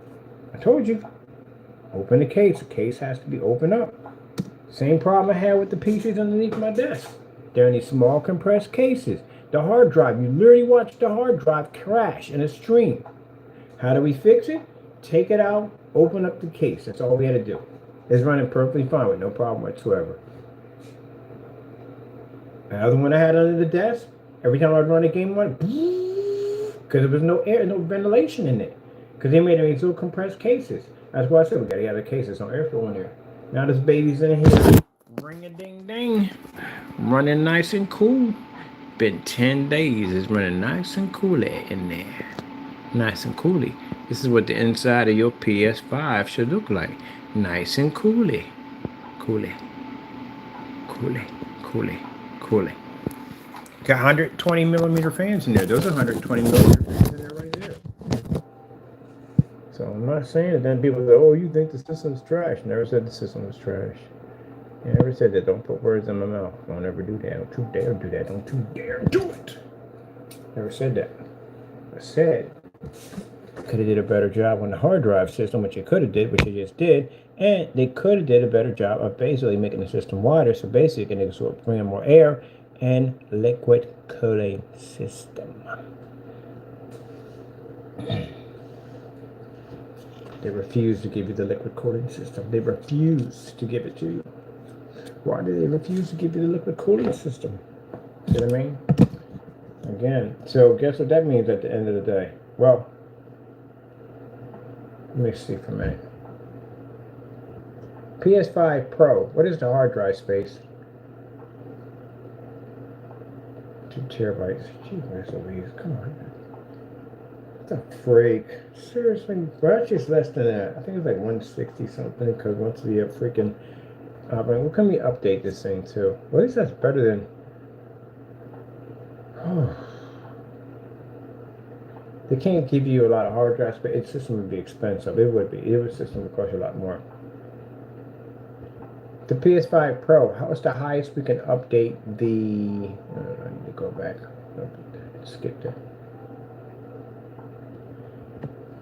I told you. Open the case. The case has to be opened up. Same problem I had with the PCs underneath my desk. They're in these small compressed cases. The hard drive, you literally watch the hard drive crash in a stream. How do we fix it? Take it out, open up the case. That's all we had to do. It's running perfectly fine with no problem whatsoever. Another one I had under the desk, every time I would run a game on it, because there was no air, no ventilation in it. Because they made them these little compressed cases. That's why I said we gotta get the cases, no airflow in there. Now this baby's in here. Ring a ding ding. Running nice and cool. Been 10 days. It's running nice and cooly in there. Nice and cooly. This is what the inside of your PS5 should look like. Nice and cooly. Cooly. Cooly. Cooly. Cooly. Got 120 millimeter fans in there. Those are 120 millimeter fans in there right there. So I'm not saying that then people say, oh, you think the system's trash. Never said the system was trash. I never said that. Don't put words in my mouth. Don't ever do that. Don't you dare do that. Don't you dare do it. Never said that. I said could have did a better job on the hard drive system, which you could have did, which you just did, and they could have did a better job of basically making the system wider, so basically they could bring in more air and liquid cooling system. They refuse to give you the liquid cooling system. They refuse to give it to you. Why do they refuse to give you the liquid cooling system? See what I mean? Again, so guess what that means at the end of the day? Well, let me see for a minute. PS5 Pro, what is the hard drive space? 2 terabytes. Gee, where's Louise? Come on. What the freak? Seriously? Well, that's just less than that. I think it's like 160 something, because once the freaking what can we update this thing to? Well, at least that's better than. Oh, They can't give you a lot of hard drives, but its system would be expensive. It would be. It system would cost you a lot more. The PS5 Pro, how is the highest we can update the... I need to go back. Skip that.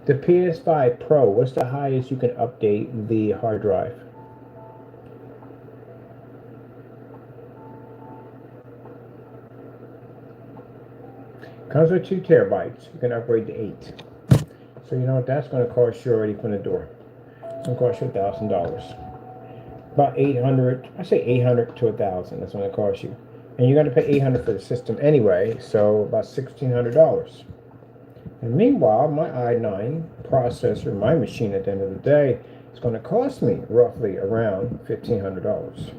The PS5 Pro, what's the highest you can update the hard drive? Comes with 2 terabytes. You can upgrade to 8. So you know what that's going to cost you already from the door. It's going to cost you $1,000. About 800, I say 800 to 1,000. That's what it costs you, and you're going to pay 800 for the system anyway. So about $1,600. And meanwhile, my i9 processor, my machine at the end of the day, is going to cost me roughly around $1,500.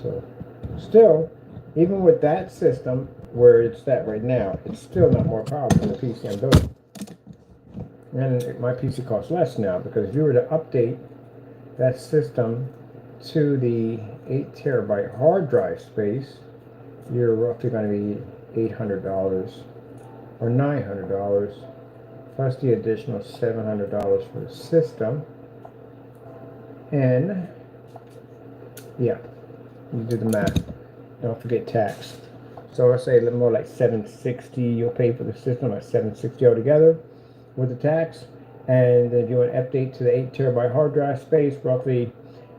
So still, even with that system where it's at right now, it's still not more powerful than the PC I'm building. And my PC costs less now, because if you were to update that system to the 8 terabyte hard drive space, you're roughly going to be $800 or $900, plus the additional $700 for the system. And yeah, you do the math. Don't forget tax. So I'll say a little more like $760 you'll pay for the system, like $760 altogether with the tax. And if you want to update to the 8 terabyte hard drive space, roughly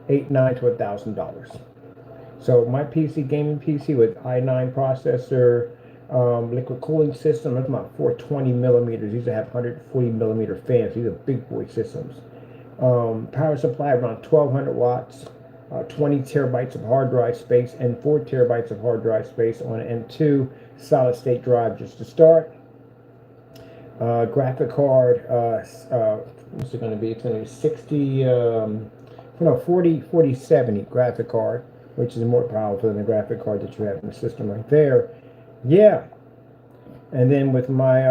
$800 to $1,000. So my PC, gaming PC with i9 processor, liquid cooling system, that's about 420 millimeters. These have 140 millimeter fans. These are big boy systems. Power supply around 1200 watts, 20 terabytes of hard drive space, and 4 terabytes of hard drive space on an M2 solid state drive just to start. Graphic card, what's it going to be? It's going to be 4070 graphic card, which is more powerful than the graphic card that you have in the system right there. Yeah. And then with my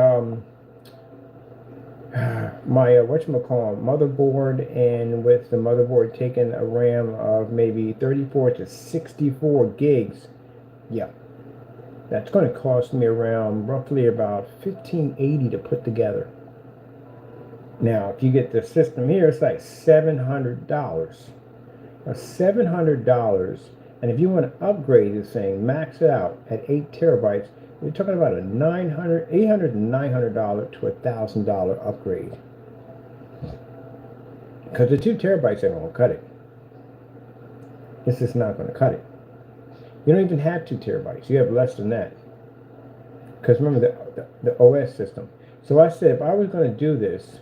motherboard, and with the motherboard taking a RAM of maybe 34 to 64 gigs, yeah, that's going to cost me around roughly about $1,580 to put together. Now, if you get the system here, it's like $700. Now, $700, and if you want to upgrade this thing, max it out at 8 terabytes, you're talking about a $800 to $900 to $1,000 upgrade. Because the 2 terabytes ain't going to cut it. It's just not going to cut it. You don't even have 2 terabytes. You have less than that. Because remember the OS system. So I said, if I was going to do this,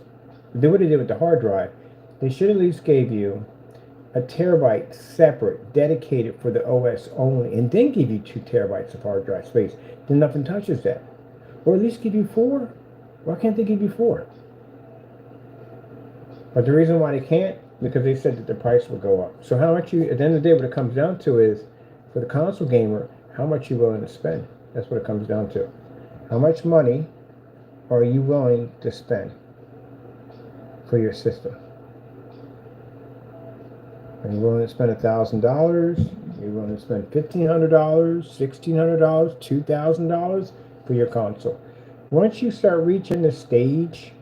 do what they did with the hard drive, they should at least gave you a terabyte separate, dedicated for the OS only, and then give you 2 terabytes of hard drive space. Then nothing touches that. Or at least give you 4. Why can't they give you 4? But the reason why they can't, because they said that the price would go up. So how much you, at the end of the day, what it comes down to is, for the console gamer, how much you're willing to spend. That's what it comes down to. How much money are you willing to spend for your system? Are you willing to spend $1,000? You're willing to spend $1,500, $1,600, $2,000 for your console. Once you start reaching the stage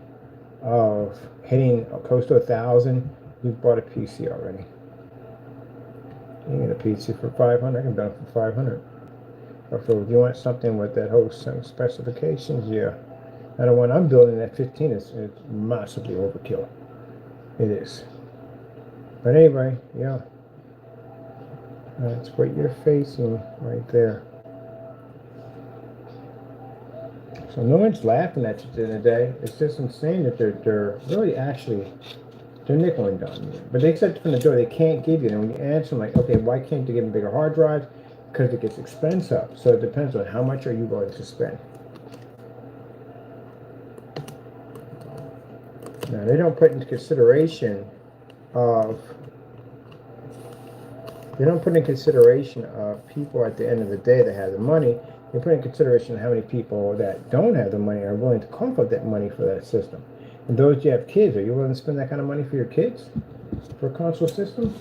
of hitting close to 1,000, you've bought a PC already. You get a PC for $500. I can buy it for $500. Or if you want something with that whole specifications, yeah. Now the one I'm building at 15 is massively overkill. It is. But anyway, yeah. That's what you're facing right there. So no one's laughing at you today. It's just insane that they're really actually, they're nickel and diming you. But they said from the door they can't give you. And when you answer them, like, okay, why can't they give them bigger hard drives? Because it gets expensive. So it depends on how much are you going to spend. Now they don't put into consideration of people at the end of the day that have the money. They put in consideration how many people that don't have the money are willing to cough up that money for that system. And those you have kids, are you willing to spend that kind of money for your kids for a console system?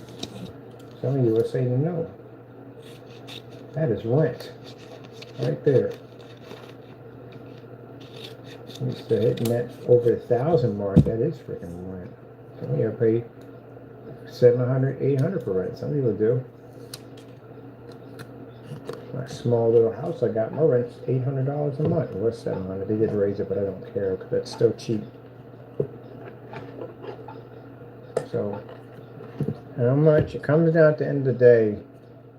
Some of you will say no. That is rent right there. Used to hitting that over 1,000 mark. That is freaking rent. Some people pay 700, 800 for rent. Some people do. My small little house I got, my rent's $800 a month. It was 700. They did raise it, but I don't care because that's still cheap. So, how much? It comes down at the end of the day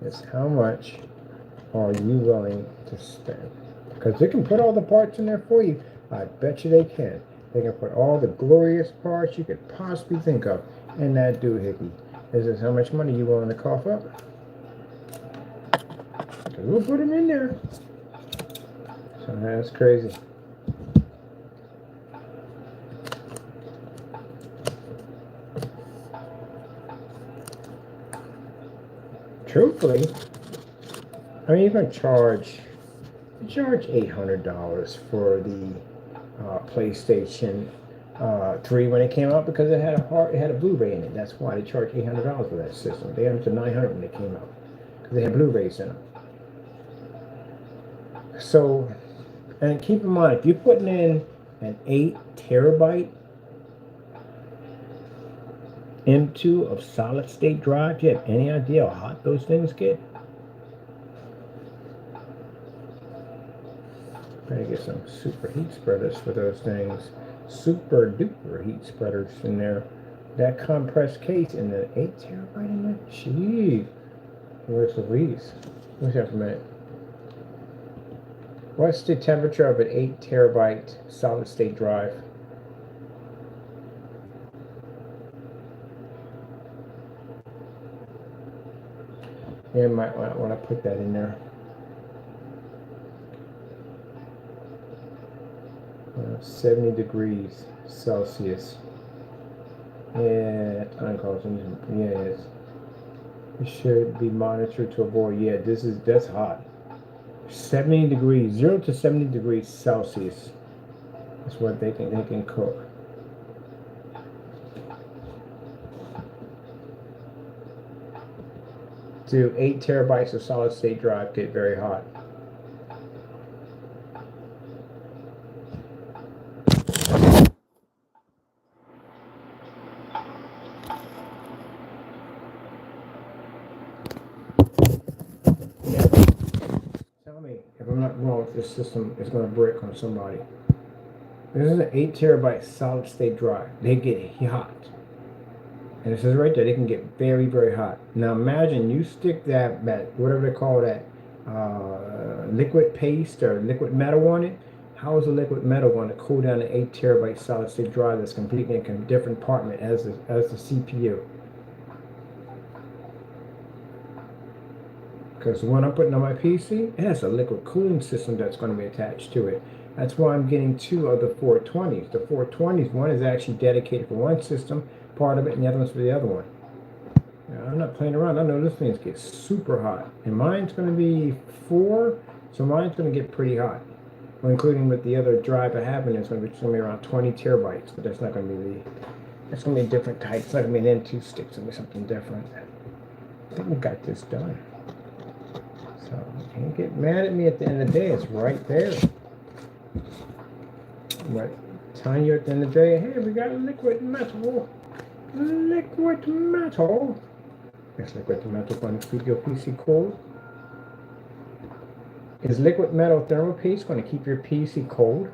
is how much are you willing to spend? Because they can put all the parts in there for you. I bet you they can. They can put all the glorious parts you could possibly think of in that doohickey. This is how much money you willing to cough up. Because we'll put them in there. So that's crazy. Truthfully, I mean, you're going to charge $800 for the PlayStation 3 when it came out because it had a Blu-ray in it. That's why they charged $800 for that system. They went to $900 when it came out because they had Blu-rays in them. So, and keep in mind, if you're putting in an 8 terabyte M2 of solid state drive, do you have any idea how hot those things get? Gotta get some super heat spreaders for those things. Super duper heat spreaders in there. That compressed case in the 8 terabyte in there? Gee. Where's Louise? Let's have a minute. What's the temperature of an 8 terabyte solid state drive? You might want to put that in there. 70 degrees Celsius. Yeah, time calls. Yes. It should be monitored to avoid. Yeah, that's hot. 70 degrees, 0 to 70 degrees Celsius. That's what they can cook. Do 8 terabytes of solid state drive get very hot? Tell me if I'm not wrong if this system is going to brick on somebody. This is an 8 terabyte solid state drive. They get hot. And it says right there, they can get very, very hot. Now imagine you stick that whatever they call that, liquid paste or liquid metal on it. How is the liquid metal going to cool down an 8 terabyte solid state drive that's completely in a different compartment as the CPU? Because the one I'm putting on my PC, it has a liquid cooling system that's going to be attached to it. That's why I'm getting 2 of the 420s. The 420s, one is actually dedicated for one system, part of it, and the other one's for the other one. Now, I'm not playing around. I know this thing gets super hot. And mine's going to be 4, so mine's going to get pretty hot. Well, including with the other drive I have in it, it's going to be around 20 terabytes, but that's not going to be it's going to be a different type. It's not going to be an M2 stick. It's going to be something different. I think we got this done. So you can't get mad at me at the end of the day. It's right there. But telling you at the end of the day, hey, we got liquid metal. Liquid metal. Is liquid metal going to keep your PC cold? Is liquid metal thermal paste going to keep your PC cold?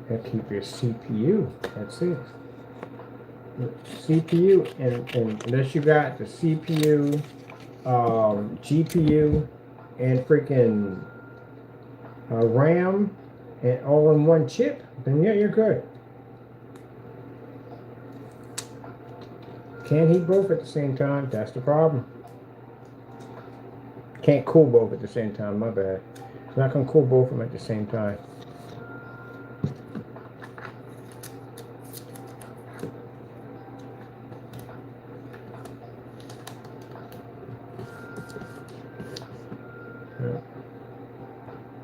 It'll keep your CPU. That's it. CPU, and unless you got the CPU, GPU, and freaking RAM, and all in one chip, then yeah, you're good. Can't heat both at the same time. That's the problem. Can't cool both at the same time. My bad. It's not gonna cool both of them at the same time.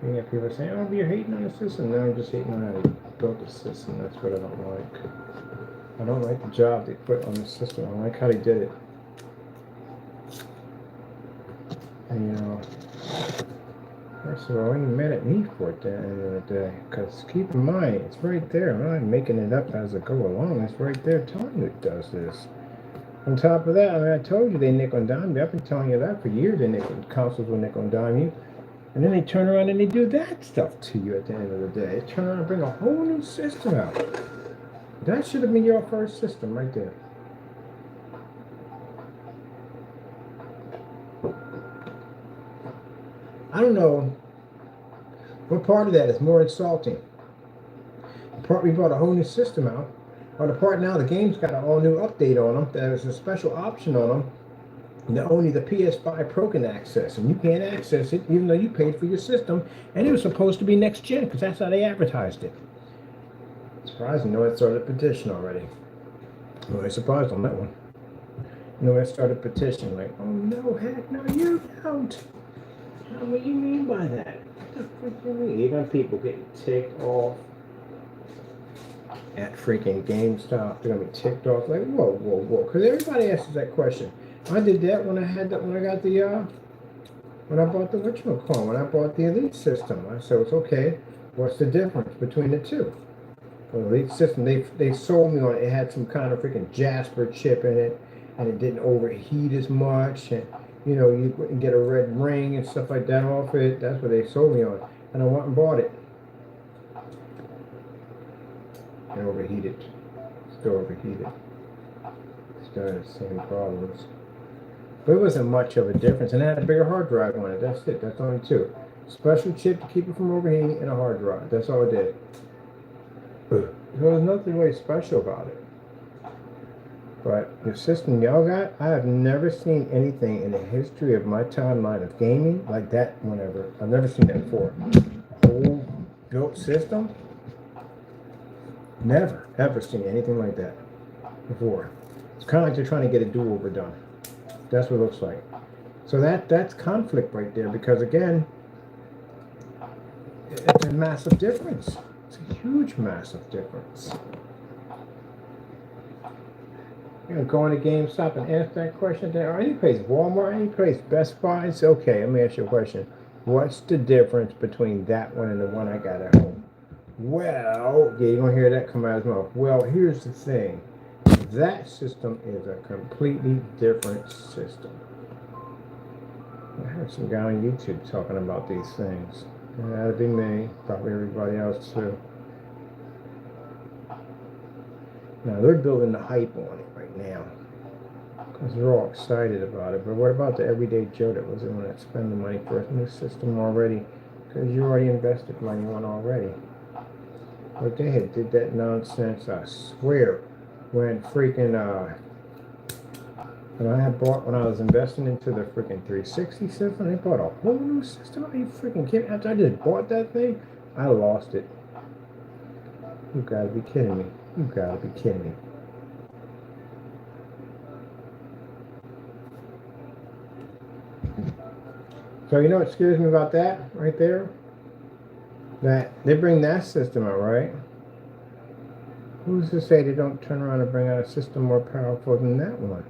Yeah, people are saying, oh, you're hating on the system. No, I'm just hating on how they built the system. That's what I don't like. I don't like the job they put on the system. I don't like how they did it. And you know, first of all, ain't mad at me for it at the end of the day. Because keep in mind, it's right there. I'm not making it up as I go along. It's right there telling you it does this. On top of that, I mean, I told you they nickel and dime you. I've been telling you that for years. Consoles will nickel and dime you. And then they turn around and they do that stuff to you at the end of the day. They turn around and bring a whole new system out. That should have been your first system right there. I don't know what part of that is more insulting. The part we brought a whole new system out, or the part now the game's got an all new update on them. There's a special option on them that only the PS5 Pro can access, and you can't access it even though you paid for your system, and it was supposed to be next gen because that's how they advertised it. Surprising, no, it started a petition already. I'm really surprised on that one. No, it started a petition like, oh no, heck no, you don't. What do you mean by that? What the frick do you mean? Even people getting ticked off at freaking GameStop. They're gonna be ticked off like, whoa, whoa, whoa. Because everybody asks that question. I did that when I got the when I bought the whatchamacallit, when I bought the Elite system. I said, it's okay. What's the difference between the two? Well, the Elite system, they sold me on it. It had some kind of freaking Jasper chip in it, and it didn't overheat as much, and you know, you couldn't get a red ring and stuff like that off it. That's what they sold me on, and I went and bought it. It overheated. Still overheated. Still had the same problems. But it wasn't much of a difference, and it had a bigger hard drive on it. That's it. That's only two. Special chip to keep it from overheating and a hard drive. That's all it did. There was nothing really special about it. But the system y'all got, I have never seen anything in the history of my timeline of gaming like that whenever. I've never seen that before. A whole built system? Never, ever seen anything like that before. It's kind of like they're trying to get a do-over done. That's what it looks like. So that's conflict right there, because again, it's a massive difference. It's a huge, massive difference. You know, go into GameStop and ask that question there, or any place, Walmart, any place, Best Buy, it's okay. Let me ask you a question. What's the difference between that one and the one I got at home? Well, yeah, you're going to hear that come out of his mouth. Well, here's the thing. That system is a completely different system. I heard some guy on YouTube talking about these things. That'd be me, probably everybody else too. Now they're building the hype on it right now because they're all excited about it. But what about the everyday Joe that wasn't going to spend the money for a new system already? Because you already invested money on already. But they had did that nonsense, I swear, when freaking when I was investing into the freaking 360 system, they bought a whole new system. Are you freaking kidding me? After I just bought that thing, I lost it. You gotta be kidding me. You gotta be kidding me. So you know what scares me about that right there? That they bring that system out, right? Who's to say they don't turn around and bring out a system more powerful than that one?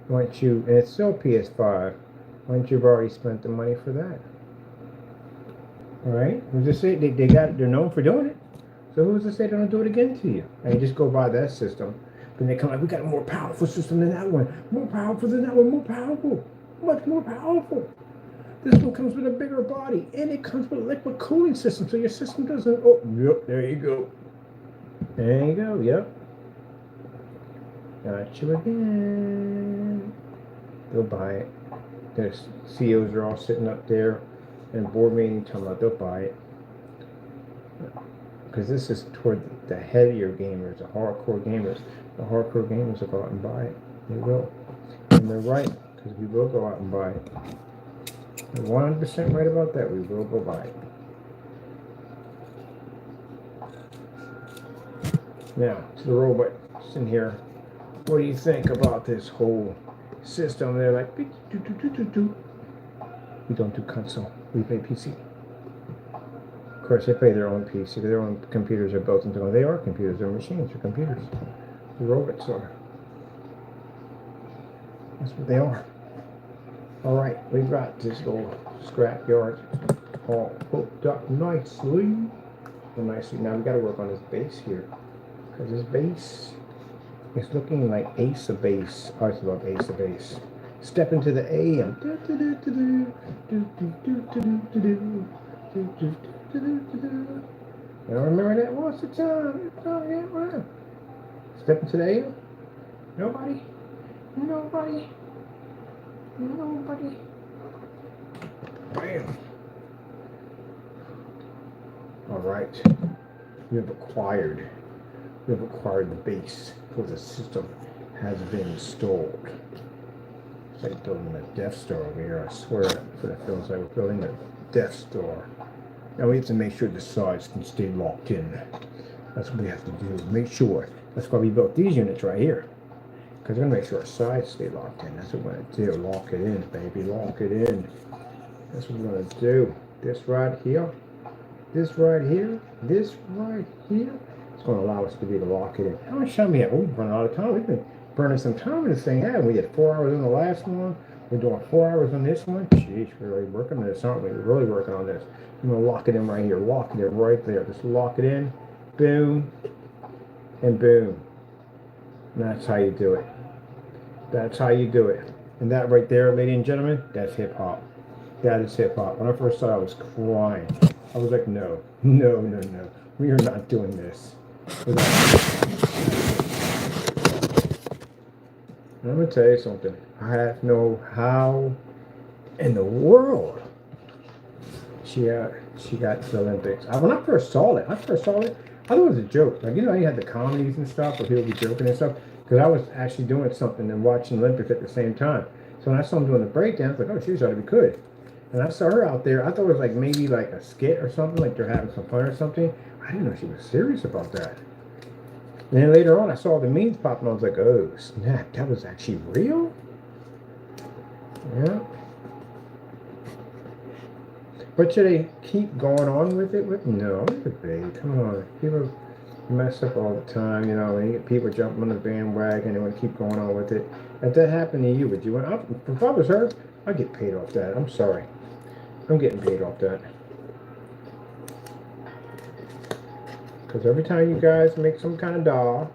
Once you, and it's still PS5, once you've already spent the money for that. Alright? Who's to say they're known for doing it? So who's to say they don't do it again to you? And you just go buy that system. Then they come like, we got a more powerful system than that one. More powerful than that one, more powerful. Much more powerful. This one comes with a bigger body, and it comes with a liquid cooling system, so your system doesn't, oh, yep, there you go. There you go, yep. Got you again. They'll buy it. Their CEOs are all sitting up there in a board meeting talking about they'll buy it. Because this is toward the heavier gamers, the hardcore gamers. The hardcore gamers will go out and buy it. They will. And they're right, because we will go out and buy it. They're 100% right about that. We will go buy it. Now, to the robots in here, what do you think about this whole system? They're like, we don't do console, we play PC. Of course, they play their own PC, their own computers are built into them. They are computers, they're machines, they're computers. The robots are. That's what they are. Alright, we've got this little scrap yard all hooked up nicely. Now we gotta work on this base here. Because this base is looking like Ace of Base. I always love Ace of Base. Step into the AM. You don't remember that? What's the time? Oh, yeah, right. Step into the AM. Nobody. Nobody. Nobody. Bam. Alright. We have acquired the base because the system has been installed. It's like building a Death Star over here. I swear for the feels like we're building a Death Star. Now we have to make sure the sides can stay locked in. That's what we have to do. Make sure. That's why we built these units right here. Because we're going to make sure our sides stay locked in. That's what we're going to do. Lock it in, baby. Lock it in. That's what we're going to do. This right here. This right here. This right here. It's going to allow us to be able to lock it in. How much time we have? We've run out of time. We've been burning some time in this thing, haven't we? We had 4 hours on the last one. We're doing 4 hours on this one. Jeez, we're really working on this, aren't we? We're really working on this. I'm going to lock it in right here. Lock it in right there. Just lock it in. Boom. And boom. And that's how you do it. That's how you do it. And that right there, ladies and gentlemen, that's hip-hop. That is hip-hop. When I first saw it, I was crying. I was like, no. No, no, no. We are not doing this. I'm going to tell you something. I have no how in the world she got to the Olympics. When I first saw it, I thought it was a joke. Like, you know, you had the comedies and stuff where people be joking and stuff. Because I was actually doing something and watching the Olympics at the same time. So when I saw them doing the breakdance, I was like, oh, she's ought to be good. And I saw her out there. I thought it was like maybe like a skit or something, like they're having some fun or something. I didn't know she was serious about that. And then later on, I saw the memes pop, and I was like, oh, snap, that was actually real? Yeah. But should they keep going on with it? No, baby, come on. People mess up all the time, you know, and you get people jumping on the bandwagon and they want to keep going on with it. If that happened to you, would you want? If I was her, I'd get paid off that. I'm sorry. I'm getting paid off that. Because every time you guys make some kind of doll,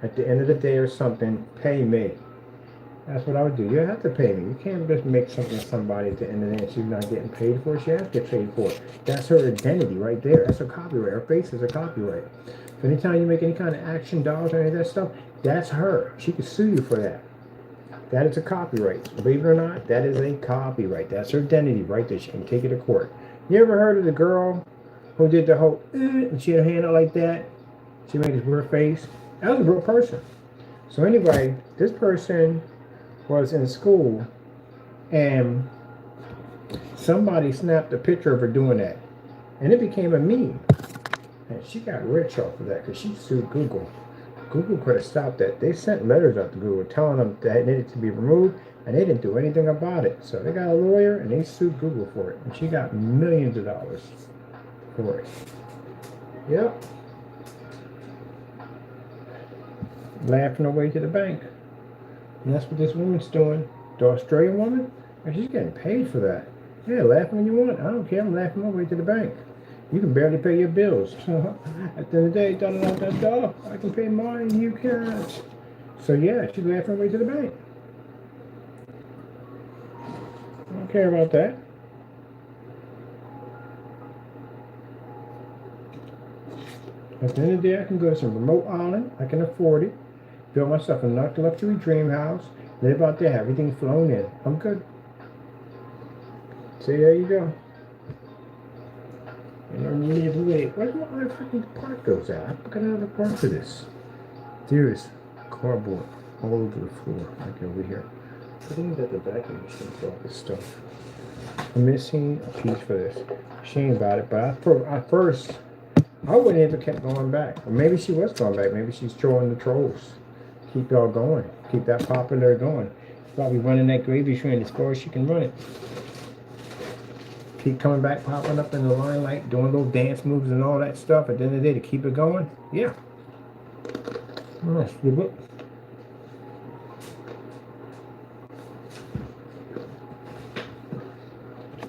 at the end of the day or something, pay me. That's what I would do. You have to pay me. You can't just make something to somebody at the end of the day and she's not getting paid for it. She has to get paid for it. That's her identity right there. That's her copyright. Her face is a copyright. So anytime you make any kind of action dolls or any of that stuff, that's her. She could sue you for that. That is a copyright. Believe it or not, that is a copyright. That's her identity right there. She can take it to court. You ever heard of the girl who did the whole, and she had her hand out like that? She made this weird face. That was a real person. So anyway, this person was in school and somebody snapped a picture of her doing that. And it became a meme. And she got rich off of that because she sued Google. Google could have stopped that. They sent letters out to Google telling them that it needed to be removed, and they didn't do anything about it. So they got a lawyer, and they sued Google for it. And she got millions of dollars for it. Yep. Laughing her way to the bank. And that's what this woman's doing. The Australian woman, and she's getting paid for that. Yeah, laugh when you want. I don't care. I'm laughing my way to the bank. You can barely pay your bills. At the end of the day, da-da-da-da-da, I can pay mine, you can't. So yeah, she's laughing her way to the bank. I don't care about that. At the end of the day, I can go to some remote island. I can afford it. Build myself a luxury dream house. Live out there, have everything flown in. I'm good. See, there you go. And then you need to wait. Where's my other freaking part goes at? I'm gonna have a part for this. There's cardboard all over the floor, like over here. I think that the vacuum machine for all this stuff. I'm missing a piece for this. Shame about it, but at first, I wouldn't have kept going back. Or maybe she was going back. Maybe she's trolling the trolls. Keep y'all going. Keep that popular going. Probably running that gravy train as far as she can run it. Keep coming back, popping up in the limelight, doing little dance moves and all that stuff at the end of the day to keep it going. Yeah. Oh, stupid.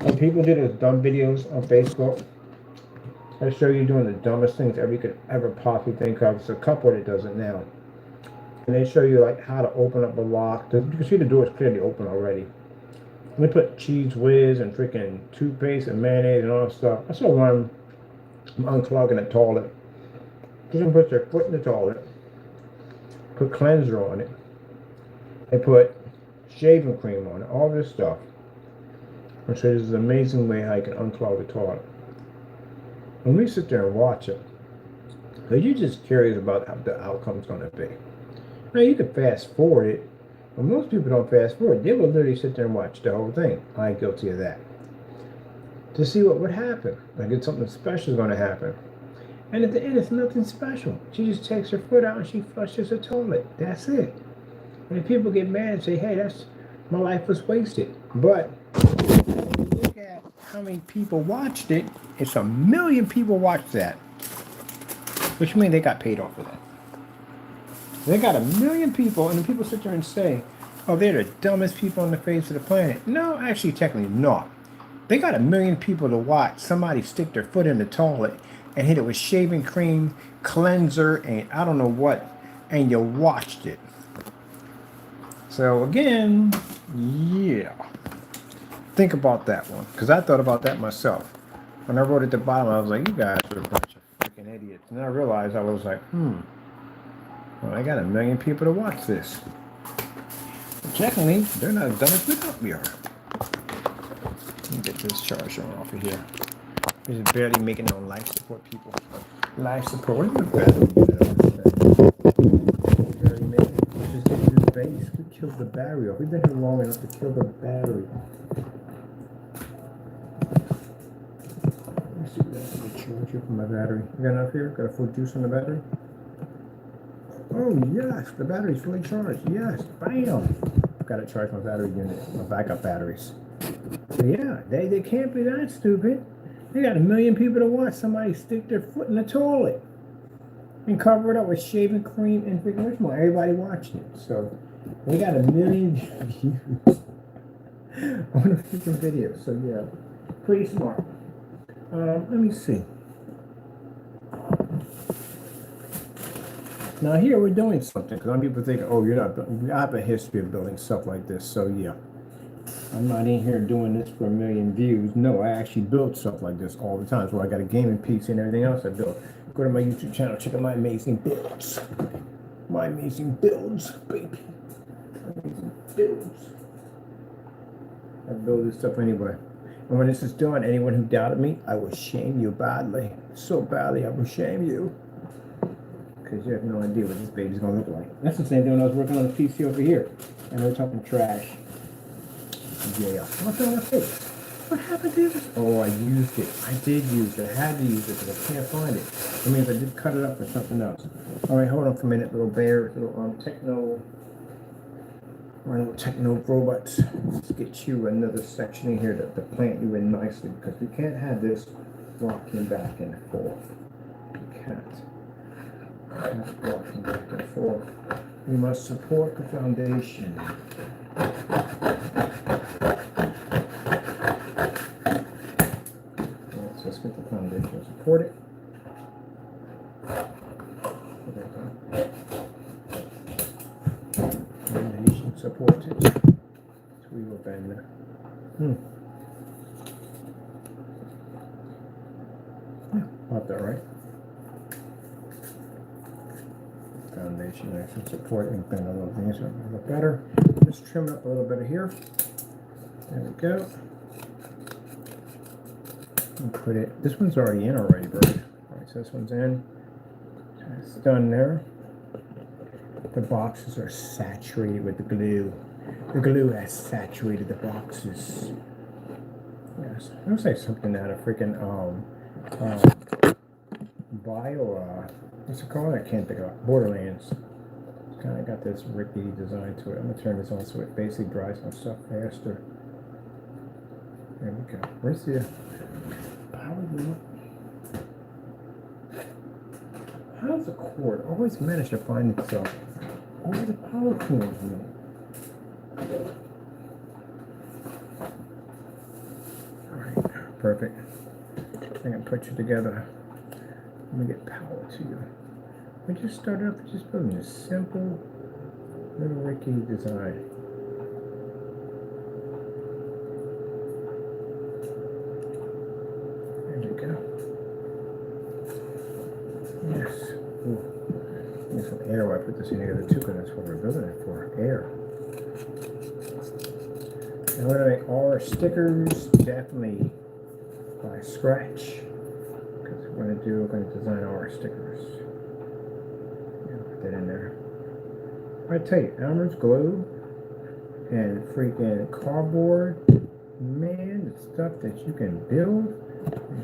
When people do those dumb videos on Facebook, they show you doing the dumbest things ever you could ever possibly think of. It's a couple that does it now. And they show you like how to open up a lock. You can see the door is clearly open already. And they put cheese whiz and freaking toothpaste and mayonnaise and all that stuff. I saw one unclogging the toilet. Just put their foot in the toilet, put cleanser on it. They put shaving cream on it, all this stuff. And so this is an amazing way how you can unclog the toilet. When we sit there and watch it, because you're just curious about how the outcome's going to be. Now you can fast forward it, but most people don't fast forward. They will literally sit there and watch the whole thing. I'm guilty of that. To see what would happen. Like if something special is going to happen. And at the end, it's nothing special. She just takes her foot out and she flushes the toilet. That's it. And people get mad and say, hey, that's my life was wasted. But look at how many people watched it. It's 1 million people watched that. Which means they got paid off of that. They got 1 million people, and the people sit there and say, oh, they're the dumbest people on the face of the planet. No, actually, technically not. They got 1 million people to watch somebody stick their foot in the toilet and hit it with shaving cream, cleanser, and I don't know what, and you watched it. So again, yeah. Think about that one, because I thought about that myself. When I wrote at the bottom, I was like, you guys are a bunch of freaking idiots. And then I realized I was like, well, I got 1 million people to watch this. Technically, they're not as dumb as we thought we are. Let me get this charger off of here. This is barely making it on life support, people. Life support. What is the battery doing on this thing? Barely making it. We just get through the base. We killed the battery off. We've been here long enough to kill the battery. Let me see if that's the charger for my battery. You got enough here? Got a full juice on the battery? Oh, yes. The battery's fully charged. Yes. Bam. I've got to charge my battery unit, my backup batteries. So yeah, they can't be that stupid. They got 1 million people to watch somebody stick their foot in the toilet and cover it up with shaving cream and freaking rich more. Everybody watching it. So they got 1 million views on a freaking video. So yeah, pretty smart. Let me see. Now here we're doing something, because some people think, oh, you're not. I have a history of building stuff like this. So yeah. I'm not in here doing this for 1 million views. No, I actually build stuff like this all the time. So I got a gaming PC and everything else I built. Go to my YouTube channel, check out my amazing builds. My amazing builds, baby. Amazing builds. I build this stuff anyway. And when this is done, anyone who doubted me, I will shame you badly. So badly, I will shame you. Because you have no idea what this baby's going to look like. That's the same thing when I was working on the PC over here. And we're talking trash. Yeah. What's on my face? What happened to this? Oh, I used it. I did use it. I had to use it because I can't find it. That means I did cut it up for something else. All right, hold on for a minute, little bear, little techno robots. Let's get you another section in here to plant you in nicely, because we can't have this rocking back and forth. We can't. Rocking back and forth. We must support the foundation. Let's get the foundation supported. Foundation supported. So we will bend there. Yeah, about that right. Foundation nice and support and bend a little things up a little better. Just trim up a little bit of here. There we go. And put it, this one's already in already, bro. Alright, so this one's in. It's done there. The boxes are saturated with the glue. The glue has saturated the boxes. Yes. It looks like something out of freaking what's it called? I can't think of it. Borderlands. It's kinda got this rickety design to it. I'm gonna turn this on so it basically dries my stuff faster. There we go. Where's the power remote? how's the cord always manage to find itself over the power cords, you know? Alright, perfect. I can put you together. Let me get power to you. We just started off just building a simple little Ricky design. There you go. Yes. Ooh. Need some air while I put this in together too, because that's what we're building it for. Air. And we're going to make all our stickers definitely by scratch. Because we're going to design all our stickers. Yeah, put that in there. I tell you, Elmer's glue and freaking cardboard, man, the stuff that you can build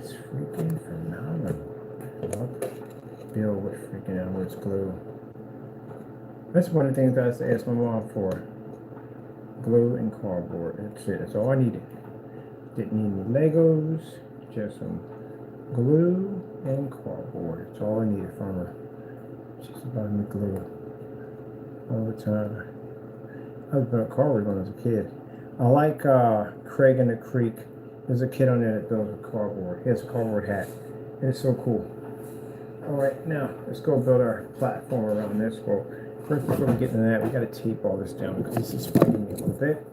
is freaking phenomenal. I love build with freaking Elmer's glue. That's one of the things I used to ask my mom for. Glue and cardboard. That's it. That's all I needed. Didn't need any Legos, just some glue and cardboard. That's all I needed from her. Just about me glue all the time. I was building cardboard when I was a kid. I like Craig in the Creek. There's a kid on there that builds with cardboard. He has a cardboard hat. It's so cool. Alright, now let's go build our platform around this. Well, first before we get into that, we got to tape all this down because this is spiking me a little bit.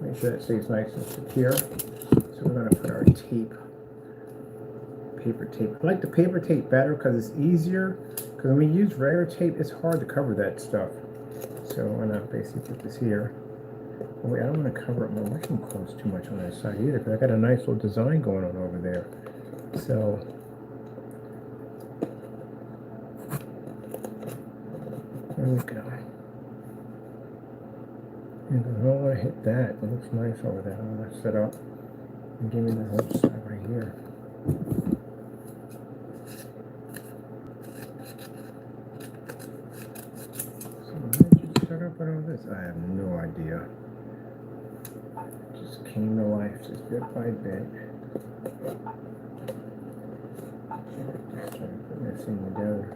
Make sure it stays nice and secure. So we're going to put our tape, paper tape. I like the paper tape better because it's easier. Because when we use regular tape, it's hard to cover that stuff. So I'm going to basically put this here. Oh, wait, I don't want to cover up my washing clothes too much on that side either because I got a nice little design going on over there. So there we go. And I don't want to hit that. It looks nice over there. I'm going to set up and give me the whole side right here. So where did you set up with all this? I have no idea. It just came to life just bit by bit. Just trying to put this thing together.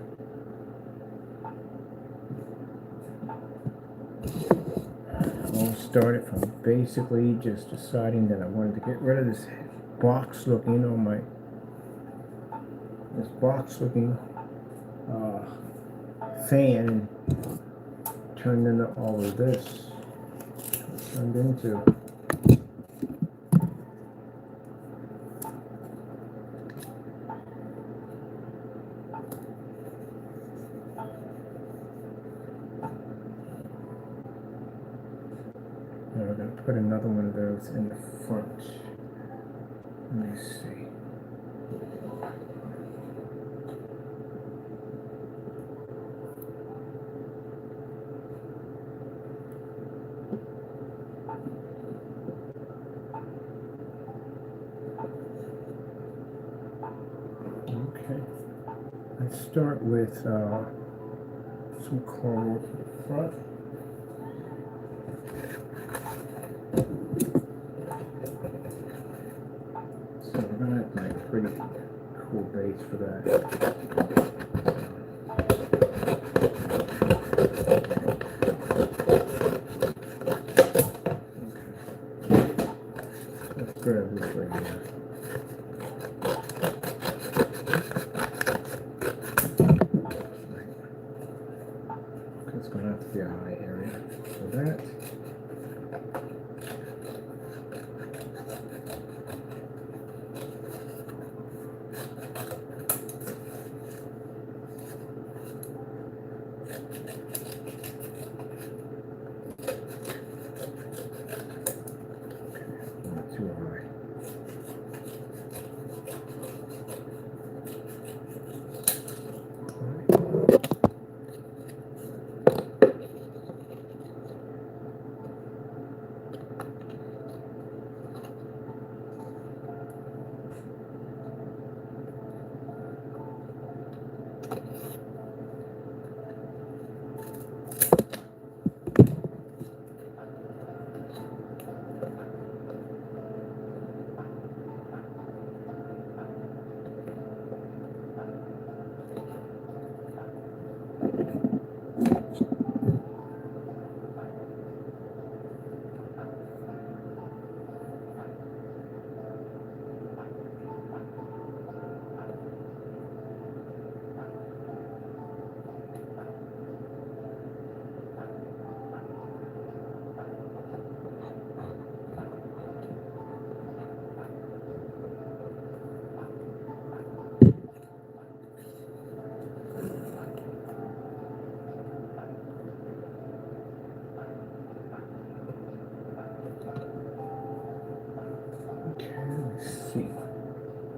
All started from basically just deciding that I wanted to get rid of this box looking, this box looking fan, and turned into all of this. Turned into. Now we're going to put another one of those in the front. Let me see. Okay. Let's start with some cardboard for the front. So we're going to have to make a pretty cool base for that. Let's grab this right here. It's going to have to be a high area. So that. Too high.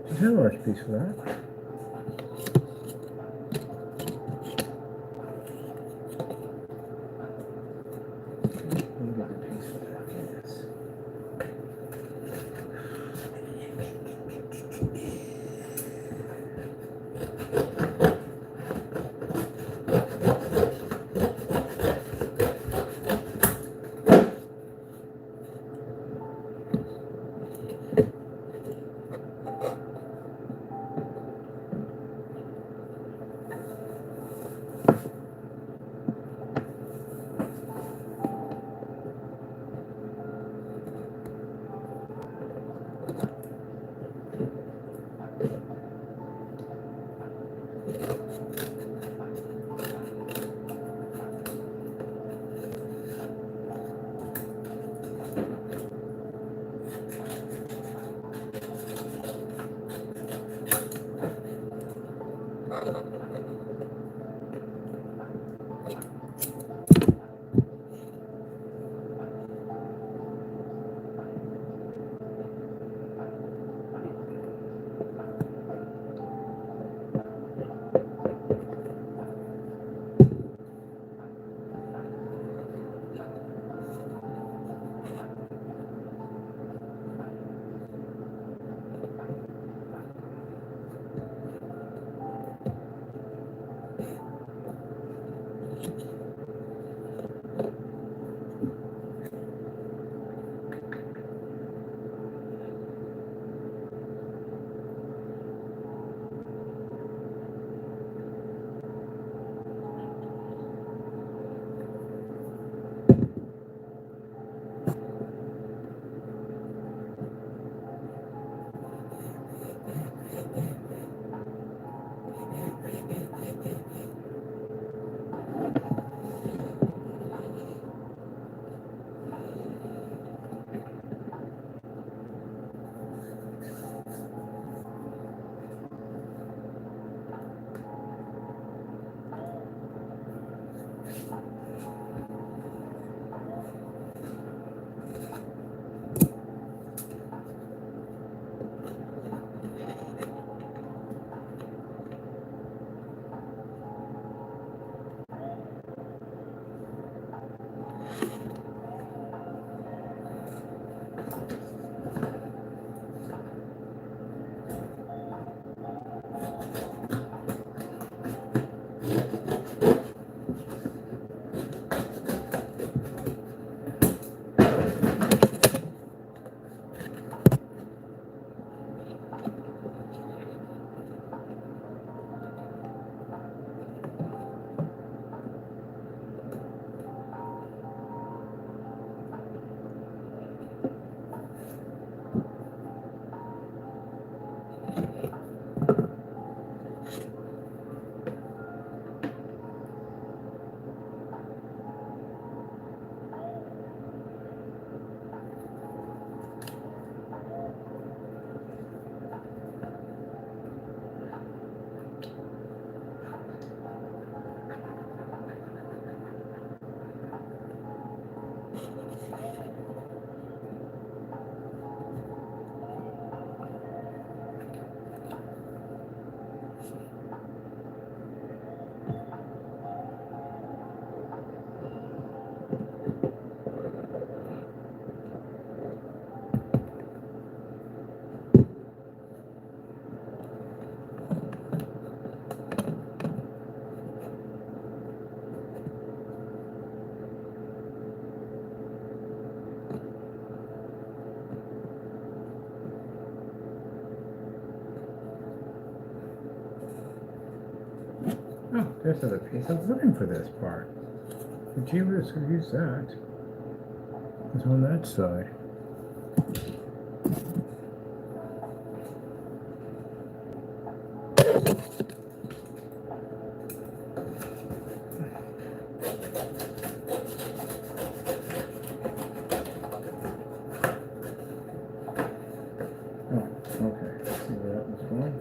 There's a large piece for that. Let me get the piece for that. Yes. Oh, there's another piece. I was looking for this part. Gee whiz, could use that. It's on that side. Oh, okay. See where that was going.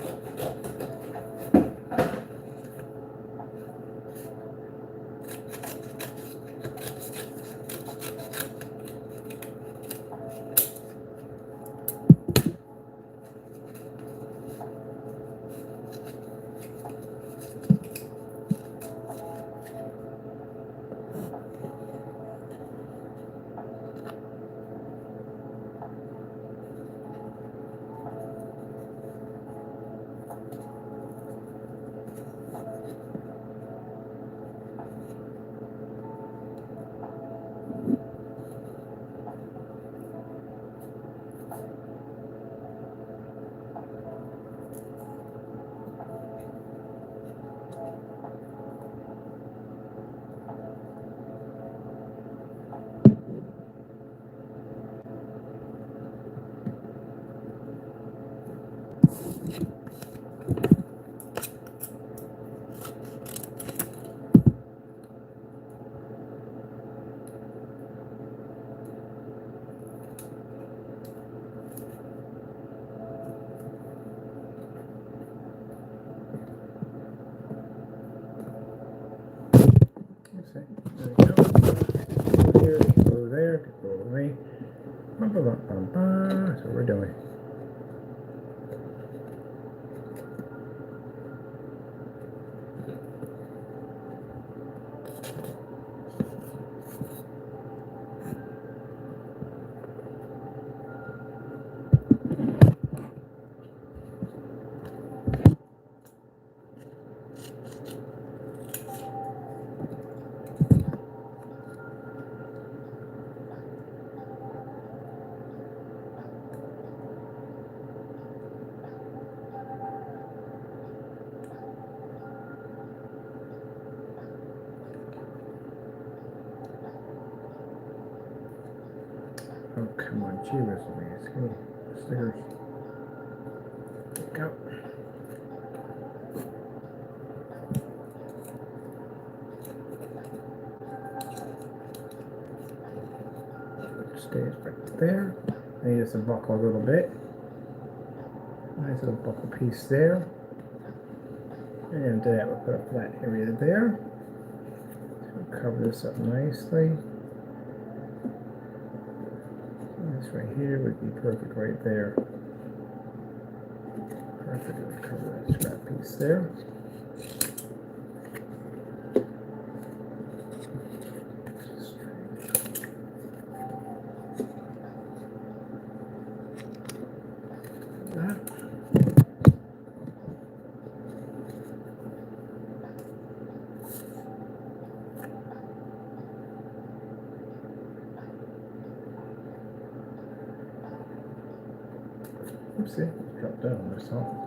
That's what we're doing. Oh, come on, gee whiz, man. Come on, stickers. Go. Stays right there. I need to buckle a little bit. Nice little buckle piece there. And that we'll put a flat area there. So cover this up nicely. This right here would be perfect right there. Perfect. We'll cover that scrap piece there. Oopsie, dropped down on this one.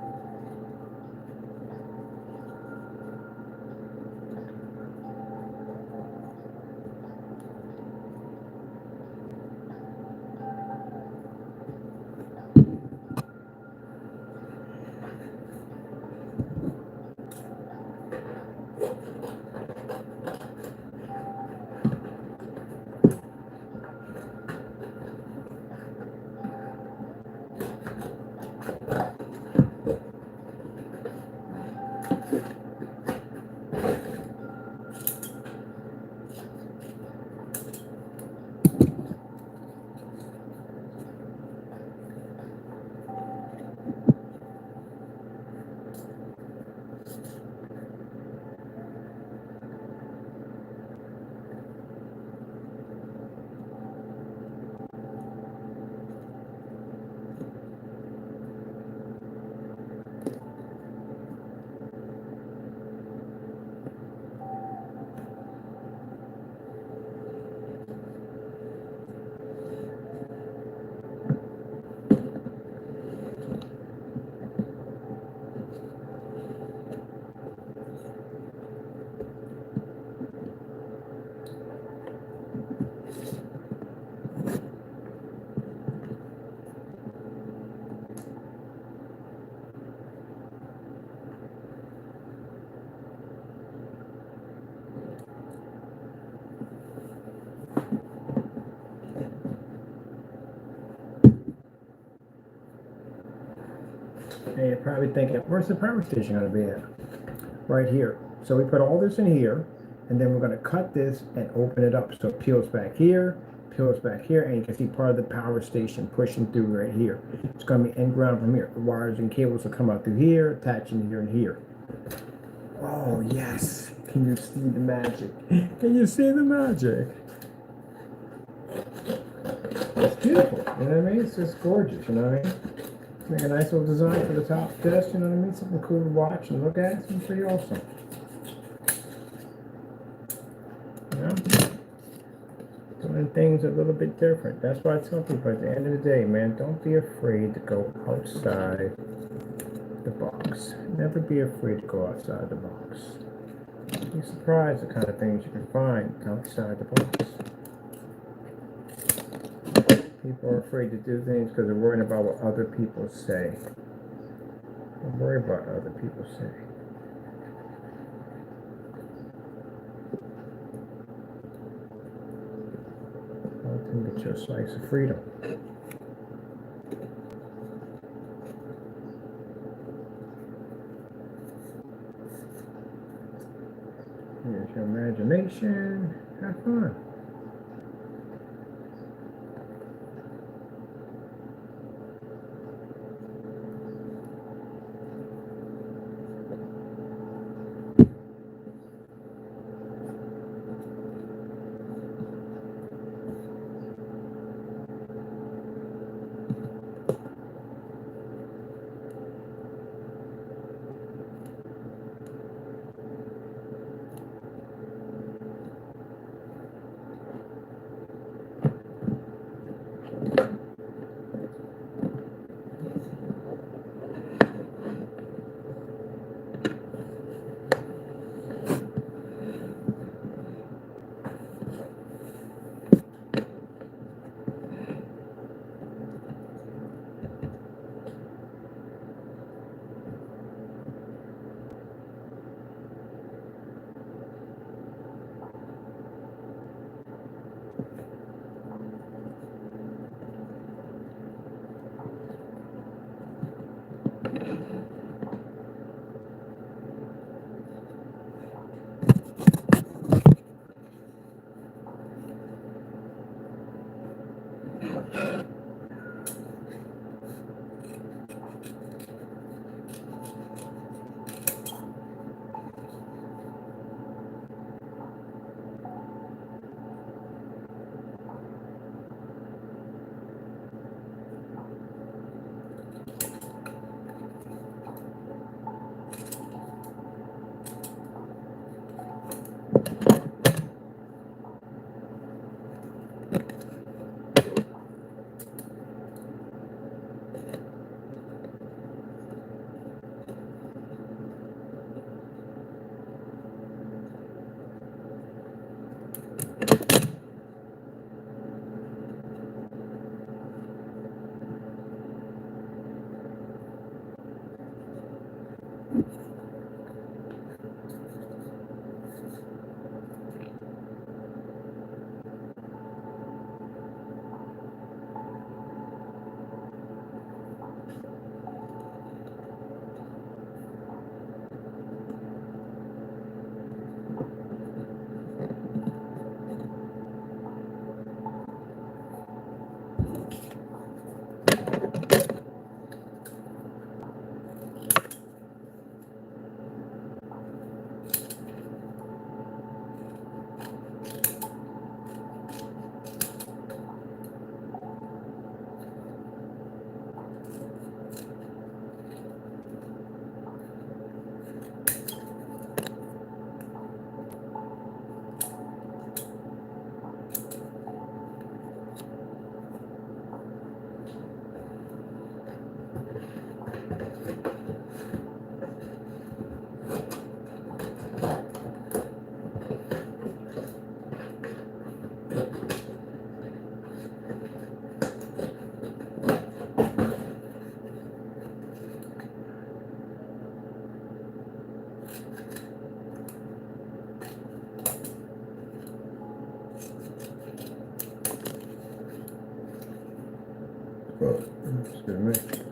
And you're probably thinking, where's the power station going to be at? Right here. So we put all this in here, and then we're going to cut this and open it up. So it peels back here, and you can see part of the power station pushing through right here. It's going to be in ground from here. The wires and cables will come out through here, attaching here and here. Oh, yes. Can you see the magic? Can you see the magic? It's beautiful. You know what I mean? It's just gorgeous. You know what I mean? Make a nice little design for the top desk, you know what I mean? Something cool to watch and look at. It's pretty awesome. You know? Doing things a little bit different. That's why I tell people at the end of the day, man, don't be afraid to go outside the box. Never be afraid to go outside the box. Be surprised the kind of things you can find outside the box. People are afraid to do things because they're worrying about what other people say. Don't worry about what other people say. Ultimately, get your slice of freedom. Here's your imagination. Have fun. Oh, excuse me.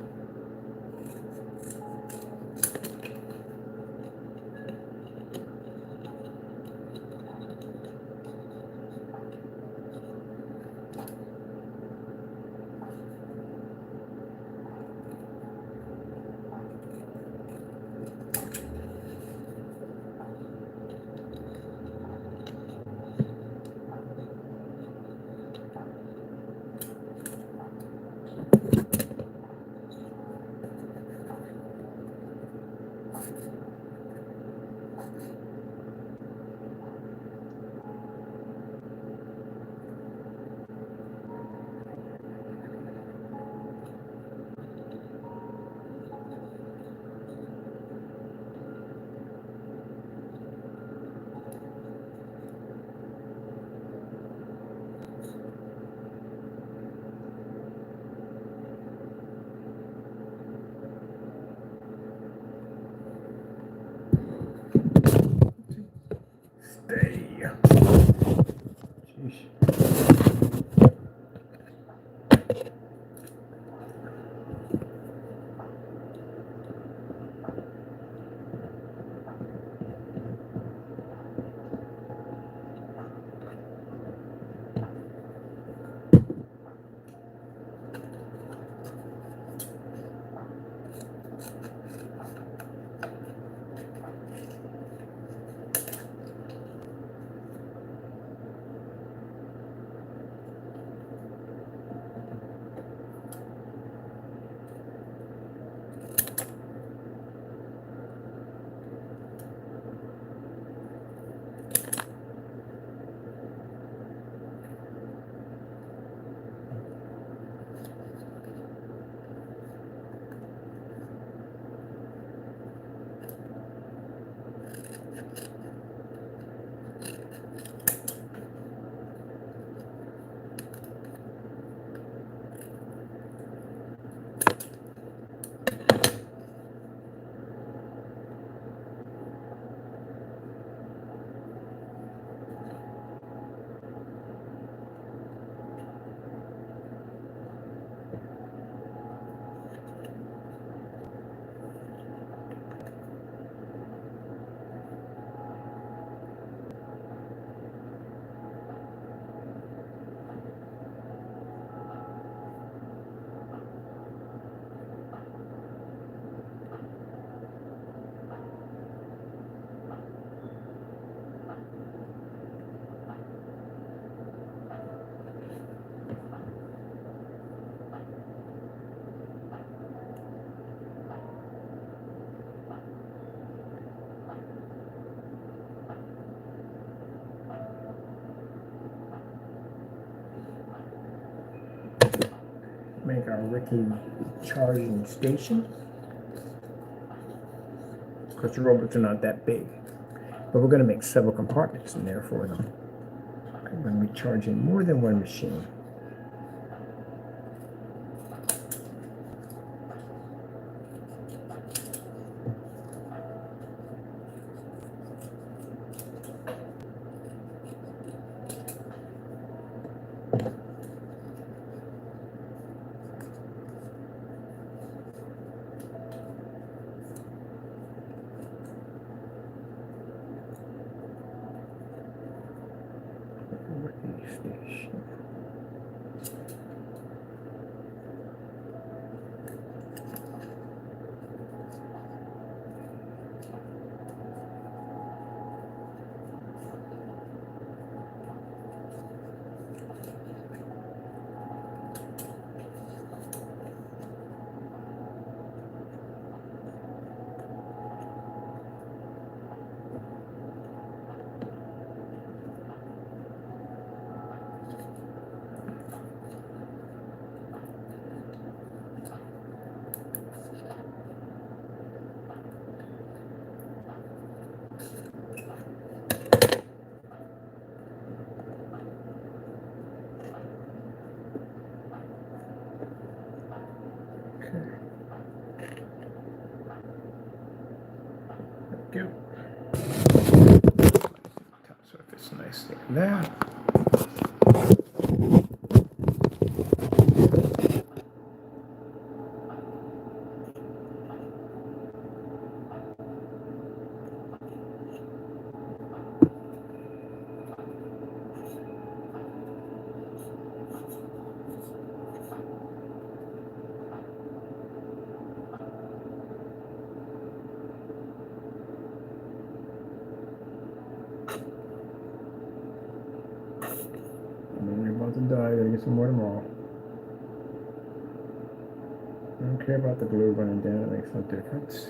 Stay. Jeez. Make our Ricky charging station, because the robots are not that big, but we're going to make several compartments in there for them. I'm going to be charging more than one machine. Station. Go. Top surface nice there. some more tomorrow. I don't care about the glue running down, it makes no difference.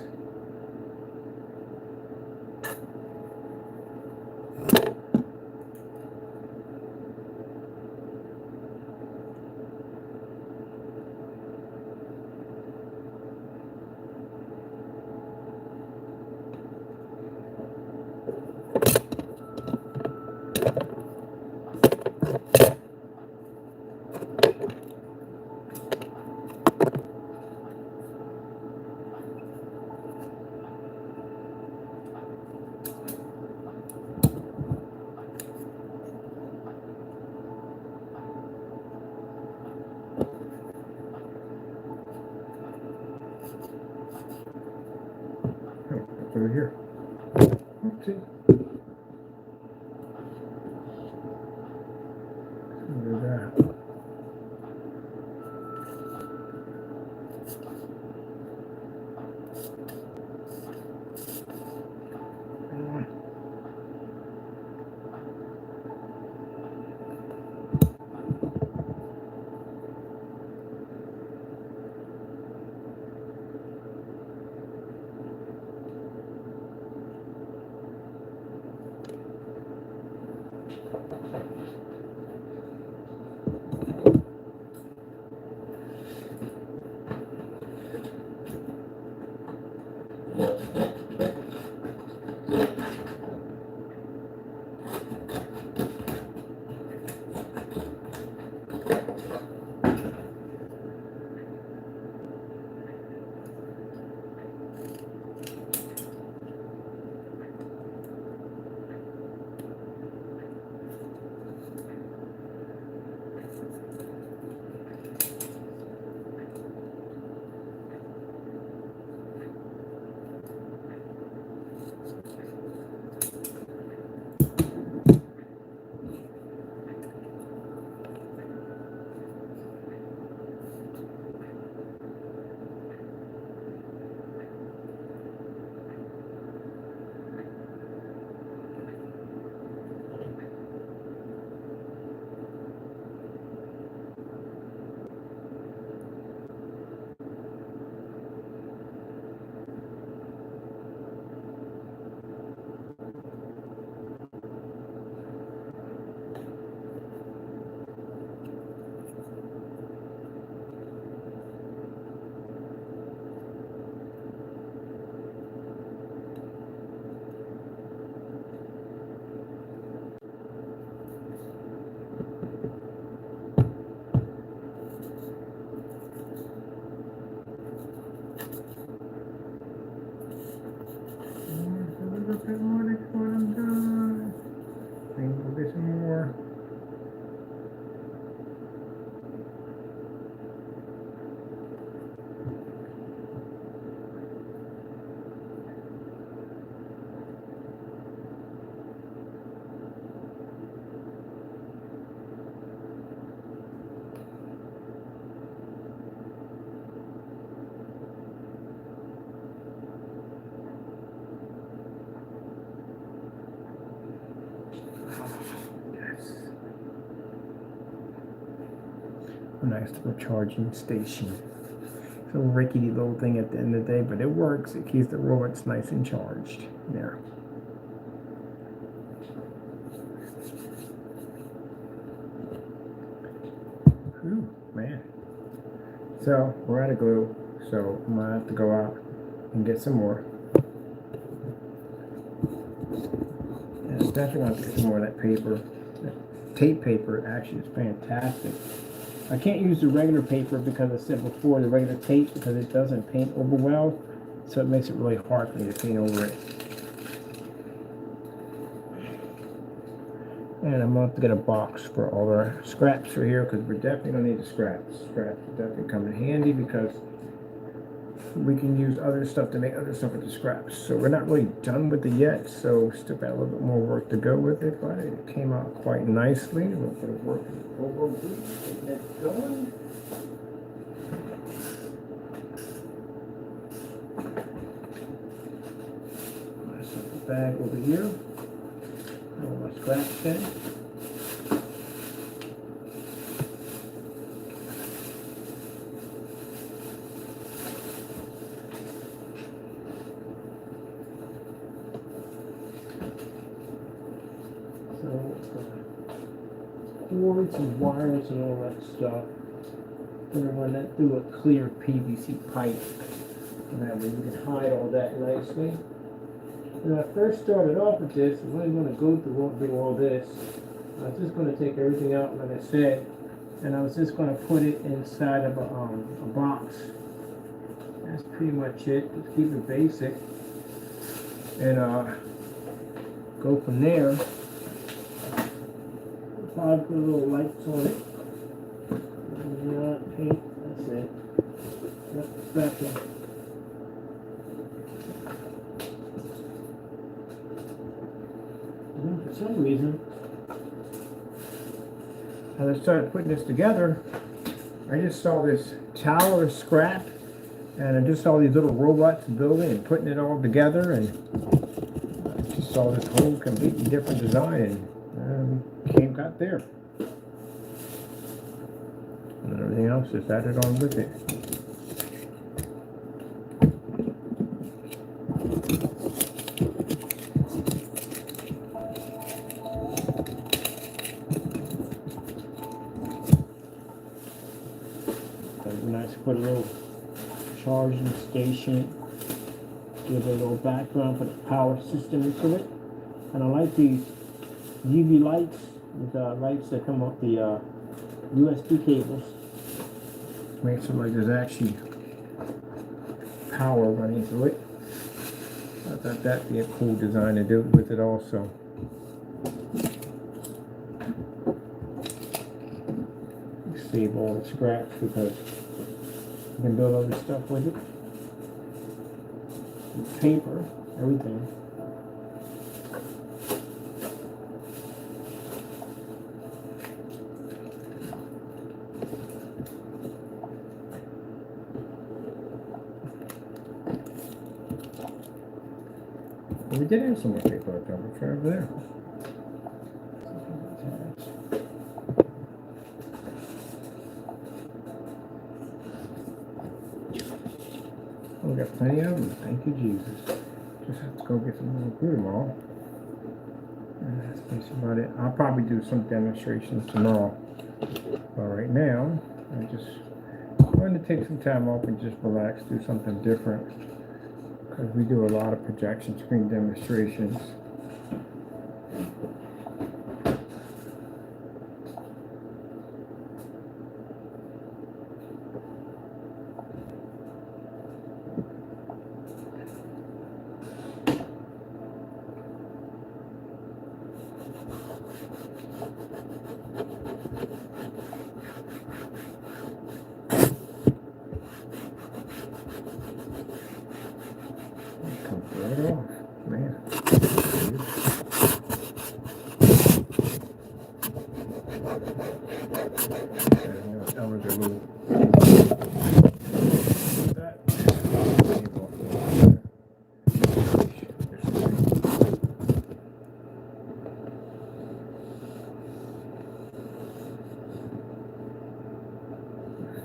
Over here. Oopsie. Do that. Good morning, what I'm done. Maybe we'll get some more. A nice little charging station. It's a rickety little thing at the end of the day, but it works. It keeps the robots nice and charged. There. Ooh, man. So we're out of glue, so I'm gonna have to go out and get some more. And I'm definitely gonna get some more of that paper. That tape paper actually is fantastic. I can't use the regular paper because I said before, the regular tape, because it doesn't paint over well, so it makes it really hard for me to paint over it. And I'm going to have to get a box for all our scraps for here, because we're definitely going to need the scraps. Scraps definitely come in handy because we can use other stuff to make other stuff with the scraps. So we're not really done with it yet, so still got a little bit more work to go with it, but it came out quite nicely. We're going to work over getting it going. Let's set the bag over here. All my scraps in. removing some wires and all that stuff. Gonna run that through a clear PVC pipe, and that way you can hide all that nicely. When I first started off with this, I wasn't going to go through all this. I was just going to take everything out, like I said, and I was just going to put it inside of a box. That's pretty much it. Just keep it basic, and go from there. Probably put little lights on it. Paint. That's it. Yep, back in. For some reason, as I started putting this together, I just saw this tower of scrap, and I just saw these little robots building and putting it all together, and I just saw this whole completely different design, and got there. And everything else is added on with it. Nice to put a little charging station, give it a little background for the power system into it. And I like these UV lights, with lights that come off the USB cables. Makes it like there's actually power running through it. I thought that'd be a cool design to do with it also. Save all the scraps because you can build other stuff with it. And paper, everything. We did have some more paper left over there. Oh, we got plenty of them. Thank you, Jesus. Just have to go get some more glue tomorrow. And that's basically about it. I'll probably do some demonstrations tomorrow. But right now, I just wanted to take some time off and just relax, do something different. Because we do a lot of projection screen demonstrations. Right off, man.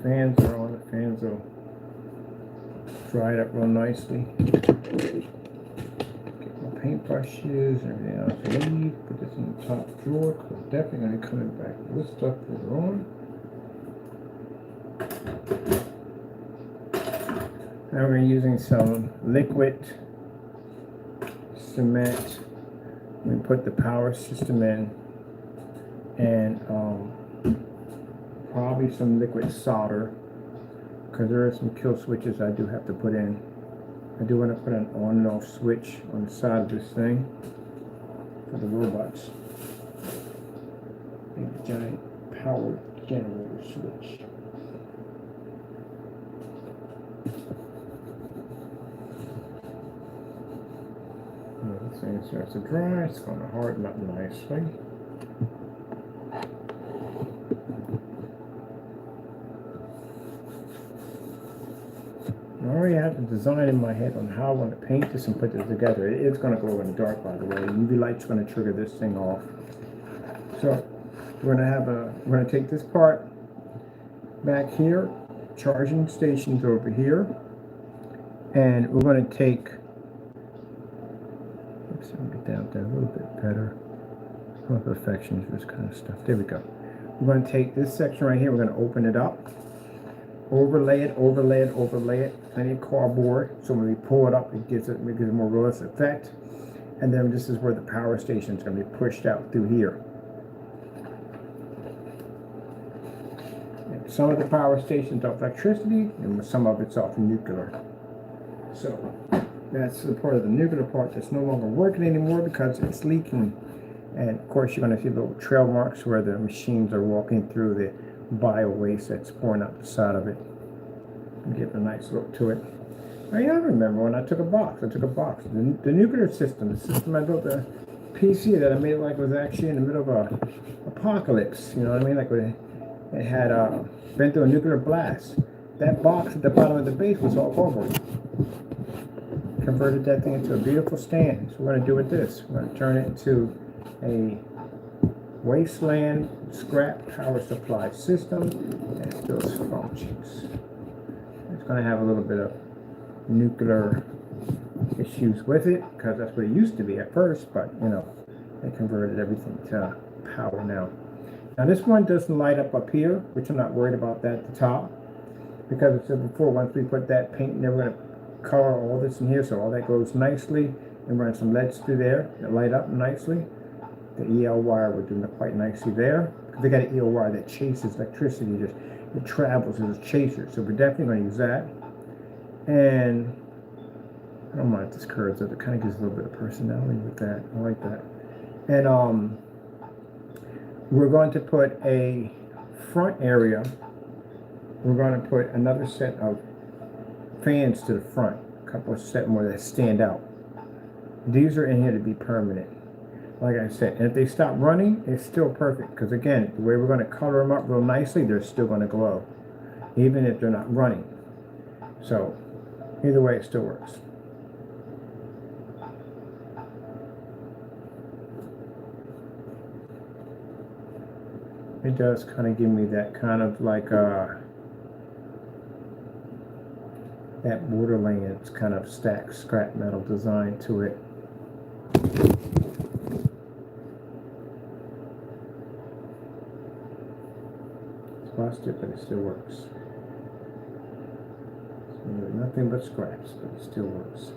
Fans are on. The fans will dry it up real nicely. Paintbrushes, everything else I need. Put this in the top drawer because I'm definitely going to come back to this stuff later on. Now we're using some liquid cement. We put the power system in, and probably some liquid solder because there are some kill switches I do have to put in. I do want to put an on and off switch on the side of this thing for the robots. Big giant power generator switch. This thing starts to dry, it's going to harden up nicely. I already have the design in my head on how I want to paint this and put this together. It's going to glow in the dark, by the way. UV light's going to trigger this thing off. So we're going to take this part back here, charging stations over here, and we're going to take. Let's get down there a little bit better. Imperfections, this kind of stuff. There we go. We're going to take this section right here, we're going to open it up, overlay it, overlay it, overlay it, plenty of cardboard, so when we pull it up, it gives it a more realistic effect. And then this is where the power station is going to be pushed out through here. And some of the power station's off electricity, and some of it's off nuclear. So that's the part of the nuclear part that's no longer working anymore because it's leaking. And of course, you're going to see little trail marks where the machines are walking through the bio waste that's pouring out the side of it. And give a nice look to it. I remember when I took a box. The nuclear system, the system I built, the PC that I made like it was actually in the middle of a apocalypse. You know what I mean? Like it had been through a nuclear blast. That box at the bottom of the base was all cardboard. Converted that thing into a beautiful stand. So we're going to do with this. We're going to turn it into a wasteland scrap power supply system that still functions. It's going to have a little bit of nuclear issues with it because that's what it used to be at first, but you know, they converted everything to power now. Now this one doesn't light up here, which I'm not worried about that at the top, because I said before, once we put that paint in there, we're going to color all this in here so all that goes nicely, and run some LEDs through there that light up nicely. The EL wire we're doing it quite nicely there, because they got an EL wire that chases electricity, just it travels as a chaser, so we're definitely going to use that. And I don't mind if this curves up, it kind of gives a little bit of personality with that. I like that. And we're going to put a front area. We're going to put another set of fans to the front, a couple of set more that stand out. These are in here to be permanent, like I said. And if they stop running, it's still perfect, because again, the way we're going to color them up real nicely, they're still going to glow, even if they're not running. So either way, it still works. It does kind of give me that kind of like that Borderlands kind of stacked scrap metal design to it. It's busted, but it still works. So nothing but scraps, but it still works.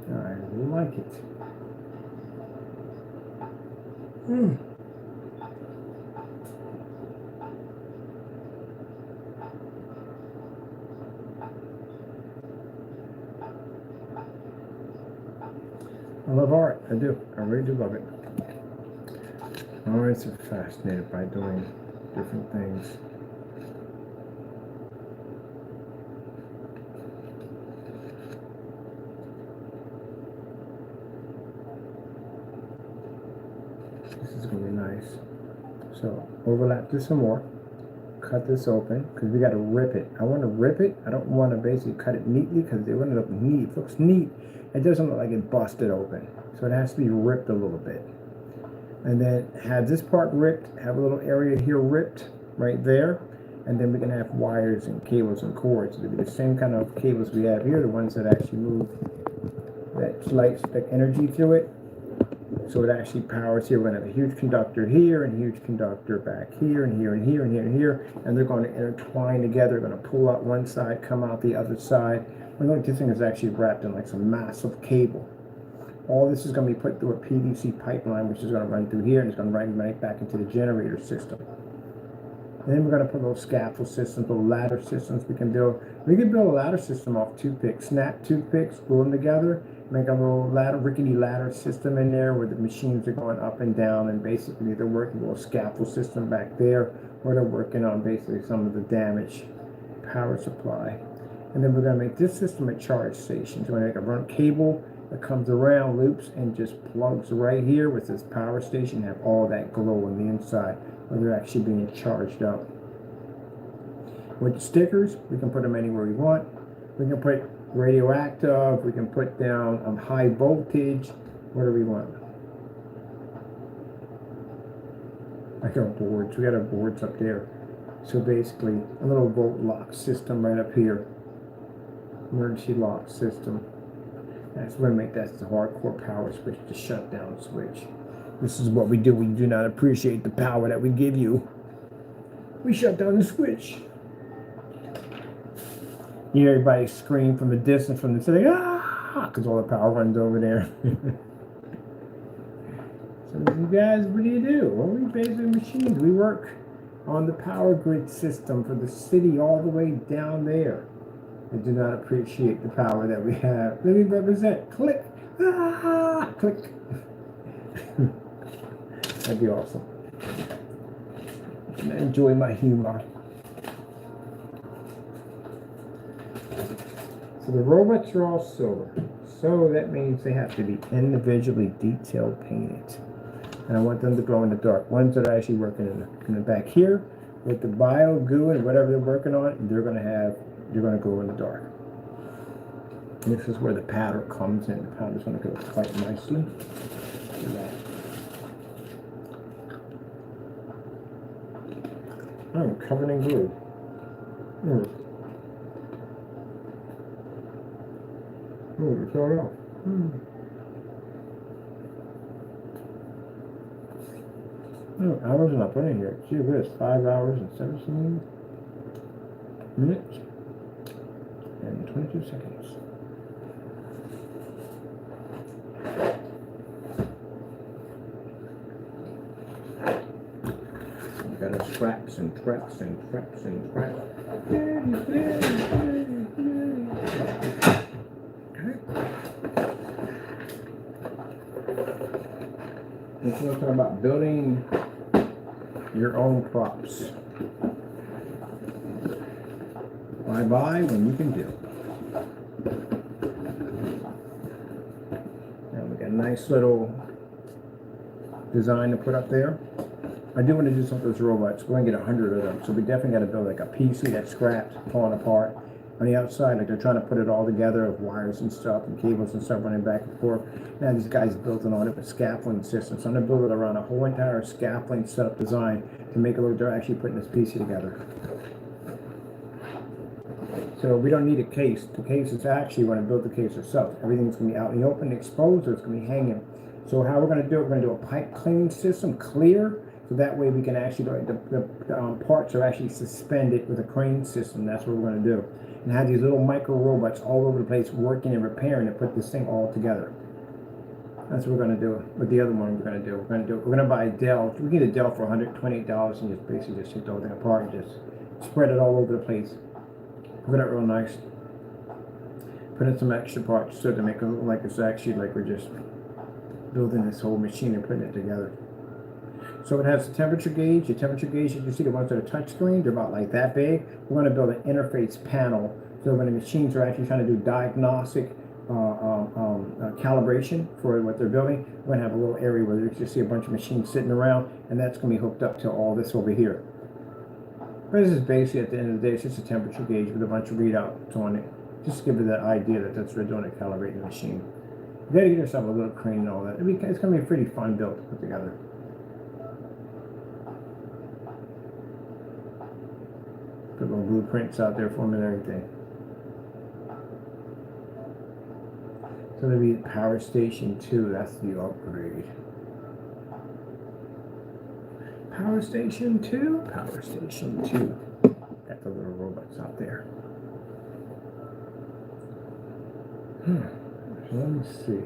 I really like it. I love art. I do. I really do love it. I'm always fascinated by doing different things. This is going to be nice. So overlap this some more. Cut this open because we got to rip it. I want to rip it. I don't want to basically cut it neatly because it wouldn't look neat. It looks neat. It doesn't look like it busted open. So it has to be ripped a little bit. And then have this part ripped. Have a little area here ripped right there. And then we can have wires and cables and cords. It'll be the same kind of cables we have here. The ones that actually move that light energy through it. So it actually powers here. We're going to have a huge conductor here and a huge conductor back here and here and here and here and here. And they're going to intertwine together. They're going to pull out one side, come out the other side. And look, this thing is actually wrapped in like some massive cable. All this is going to be put through a PVC pipeline, which is going to run through here, and it's going to run right back into the generator system. And then we're going to put little scaffold systems, little ladder systems we can build. We can build a ladder system off toothpicks, snap toothpicks, glue them together, make a little ladder, rickety ladder system in there where the machines are going up and down, and basically they're working a little scaffold system back there where they're working on basically some of the damaged power supply. And then we're going to make this system a charge station. So we're going to make a run cable that comes around, loops, and just plugs right here with this power station, have all that glow on the inside where they're actually being charged up. With the stickers, we can put them anywhere we want. We can put radioactive, we can put down high voltage, whatever we want. Like our boards, we got our boards up there. So basically, a little volt lock system right up here. Emergency lock system. That's going to make that the hardcore power switch, the shutdown switch. This is what we do when you do not appreciate the power that we give you. We shut down the switch. You hear everybody scream from a distance from the city, ah, because all the power runs over there. So you guys, what do? Well, we basically machines. We work on the power grid system for the city all the way down there. I do not appreciate the power that we have. Let me represent. Click. Ah, click. That'd be awesome. And enjoy my humor. So the robots are all silver. So that means they have to be individually detail painted. And I want them to glow in the dark. Ones that are actually working in the back here with the bio goo and whatever they're working on, they're gonna glow in the dark. And this is where the powder comes in. The powder's gonna go quite nicely. I'm covered in glue. Oh, it's all off. Hours and I put in here. Gee whiz, 5 hours and 17 minutes and 22 seconds. We got our scraps and traps and traps and traps. We're talking about building your own props. Why buy when you can do? And we got a nice little design to put up there. I do want to do something with those robots. We're going to get 100 of them. So we definitely got to build like a PC that's scrapped, falling apart. On the outside, like they're trying to put it all together of wires and stuff and cables and stuff running back and forth. Now these guys built it on it with scaffolding systems. So I'm going to build it around a whole entire scaffolding setup design to make it look like they're actually putting this PC together. So we don't need a case. The case is actually when I build the case itself. Everything's going to be out in the open, exposed, or it's going to be hanging. So how we're going to do it, we're going to do a pipe cleaning system, clear, so that way we can actually, the parts are actually suspended with a crane system. That's what we're going to do. And have these little micro robots all over the place working and repairing to put this thing all together. That's what we're going to do. But the other one we're going to do, we're going to buy a Dell. We get a Dell for $128 and just basically just take the whole thing apart and just spread it all over the place. Put it real nice. Put in some extra parts so to make it look like it's actually like we're just building this whole machine and putting it together. So it has the temperature gauge. The temperature gauge, you can see the ones that are touchscreen, they're about like that big. We're going to build an interface panel. So when the machines are actually trying to do diagnostic calibration for what they're building, we're going to have a little area where you can just see a bunch of machines sitting around, and that's going to be hooked up to all this over here. But this is basically, at the end of the day, it's just a temperature gauge with a bunch of readouts on it. Just to give you that idea that that's what they're doing, to calibrate the machine. You got to get yourself a little crane and all that. It's going to be a pretty fun build to put together. Put little blueprints out there for them and everything. So there'll be Power Station 2, that's the upgrade. Power Station 2, Power Station 2. Got the little robots out there. So let me see.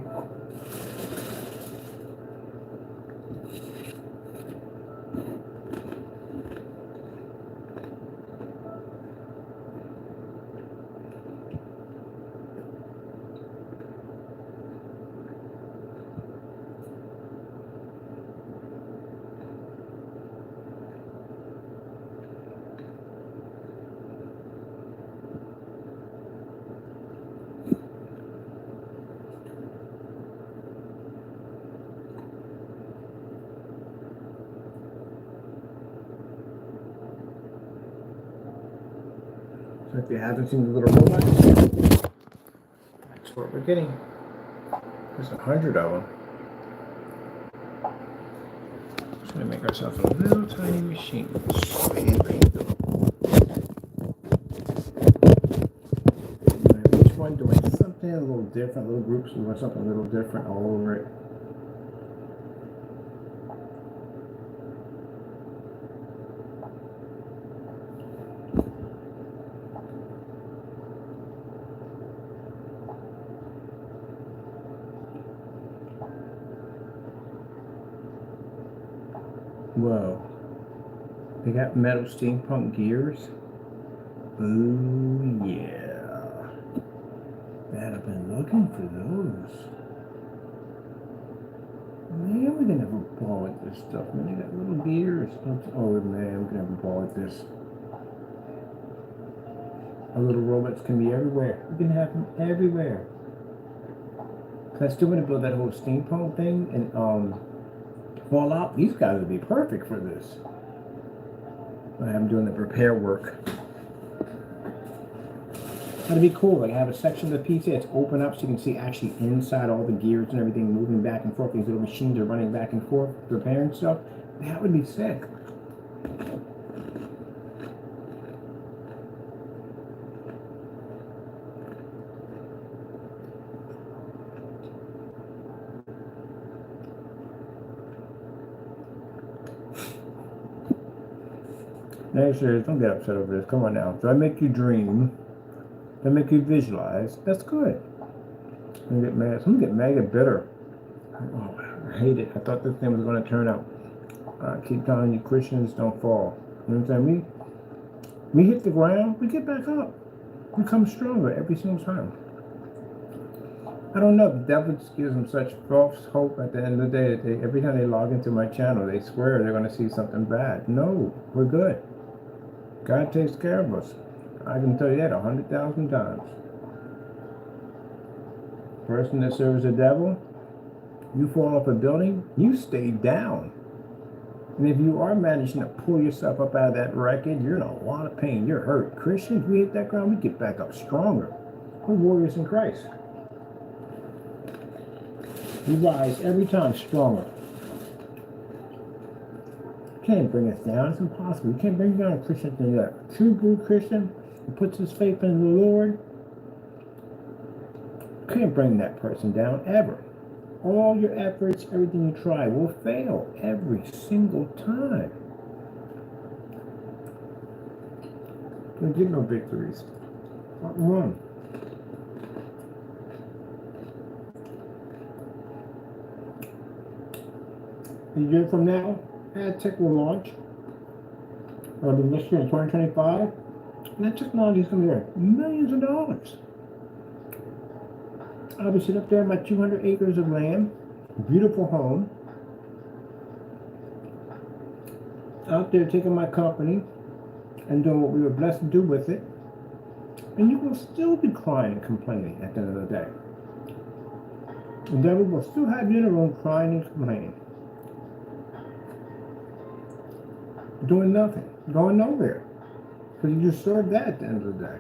So if you haven't seen the little robots, that's what we're getting. There's 100 of them. Just gonna make ourselves a little tiny machine. something a little different, little groups, we want something a little different all over it. Whoa. They got metal steampunk gears. Ooh, yeah. Man, I've been looking for those. Man, we can have a ball with this stuff. Man, they got little gears. Oh, man, we can have a ball with this. Our little robots can be everywhere. We can have them everywhere. I still want to build that whole steampunk thing and Fallout. These guys would be perfect for this. I'm doing the repair work. That'd be cool. Like have a section of the PC that's open up so you can see actually inside all the gears and everything moving back and forth. These little machines are running back and forth, repairing stuff. That would be sick. Now, serious, don't get upset over this. Come on now. Do I make you dream? Do I make you visualize? That's good. I'm gonna get mad. I'm gonna get mad and bitter. Oh, I hate it. I thought this thing was going to turn out. I keep telling you, Christians don't fall. You know what I'm saying? We hit the ground, we get back up. We come stronger every single time. I don't know. The devil just gives them such false hope at the end of the day that every time they log into my channel, they swear they're going to see something bad. No, we're good. God takes care of us. I can tell you that 100,000 times. Person that serves the devil, you fall off a building, you stay down. And if you are managing to pull yourself up out of that wreckage, you're in a lot of pain. You're hurt. Christians, we hit that ground, we get back up stronger. We're warriors in Christ. We rise every time stronger. You can't bring us down. It's impossible. You can't bring down a Christian thing like that. A true good Christian who puts his faith in the Lord, you can't bring that person down ever. All your efforts, everything you try will fail every single time. You don't get no victories. Something wrong. A year from now, AdTech will launch. Or this year in 2025. And that technology is going to be worth millions of dollars. I'll be sitting up there in my 200 acres of land, beautiful home, out there taking my company and doing what we were blessed to do with it, and you will still be crying and complaining at the end of the day. The devil will still have you in a room crying and complaining, doing nothing, going nowhere, because you just served that at the end of the day.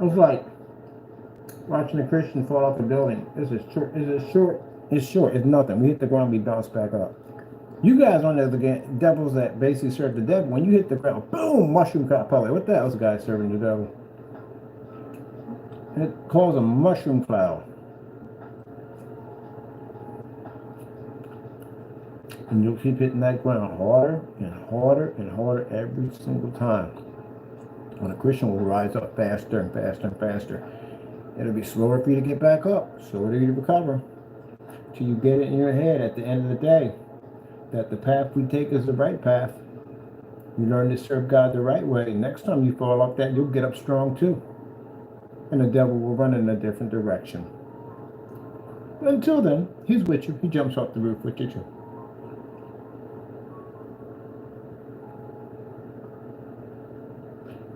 It was like watching a Christian fall off a building. It's short. It's nothing. We hit the ground, we bounce back up. You guys on there, the devils that basically serve the devil. When you hit the ground, boom, mushroom cloud. Probably what the hell's the guy serving the devil? And it calls a mushroom cloud. And you'll keep hitting that ground harder and harder and harder every single time. When a Christian will rise up faster and faster and faster. It'll be slower for you to get back up, slower for you to recover. Till you get it in your head at the end of the day that the path we take is the right path. You learn to serve God the right way. Next time you fall off that, you'll get up strong too. And the devil will run in a different direction. But until then, he's with you. He jumps off the roof with you too.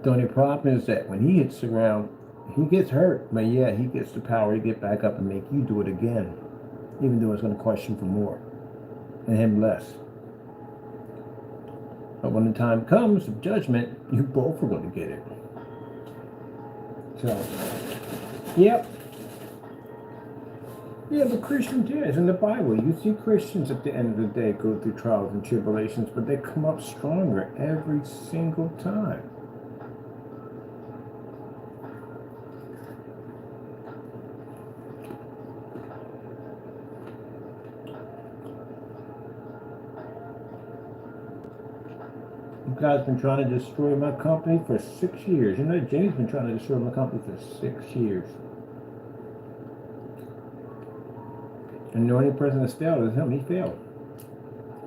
The only problem is that when he hits the ground, he gets hurt. But yeah, he gets the power to get back up and make you do it again. Even though it's going to cost you for more. And him less. But when the time comes of judgment, you both are going to get it. So, yep. Yeah, but Christians, yeah, it's in the Bible. You see Christians at the end of the day go through trials and tribulations, but they come up stronger every single time. You guys been trying to destroy my company for 6 years. You know, James been trying to destroy my company for 6 years. And the only person that failed is him. He failed.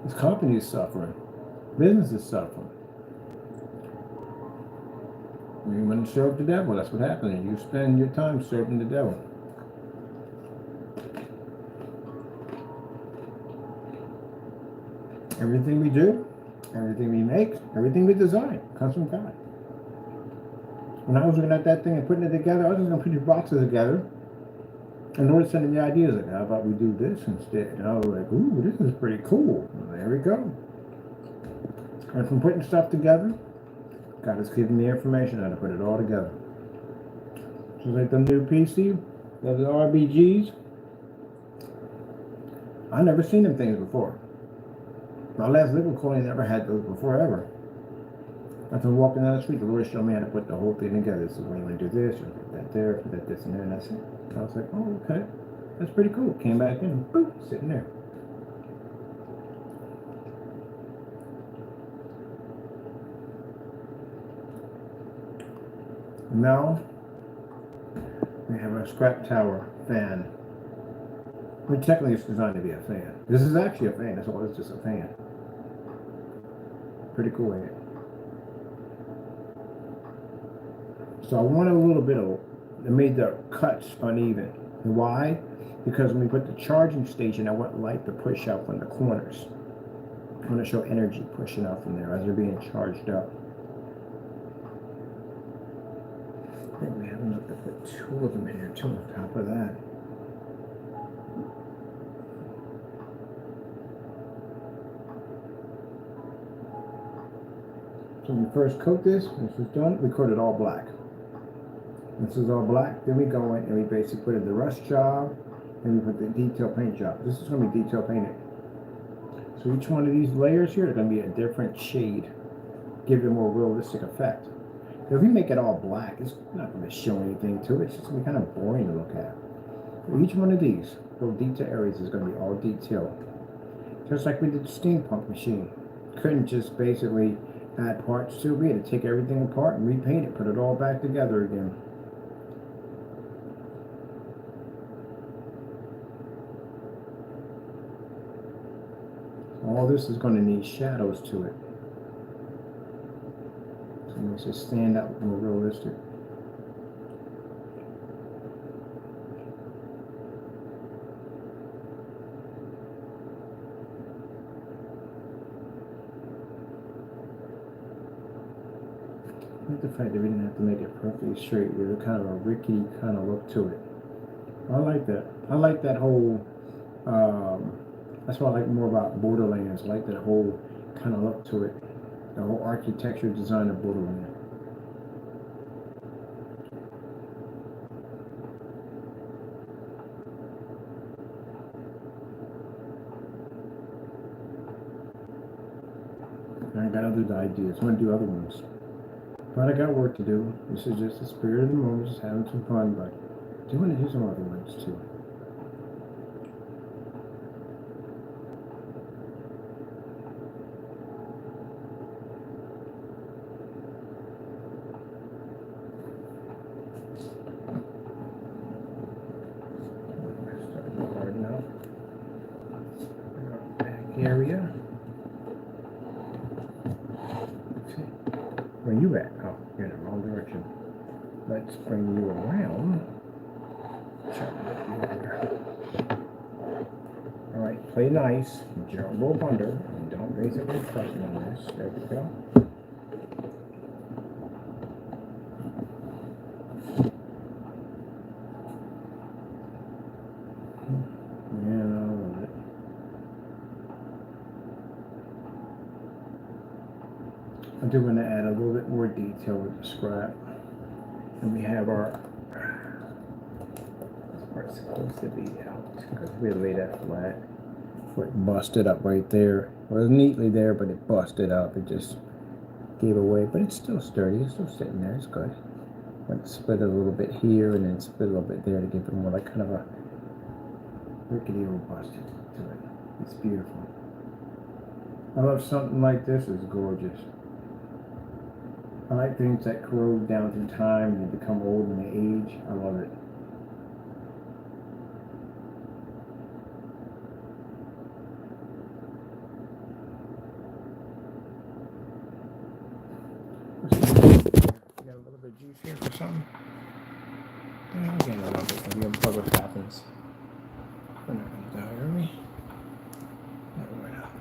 His company is suffering. Business is suffering. You want to serve the devil. That's what happens. You spend your time serving the devil. Everything we do, everything we make, everything we design comes from God. When I was looking at that thing and putting it together, I was just going to put these boxes together. And Lord sending me ideas like, how about we do this instead? And I was like, ooh, this is pretty cool. And there we go. And from putting stuff together, God has given me information how to put it all together. So like the new PC, those RBGs, I never seen them things before. My last liquid cooling never had those before ever. After walking down the street, the Lord showed me how to put the whole thing together. So when you want to do this, you put that there, put that this and there, and that's it. I was like, oh, okay. That's pretty cool. Came back in, boop, sitting there. Now, we have a scrap tower fan. I mean, technically it's designed to be a fan. This is actually a fan. That's all. It's just a fan. Pretty cool, ain't it? So I wanted a little bit of, it made the cuts uneven. Why? Because when we put the charging station, I want light to push out from the corners. I want to show energy pushing out from there as they're being charged up. I think we have enough to put 2 of them in here too on top of that. So when we first coat this is done, we coat it all black. This is all black, then we go in and we basically put in the rust job, and we put the detail paint job. This is going to be detail painted. So each one of these layers here are going to be a different shade, give it a more realistic effect. If we make it all black, it's not going to show anything to it. It's just going to be kind of boring to look at. So each one of these little detail areas is going to be all detailed. Just like we did the steampunk machine. Couldn't just basically add parts to it. We had to take everything apart and repaint it, put it all back together again. All this is going to need shadows to it. So it makes it stand out more realistic. I like the fact that we didn't have to make it perfectly straight. There's a kind of a rickety kind of look to it. I like that. I like that whole that's what I like more about Borderlands. I like that whole kind of look to it. The whole architecture design of Borderlands. I got other ideas. I want to do other ones. But I got work to do. This is just the spirit of the moment, just having some fun, but I do want to do some other ones too. Area. Where you at? Oh, you're in the wrong direction. Let's bring you around. Alright, play nice. Don't roll under. And don't basically fight on this. There we go. I do want to add a little bit more detail with the scrap. And we have our, this part's supposed to be out. we lay that flat. Where it busted up right there. It was neatly there, but it busted up. It just gave away, but it's still sturdy. It's still sitting there. It's good. But split it a little bit here and then split a little bit there to give it more like kind of a rickety robust to it. It's beautiful. I love something like this. It's gorgeous. I like things that corrode down through time and they become old and they age. I love it. You got a little bit of juice here for something? Yeah, I'm getting a little bit. Maybe unplug what happens. We're not going to die, are we? No, we're not.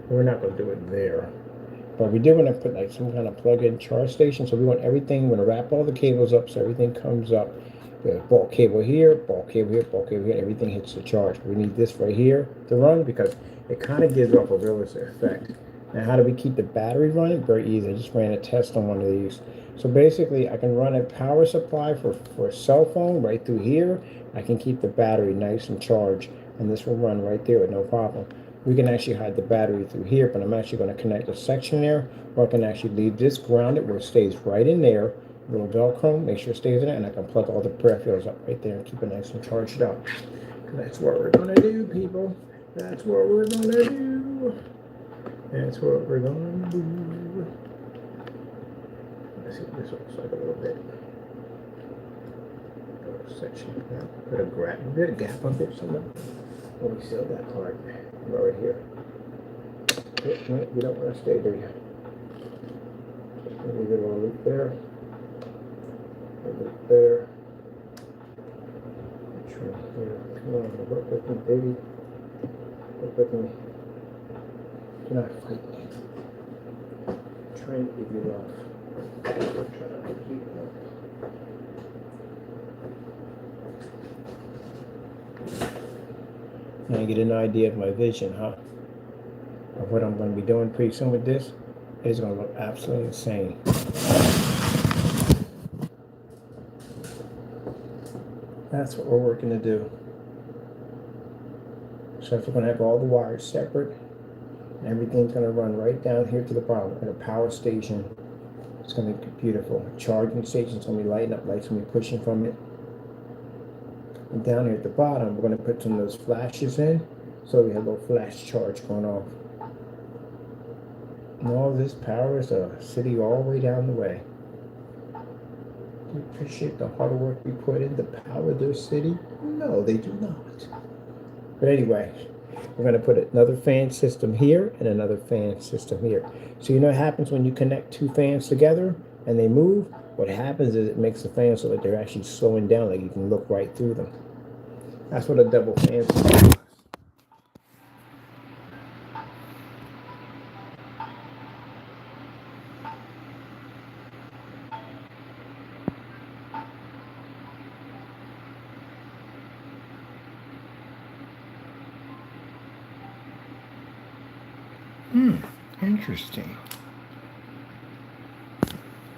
We're not going to do it there. But we did want to put like some kind of plug-in charge station. So we want everything, we're going to wrap all the cables up so everything comes up. The bulk cable here, bulk cable here, bulk cable here, everything hits the charge. We need this right here to run because it kind of gives off a realistic effect. Now, how do we keep the battery running? Very easy. I just ran a test on one of these. So basically, I can run a power supply for a cell phone right through here. I can keep the battery nice and charged, and this will run right there with no problem. We can actually hide the battery through here, but I'm actually going to connect a section there, or I can actually leave this grounded where it stays right in there. Little Velcro, make sure it stays in it, and I can plug all the peripherals up right there and keep it nice and charged up. That's what we're gonna do, people. That's what we're gonna do. That's what we're gonna do. Let's see what this looks like a little bit. Little section, put a gap up there somewhere. Let me seal that part right here. You don't want to stay there yet. Just maybe a little loop there. Right there. Here. Come on, work with me, baby. Work with me. Do not fight me. I'm trying to give you love. I'm trying to keep you love. Now you get an idea of my vision, huh? Of what I'm going to be doing pretty soon with this. It's going to look absolutely insane. That's what we're working to do. So if we're going to have all the wires separate, and everything's going to run right down here to the bottom at a power station. It's going to be beautiful. Charging station's going to be lighting up, lights going to be pushing from it. And down here at the bottom, we're going to put some of those flashes in, so we have a little flash charge going off. And all this power is a city all the way down the way. Do you appreciate the hard work we put in to power their city? No, they do not. But anyway, we're going to put another fan system here and another fan system here. So you know what happens when you connect two fans together and they move? What happens is it makes the fans so that they're actually slowing down, like you can look right through them. That's what a double fan system does. Interesting.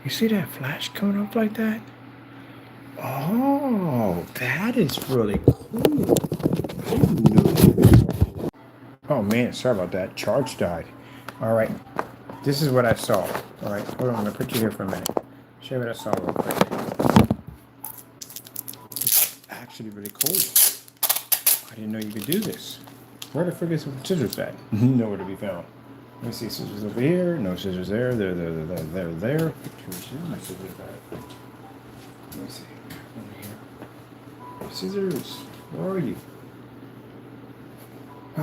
You see that flash coming up like that? Oh, that is really cool. Oh man, sorry about that. Charge died. All right, this is what I saw. All right, hold on, I'm gonna put you here for a minute. Show you what I saw real quick. It's actually really cool. I didn't know you could do this. Where the frick is the scissors at? Nowhere to be found. Let me see, scissors over here. No scissors there. There. Where's my scissors at? Let me see. Over here. Scissors. Where are you? I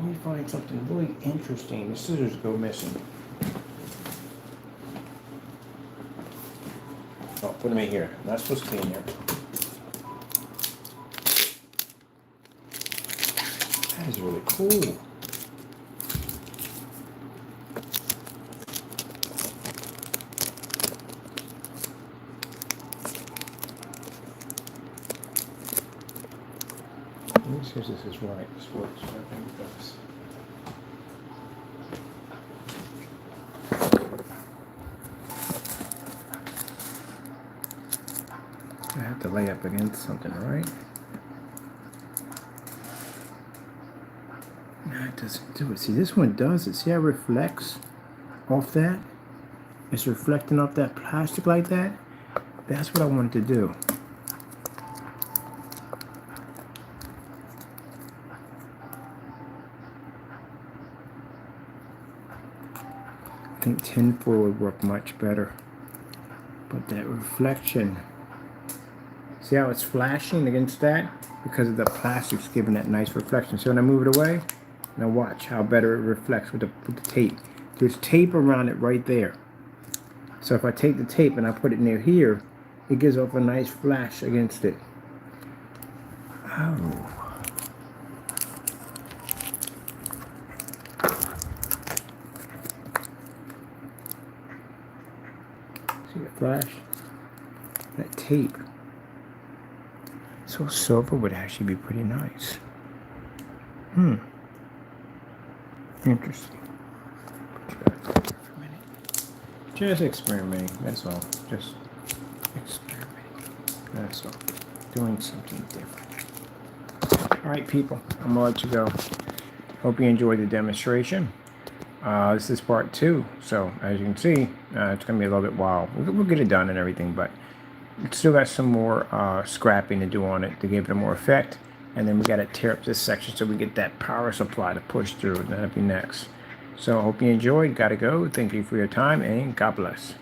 need to find something really interesting. The scissors go missing. Oh, put them in here. Not supposed to be in here. That is really cool. Let me see if this is right. This works. I think it does. have to lay up against something, right? No, it doesn't do it. See, this one does it. See how it reflects off that? It's reflecting off that plastic like that. That's what I wanted to do. I think tinfoil would work much better. But that reflection, see how it's flashing against that? Because of the plastic's giving that nice reflection. So when I move it away, now watch how better it reflects with the tape. There's tape around it right there. So if I take the tape and I put it near here, it gives off a nice flash against it. Oh. See the flash? That tape. So silver would actually be pretty nice. Interesting. Just experimenting, that's all. Just experimenting. That's all. Doing something different. Alright people, I'm gonna let you go. Hope you enjoyed the demonstration. This is part 2, so as you can see, it's gonna be a little bit while. We'll get it done and everything, but it's still got some more scrapping to do on it to give it a more effect. And then we gotta tear up this section so we get that power supply to push through. That'll be next. So I hope you enjoyed. Gotta go. Thank you for your time and God bless.